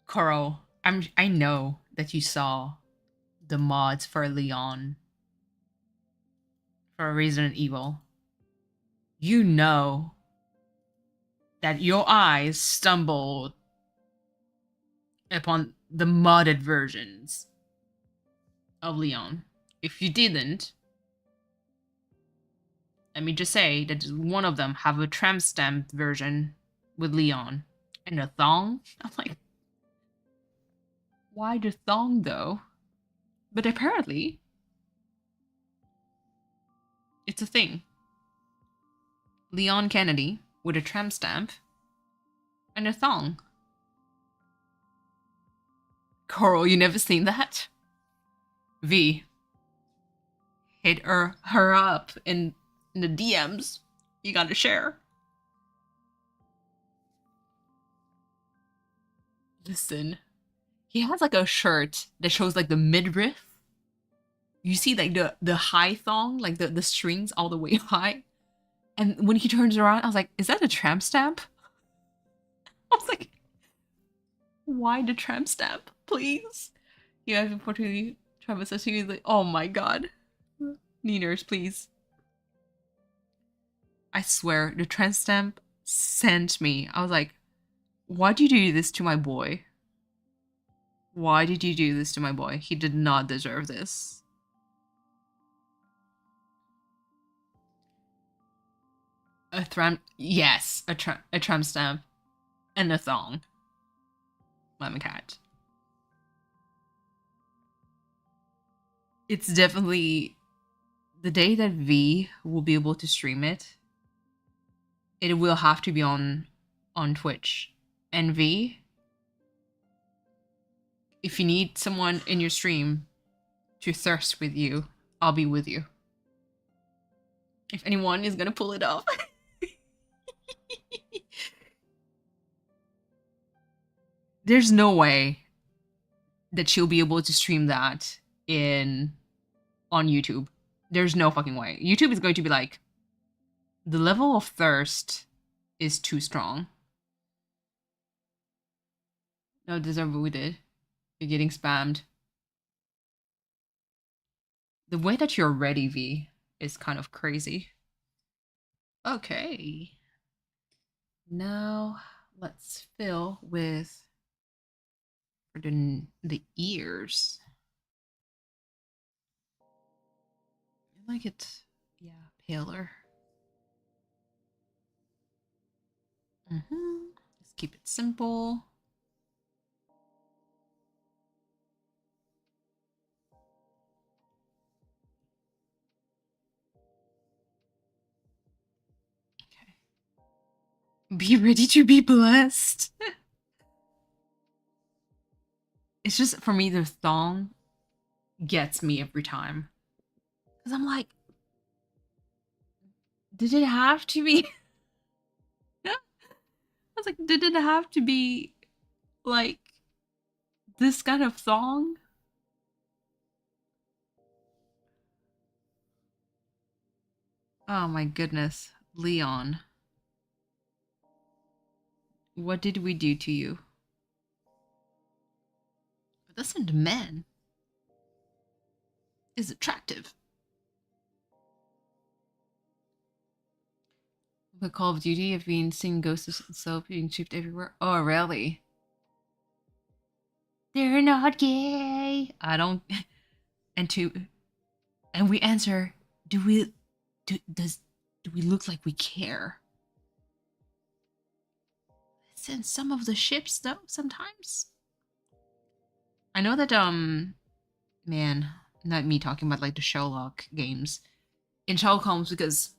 Coral, I know that you saw the mods for Leon for Resident Evil. You know that your eyes stumbled upon the modded versions of Leon. If you didn't, let me just say that one of them have a tramp stamp version with Leon and a thong. I'm like, why the thong though? But apparently, it's a thing. Leon Kennedy with a tramp stamp and a thong. Coral, you never seen that? V. Hit her up in the DMs. You gotta share. Listen. He has like a shirt that shows like the midriff. you see like the high thong, like the strings all the way high. And when he turns around, I was like, is that a tramp stamp? I was like, why the tramp stamp, please? Yeah, unfortunately, Travis says he was like, oh my god. Nieners, please. I swear, the tramp stamp sent me. I was like, why did you do this to my boy? Why did you do this to my boy? He did not deserve this. A tramp, yes, a tramp stamp and a thong. Lemon cat. It's definitely the day that V will be able to stream it. It will have to be on Twitch. And V, if you need someone in your stream to thirst with you, I'll be with you. If anyone is gonna pull it off. There's no way that she'll be able to stream that on YouTube. There's no fucking way. YouTube is going to be like, the level of thirst is too strong. No, deserve what we did. You're getting spammed. The way that you're ready, V, is kind of crazy. Okay. Now let's fill with the ears. I like it, yeah, paler. Let's keep it simple. Okay. Be ready to be blessed. It's just, for me, the thong gets me every time. Because I'm like, did it have to be? I was like, did it have to be, like, this kind of thong? Oh my goodness. Leon. What did we do to you? Listen to men. Is attractive. But Call of Duty have been seeing ghosts of itself being shipped everywhere. Oh, really? They're not gay. I don't. And we answer, do we look like we care? It's in some of the ships though, sometimes. I know that man, not me talking about like the Sherlock games. In Sherlock Holmes, because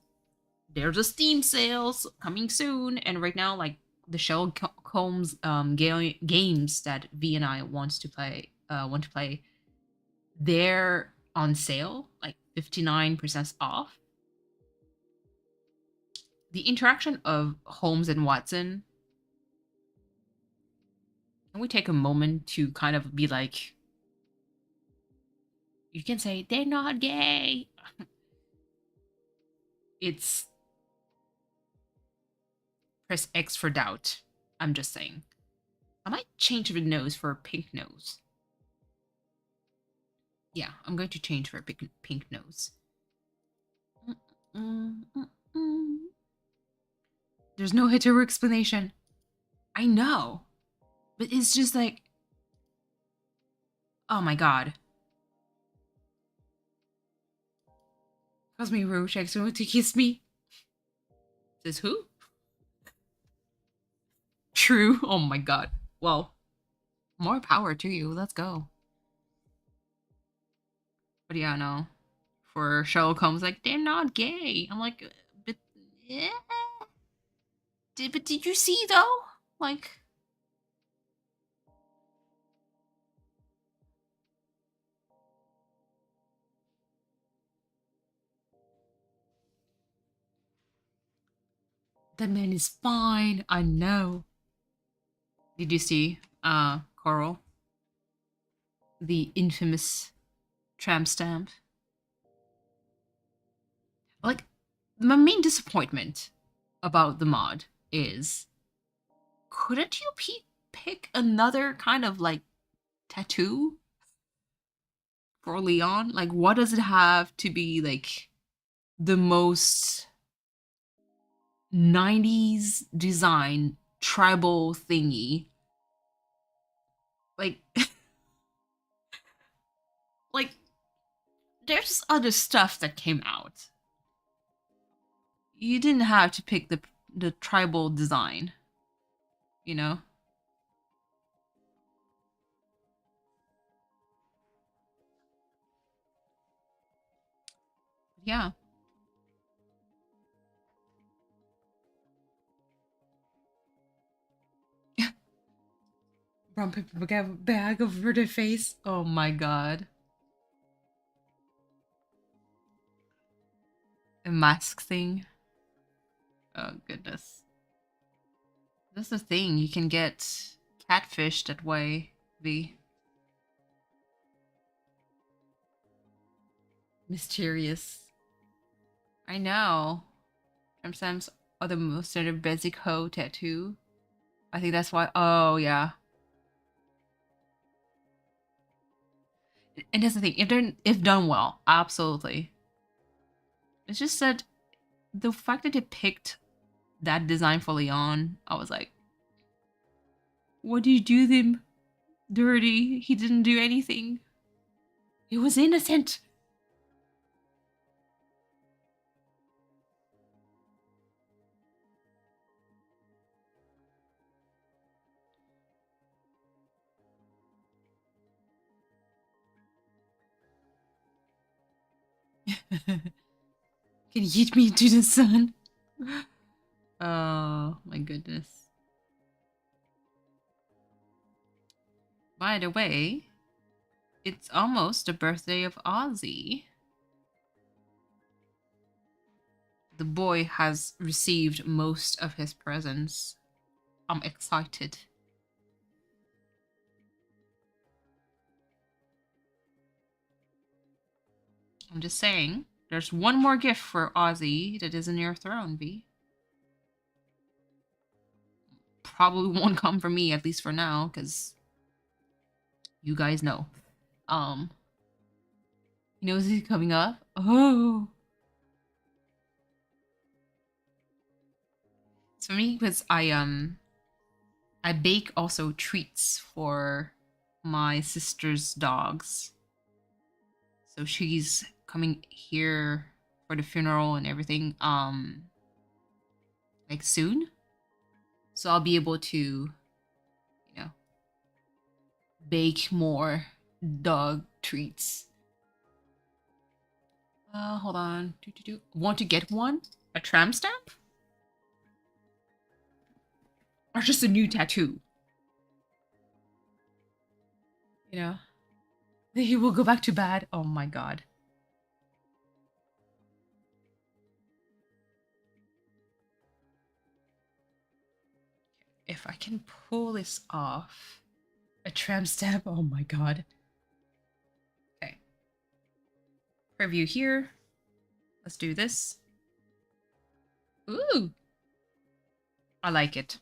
there's a Steam sales coming soon, and right now, like, the Sherlock Holmes games that V and I want to play, they're on sale, like 59% off. The interaction of Holmes and Watson, can we take a moment to kind of be like, you can say they're not gay. It's press X for doubt. I'm just saying. I might change the nose for a pink nose. Yeah, I'm going to change for a pink nose. There's no hetero explanation. I know. But it's just like, oh my god. Cosme Roach asks me to kiss me. Says who? True. Oh my god. Well, more power to you. Let's go. But yeah, no. For Sherlock Holmes, like, they're not gay. I'm like, but yeah. But did you see though? Like, that man is fine. I know. Did you see Coral? The infamous tramp stamp. Like, my main disappointment about the mod is, couldn't you pick another kind of like tattoo for Leon? Like, what does it have to be like the most 90s design tribal thingy? Like, like there's other stuff that came out. You didn't have to pick the tribal design, you know? Yeah. Brown paper bag over the face. Oh my god. A mask thing. Oh goodness. That's the thing. You can get catfish that way. The mysterious. I know. Sometimes are the most sort of basic hoe tattoo. I think that's why. Oh yeah. And that's the thing. If done well, absolutely. It's just that the fact that they picked that design for Leon, I was like, what do you do them dirty? He didn't do anything. He was innocent. Can yeet me into the sun. Oh my goodness. By the way, it's almost the birthday of Ozzy. The boy has received most of his presents. I'm excited. I'm just saying, there's one more gift for Ozzy that is in your throne, V. Probably won't come from me, at least for now, because you guys know. Um, he knows he's coming up. Oh, it's for me because I bake also treats for my sister's dogs. So she's coming here for the funeral and everything like soon. So I'll be able to, bake more dog treats. Hold on. Want to get one? A tramp stamp? Or just a new tattoo? You know? He will go back to bad. Oh my god. If I can pull this off. A tramp stamp? Oh my god. Okay. Preview here. Let's do this. Ooh. I like it.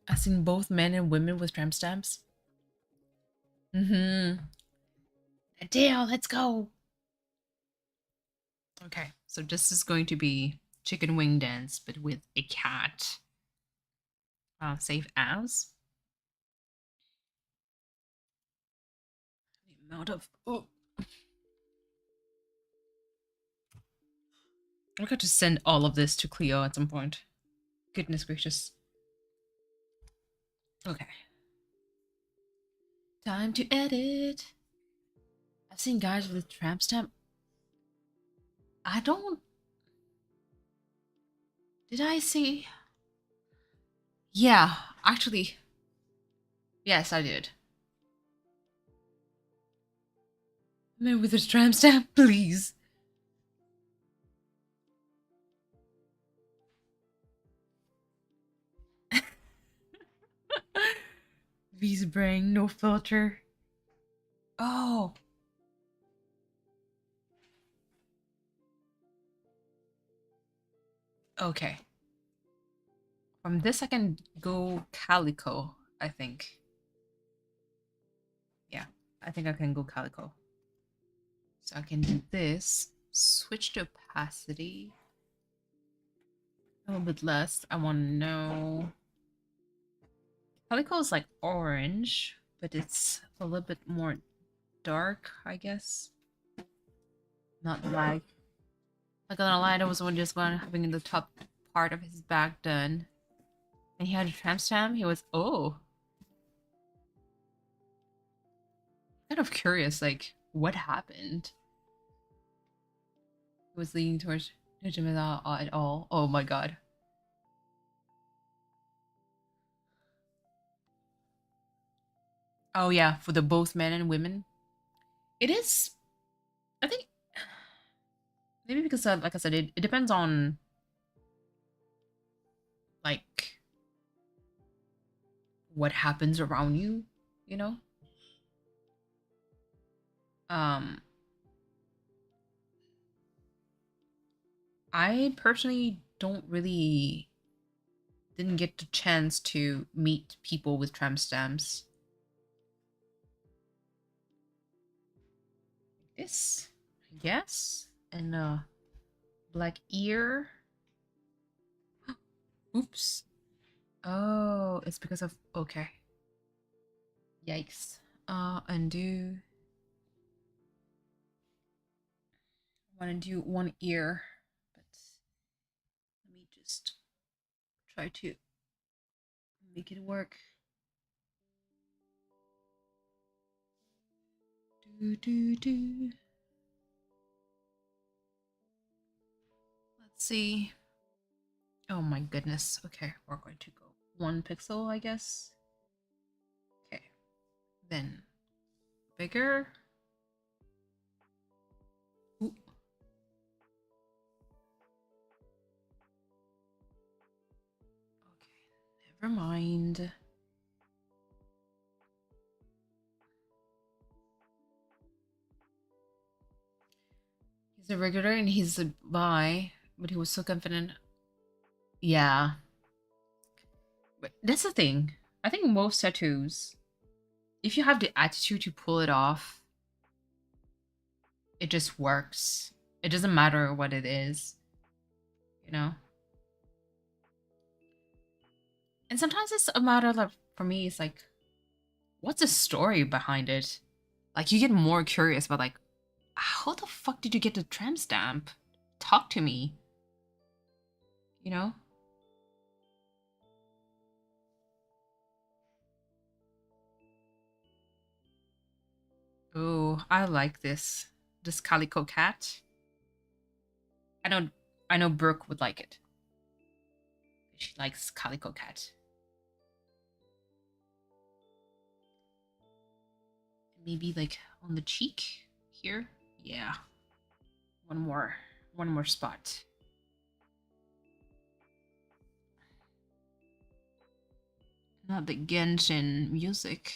I've seen both men and women with tramp stamps. Mm-hmm. Adele, let's go. Okay, so this is going to be chicken wing dance, but with a cat. Save as. The amount of. Oh. I got to send all of this to Cleo at some point. Goodness gracious. Okay. Time to edit. I've seen guys with tramp stamp. I don't. Did I see? Yeah, actually. Yes, I did. Man with a tramp stamp, please. V's brain, no filter. Oh. Okay. From this, I can go Calico, I think. Yeah, I think I can go Calico. So I can do this. Switch to opacity. A little bit less. I want to know. Calico is like orange, but it's a little bit more dark, I guess. Not like. Like on a line, I was just going having the top part of his back done. And he had a tramp stamp. He was, oh. Kind of curious, like, what happened? He was leaning towards Nujimila at all. Oh my god. Oh yeah, for the both men and women. It is, I think, maybe because, like I said, it depends on, like, what happens around you, you know? Um, I personally didn't get the chance to meet people with tramp stamps. This, I guess, and black ear. Oops. Oh, it's because of, okay. Yikes. Undo. I want to do one ear, but let me just try to make it work. Do. Let's see. Oh my goodness. Okay, we're going to go 1 pixel, I guess. Okay. Then bigger. Ooh. Okay, never mind. He's a regular and he's a bi, but he was so confident. Yeah. But that's the thing. I think most tattoos, if you have the attitude to pull it off, it just works. It doesn't matter what it is, you know? And sometimes it's a matter of, for me, it's like, what's the story behind it? Like, you get more curious about, like, how the fuck did you get the tramp stamp? Talk to me. You know? Oh, I like this. This calico cat. I know Brooke would like it. She likes calico cat. Maybe like on the cheek here. Yeah. One more spot. Not the Genshin music.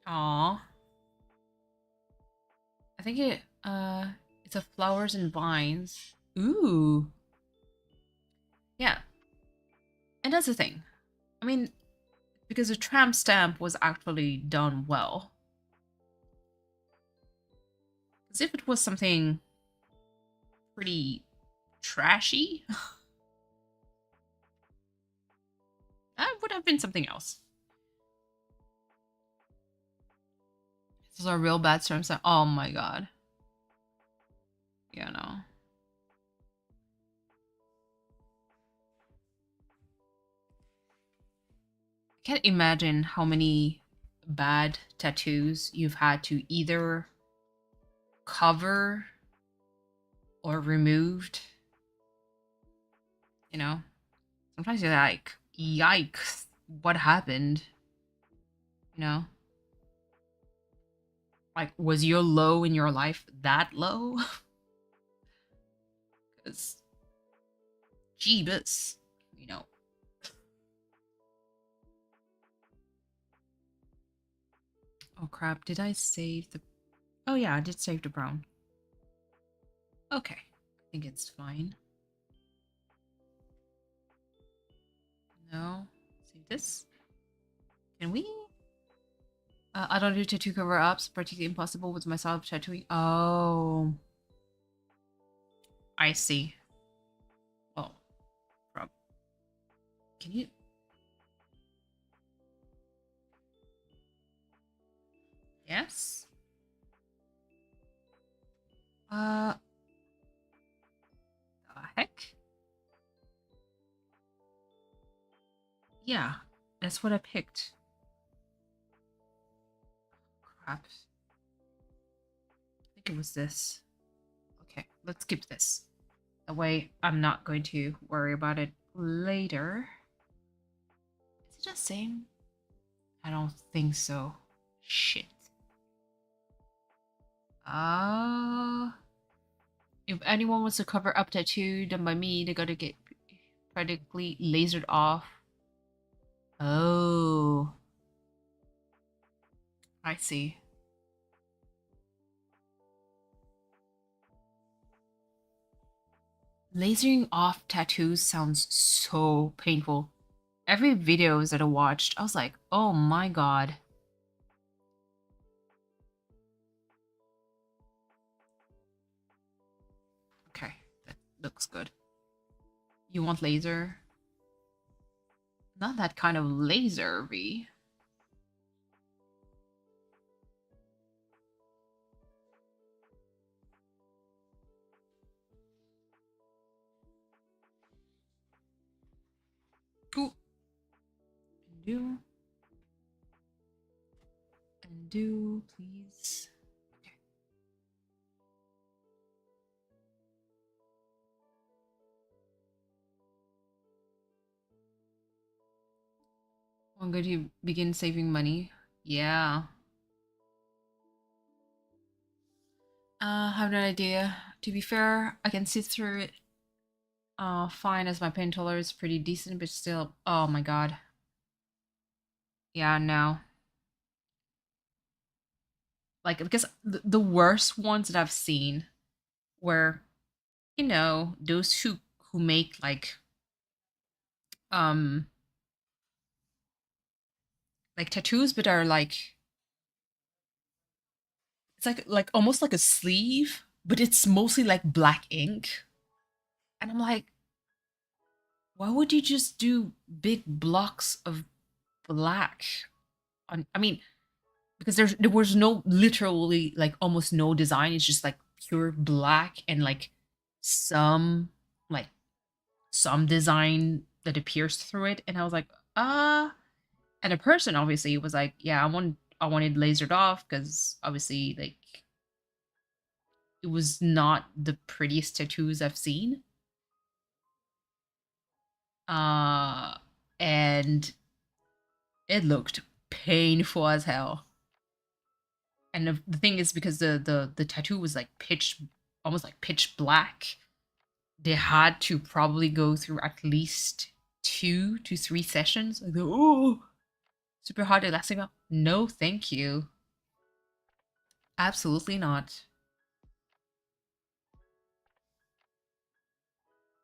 Aw. I think it's a flowers and vines. Ooh. Yeah. And that's the thing. I mean, because the tramp stamp was actually done well. Because if it was something pretty trashy, that would have been something else. This is a real bad tramp stamp. Oh my god. Yeah, no. I can't imagine how many bad tattoos you've had to either cover or removed. You know? Sometimes you're like, yikes, what happened? You know? Like, was your low in your life that low? Because, jeebus, you know. Oh crap, did I save the... Oh yeah, I did save the brown. Okay, I think it's fine. No, save this. Can we? I don't do tattoo cover-ups, particularly impossible with myself tattooing. Oh, I see. Oh, prob. Can you? Yes. The heck? Yeah, that's what I picked. Crap. I think it was this. Okay, let's skip this. That way, I'm not going to worry about it later. Is it the same? I don't think so. Shit. If anyone wants to cover up tattoo done by me, they gotta get practically lasered off. Oh, I see. Lasering off tattoos sounds so painful. Every videos that I watched, I was like, oh my god. Okay, that looks good. You want laser? Not that kind of laser, V. Ooh. Undo. Undo, please. Okay. I'm going to begin saving money. Yeah. I have no idea. To be fair, I can sit through it fine as my pain tolerance is pretty decent, but still, oh my god. Yeah, no. Like, because the worst ones that I've seen were, you know, those who make um like tattoos but are like it's like almost like a sleeve, but it's mostly like black ink. And I'm like, why would you just do big blocks of black on, I mean, because there was no literally like almost no design. It's just like pure black and like some design that appears through it. And I was like, and a person obviously was like, yeah, I wanted lasered off because obviously like it was not the prettiest tattoos I've seen. Uh and it looked painful as hell. And the thing is, because the tattoo was like almost like pitch black, they had to probably go through at least 2 to 3 sessions. Like, oh, super hard elastic band. No, thank you. Absolutely not.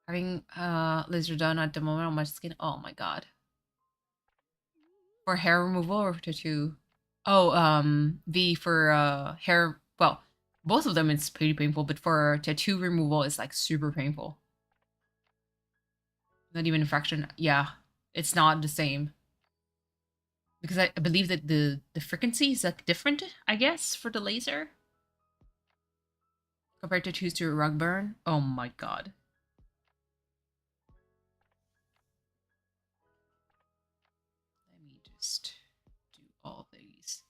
Having laser done at the moment on my skin. Oh my god. For hair removal or tattoo? Oh, V for hair. Well, both of them it's pretty painful, but for tattoo removal, it's like super painful. Not even a fraction. Yeah, it's not the same because I believe that the frequency is like different. I guess for the laser compared to tattoos to a rug burn. Oh my god. Let me just do all these.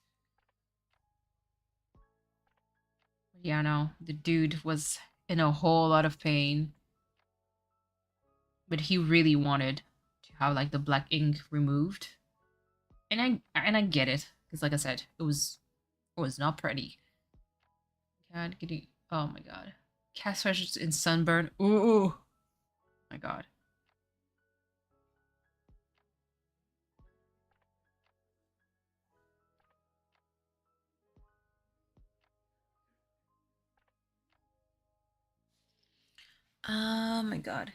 Yeah, no, the dude was in a whole lot of pain, but he really wanted to have like the black ink removed, and I get it because, like I said, it was not pretty. God, getting oh my god, cast rashes in sunburn. Ooh, my god. my god.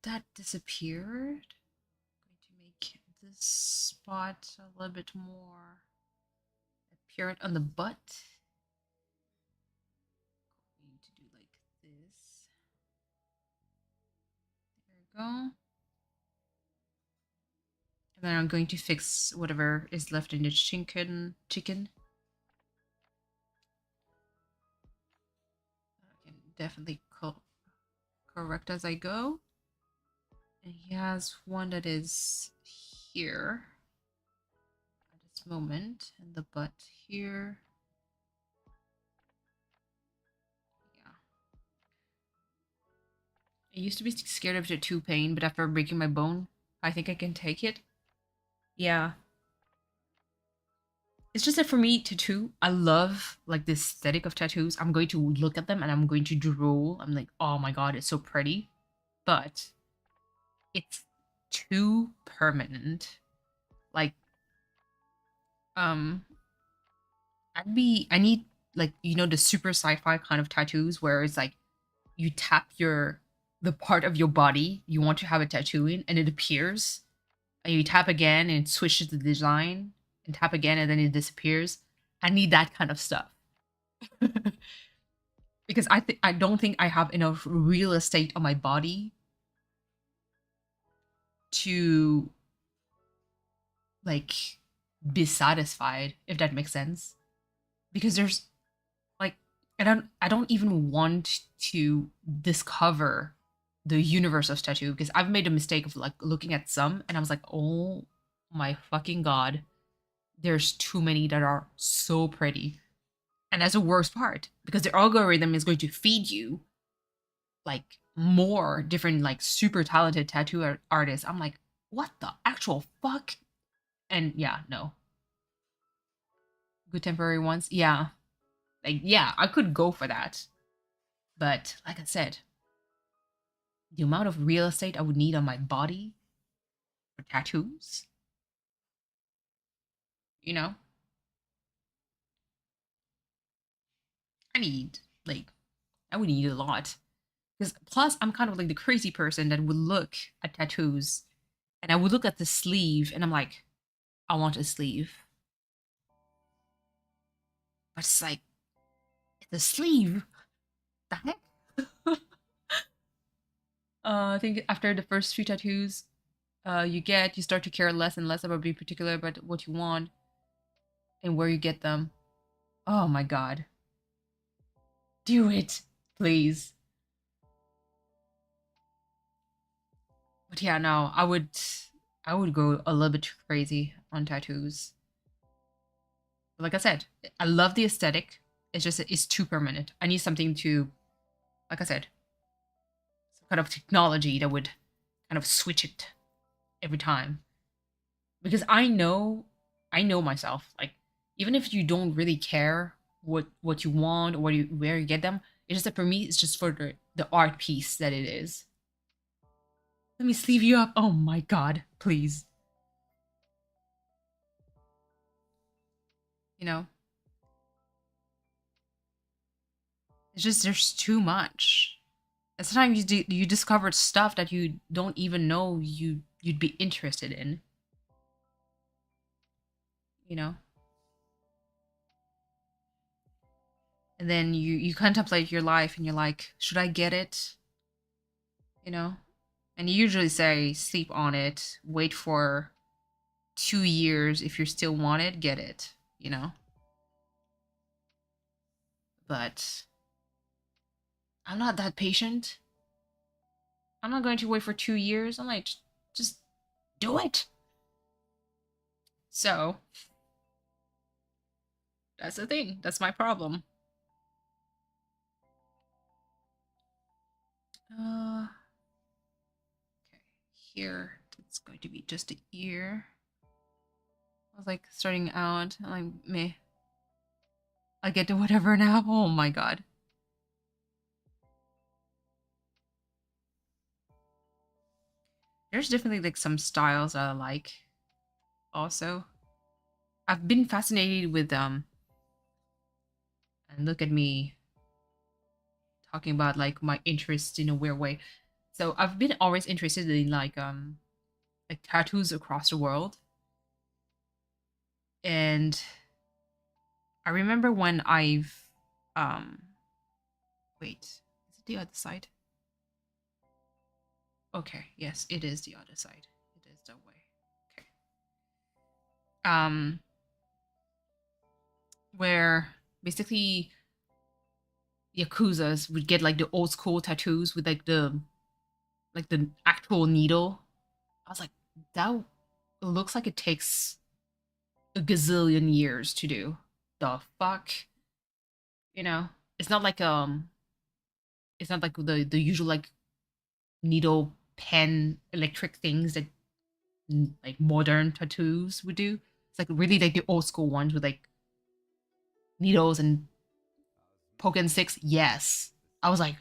That disappeared. I'm going to make this spot a little bit more apparent on the butt. I'm going to do like this. There we go. And then I'm going to fix whatever is left in the chicken. I can definitely correct as I go. And he has one that is here at this moment, and the butt here. Yeah. I used to be scared of the tattoo pain, but after breaking my bone, I think I can take it. Yeah. It's just that for me, tattoo, I love like the aesthetic of tattoos. I'm going to look at them and I'm going to drool. I'm like, oh my god, it's so pretty. But it's too permanent. Like, I need like, you know, the super sci-fi kind of tattoos where it's like you tap the part of your body you want to have a tattoo in and it appears, and you tap again and it switches the design, and tap again and then it disappears. I need that kind of stuff. Because I don't think I have enough real estate on my body to like be satisfied, if that makes sense. Because there's like, I don't even want to discover the universe of tattoo, because I've made a mistake of like looking at some and I was like, oh my fucking god, there's too many that are so pretty. And that's the worst part, because the algorithm is going to feed you like more different like super talented tattoo artists. I'm like, what the actual fuck? And yeah, no. Good temporary ones. Yeah. Like, yeah, I could go for that. But like I said, the amount of real estate I would need on my body for tattoos, you know, I need like, I would need a lot. Because plus, I'm kind of like the crazy person that would look at tattoos and I would look at the sleeve and I'm like, I want a sleeve. But it's like, the sleeve? The heck? I think after the first few tattoos, you start to care less and less about being particular about what you want and where you get them. Oh my god. Do it, please. But yeah, no, I would go a little bit crazy on tattoos. But like I said, I love the aesthetic. It's just it's too permanent. I need something to, like I said, some kind of technology that would kind of switch it every time. Because I know myself. Like, even if you don't really care what you want or where you get them, it's just that for me, it's just for the art piece that it is. Let me sleeve you up. Oh my god, please. You know, it's just there's too much. And sometimes you discover stuff that you don't even know you'd be interested in. You know, and then you contemplate your life and you're like, should I get it? You know, and you usually say sleep on it, wait for 2 years. If you still want it, get it. You know, but I'm not that patient. I'm not going to wait for 2 years. I'm like, just do it. So that's the thing. That's my problem. Okay, here it's going to be just an ear. I was like starting out, I'm like, meh. I get to whatever now. Oh my god. There's definitely like some styles that I like also. I've been fascinated with and look at me talking about like my interest in a weird way. So I've been always interested in like tattoos across the world. And I remember when I've wait, is it the other side? Okay, yes, it is the other side. It is that way. Okay. Um where basically Yakuzas would get like the old school tattoos with like the actual needle. I was like, that looks like it takes a gazillion years to do. The fuck? You know? It's not like it's not like the usual like needle pen electric things that like modern tattoos would do. It's like really like the old school ones with like needles and poke and sticks. Yes. I was like,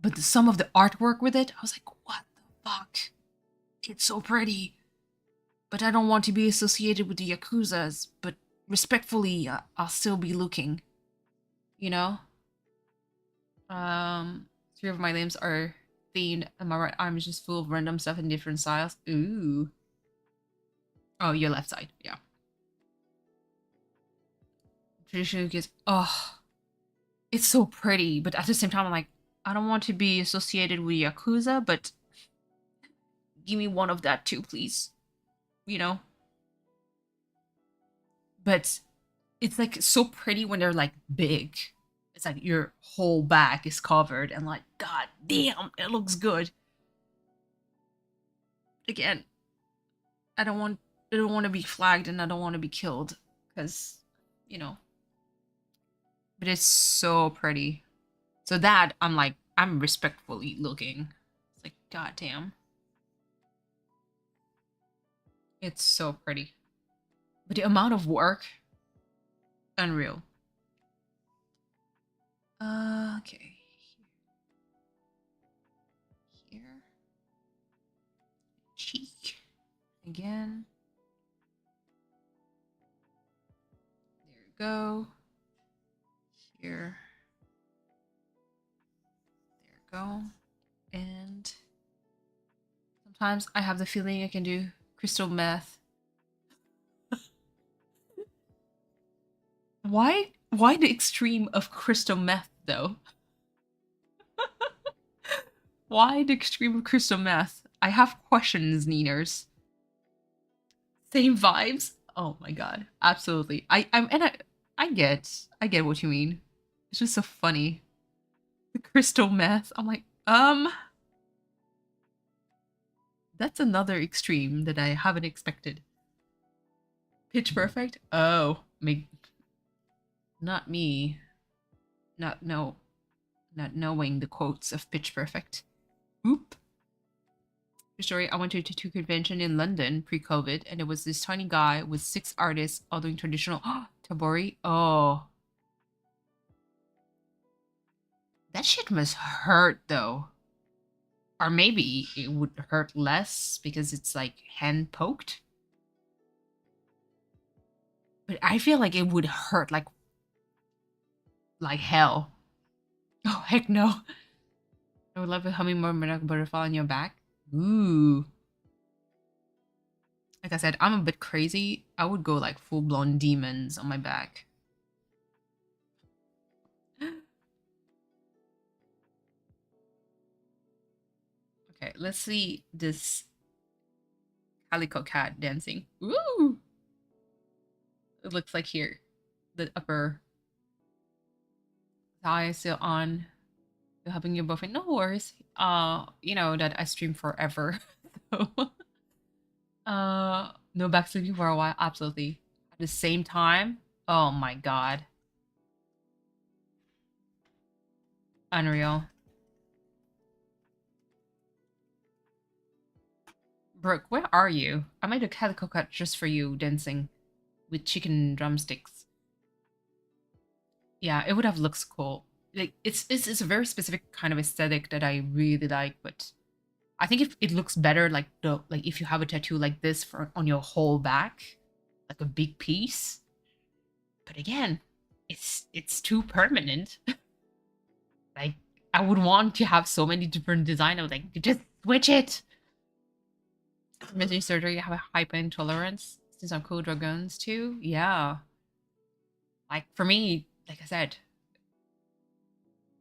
but some of the artwork with it, I was like, what the fuck? It's so pretty. But I don't want to be associated with the Yakuzas, but respectfully, I'll still be looking. You know? Three of my limbs are themed, and my right arm is just full of random stuff in different styles. Ooh. Oh, your left side, yeah. Traditional kids, oh, it's so pretty, but at the same time, I'm like, I don't want to be associated with Yakuza, but give me one of that too, please. You know? But it's like so pretty when they're like big. It's like your whole back is covered and like, god damn, it looks good. Again, I don't want to be flagged and I don't want to be killed because, you know. But it's so pretty. So that I'm like, I'm respectfully looking. It's like, god damn. It's so pretty. But the amount of work, unreal. Okay. Here. Cheek. Again. There we go. Here. There we go. And sometimes I have the feeling I can do crystal meth. Why the extreme of crystal meth though? Why the extreme of crystal meth? I have questions, Neeners. Same vibes? Oh my god. Absolutely. I get what you mean. It's just so funny. The crystal meth. I'm like, that's another extreme that I haven't expected. Pitch perfect? Oh, not me. Not no, not knowing the quotes of Pitch Perfect. Oop. Story, I went to a tattoo convention in London pre-COVID, and it was this tiny guy with 6 artists all doing traditional tabori. Oh, that shit must hurt though. Or maybe it would hurt less because it's like hand poked. But I feel like it would hurt like hell. Oh heck no. I would love a hummingbird monarch butterfly on your back. Ooh. Like I said, I'm a bit crazy. I would go like full blown demons on my back. Okay, let's see this calico cat dancing. Ooh! It looks like here, the upper thigh is still on. You're helping your boyfriend. No worries. You know that I stream forever. So, no back sleeping for a while. Absolutely. At the same time, oh my god, unreal. Brooke, where are you? I made a calico cat just for you, dancing with chicken drumsticks. Yeah, it would have looks cool. Like it's a very specific kind of aesthetic that I really like, but I think if it looks better like if you have a tattoo like this on your whole back, like a big piece. But again, it's too permanent. Like I would want to have so many different designs. I was like, just switch it. Missing surgery, I have a hyper intolerance since I'm cool dragons too. Yeah. Like for me, like I said,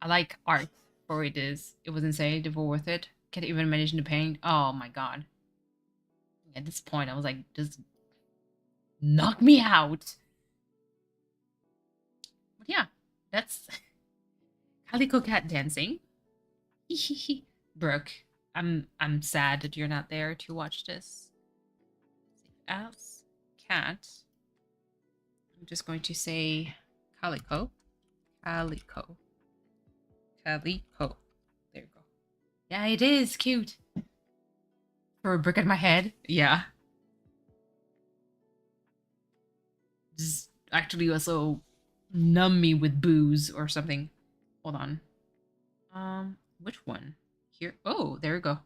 I like art for what it is. It was insane, it was worth it. Can't even manage to paint. Oh my god. At this point, I was like, just knock me out. But yeah, that's Calico Cat dancing. Brooke, I'm sad that you're not there to watch this. As cat, I'm just going to say Calico. Calico. Calico. There you go. Yeah, it is cute. For a brick at my head. Yeah. Just actually also numb me with booze or something. Hold on. Which one? Here. Oh, there we go. I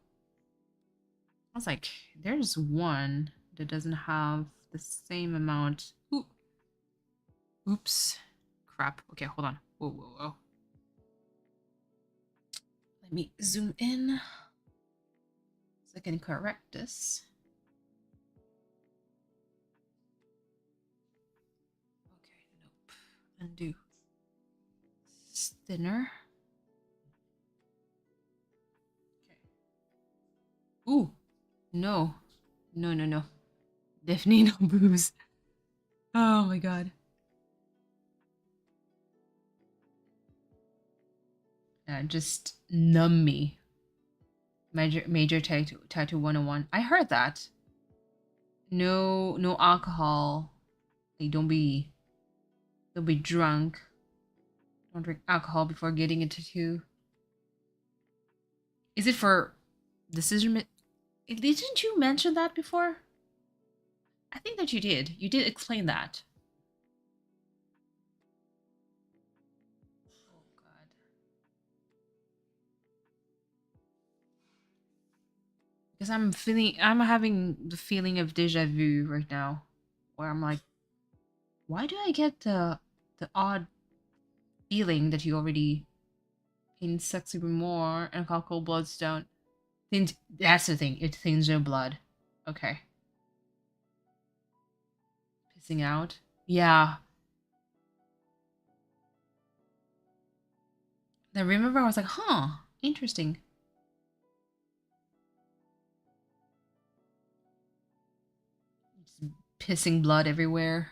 was like, there's one that doesn't have the same amount. Ooh. Oops. Crap. Okay, hold on. Whoa, whoa, whoa. Let me zoom in so I can correct this. Okay, nope. Undo. Thinner. Okay. Ooh. No. No, no, no. Definitely no boobs. Oh my god. Just numb me. Major tattoo 101. I heard that. No alcohol. Like don't be drunk. Don't drink alcohol before getting a tattoo. Is it for decision? Didn't you mention that before? I think that you did. You did explain that. Oh god. Because I'm having the feeling of deja vu right now, where I'm like, why do I get the odd feeling that you already paint sexy more and alcohol bloodstone? That's the thing. It thins your blood. Okay. Pissing out. Yeah. I remember I was like, huh, interesting. Just pissing blood everywhere.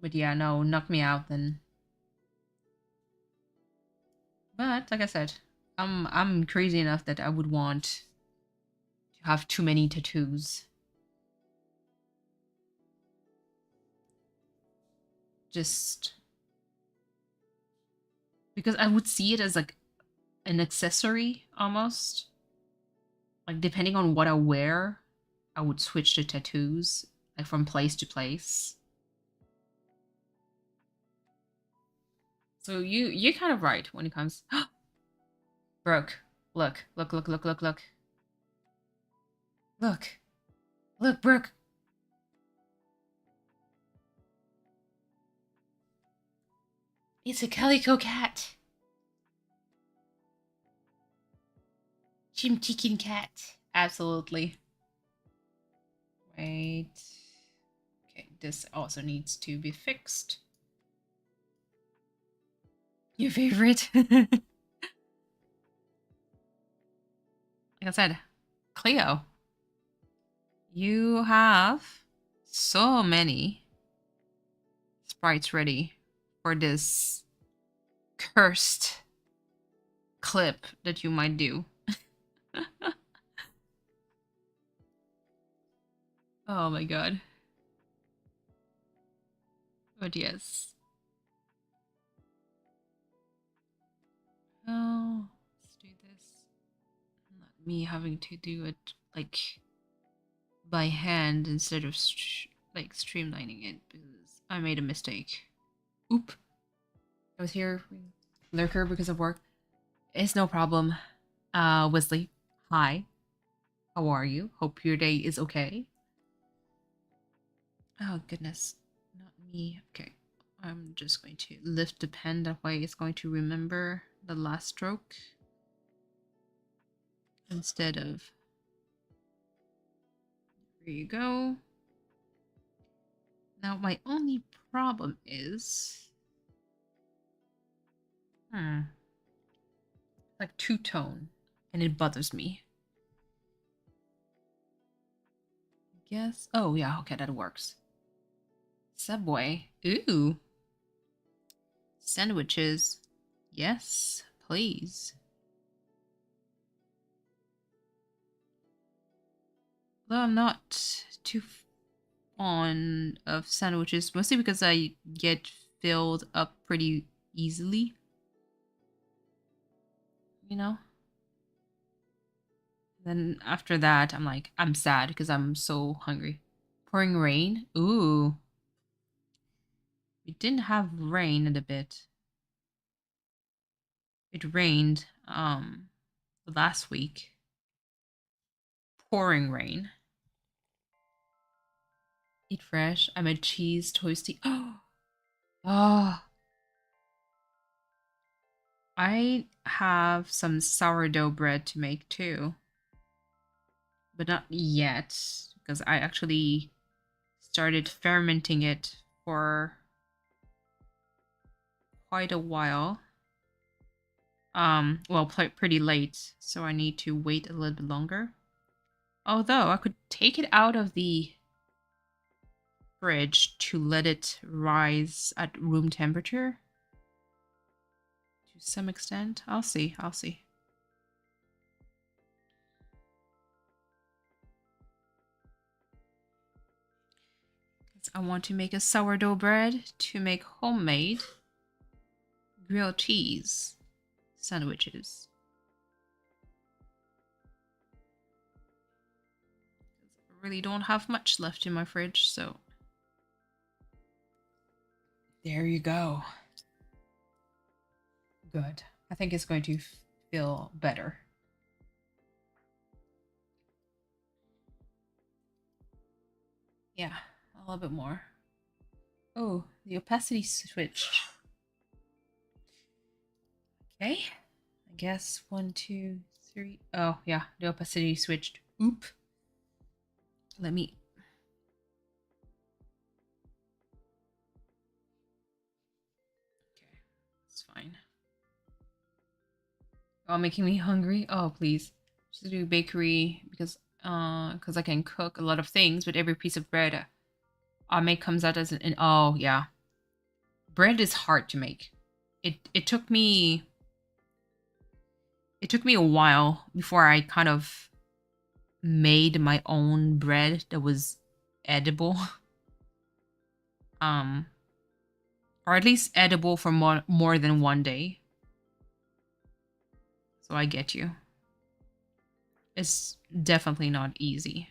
But yeah, no, knock me out then. But like I said, I'm crazy enough that I would want to have too many tattoos. Just because I would see it as like an accessory almost. Like depending on what I wear, I would switch to tattoos, like from place to place. So you're kind of right when it comes. Brooke, look. Look, Brooke. It's a calico cat. Chim chicken cat. Absolutely. Wait. Okay, this also needs to be fixed. Your favorite? Like I said, Cleo. You have so many sprites ready for this cursed clip that you might do. Oh my god. But yes. Oh, let's do this. Not me having to do it like by hand instead of like streamlining it because I made a mistake. Oop. I was here lurker because of work. It's no problem. Wesley, hi. How are you? Hope your day is okay. Oh, goodness. Not me. Okay. I'm just going to lift the pen. That way it's going to remember the last stroke. Instead of... There you go. Now, my only problem is... like two-tone. And it bothers me. Guess... Oh, yeah. Okay, that works. Subway. Ooh. Sandwiches. Yes, please. Though I'm not too fond of sandwiches, mostly because I get filled up pretty easily. You know? Then after that, I'm like, I'm sad because I'm so hungry. Pouring rain? Ooh. We didn't have rain in a bit. It rained last week. Pouring rain. Eat fresh. I'm a cheese toasty. Oh. Oh. I have some sourdough bread to make too. But not yet. Because I actually started fermenting it for quite a while. Well, pretty late, so I need to wait a little bit longer. Although I could take it out of the fridge to let it rise at room temperature. To some extent. I'll see. I want to make a sourdough bread to make homemade grilled cheese sandwiches. I really don't have much left in my fridge, so there you go. Good. I think it's going to feel better. Yeah, a little bit more. Oh, the opacity switched. Okay. I guess 1, 2, 3. Oh, yeah, the opacity switched. Oop. Let me... Okay, it's fine. Oh, making me hungry? Oh, please. Just do bakery because I can cook a lot of things, but every piece of bread I make comes out as an... Oh, yeah. Bread is hard to make. It took me... It took me a while before I kind of made my own bread that was edible. Or at least edible for more than one day. So I get you. It's definitely not easy.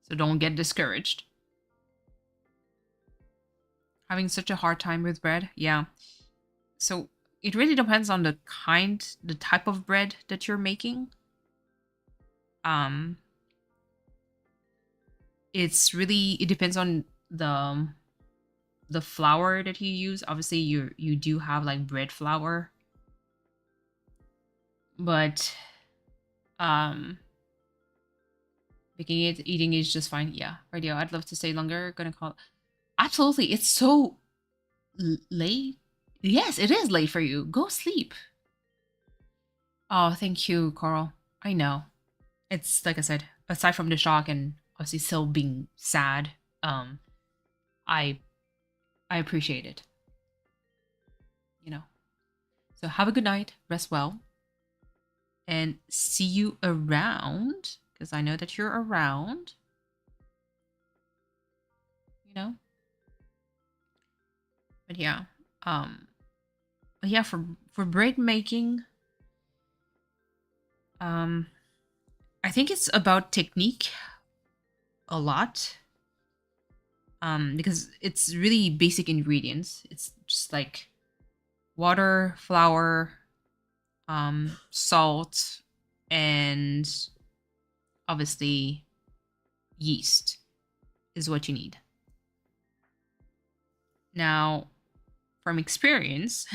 So don't get discouraged. Having such a hard time with bread? Yeah. So it really depends on the type of bread that you're making. It depends on the flour that you use. Obviously you do have like bread flour. But eating is just fine. Yeah. Radio, I'd love to stay longer. Gonna call. Absolutely. It's so late. Yes, it is late for you. Go sleep. Oh, thank you, Coral. I know. It's like I said, aside from the shock and obviously still being sad, I appreciate it. You know. So have a good night, rest well, and see you around, because I know that you're around. You know? But yeah. But yeah, for bread making, I think it's about technique a lot. Because it's really basic ingredients. It's just like water, flour, salt, and obviously yeast is what you need. Now, from experience,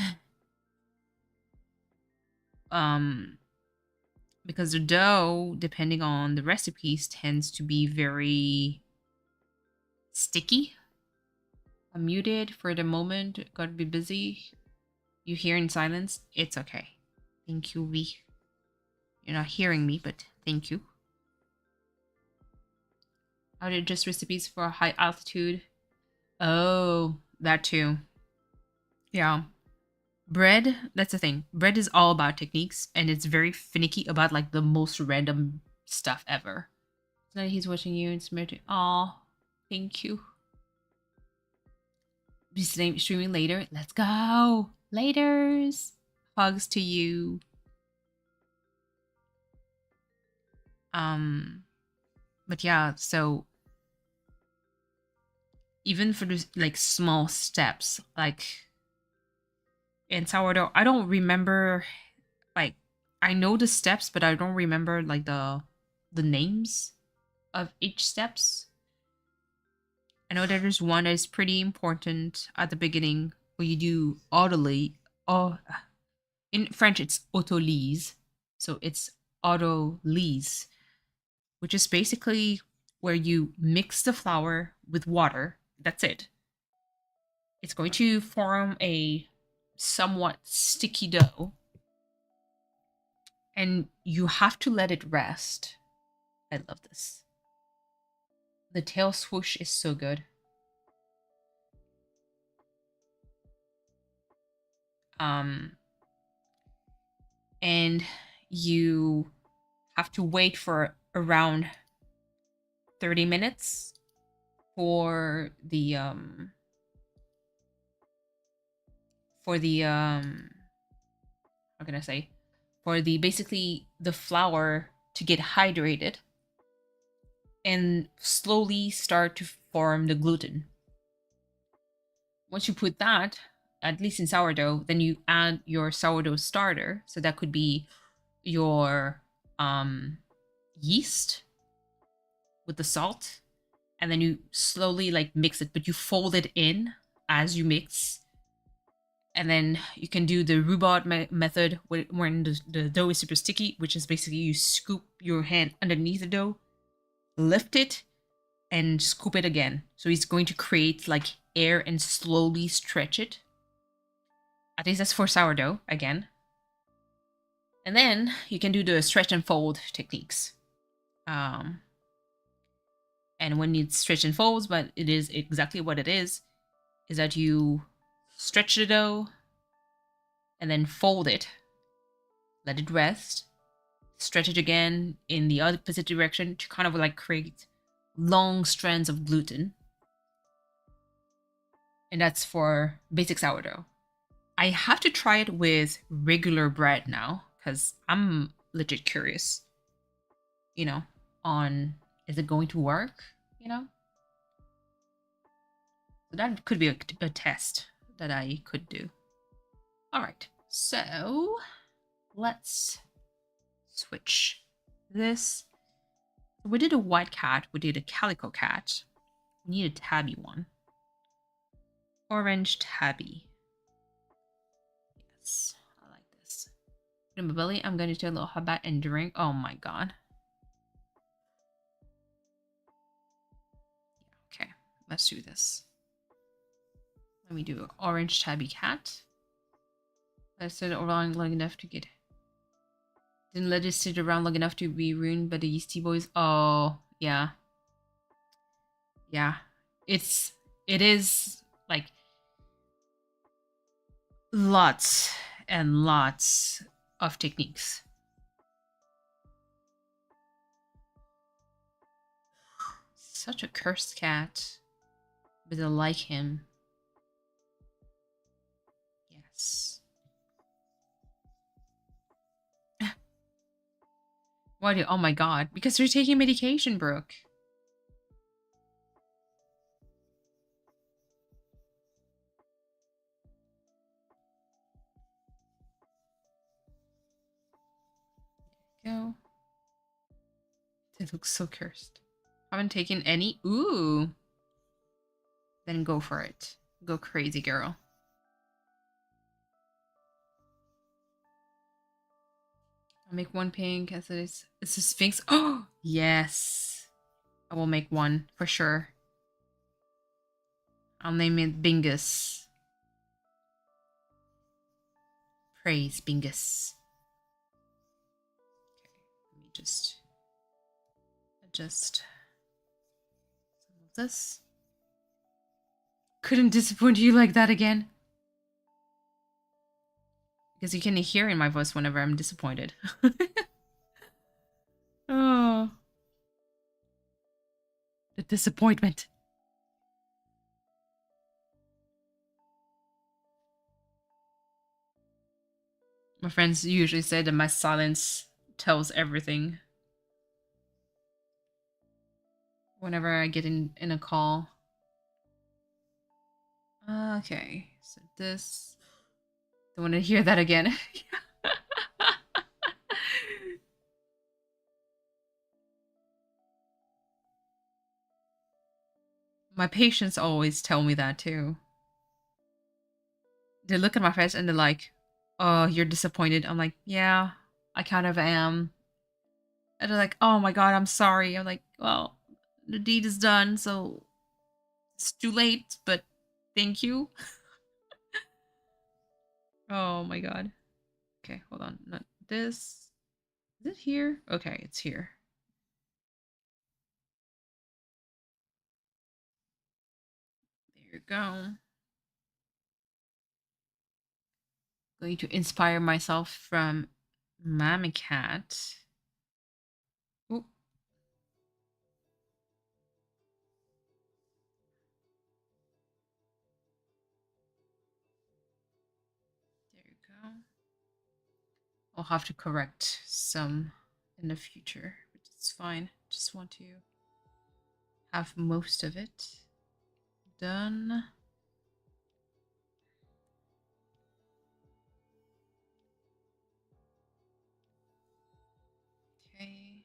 because the dough, depending on the recipes, tends to be very sticky. I'm muted for the moment. Gotta be busy. You hear in silence? It's okay. Thank you, V. You're not hearing me, but thank you. Are they just recipes for high altitude? Oh, that too. Yeah. Bread, that's the thing. Bread is all about techniques, and it's very finicky about like the most random stuff ever. So he's watching you and smirking. Aw, thank you. Be streaming later. Let's go. Laters. Hugs to you. But yeah, so even for the like small steps, like in sourdough, I don't remember, like, I know the steps, but I don't remember like the names of each steps. I know there's one that is pretty important at the beginning where you do autoly. Oh, in French it's autolyse, so it's autolyse, which is basically where you mix the flour with water. That's it. It's going to form a somewhat sticky dough, and you have to let it rest. I love this. The tail swoosh is so good. And you have to wait for around 30 minutes for the how can I say, for the basically the flour to get hydrated and slowly start to form the gluten. Once you put that, at least in sourdough, then you add your sourdough starter. So that could be your yeast with the salt, and then you slowly like mix it, but you fold it in as you mix. And then you can do the rhubarb method when the dough is super sticky, which is basically you scoop your hand underneath the dough, lift it, and scoop it again. So it's going to create like air and slowly stretch it. At least that's for sourdough, again. And then you can do the stretch and fold techniques. And when it stretch and folds, but it is exactly what it is that you stretch the dough and then fold it, let it rest, stretch it again in the opposite direction to kind of like create long strands of gluten. And that's for basic sourdough. I have to try it with regular bread now because I'm legit curious, you know, on is it going to work, you know? So that could be a test that I could do. All right, so let's switch this. We did a white cat, we did a calico cat. We need a tabby one. Orange tabby. Yes, I like this. In my belly, I'm going to do a little habbat and drink. Oh my god. Okay, let's do this. Let me do an orange tabby cat. I stood around long enough to get. Didn't let it sit around long enough to be ruined by the yeasty boys. Oh, yeah. Yeah. It is like lots and lots of techniques. Such a cursed cat. But I like him. Yes. Why do? Oh my god. Because you're taking medication, Brooke. Go. They look so cursed. Haven't taken any. Ooh. Then go for it. Go crazy, girl. I'll make one pink as it is. It's a Sphinx. Oh, yes. I will make one for sure. I'll name it Bingus. Praise Bingus. Okay, let me just adjust some of this. Couldn't disappoint you like that again. Because you can hear in my voice whenever I'm disappointed. Oh. The disappointment. My friends usually say that my silence tells everything. Whenever I get in a call. Okay, so this. Don't want to hear that again. My patients always tell me that too. They look at my face and they're like, "Oh, you're disappointed." I'm like, "Yeah, I kind of am." And they're like, "Oh my god, I'm sorry." I'm like, "Well, the deed is done, so it's too late, but thank you." Oh my god. Okay, hold on. Not this. Is it here? Okay, it's here. There you go. Going to inspire myself from Mammy Cat. Ooh. There you go. I'll have to correct some in the future, but it's fine. Just want to have most of it done. Okay.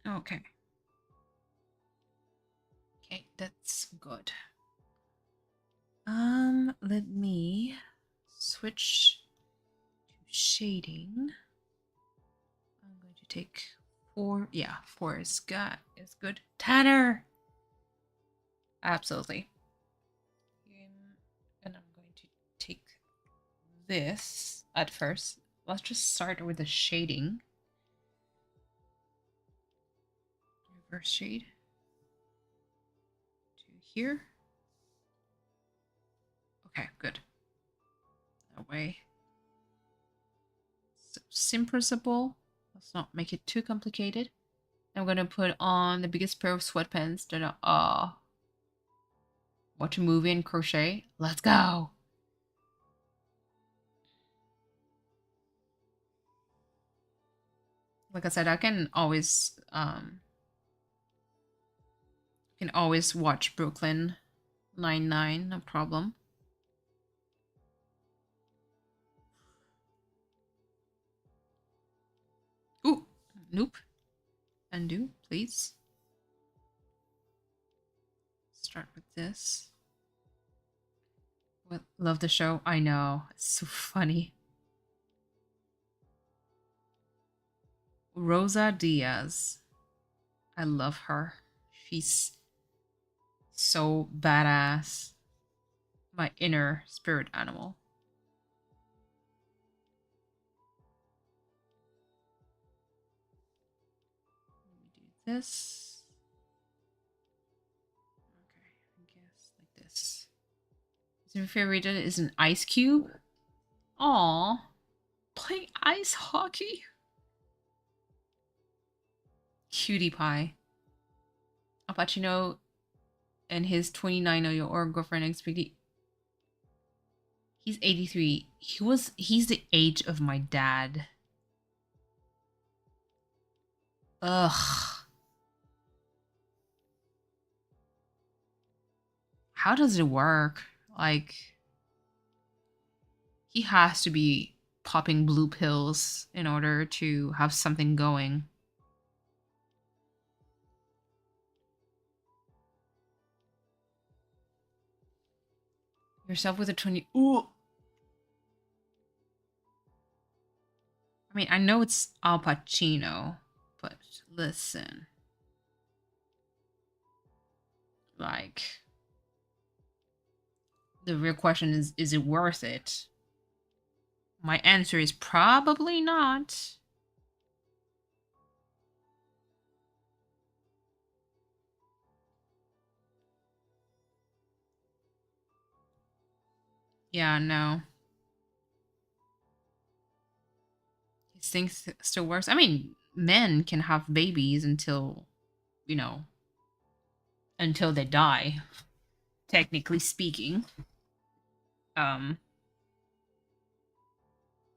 Okay. Okay, that's good. Let me switch to shading. I'm going to take 4. Yeah, 4 is good. Tanner! Absolutely. And I'm going to take this at first. Let's just start with the shading. Reverse shade to here. Okay, good. That way. So, simple. Let's not make it too complicated. I'm gonna put on the biggest pair of sweatpants that are watch a movie and crochet. Let's go. Like I said, I can always watch Brooklyn Nine-Nine, no problem. Ooh, nope. Undo, please. Start with this. Well, love the show. I know. It's so funny. Rosa Diaz. I love her. She's so badass. My inner spirit animal. Let me do this. Okay, I guess like this. So your favorite is an ice cube? Aww. Playing ice hockey? Cutie pie. Al Pacino and his 29-year-old girlfriend expected. He's 83. He's the age of my dad. Ugh. How does it work? Like, he has to be popping blue pills in order to have something going. Yourself with a 20. Ooh. I mean, I know it's Al Pacino, but listen. Like, the real question is it worth it? My answer is probably not. Yeah, no. His things still works. I mean, men can have babies until, you know, until they die, technically speaking. Um,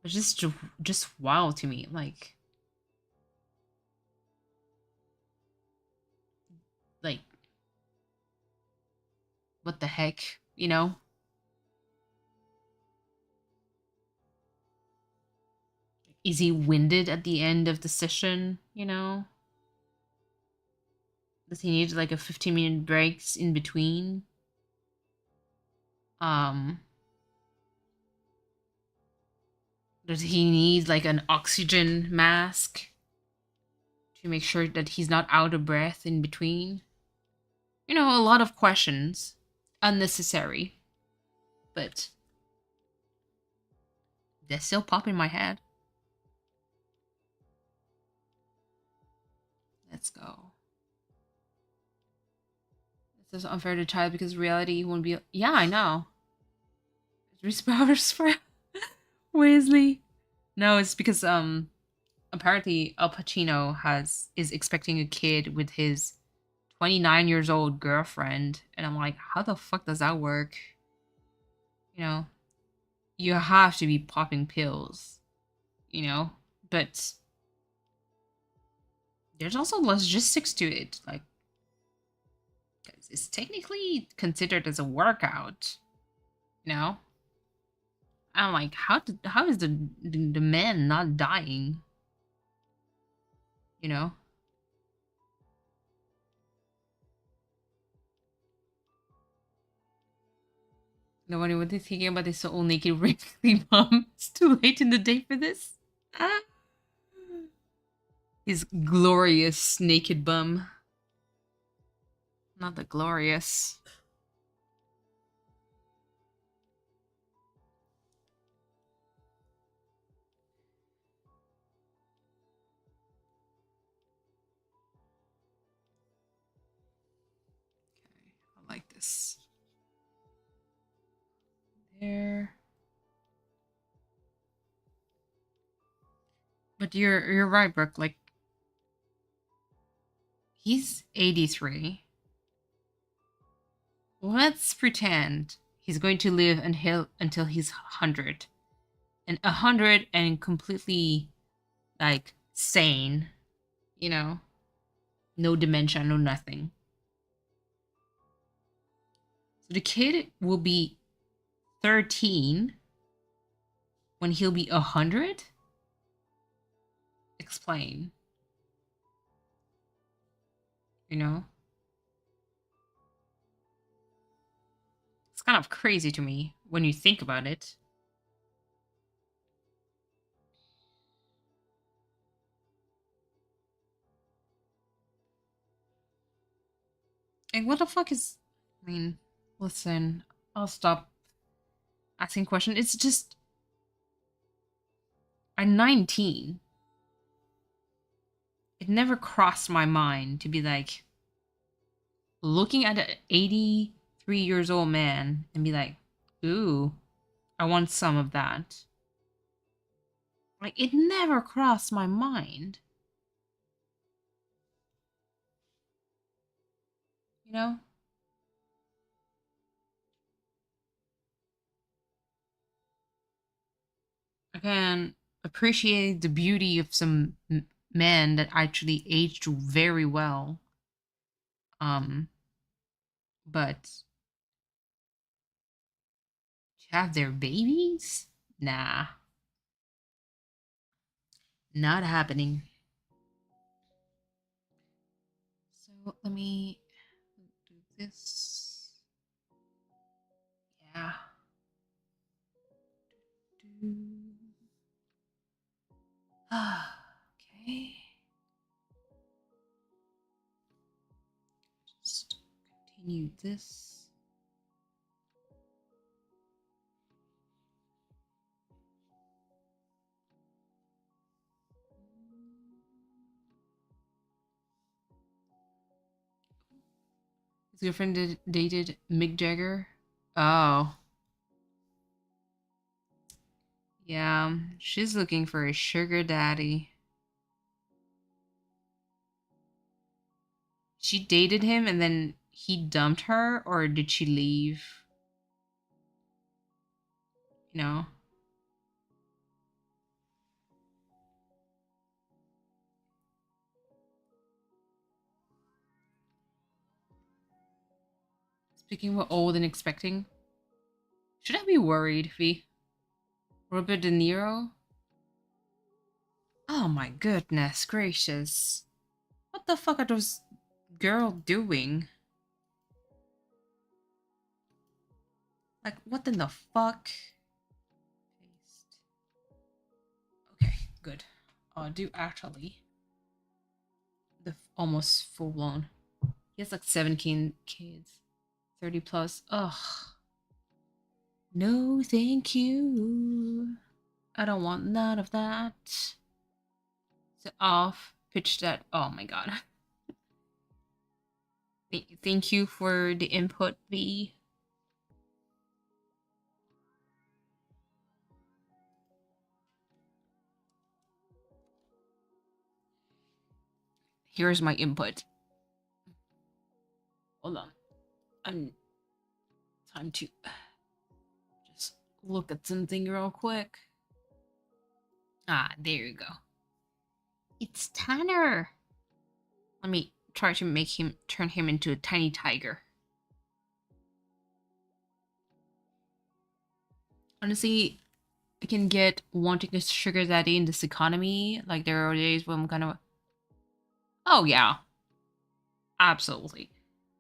it's just wild to me. Like what the heck, you know? Is he winded at the end of the session, you know? Does he need like a 15-minute breaks in between? Um, does he need like an oxygen mask to make sure that he's not out of breath in between? You know, a lot of questions. Unnecessary. But they still pop in my head. Let's go. This is unfair to child because reality won't be. Yeah, I know. Reese powers for Weasley. No, it's because apparently Al Pacino is expecting a kid with his 29 years old girlfriend, and I'm like, how the fuck does that work? You know, you have to be popping pills, you know, but there's also logistics to it, like, 'cause it's technically considered as a workout, you know. I'm like, how is the man not dying, you know? No wonder what they're thinking about this all naked wrinkly bum. It's too late in the day for this. Ah. His glorious naked bum. Not the glorious. Okay, I like this. There. But you're right, Brooke. Like, he's 83. Let's pretend he's going to live until he's 100. And 100 and completely, like, sane. You know? No dementia, no nothing. So the kid will be 13 when he'll be 100? Explain. You know? It's kind of crazy to me when you think about it. And what the fuck is. I mean, listen, I'll stop asking questions. It's just. I'm 19. It never crossed my mind to be like. Looking at an 83 years old man and be like, ooh, I want some of that. Like, it never crossed my mind. You know? I can appreciate the beauty of some men that actually aged very well. Um, but have their babies? Nah, not happening. So let me do this. Yeah. Okay. Just continue this. His girlfriend dated Mick Jagger. Oh, yeah. She's looking for a sugar daddy. She dated him and then he dumped her, or did she leave? You know? Speaking of old and expecting, should I be worried, V? Robert De Niro? Oh my goodness gracious. What the fuck are those girl doing? Like, what in the fuck? Paste. Okay, good. Do actually the almost full blown. He has like 17 kids, 30 plus. Ugh. No, thank you. I don't want none of that. So off. Pitch that. Oh my god. Thank you for the input, V. Here's my input. Hold on. I'm time to just look at something real quick. Ah, there you go. It's Tanner. Let me try to make him turn him into a tiny tiger. Honestly, I can get wanting a sugar daddy in this economy. Like there are days when I'm kind of, oh yeah, absolutely.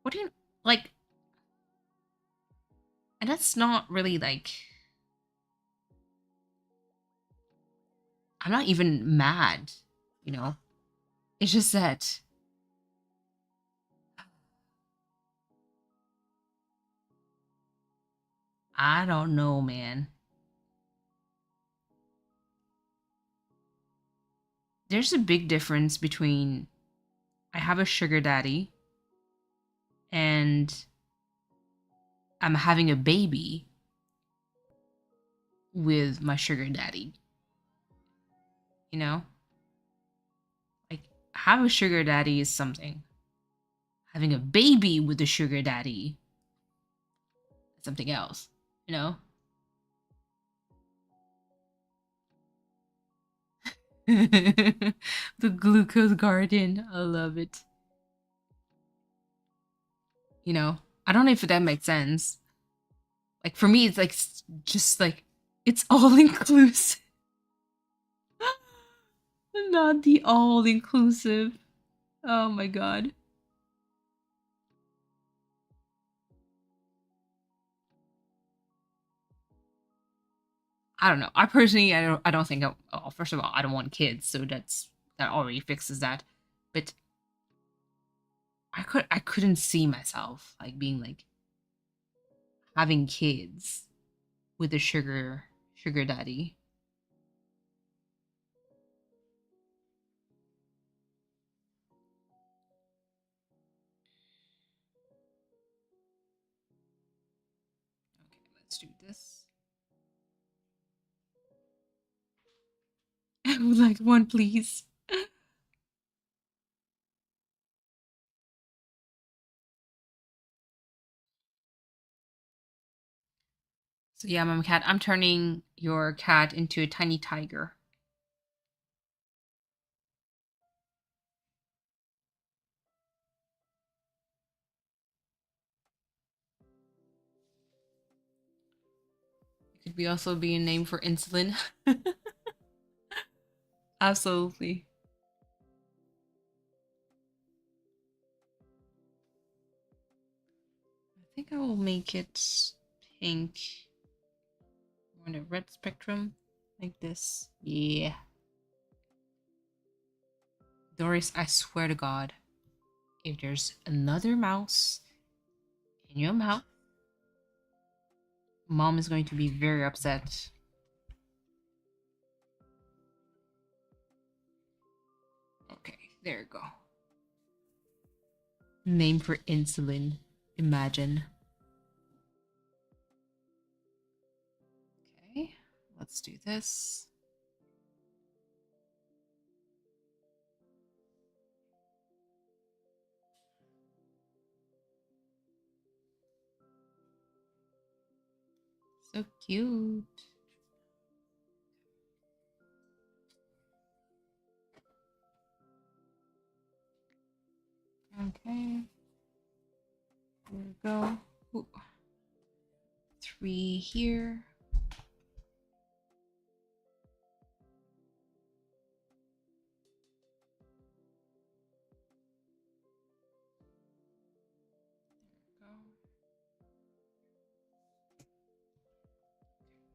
What do you like? And that's not really like, I'm not even mad, you know. It's just that I don't know, man. There's a big difference between I have a sugar daddy and I'm having a baby with my sugar daddy, you know? Like, have a sugar daddy is something. Having a baby with a sugar daddy is something else, you know? The glucose garden. I love it. You know, I don't know if that makes sense. Like, for me, it's like, just like, it's all inclusive. Not the all inclusive. Oh my god. I don't know. I personally, I don't think. Oh, first of all, I don't want kids, so that already fixes that. But I couldn't see myself like being like having kids with a sugar daddy. Okay, let's do this. I would like one, please. So yeah, Mom Cat, I'm turning your cat into a tiny tiger. Could be also be a name for insulin. Absolutely. I think I will make it pink. On the red spectrum. Like this. Yeah. Doris, I swear to God, if there's another mouse in your mouth, Mom is going to be very upset. Okay, there you go. Name for insulin. Imagine. Okay, let's do this. So cute. Okay. There we go. Ooh. 3 here. There we go.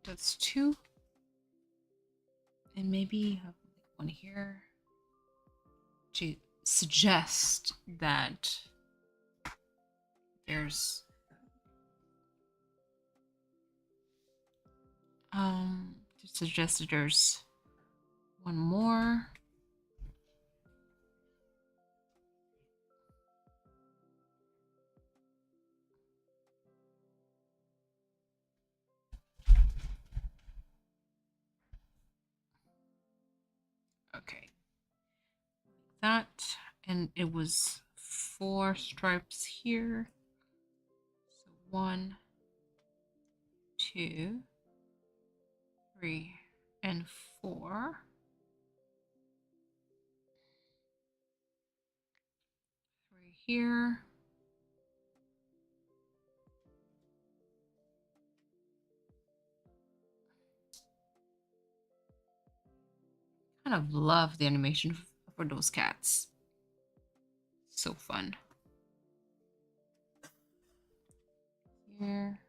That's 2. And maybe have one here to suggest that there's to suggest that there's one more. Okay. That, and it was 4 stripes here. So 1, 2, 3, and 4. 3 here. Kind of love the animation for those cats. So fun. Here.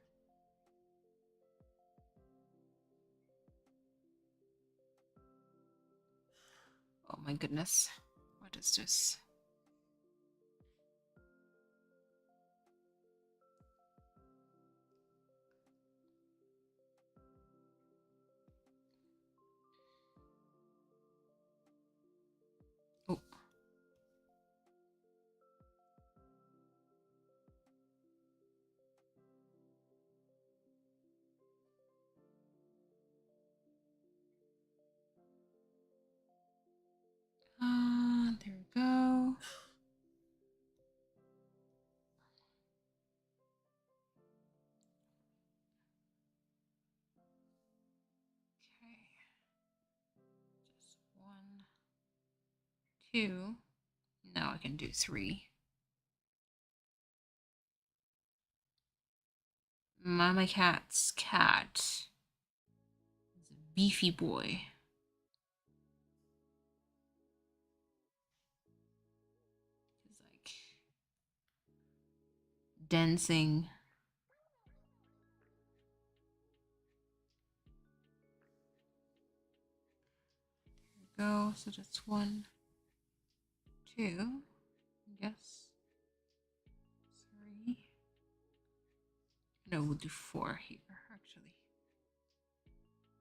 Oh my goodness. What is this? Oh. There we go. Okay. Just 1, 2. Now I can do 3. Mama Cat's cat is a beefy boy. He's like dancing. There we go. So that's 1, 2. Yes. 3. No, we'll do 4 here, actually.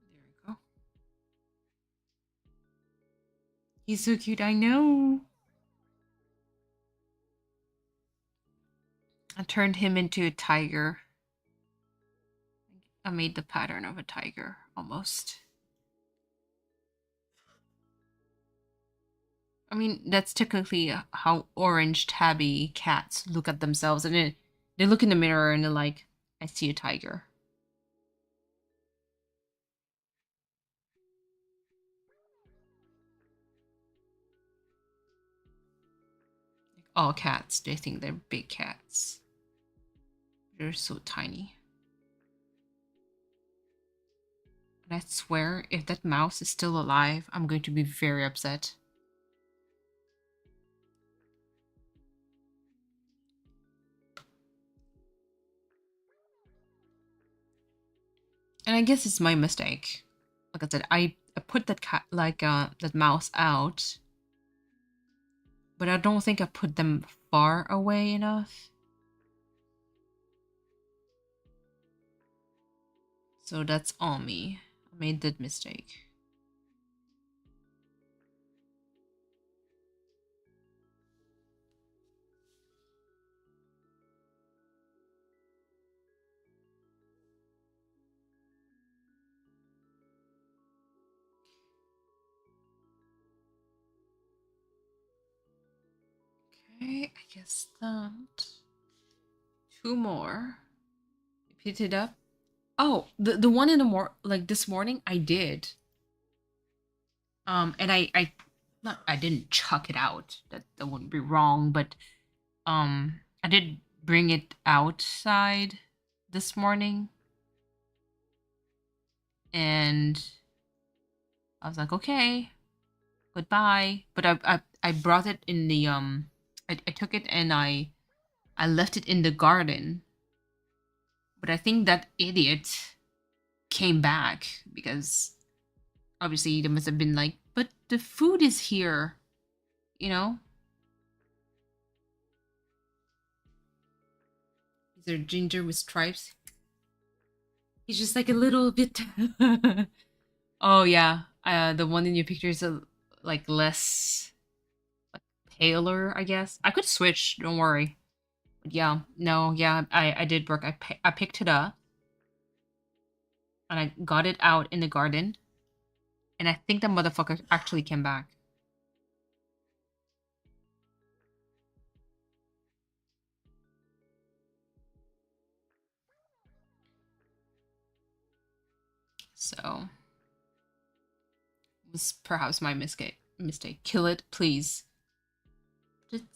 There we go. He's so cute, I know. I turned him into a tiger. I made the pattern of a tiger, almost. I mean, that's technically how orange tabby cats look at themselves. And they look in the mirror and they're like, I see a tiger. Like all cats, they think they're big cats. They're so tiny. And I swear, if that mouse is still alive, I'm going to be very upset. And I guess it's my mistake. Like I said, I put that that mouse out, but I don't think I put them far away enough. So that's on me. I made that mistake. Okay, I guess that. 2 more. Picked it up. Oh, the one in the like this morning I did. And I not I didn't chuck it out. That wouldn't be wrong, but I did bring it outside this morning, and I was like, okay, goodbye. But I brought it in the I took it and I left it in the garden. But I think that idiot came back because obviously they must have been like, but the food is here, you know? Is there ginger with stripes? He's just like a little bit. Oh yeah, the one in your picture is like less like paler, I guess. I could switch, don't worry. But yeah, no, yeah, I did work. I picked it up and I got it out in the garden, and I think the motherfucker actually came back. So it was perhaps my mistake. Kill it, please.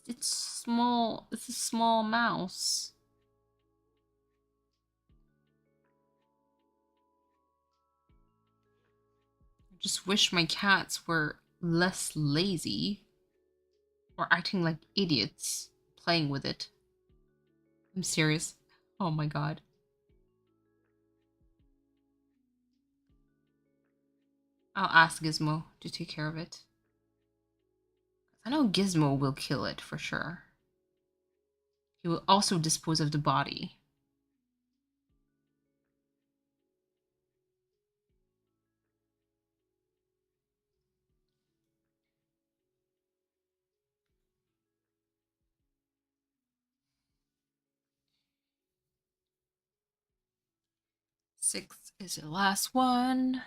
It's small. It's a small mouse. I just wish my cats were less lazy or acting like idiots playing with it. I'm serious. Oh my god. I'll ask Gizmo to take care of it. I know Gizmo will kill it for sure. He will also dispose of the body. Six is the last one.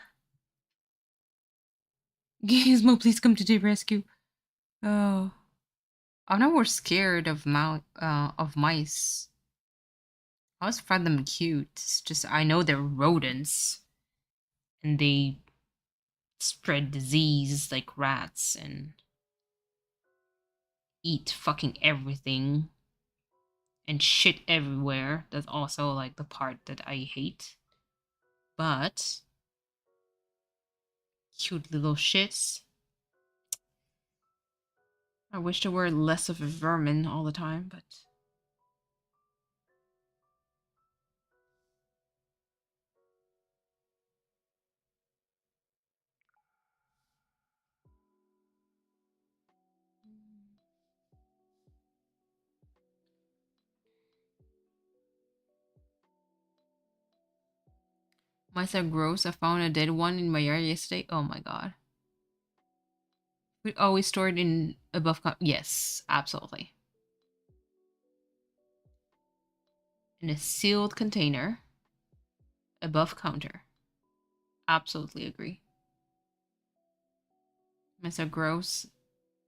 Gizmo, please come to the rescue. Oh, I'm not more scared of mice. I always find them cute. It's just I know they're rodents, and they spread disease like rats and eat fucking everything and shit everywhere. That's also like the part that I hate. But cute little shits. I wish there were less of a vermin all the time, but mice are gross. I found a dead one in my yard yesterday. Oh my god. We always store it in above. Yes, absolutely. In a sealed container above counter. Absolutely agree. Mice are gross.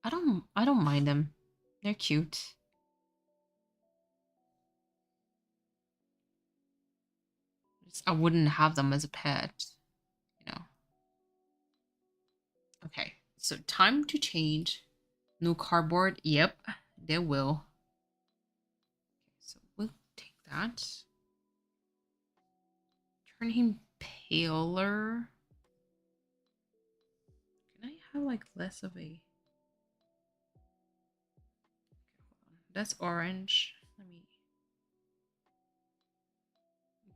I don't mind them. They're cute. I wouldn't have them as a pet, you know. Okay, so time to change. New cardboard. Yep, they will. Okay, so we'll take that. Turn him paler. have like less of a... That's orange. Let me...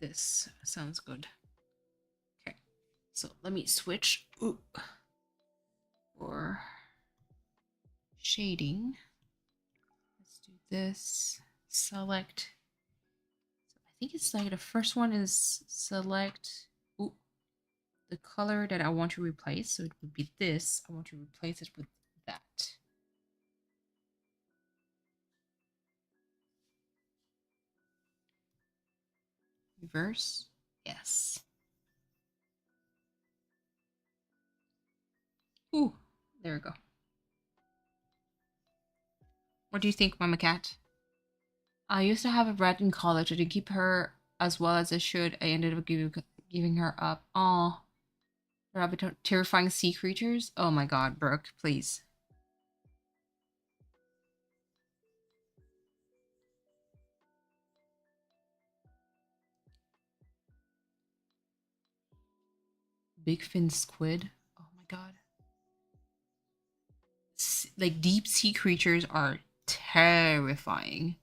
This sounds good. Okay, so let me switch. Ooh. For shading. Let's do this. Select. So I think it's like the first one is select. Ooh. The color that I want to replace. So it would be this. I want to replace it with that. Reverse. Yes. Ooh, there we go. What do you think, Mama Cat? I used to have a rat in college. I didn't keep her as well as I should. I ended up giving her up. Aw. Terrifying sea creatures? Oh my god, Brooke, please. Big fin squid? Oh my god. Like, deep sea creatures are terrifying.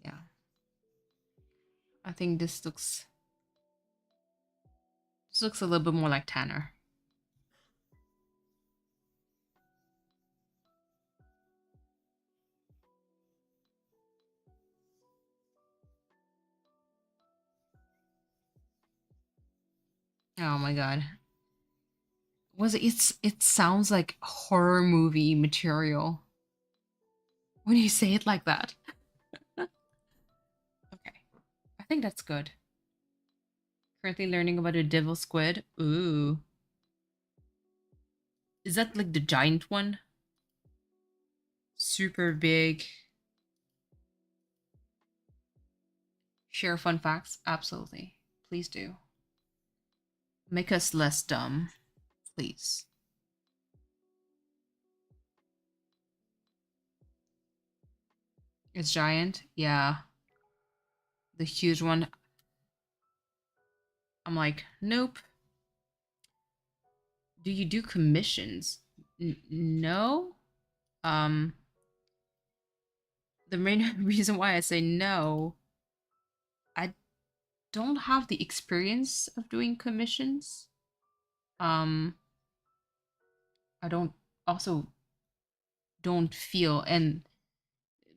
Yeah. I think this looks a little bit more like Tanner. Oh my god. It sounds like horror movie material when you say it like that. Okay. I think that's good. Currently learning about a devil squid. Ooh. Is that like the giant one? Super big. Share fun facts? Absolutely. Please do. Make us less dumb. Please. It's giant? Yeah. The huge one. I'm like, nope. Do you do commissions? No. The main reason why I say no, I don't have the experience of doing commissions. I also don't feel, and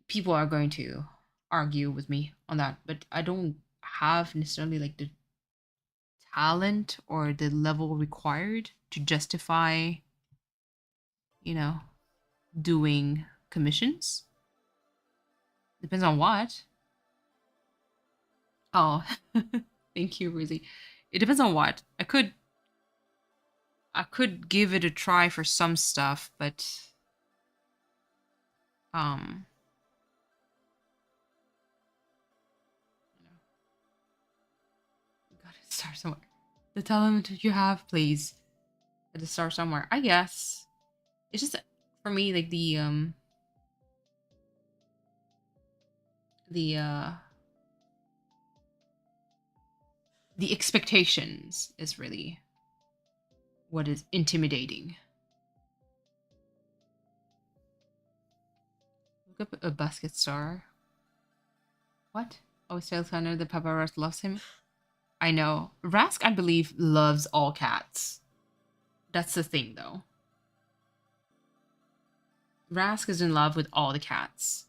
people are going to argue with me on that, but I don't have necessarily like the talent or the level required to justify, you know, doing commissions. Depends on what. Oh, thank you, really. It depends on what. I could give it a try for some stuff, but um you gotta start somewhere. The talent you have, please. Gotta start somewhere. I guess. It's just for me like the uh the expectations is really what is intimidating. Look up a basket star. What? Oh, still Tanner, the paparazzi loves him. I know. Rask, I believe, loves all cats. That's the thing, though. Rask is in love with all the cats.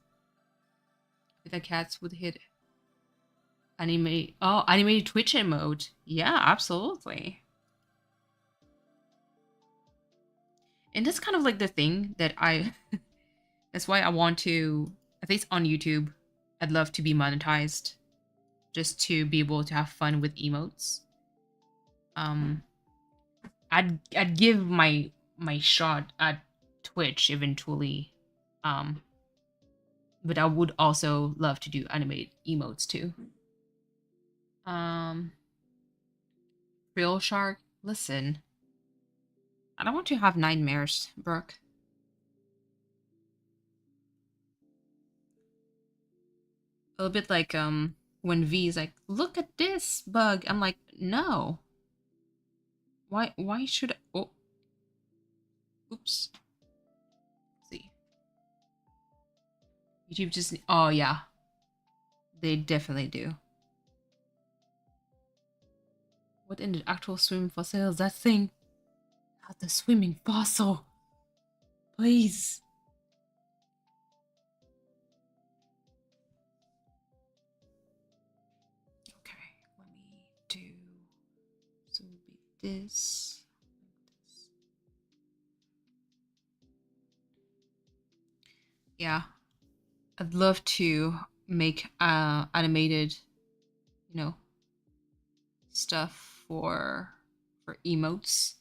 If the cats would hit animated Twitch emote. Yeah, absolutely. And that's kind of like the thing that that's why I want to, at least on YouTube, I'd love to be monetized. Just to be able to have fun with emotes. I'd give my shot at Twitch eventually. But I would also love to do animated emotes too. Real Shark, listen. I don't want to have nightmares, Brooke. A little bit like when V is like, look at this bug. I'm like, no. Why should I? Oh, oops. Let's see. YouTube just, oh yeah. They definitely do. What in the actual swimming fossil is that thing? Not the swimming fossil. Please. Okay, let me do, so it would be this. Yeah, I'd love to make animated, you know, stuff for emotes.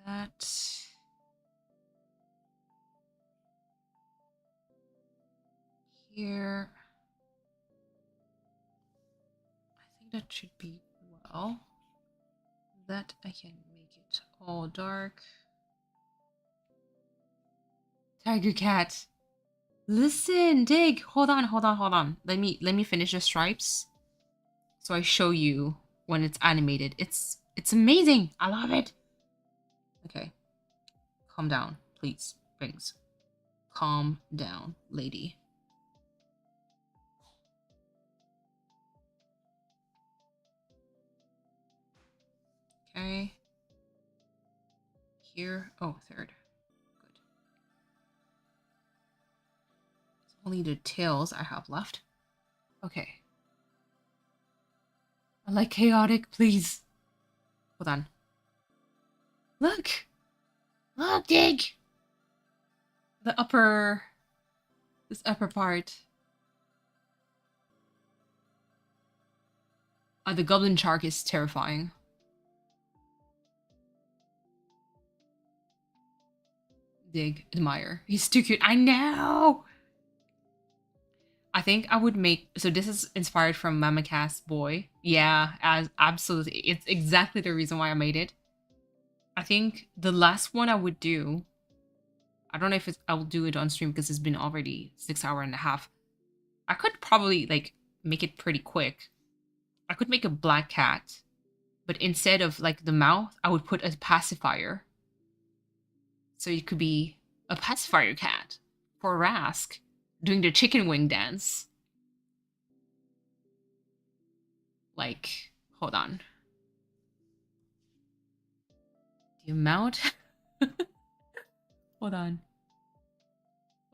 That here, I think that should be well. That I can make it all dark. Tiger cat. Listen, Dig. Hold on. Let me finish the stripes. So I show you when it's animated. It's amazing. I love it. Okay. Calm down, please. Rings. Calm down, lady. Okay. Here. Oh, third. Good. It's only the tails I have left. Okay. I like chaotic, please. Hold on. Look! Look, Dig! This upper part. The goblin shark is terrifying. Dig, admire. He's too cute. I know! I think I would make, so this is inspired from Mama Cass Boy. Yeah, absolutely. It's exactly the reason why I made it. I think the last one I would do, I don't know if I will do it on stream because it's been already 6 hours and a half. I could probably like make it pretty quick. I could make a black cat, but instead of like the mouth, I would put a pacifier. So it could be a pacifier cat for Rask doing the chicken wing dance. Like, hold on. The amount? Hold on.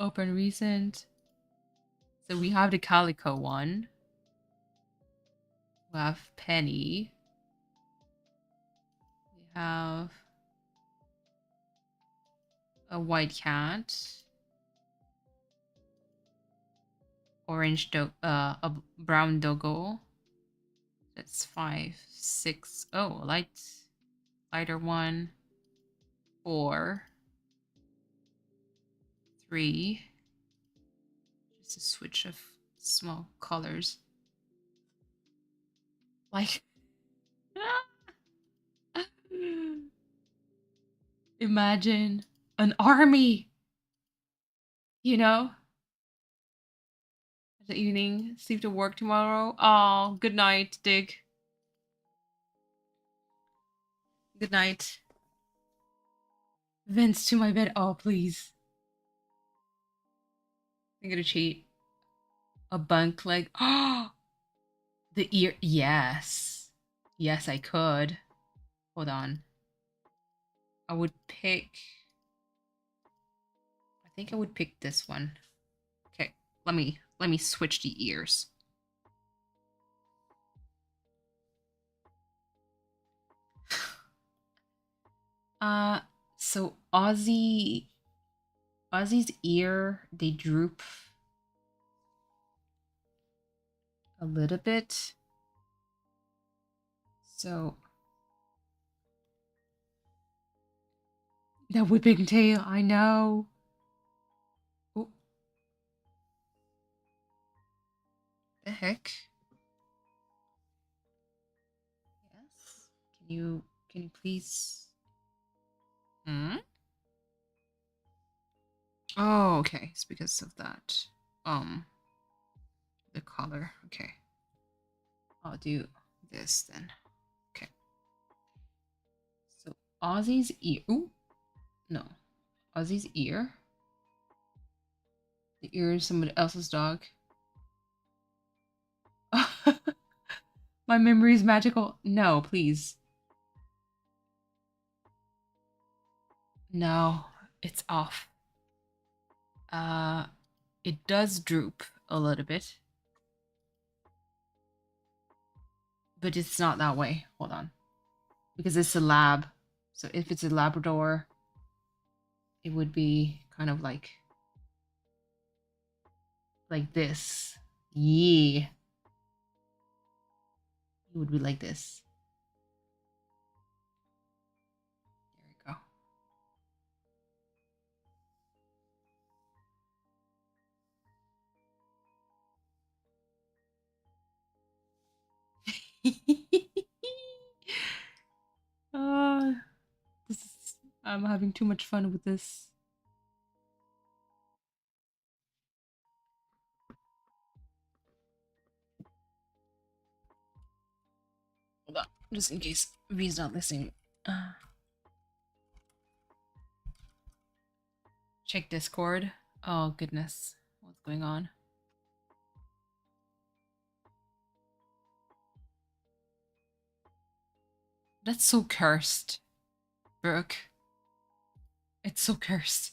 Open recent. So we have the calico one. We have Penny. We have a white cat. Orange dog, a brown doggo. That's 5, 6. Oh, lighter one. 4, 3. Just a switch of small colors. Like, imagine an army, you know? The evening, sleep to work tomorrow. Oh, good night, Dig. Good night. Vince to my bed. Oh, please. I'm gonna cheat. A bunk leg. Oh, the ear. Yes. Yes, I could. Hold on. I would pick. I think I would pick this one. Okay, let me switch the ears. So Ozzy's ear, they droop a little bit. So that whipping tail, I know. Oh. The heck? Yes. Can you please? Hmm? Oh, okay. It's because of that. The color. Okay. I'll do this then. Okay. So Ozzy's ear. Ooh, no. Ozzy's ear. The ear is somebody else's dog. My memory is magical. No, please. No, it's off. It does droop a little bit. But it's not that way. Hold on. Because it's a lab. So if it's a Labrador, it would be kind of like this. Yeah. It would be like this. There we go. This is, I'm having too much fun with this. Hold on, just in case V's not listening. Check Discord. Oh goodness, what's going on? That's so cursed, Brooke. It's so cursed.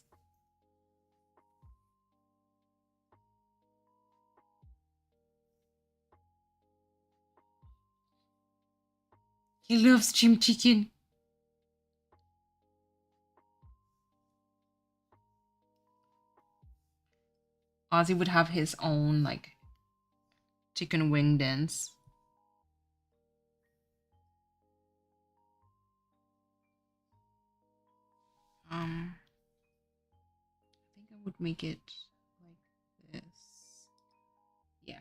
He loves Jim Chicken. Ozzy would have his own like chicken wing dance. I think I would make it like this. Yeah.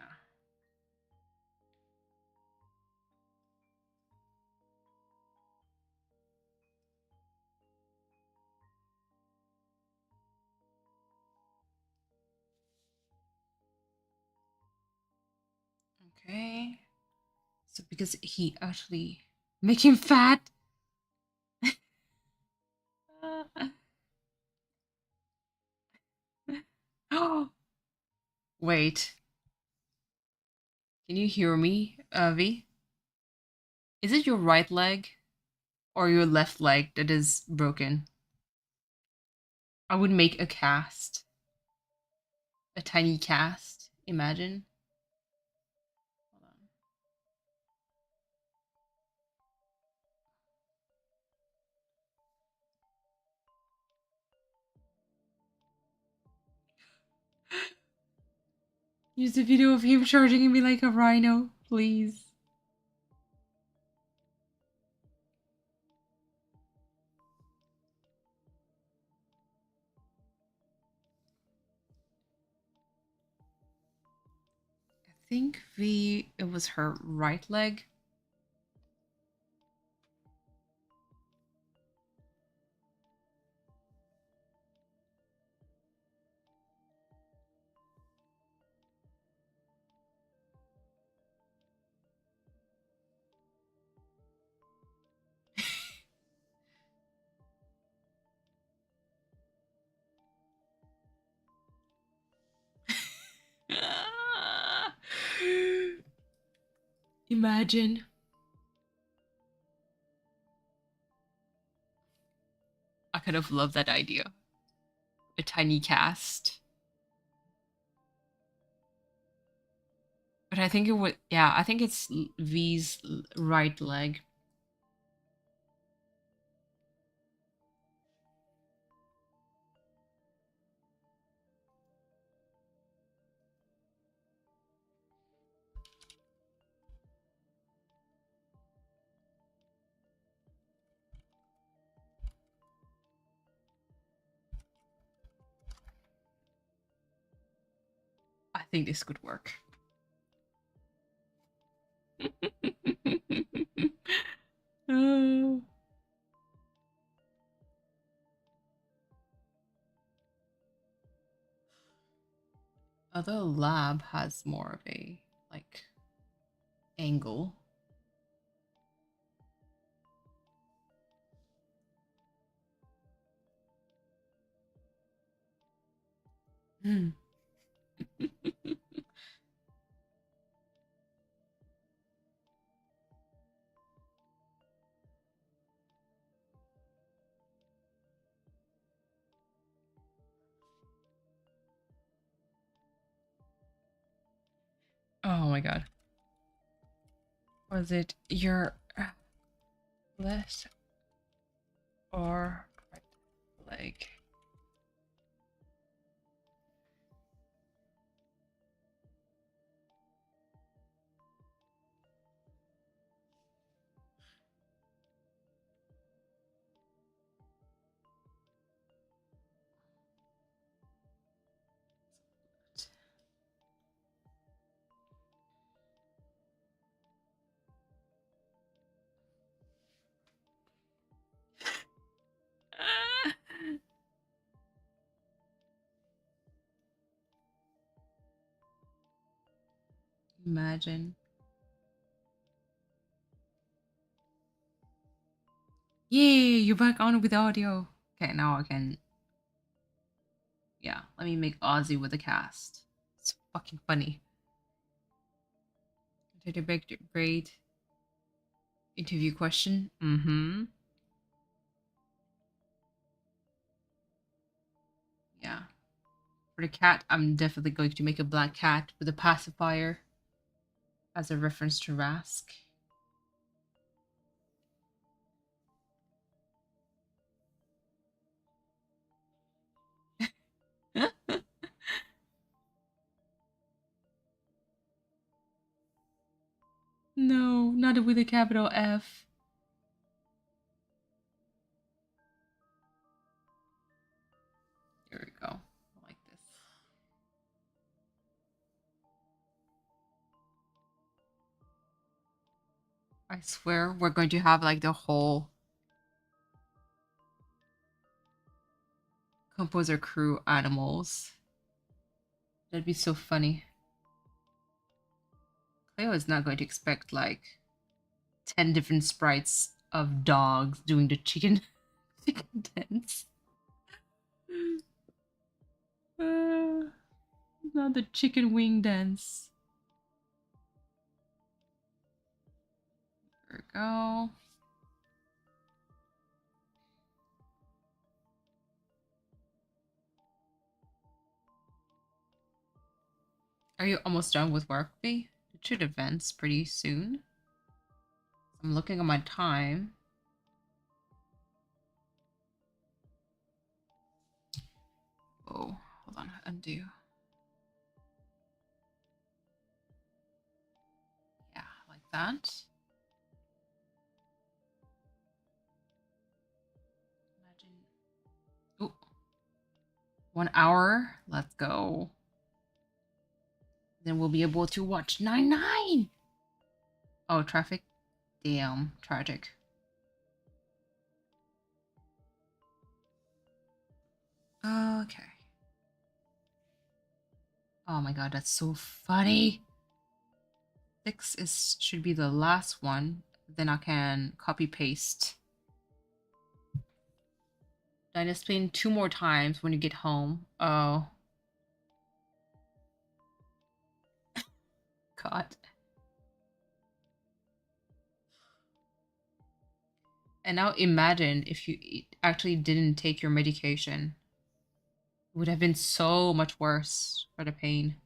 Okay. So because he actually make him fat. Oh, wait. Can you hear me, V? Is it your right leg or your left leg that is broken? I would make a cast. A tiny cast. Imagine. Hold on. Use a video of him charging me like a rhino, please. I think V, it was her right leg. Imagine. I could have loved that idea. A tiny cast. But I think it would, yeah, I think it's V's right leg. I think this could work. Oh. Although lab has more of a like angle. Hmm. Oh my god. Was it your left or right leg? Imagine. Yay, you're back on with audio. Okay, now I can. Yeah, let me make Ozzy with the cast. It's fucking funny. Did a great interview question? Mm-hmm. Yeah. For the cat, I'm definitely going to make a black cat with a pacifier as a reference to Rask. No, not with a capital F. There we go. I like this. I swear we're going to have like the whole composer crew animals. That'd be so funny. Cleo is not going to expect like 10 different sprites of dogs doing the chicken chicken dance. Not the chicken wing dance. There we go. Are you almost done with work, B? It should advance pretty soon. I'm looking at my time. Oh, hold on, undo. Yeah, like that. Imagine. Oh, 1 hour. Let's go. Then we'll be able to watch 9-9. Oh, traffic. Damn, tragic. Okay. Oh my god, that's so funny. 6 is should be the last one. Then I can copy paste. I just spin 2 more times when you get home. Oh. God. And now imagine if you actually didn't take your medication. It would have been so much worse for the pain.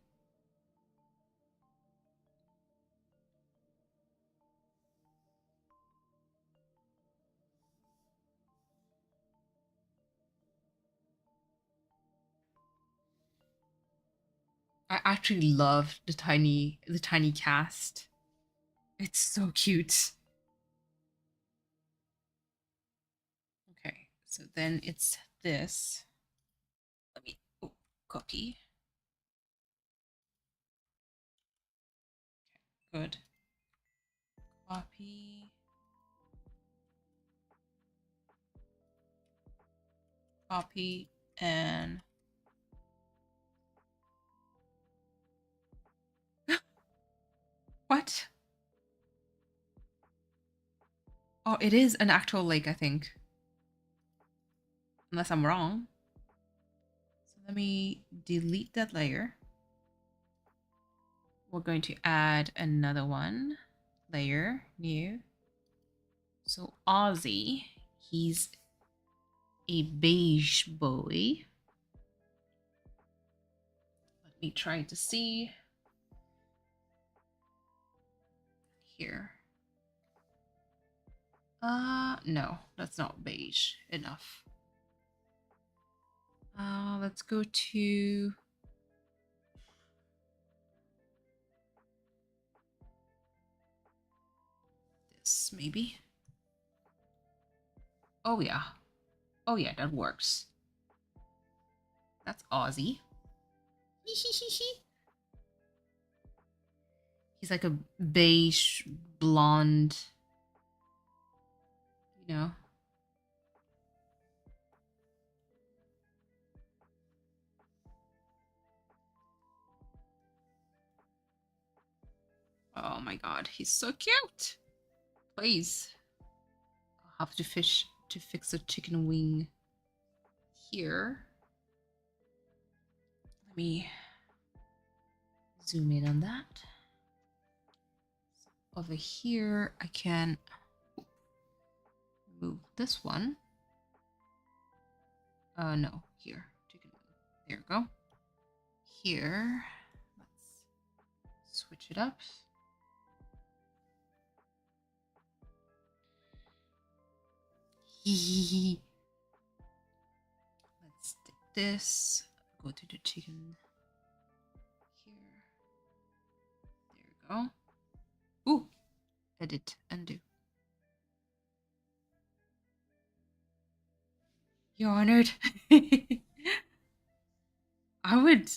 I actually love the tiny cast. It's so cute. Okay, so then it's this. Let me copy. Okay, good. Copy. Copy and Oh, it is an actual lake, I think. Unless I'm wrong. So let me delete that layer. We're going to add another one. Layer, new. So Ozzy, he's a beige boy. Let me try to see here. No, that's not beige enough. Let's go to this maybe. Oh yeah. Oh yeah, that works. That's Ozzy. He's like a beige blonde, you know. Oh my god, he's so cute. Please. I'll have to fix a chicken wing here. Let me zoom in on that. Over here, I can move this one. No, here. Chicken wing. There we go. Here, let's switch it up. Let's stick this. Go to the chicken here. There we go. Ooh, edit, undo. You're honored. I would,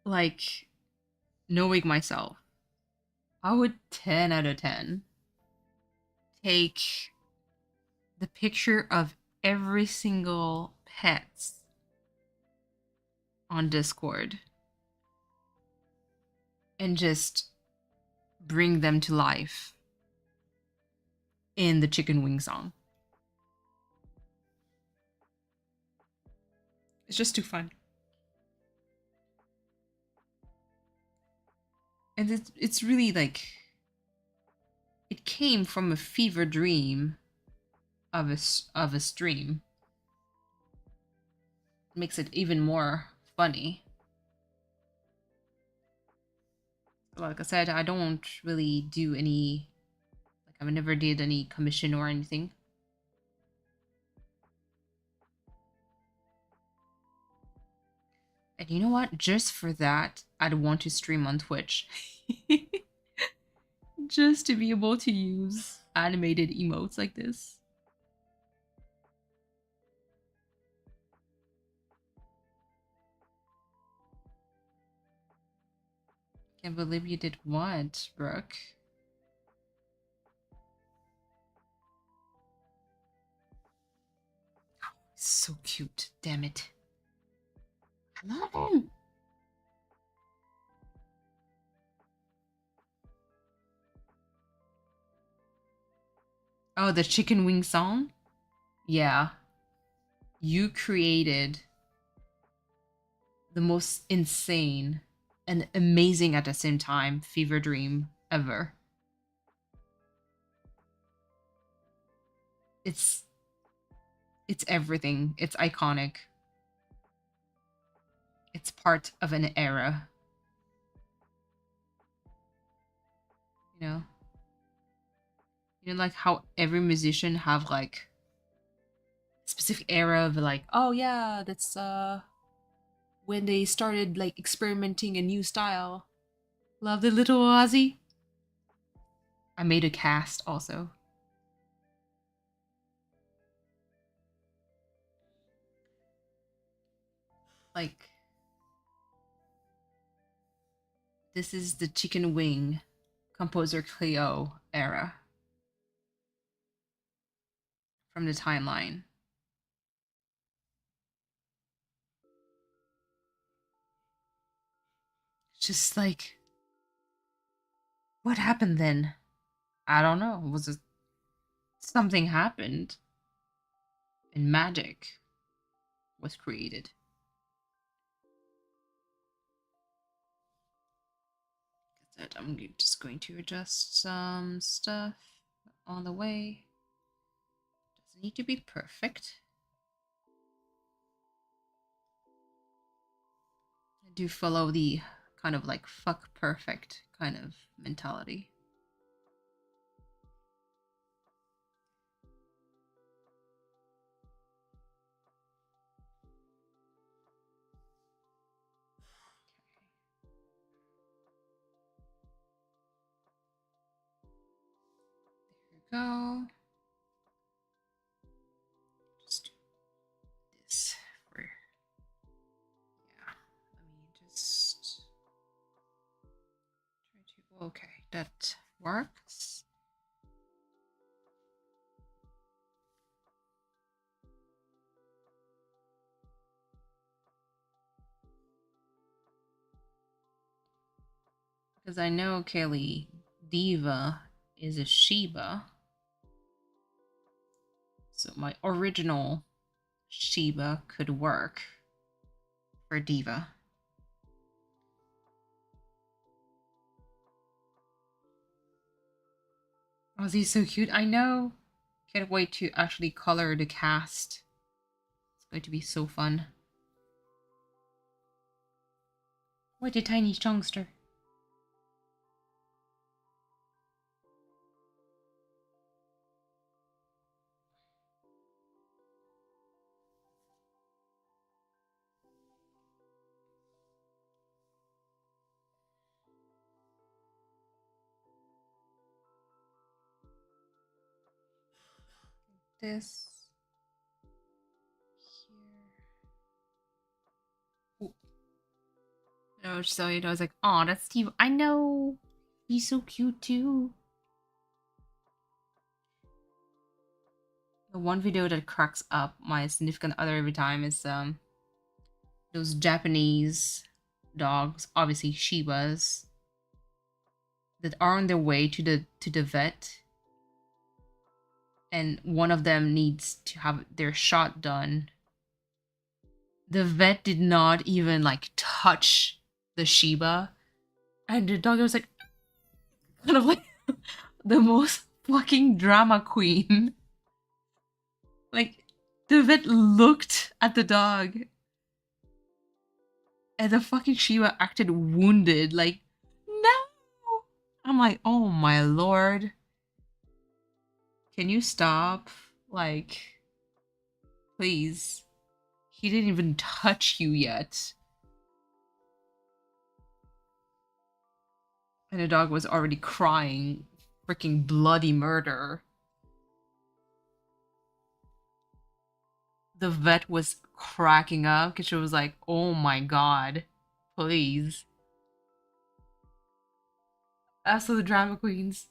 like, knowing myself, I would 10 out of 10 take the picture of every single pets on Discord and just bring them to life in the chicken wing song. It's just too fun. And it's really like, it came from a fever dream of a stream. It makes it even more funny. Like I said, I don't really do any, like I've never did any commission or anything. And you know what? Just for that, I'd want to stream on Twitch. Just to be able to use animated emotes like this. Can't believe you did what, Brooke? Oh, so cute, damn it. I love him. Oh, the chicken wing song? Yeah. You created the most insane and amazing at the same time fever dream ever. It's everything. It's iconic. It's part of an era. You know? You know, like how every musician have like specific era of like, oh yeah, that's when they started like experimenting a new style. Love the little Ozzy. I made a cast also. Like, this is the chicken wing composer Cleo era from the timeline. Just like, what happened then? I don't know. Was it Something happened and magic was created. I'm just going to adjust some stuff on the way. Doesn't need to be perfect. I do follow the kind of like fuck perfect kind of mentality. There we go. Just do this for, yeah. Let me just try to, okay, that works. Because I know Kelly Diva is a Shiba. So my original Shiba could work for Diva. Oh, is he so cute? I know. Can't wait to actually color the cast. It's going to be so fun. What a tiny youngster. This here. Ooh. No, so I was like, oh, that's Steve. I know. He's so cute too. The one video that cracks up my significant other every time is those Japanese dogs, obviously Shibas, that are on their way to the vet, and one of them needs to have their shot done. The vet did not even like touch the Shiba, and the dog was like kind of like the most fucking drama queen. Like the vet looked at the dog and the fucking Shiba acted wounded, like, no. I'm like, oh my lord. Can you stop? Like, please. He didn't even touch you yet. And the dog was already crying. Freaking bloody murder. The vet was cracking up because she was like, oh my god. Please. Absolute drama queens.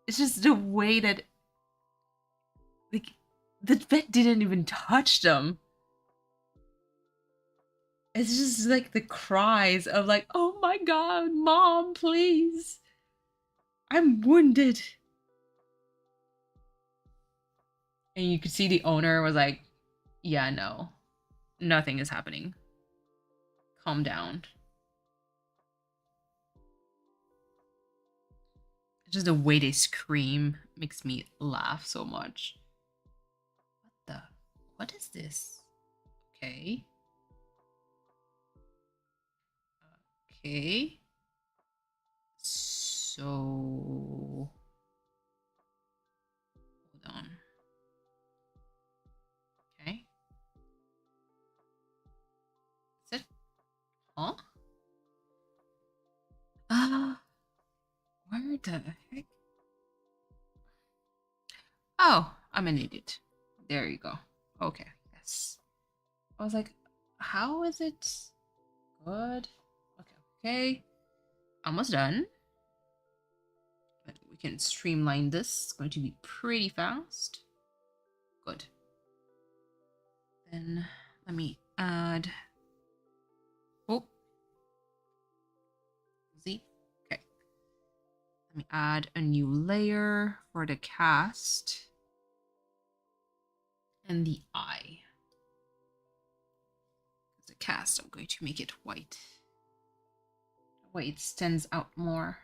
It's just the way that, like, the vet didn't even touch them. It's just like the cries of like, oh my god, mom, please. I'm wounded. And you could see the owner was like, yeah, no. Nothing is happening. Calm down. Just the way they scream makes me laugh so much. What is this? Okay. Okay. So hold on. Okay. Is it? Huh? Where the heck? Oh, I'm an idiot. There you go. Okay. Yes. I was like, how is it good? Okay. Okay. Almost done. But we can streamline this. It's going to be pretty fast. Good. Then let me add. Oh. Z. Okay. Let me add a new layer for the cast. and the eye. As a cast, I'm going to make it white. That way it stands out more.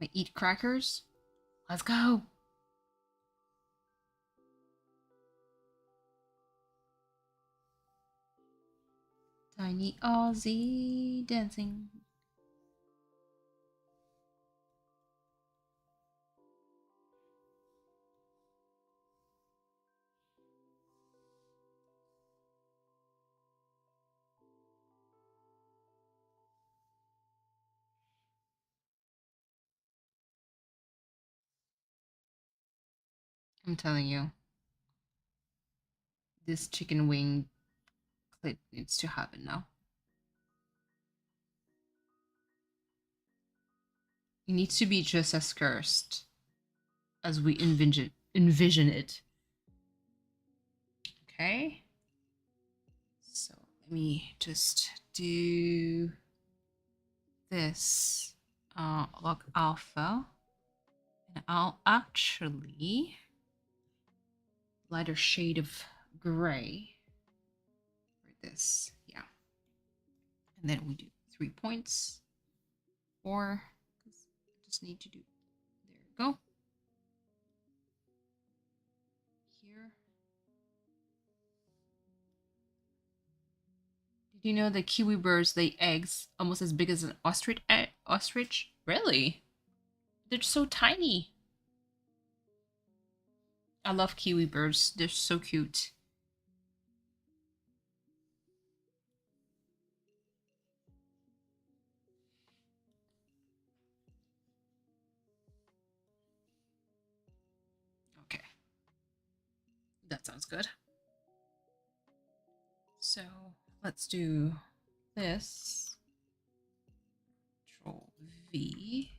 I eat crackers. Let's go. Tiny Aussie dancing. I'm telling you, this chicken wing clip needs to happen now. It needs to be just as cursed as we envision it. Okay. So let me just do this log alpha, and I'll actually lighter shade of gray for this. Yeah. And then we do 3 points. 4. I just need to do. There we go. Here. Did you know that kiwi birds lay eggs almost as big as an ostrich? Really? They're so tiny. I love kiwi birds. They're so cute. Okay. That sounds good. So let's do this. Control V.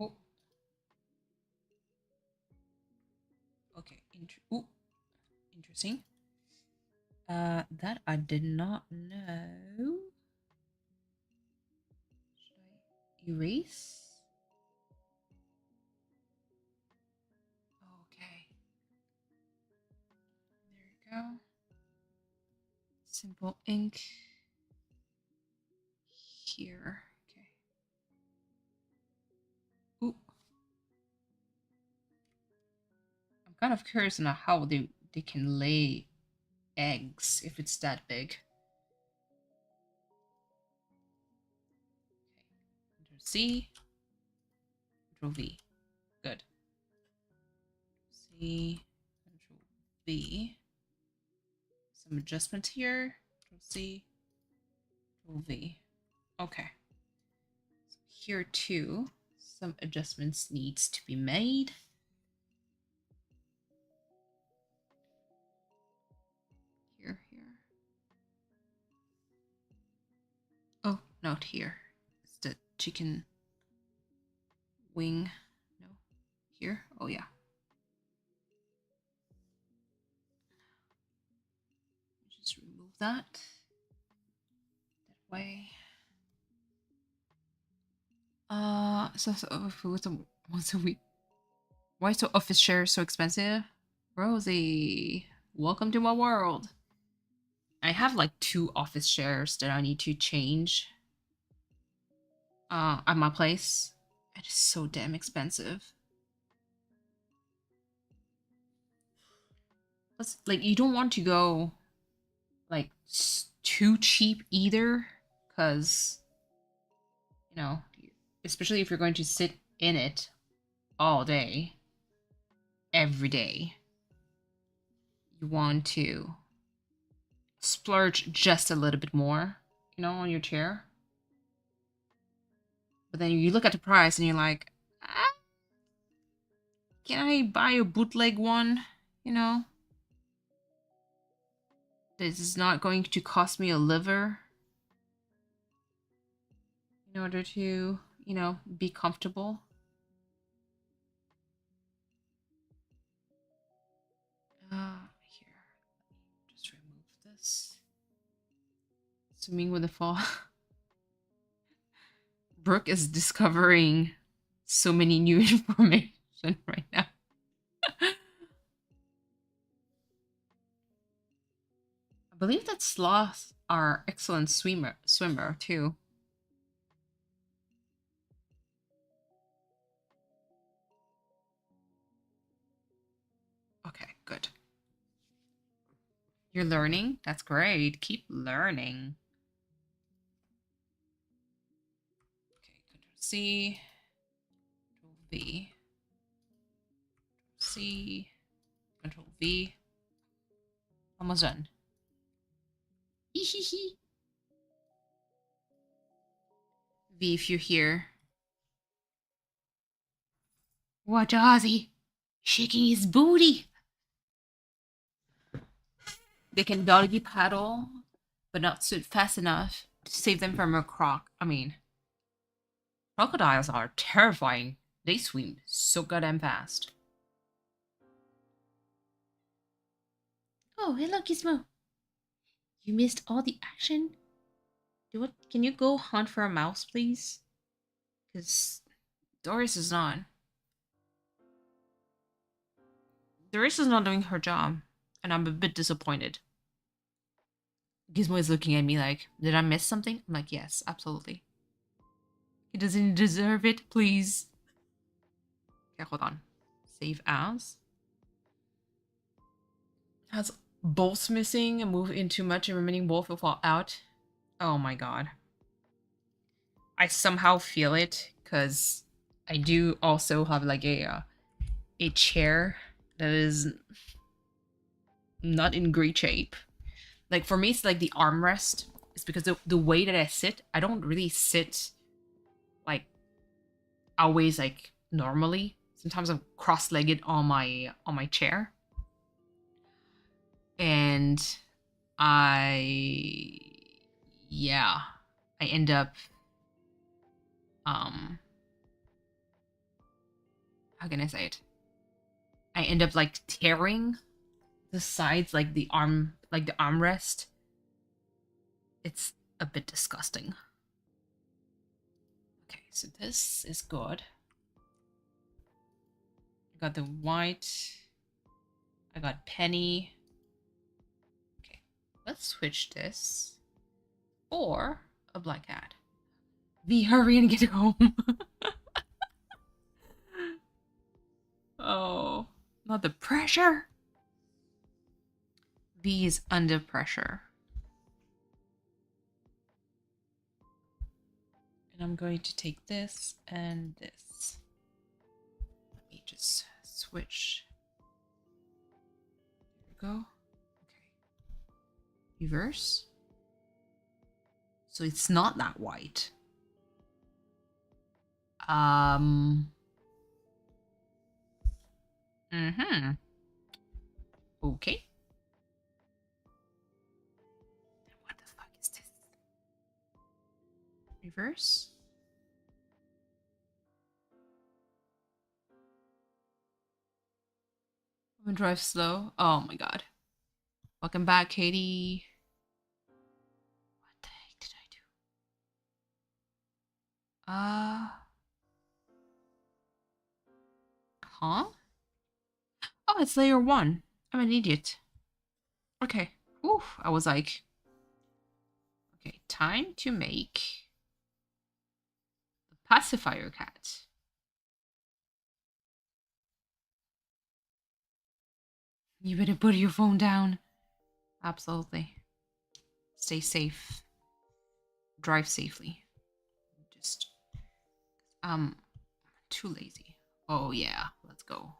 Oh. Okay. Interesting. That I did not know. Should I erase? Okay. There you go. Simple ink. Here. Okay. Ooh. I'm kind of curious on how they can lay eggs if it's that big. Okay. Control C. Control V. Good. C. Control V. Some adjustments here. Control C. Control V. Okay. So here too, some adjustments needs to be made. Here. Oh, not here. It's the chicken wing. No. Here. Oh yeah. Just remove that. That way. What's a week? Why is office share so expensive? Rosie, welcome to my world. I have like 2 office shares that I need to change at my place. It is so damn expensive. Plus, like, you don't want to go like too cheap either, because you know, especially if you're going to sit in it all day, every day, you want to splurge just a little bit more, you know, on your chair. But then you look at the price and you're like, ah, can I buy a bootleg one? You know, this is not going to cost me a liver in order to, you know, be comfortable. Here, let me just remove this. Swimming with a fall. Brooke is discovering so many new information right now. I believe that sloths are excellent swimmer too. Okay, good. You're learning? That's great. Keep learning. Okay, Control C, Control V, C, Control V. Almost done. V, if you're here. Watch Ozzy shaking his booty. They can doggy paddle, but not swim fast enough to save them from a crocodiles are terrifying. They swim so goddamn fast. Oh, hello, Gizmo. You missed all the action? Can you go hunt for a mouse, please? Because Doris is not. Doris is not doing her job, and I'm a bit disappointed. Gizmo is looking at me like, did I miss something? I'm like, yes, absolutely. He doesn't deserve it, please. Okay, hold on. Save as. Has bolts missing and move in too much and remaining bolt will fall out. Oh my god. I somehow feel it because I do also have like a chair that is not in great shape. Like for me, it's like the armrest. It's because the way that I sit, I don't really sit like always like normally. Sometimes I'm cross-legged on my chair. And I end up how can I say it? I end up like tearing the sides, like the armrest. It's a bit disgusting. Okay, so this is good. I got the white. I got Penny. Okay, let's switch this for a black cat. V, hurry and get home. Oh, not the pressure. V is under pressure. And I'm going to take this and this. Let me just switch. There we go. Okay. Reverse. So it's not that white. Okay. What the fuck is this? Reverse. I'm gonna drive slow. Oh my god. Welcome back, Katie. What the heck did I do? Huh? Oh, it's layer 1. I'm an idiot. Okay. Oof, I was like... Okay, time to make... the pacifier cat. You better put your phone down. Absolutely. Stay safe. Drive safely. Just... too lazy. Oh yeah, let's go.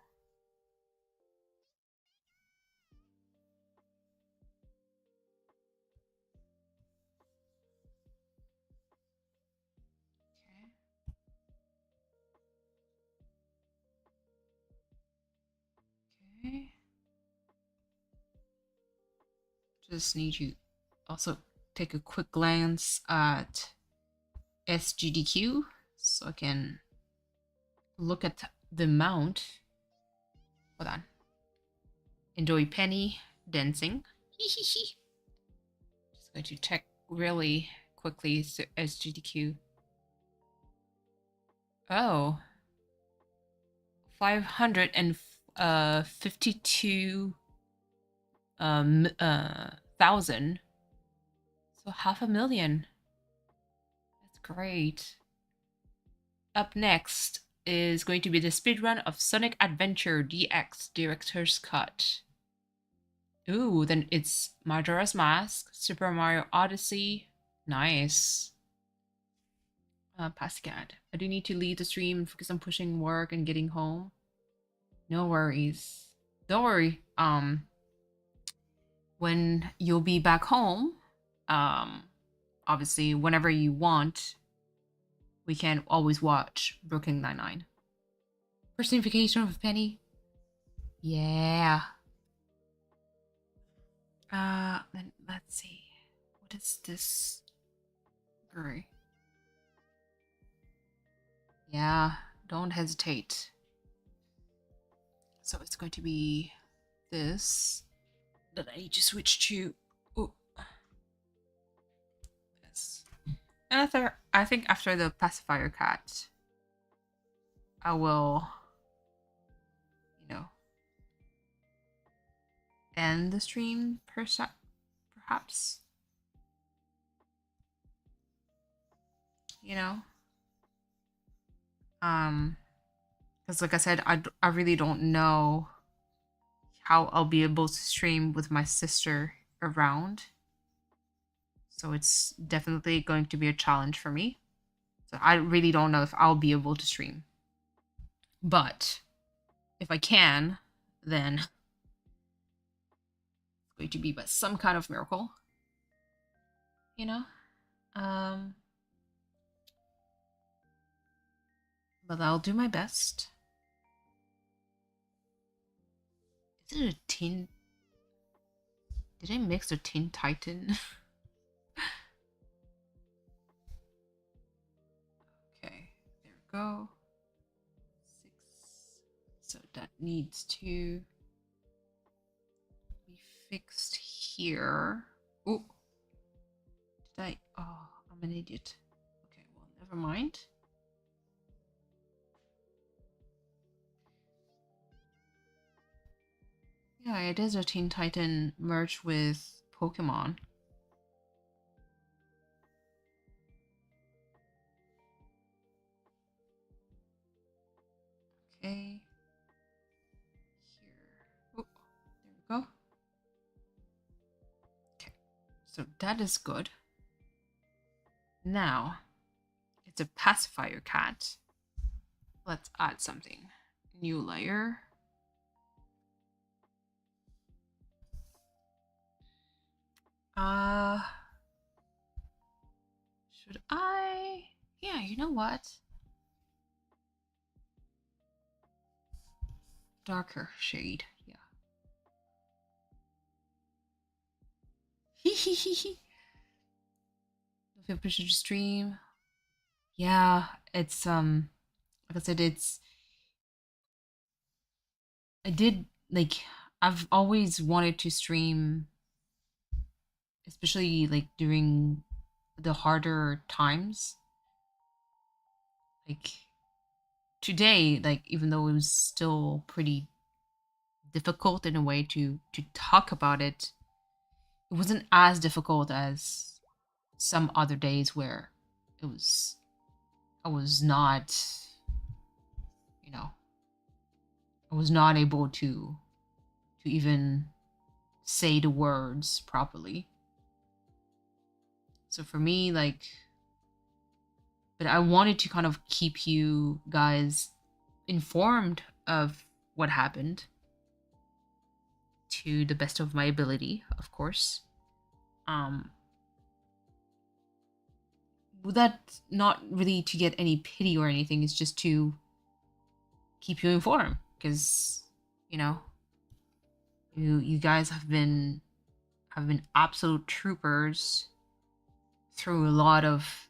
Okay. Just need you also take a quick glance at SGDQ so I can look at the mount. Hold on. Enjoy Penny dancing. Just going to check really quickly SGDQ. Oh, 552 thousand. So 500,000. That's great. Up next is going to be the speedrun of Sonic Adventure DX Director's Cut. Ooh, then it's Majora's Mask, Super Mario Odyssey. Nice. Pascal, I do need to leave the stream because I'm pushing work and getting home. No worries. Don't worry. When you'll be back home, um, obviously whenever you want, we can always watch Brooklyn Nine-Nine. Personification of Penny. Yeah. Then let's see. What is this? Gray. Yeah, don't hesitate. So it's going to be this that I need to switch to. Oh, this. And I think after the pacifier cat, I will, end the stream perhaps. Because like I said, I really don't know how I'll be able to stream with my sister around. So it's definitely going to be a challenge for me. So I really don't know if I'll be able to stream. But if I can, then it's going to be by some kind of miracle. But I'll do my best. Is it a Teen? Did I mix a Teen Titan? Okay, there we go. 6. So that needs to be fixed here. Oh, did I? Oh, I'm an idiot. Okay, well, never mind. Yeah, it is a Teen Titan merged with Pokemon. Okay. Here. Oh, there we go. Okay, so that is good. Now, it's a pacifier cat. Let's add something. New layer. Should I? Yeah, you know what? Darker shade, yeah. Hehehehe. If I should stream. Yeah, it's like I said, I've always wanted to stream, especially like during the harder times. Like today, like even though it was still pretty difficult in a way to talk about it, it wasn't as difficult as some other days where I was not, I was not able to even say the words properly. So for me, but I wanted to kind of keep you guys informed of what happened to the best of my ability, of course. That not really to get any pity or anything, it's just to keep you informed because you guys have been absolute troopers through a lot of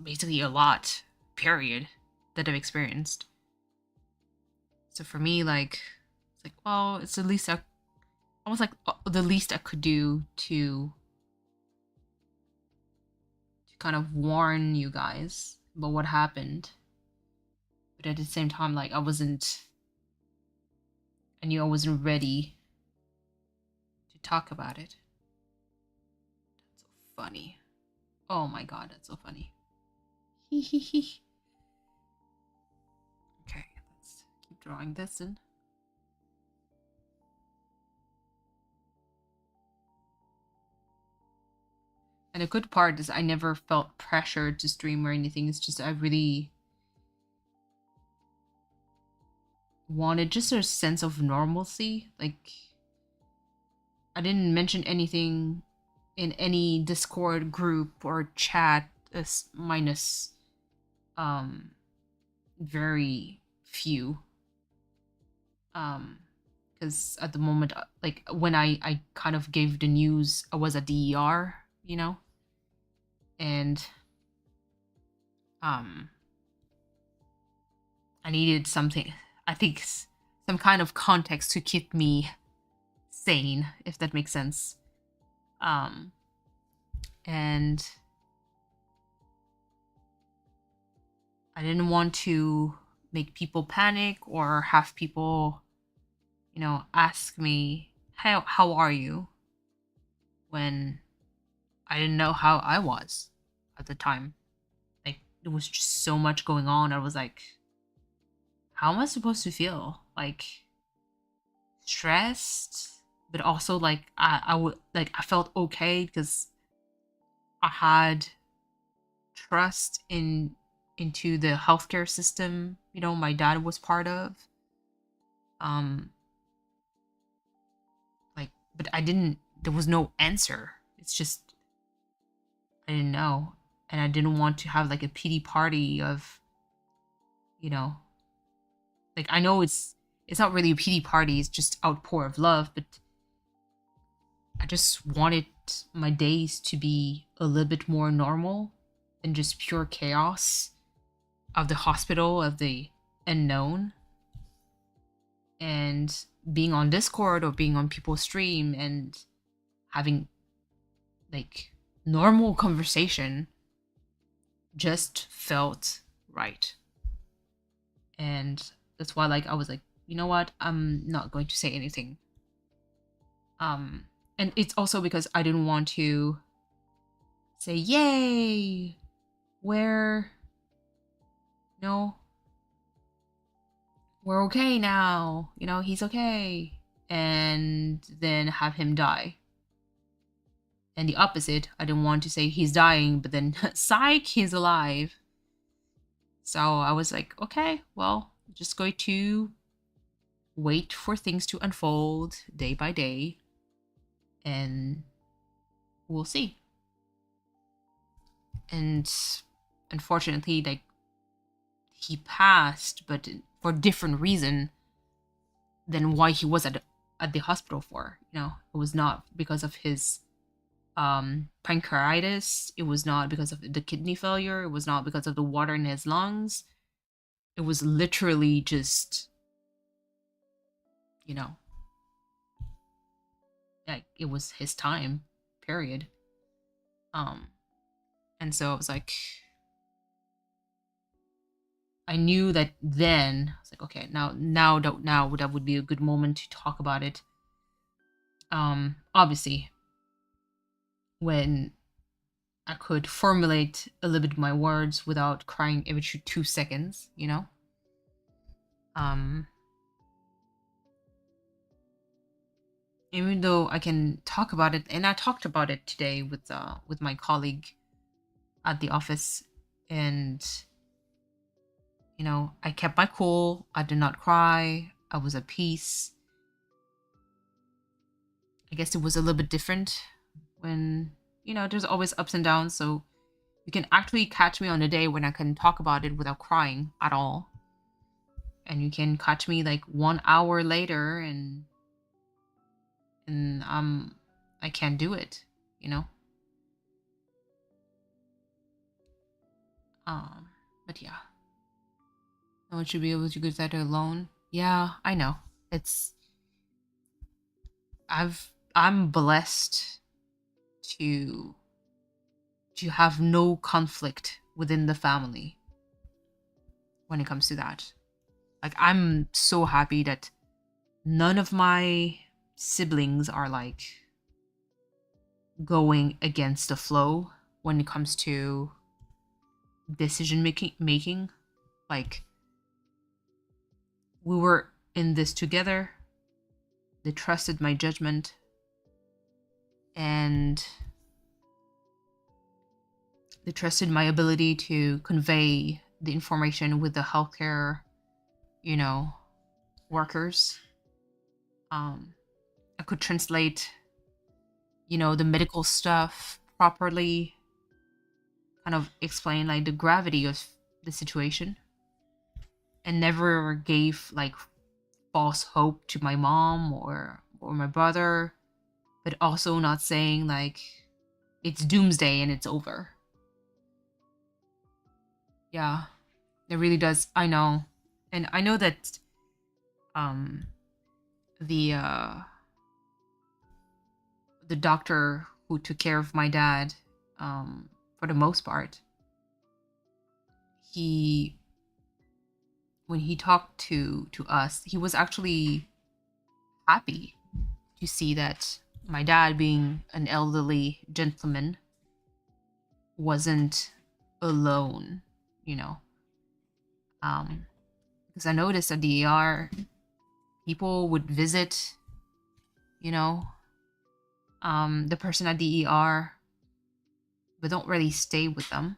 basically a lot period that I've experienced. So for me, it's like, well, it's the least almost like the least I could do to kind of warn you guys about what happened. But at the same time, like, I knew I wasn't ready to talk about it. That's so funny. Oh my god, that's so funny. Okay, let's keep drawing this in. And the good part is I never felt pressured to stream or anything. It's just I really wanted just a sense of normalcy. Like, I didn't mention anything in any Discord group or chat, minus very few. Because at the moment, like, when I kind of gave the news, I was at the ER, you know? And I needed something, I think, some kind of context to keep me sane, if that makes sense. And I didn't want to make people panic or have people, you know, ask me, how are you? When I didn't know how I was at the time. Like, there was just so much going on. I was like, how am I supposed to feel? Like, stressed, but also like I felt okay because I had trust into the healthcare system, you know, my dad was part of. Like, but there was no answer. It's just, I didn't know. And I didn't want to have like a pity party of, you know, like, I know it's not really a pity party, it's just outpour of love, but I just wanted my days to be a little bit more normal than just pure chaos of the hospital, of the unknown. And being on Discord or being on people's stream and having like normal conversation just felt right. And that's why, like, I was like, you know what, I'm not going to say anything. And it's also because I didn't want to say, yay, we're okay now, you know, he's okay, and then have him die. And the opposite, I didn't want to say he's dying, but then psych, he's alive. So I was like, okay, well, just going to wait for things to unfold day by day, and we'll see. And unfortunately, like, he passed, but for a different reason than why he was at the hospital for. You know, it was not because of his pancreatitis. It was not because of the kidney failure. It was not because of the water in his lungs. It was literally just, you know, like, it was his time, period. And so I was like, I knew that then. I was like, okay, now that would be a good moment to talk about it. Obviously, when I could formulate a little bit my words without crying every 2 seconds, you know. Even though I can talk about it, and I talked about it today with my colleague at the office, and you know, I kept my cool. I did not cry. I was at peace. I guess it was a little bit different when, you know, there's always ups and downs, so you can actually catch me on a day when I can talk about it without crying at all. And you can catch me like 1 hour later and I can't do it, you know? But yeah. No one should be able to go that alone. Yeah, I know. I'm blessed to to have no conflict within the family when it comes to that. Like, I'm so happy that none of my siblings are like going against the flow when it comes to decision making. Like, we were in this together. They trusted my judgment, and they trusted my ability to convey the information with the healthcare, workers. I could translate, the medical stuff properly, kind of explain like the gravity of the situation, and never gave like false hope to my mom or my brother, but also not saying like it's doomsday and it's over. Yeah, it really does. I know. And I know that um the uh the doctor who took care of my dad, for the most part, he when he talked to us, he was actually happy to see that my dad, being an elderly gentleman, wasn't alone, you know. Because I noticed at the ER, people would visit, you know, the person at the ER, but don't really stay with them.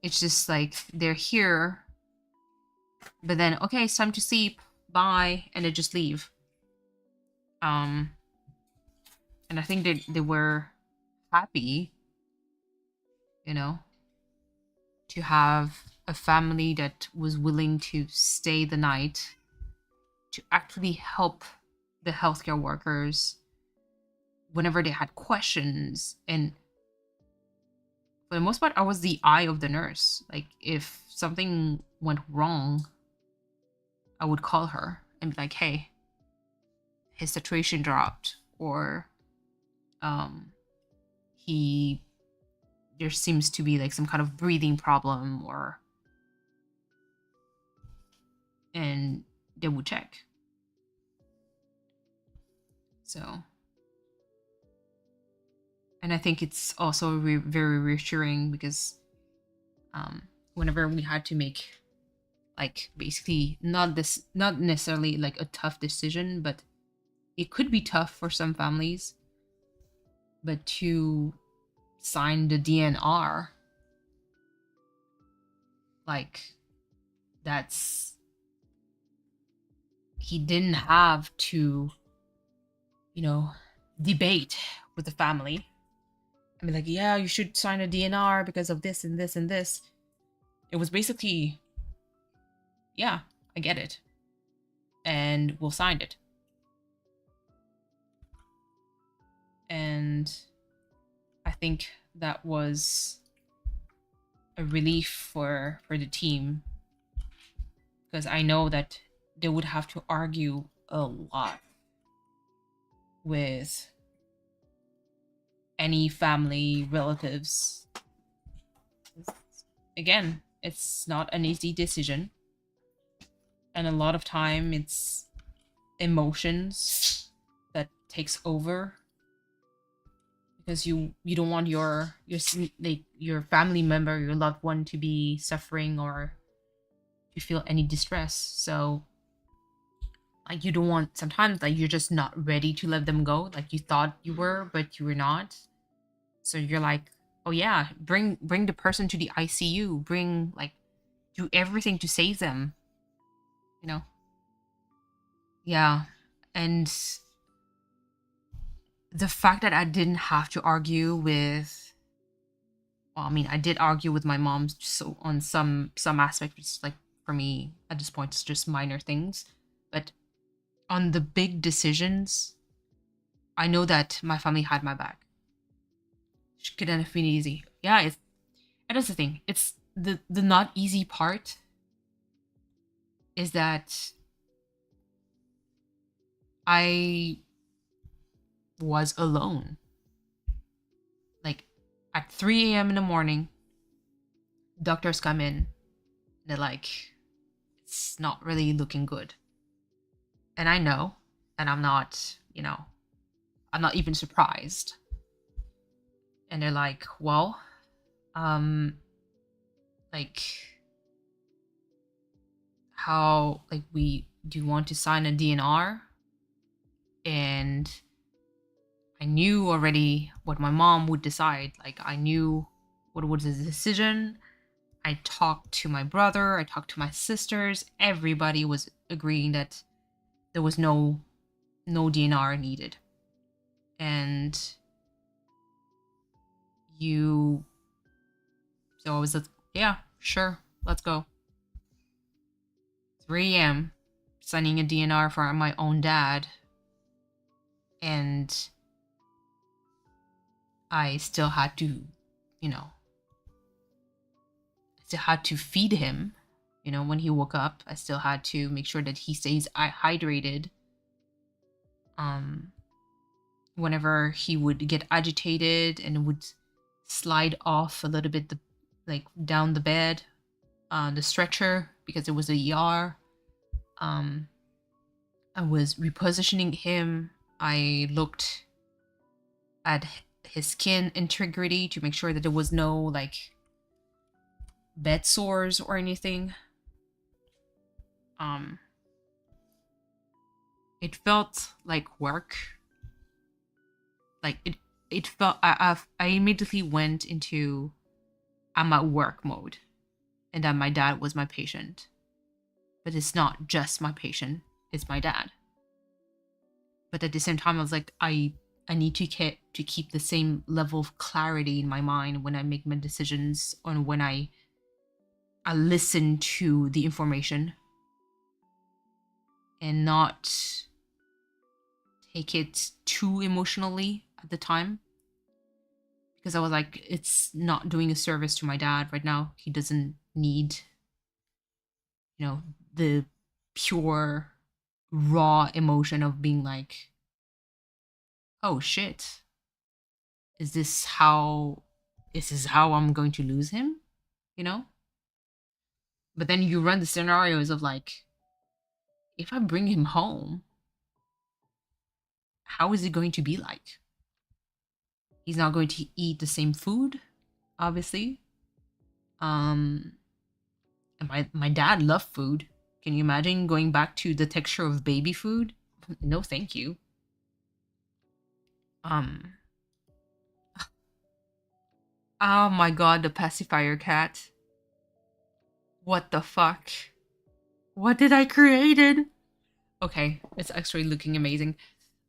It's just like they're here, but then, okay, it's time to sleep, bye, and they just leave. And I think they were happy, to have a family that was willing to stay the night to actually help the healthcare workers whenever they had questions. And for the most part, I was the eye of the nurse. Like, if something went wrong, I would call her and be like, hey, his saturation dropped, or he there seems to be like some kind of breathing problem, and they would check. So, and I think it's also very reassuring because whenever we had to make like basically not necessarily like a tough decision, but it could be tough for some families, but to sign the DNR, like, that's he didn't have to, debate with the family. I mean, like, yeah, you should sign a DNR because of this and this and this. It was basically, yeah, I get it, and we'll sign it. And I think that was a relief for the team, because I know that they would have to argue a lot with any family relatives. Again, it's not an easy decision, and a lot of time it's emotions that takes over, because you don't want your family member, your loved one, to be suffering or to feel any distress. So like, you don't want, sometimes like you're just not ready to let them go, like you thought you were but you were not. So you're like, oh yeah, bring the person to the ICU, bring, like, do everything to save them, you know. Yeah. And the fact that I didn't have to argue with, well, I mean, I did argue with my mom, so on some aspects, like, for me at this point it's just minor things, but on the big decisions, I know that my family had my back. It couldn't have been easy. Yeah, and that's the thing. It's the not easy part is that I was alone. 3 a.m. in the morning, doctors come in. They're like, it's not really looking good. And I know, and I'm not, I'm not even surprised. And they're like, well, like, how, like, do you want to sign a DNR? And I knew already what my mom would decide. Like, I knew what was the decision. I talked to my brother, I talked to my sisters. Everybody was agreeing that there was no DNR needed. And so I was like, yeah, sure, let's go. 3 a.m. signing a DNR for my own dad. And I still had to, feed him. When he woke up, I still had to make sure that he stays hydrated. Whenever he would get agitated and would slide off a little bit, down the bed, the stretcher, because it was a ER. I was repositioning him. I looked at his skin integrity to make sure that there was no bed sores or anything. It felt like work. Like it felt. I immediately went into I'm at work mode, and that my dad was my patient. But it's not just my patient; it's my dad. But at the same time, I was like, I need to keep the same level of clarity in my mind when I make my decisions, or when I listen to the information, and not take it too emotionally at the time. Because I was like, it's not doing a service to my dad right now. He doesn't need, the pure, raw emotion of being like, oh shit, is this how I'm going to lose him? But then you run the scenarios of like, if I bring him home, how is it going to be like? He's not going to eat the same food, obviously. And my dad loved food. Can you imagine going back to the texture of baby food? No, thank you. Oh my god, the pacifier cat. What the fuck? What did I created? Okay, it's actually looking amazing.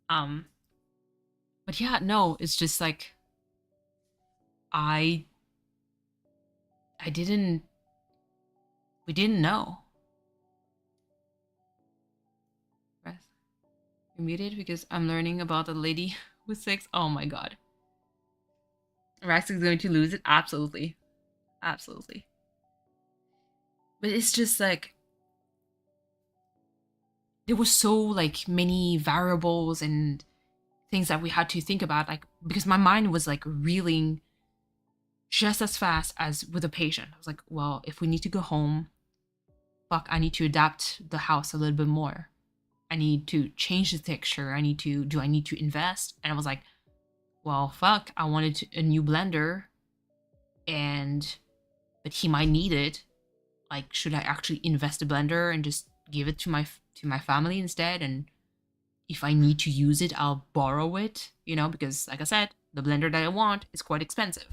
But yeah, no, it's just like we didn't know. You're muted because I'm learning about a lady with 6. Oh my god. Rex is going to lose it? Absolutely. Absolutely. But it's just like, there was so many variables and things that we had to think about, because my mind was reeling just as fast as with a patient. I was like, well, if we need to go home, fuck, I need to adapt the house a little bit more. I need to change the texture. I need to invest? And I was like, well, fuck, I wanted a new blender, but he might need it. Should I actually invest a blender and just give it to my family instead? And if I need to use it, I'll borrow it, because like I said, the blender that I want is quite expensive.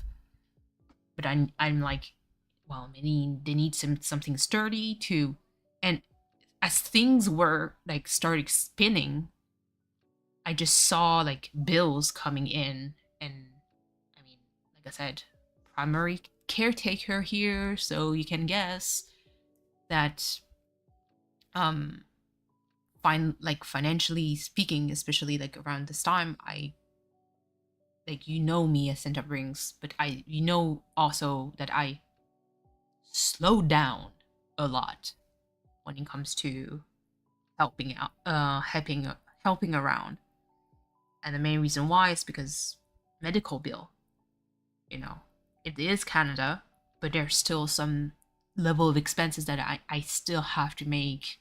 But I'm like, well, maybe they need something sturdy too. And as things were started spinning, I just saw bills coming in. And I mean, like I said, primary caretaker here, so you can guess that financially speaking, especially around this time, I me as Santa Brings, but I also that I slowed down a lot when it comes to helping out, helping around. And the main reason why is because medical bill, it is Canada, but there's still some level of expenses that I still have to make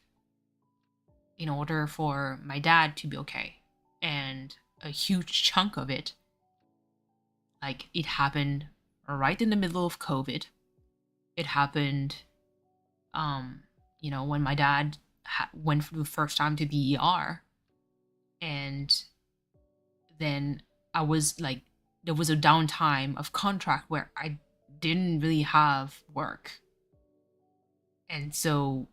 in order for my dad to be okay. And a huge chunk of it, like, it happened right in the middle of COVID. It happened, when my dad went for the first time to the ER. And then I was like, there was a downtime of contract where I didn't really have work. And so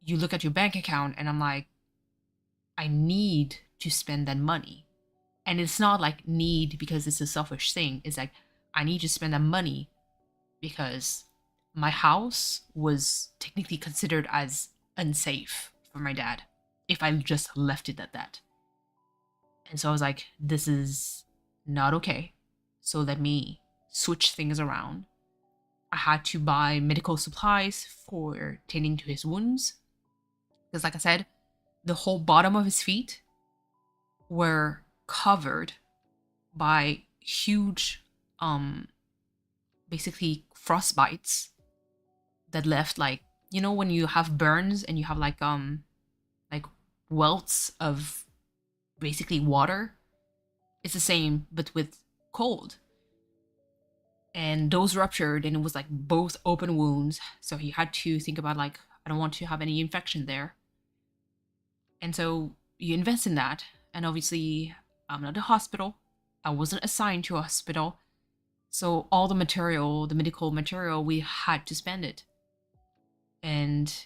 you look at your bank account and I'm like, I need to spend that money. And it's not like need because it's a selfish thing. It's like, I need to spend that money because my house was technically considered as unsafe for my dad if I just left it at that. And so I was like, this is not okay. So let me switch things around. I had to buy medical supplies for tending to his wounds. Because, like I said, the whole bottom of his feet were covered by huge, basically frostbites that left, like, when you have burns and you have like welts of basically water. It's the same, but with cold. And those ruptured, and it was like both open wounds. So he had to think about, like, I don't want to have any infection there. And so you invest in that. And obviously, I'm not a hospital. I wasn't assigned to a hospital. So all the material, the medical material, we had to spend it. And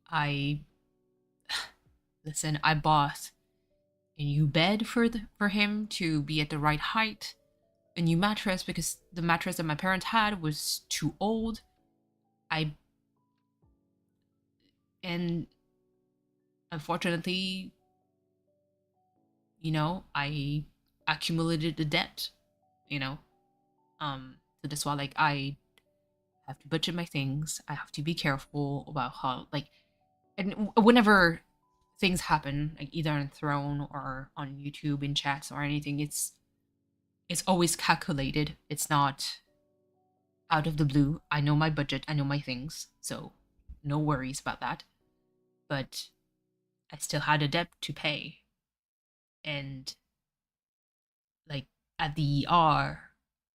I bought a new bed for him to be at the right height, a new mattress because the mattress that my parents had was too old. And unfortunately, I accumulated the debt, so that's why, like, I have to budget my things. I have to be careful about how, like, and whenever things happen, like either on Throne or on YouTube in chats or anything, it's always calculated. It's not out of the blue. I know my budget, I know my things, so no worries about that. But I still had a debt to pay. And, like, at the ER,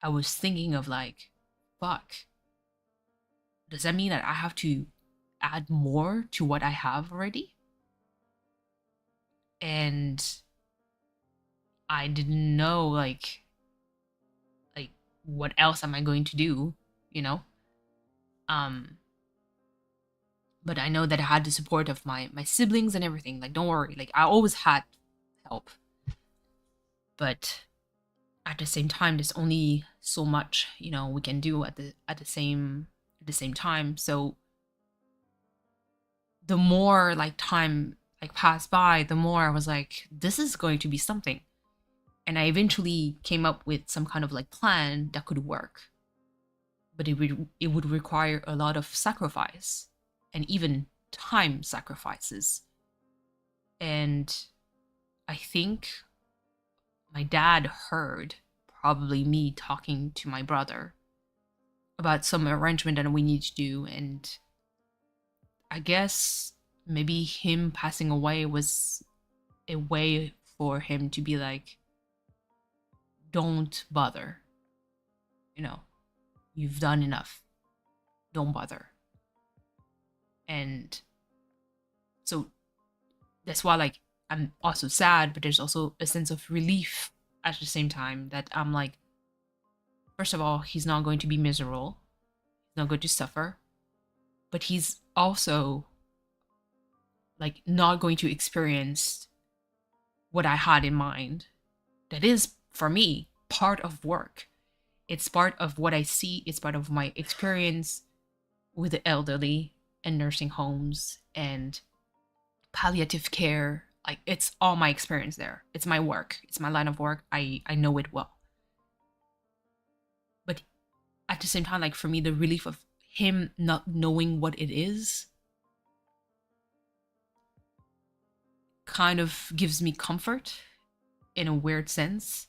I was thinking of, like, fuck, does that mean that I have to add more to what I have already? And I didn't know, like what else am I going to do, you know? But I know that I had the support of my siblings and everything. Like, don't worry, like, I always had help. But at the same time, there's only so much, we can do at the same time. So the more, like, time, like, passed by, the more I was like, this is going to be something. And I eventually came up with some kind of, like, plan that could work. But it would require a lot of sacrifice and even time sacrifices. And I think my dad heard probably me talking to my brother about some arrangement that we need to do. And I guess maybe him passing away was a way for him to be like, don't bother. You've done enough. Don't bother. And so that's why, like, I'm also sad, but there's also a sense of relief at the same time that I'm like, first of all, he's not going to be miserable. He's not going to suffer. But he's also, like, not going to experience what I had in mind. That is, for me, part of work. It's part of what I see. It's part of my experience with the elderly and nursing homes and palliative care. Like, it's all my experience there. It's my work. It's my line of work. I know it well. But at the same time, like, for me, the relief of him not knowing what it is kind of gives me comfort in a weird sense.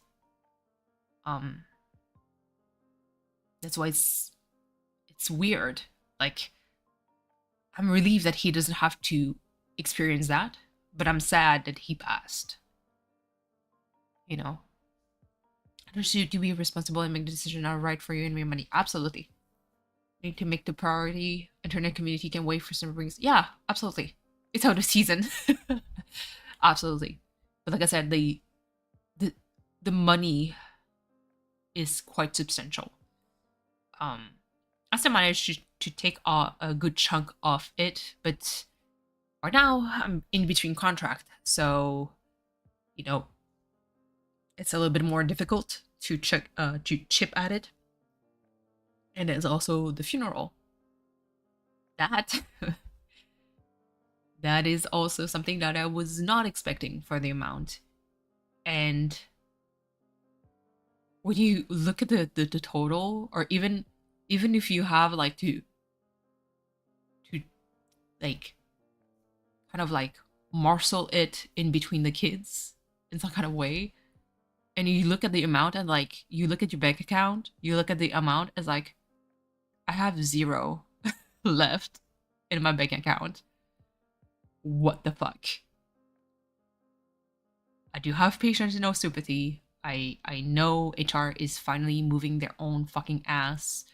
That's why it's weird. Like, I'm relieved that he doesn't have to experience that, but I'm sad that he passed. You know, I just need to be responsible and make the decision are right for you and your money. Absolutely. Need to make the priority. Internet community can wait for some rings. Yeah, absolutely. It's out of season. Absolutely. But like I said, the the money is quite substantial. Um, I still managed to take a good chunk of it, but right now I'm in between contract, so you know it's a little bit more difficult to chip at it. And there's also the funeral. That that is also something that I was not expecting for the amount. And when you look at the total, or even if you have like to like kind of like morsel it in between the kids in some kind of way, and you look at the amount and like you look at your bank account, you look at the amount as like I have zero left in my bank account. What the fuck? I do have patience and no sympathy. I know HR is finally moving their own fucking ass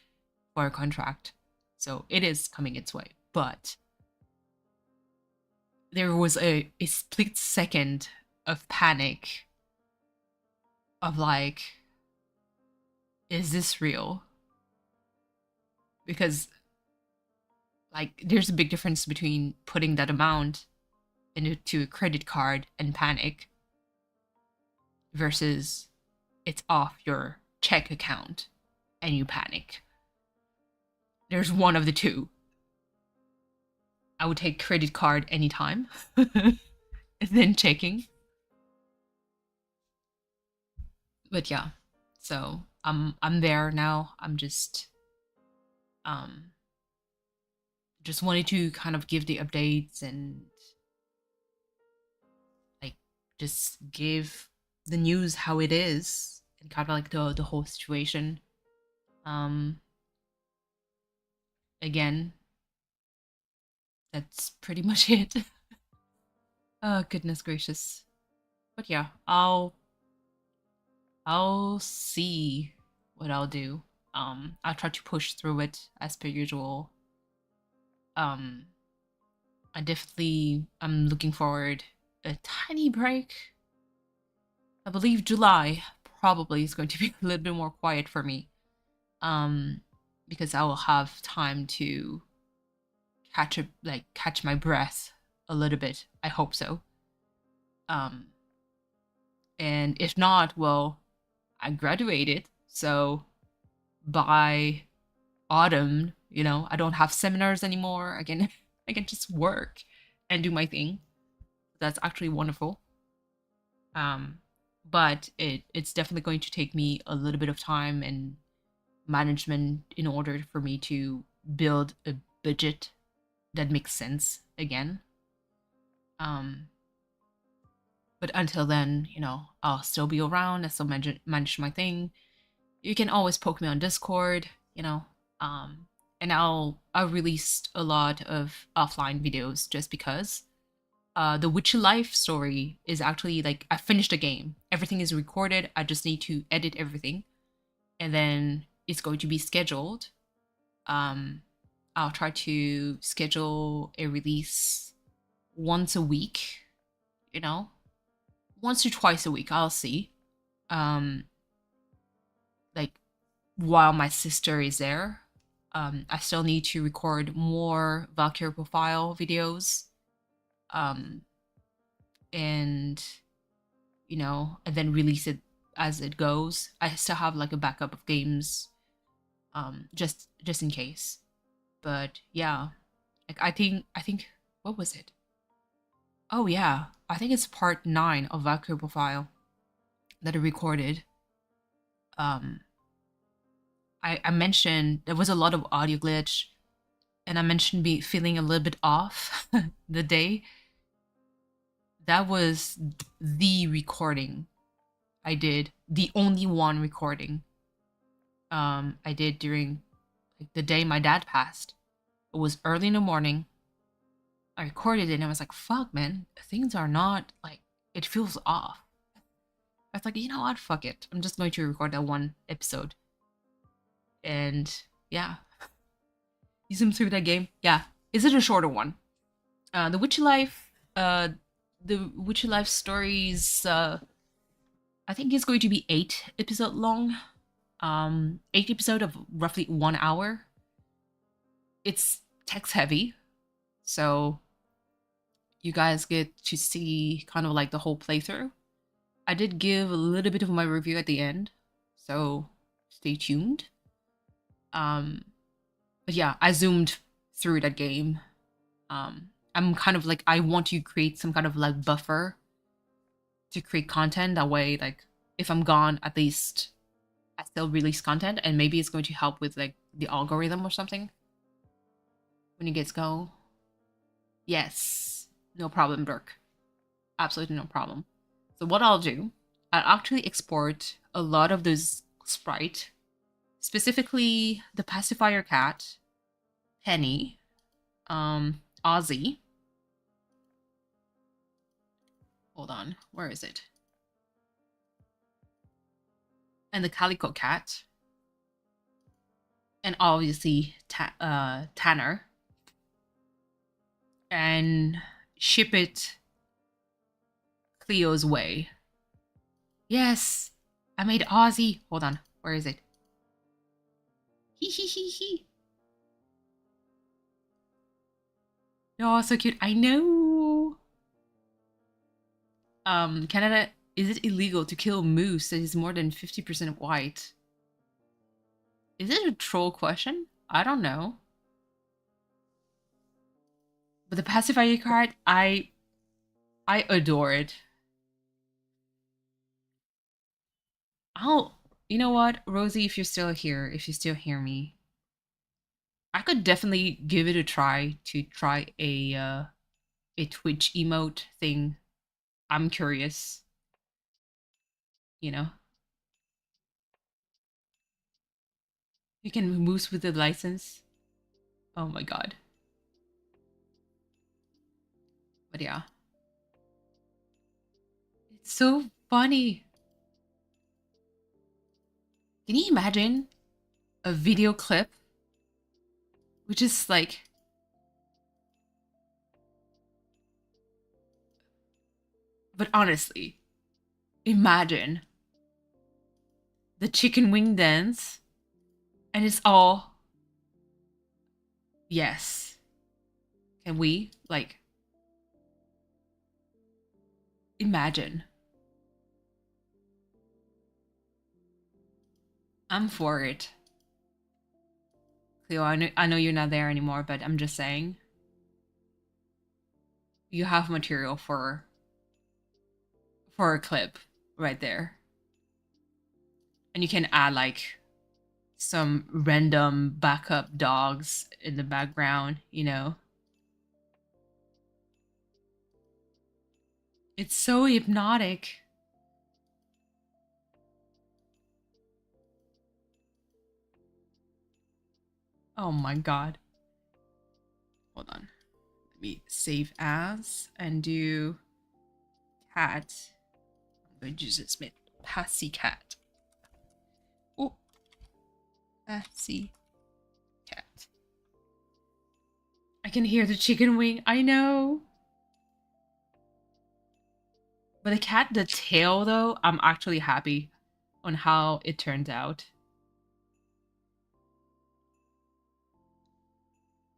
for a contract. So it is coming its way. But there was a split second of panic of like, is this real? Because like there's a big difference between putting that amount into a credit card and panic versus it's off your check account and you panic. There's one of the two. I would take credit card anytime. And then checking. But yeah. So I'm there now. I'm um just wanted to kind of give the updates and like just give the news how it is and kind of like the whole situation. Um Again, that's pretty much it. Oh goodness gracious. But yeah, I'll see what I'll do. I'll try to push through it as per usual. Um I'm looking forward a tiny break. I believe July probably is going to be a little bit more quiet for me. Um because I will have time to catch my breath a little bit. I hope so. Um and if not, well, I graduated, so by autumn, I don't have seminars anymore. I can just work and do my thing. That's actually wonderful. Um, but it's definitely going to take me a little bit of time and management in order for me to build a budget that makes sense again. Um, but until then, I'll still be around. I still manage my thing. You can always poke me on Discord, um, and I'll release a lot of offline videos just because. The Witcher Life story is actually like I finished the game. Everything is recorded. I just need to edit everything, and then it's going to be scheduled. Um, I'll try to schedule a release once a week. You know, once or twice a week. I'll see. Um, like while my sister is there, I still need to record more Valkyrie profile videos. Um, and and then release it as it goes. I still have like a backup of games, just in case. But yeah, like I think what was it? Oh yeah, I think it's part 9 of Valkyrie profile that I recorded. Um, I mentioned there was a lot of audio glitch, and I mentioned be feeling a little bit off the day. That was the recording I did, the only one recording. I did during like the day my dad passed. It was early in the morning. I recorded it and I was like, fuck, man, things are not like, it feels off. I was like, you know what? Fuck it. I'm just going to record that one episode. And yeah, you zoom through that game. Yeah. Is it a shorter one? The Witchy Life, the Witchy Life stories, I think it's going to be 8 episode long. 8 episode of roughly 1 hour. It's text heavy, so you guys get to see kind of like the whole playthrough. I did give a little bit of my review at the end, so stay tuned. But yeah, I zoomed through that game. I'm kind of like, I want to create some kind of like buffer to create content. That way, like if I'm gone, at least I still release content, and maybe it's going to help with like the algorithm or something when you guys go. Yes, no problem, Dirk. Absolutely no problem. So what I'll do, I'll actually export a lot of those sprite, specifically the pacifier cat, Penny, Ozzy. Hold on, where is it? And the calico cat, and obviously Tanner, and ship it Cleo's way. Yes, I made Ozzy. Hold on, where is it? Hee hee hee hee. Oh, so cute. I know. Canada, is it illegal to kill moose that is more than 50% white? Is it a troll question? I don't know. But the pacifier card, I adore it. You know what, Rosie, if you're still here, if you still hear me, I could definitely give it a try to try a Twitch emote thing. I'm curious, you know. You can moose with the license. Oh my god. But yeah. It's so funny. Can you imagine a video clip which is like, but honestly, imagine the chicken wing dance and it's all, yes. Can we like imagine? I'm for it. Cleo, I know you're not there anymore, but I'm just saying you have material for a clip right there. And you can add like some random backup dogs in the background, you know. It's so hypnotic. Oh my god. Hold on. Let me save as and do cat. I'm going to just make Passy cat. Oh, Passy cat. I can hear the chicken wing. I know. But the tail though, I'm actually happy on how it turns out.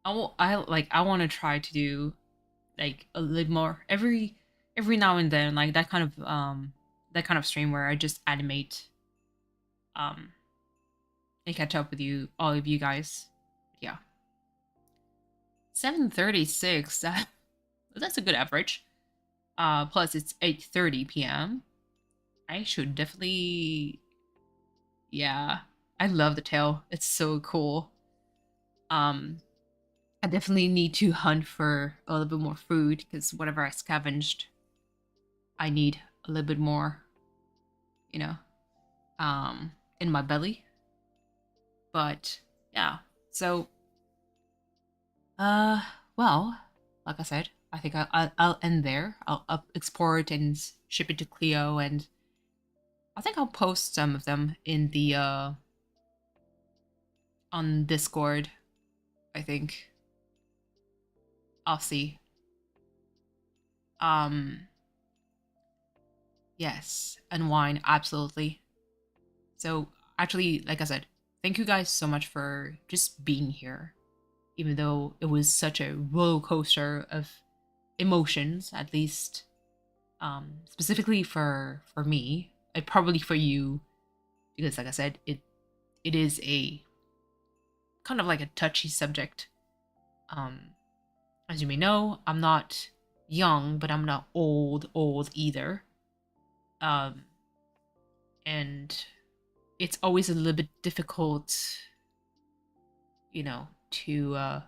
I want to try to do like a little more every now and then, like that kind of stream where I just animate um and catch up with you, all of you guys. Yeah. 7:36. That's a good average. Plus it's 8:30 p.m. I should definitely, yeah. I love the tail. It's so cool. I definitely need to hunt for a little bit more food because whatever I scavenged, I need a little bit more, you know, in my belly. But yeah, so uh, well, like I said, I think I'll end there. I'll export and ship it to Clio, and I think I'll post some of them in the on Discord. I think I'll see. Um, yes, and wine, absolutely. So actually, like I said, thank you guys so much for just being here, even though it was such a roller coaster of emotions, at least specifically for me, and probably for you, because like I said, it is a kind of like a touchy subject. Um, as you may know, I'm not young, but I'm not old either. Um, and it's always a little bit difficult, to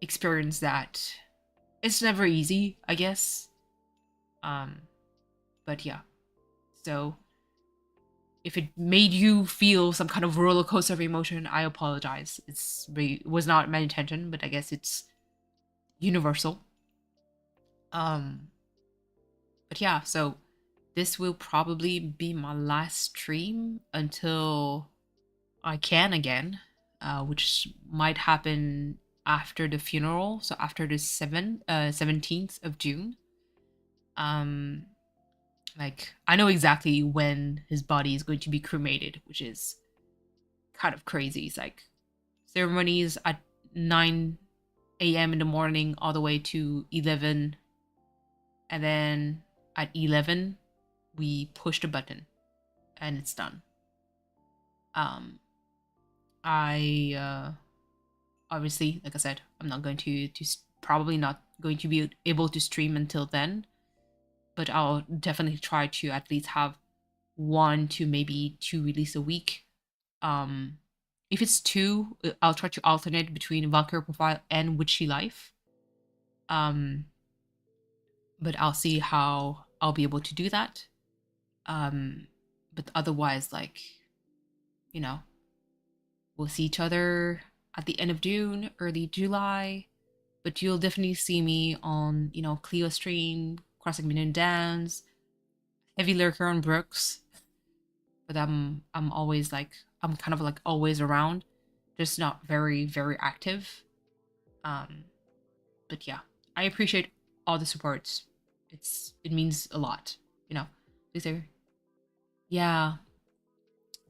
experience that. It's never easy, I guess. Um, but yeah. So if it made you feel some kind of roller coaster of emotion, I apologize. It was not my intention, but I guess it's universal. Um, but yeah, so this will probably be my last stream until I can again, which might happen after the funeral, so after the 17th of June. Um, like I know exactly when his body is going to be cremated, which is kind of crazy. It's like ceremonies at 9 a.m. in the morning all the way to 11, and then at 11 we push the button and it's done. Um, I obviously, like I said, I'm not going to probably not going to be able to stream until then, but I'll definitely try to at least have 1 to maybe 2 release a week. Um, if it's two, I'll try to alternate between Valkyrie Profile and Witchy Life. Um, but I'll see how I'll be able to do that. But otherwise, like, you know, we'll see each other at the end of June, early July. But you'll definitely see me on, Clio stream, Crossing Million Downs, Heavy Lurker on Brooks. But I'm always like I'm kind of like always around, just not very, very active. Um, but yeah, I appreciate all the support. It means a lot, you know. Is there? Yeah.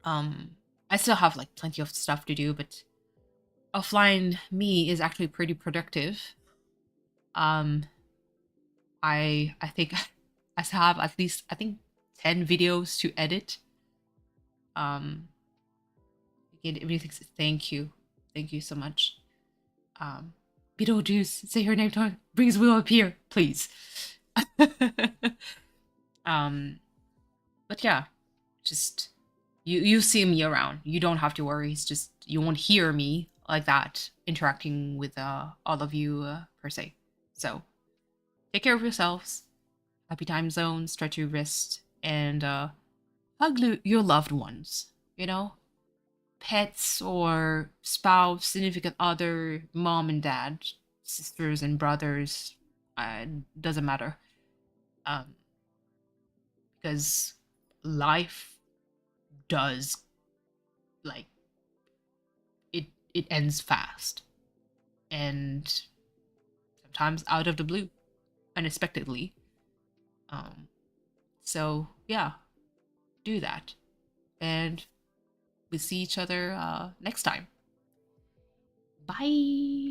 Um, I still have like plenty of stuff to do, but offline me is actually pretty productive. Um, I think I still have at least I think 10 videos to edit. Um, again, everything. Thank you so much. Um, Beetlejuice, say her name. Brings Will up here, please. um, but yeah, just you see me around. You don't have to worry. It's just you won't hear me like that interacting with all of you per se. So take care of yourselves. Happy time zones. Stretch your wrist and hug your loved ones. You know, pets or spouse, significant other, mom and dad, sisters and brothers. Doesn't matter. Um, because life does like it ends fast and sometimes out of the blue, unexpectedly. Um, so yeah, do that, and we see each other next time. Bye.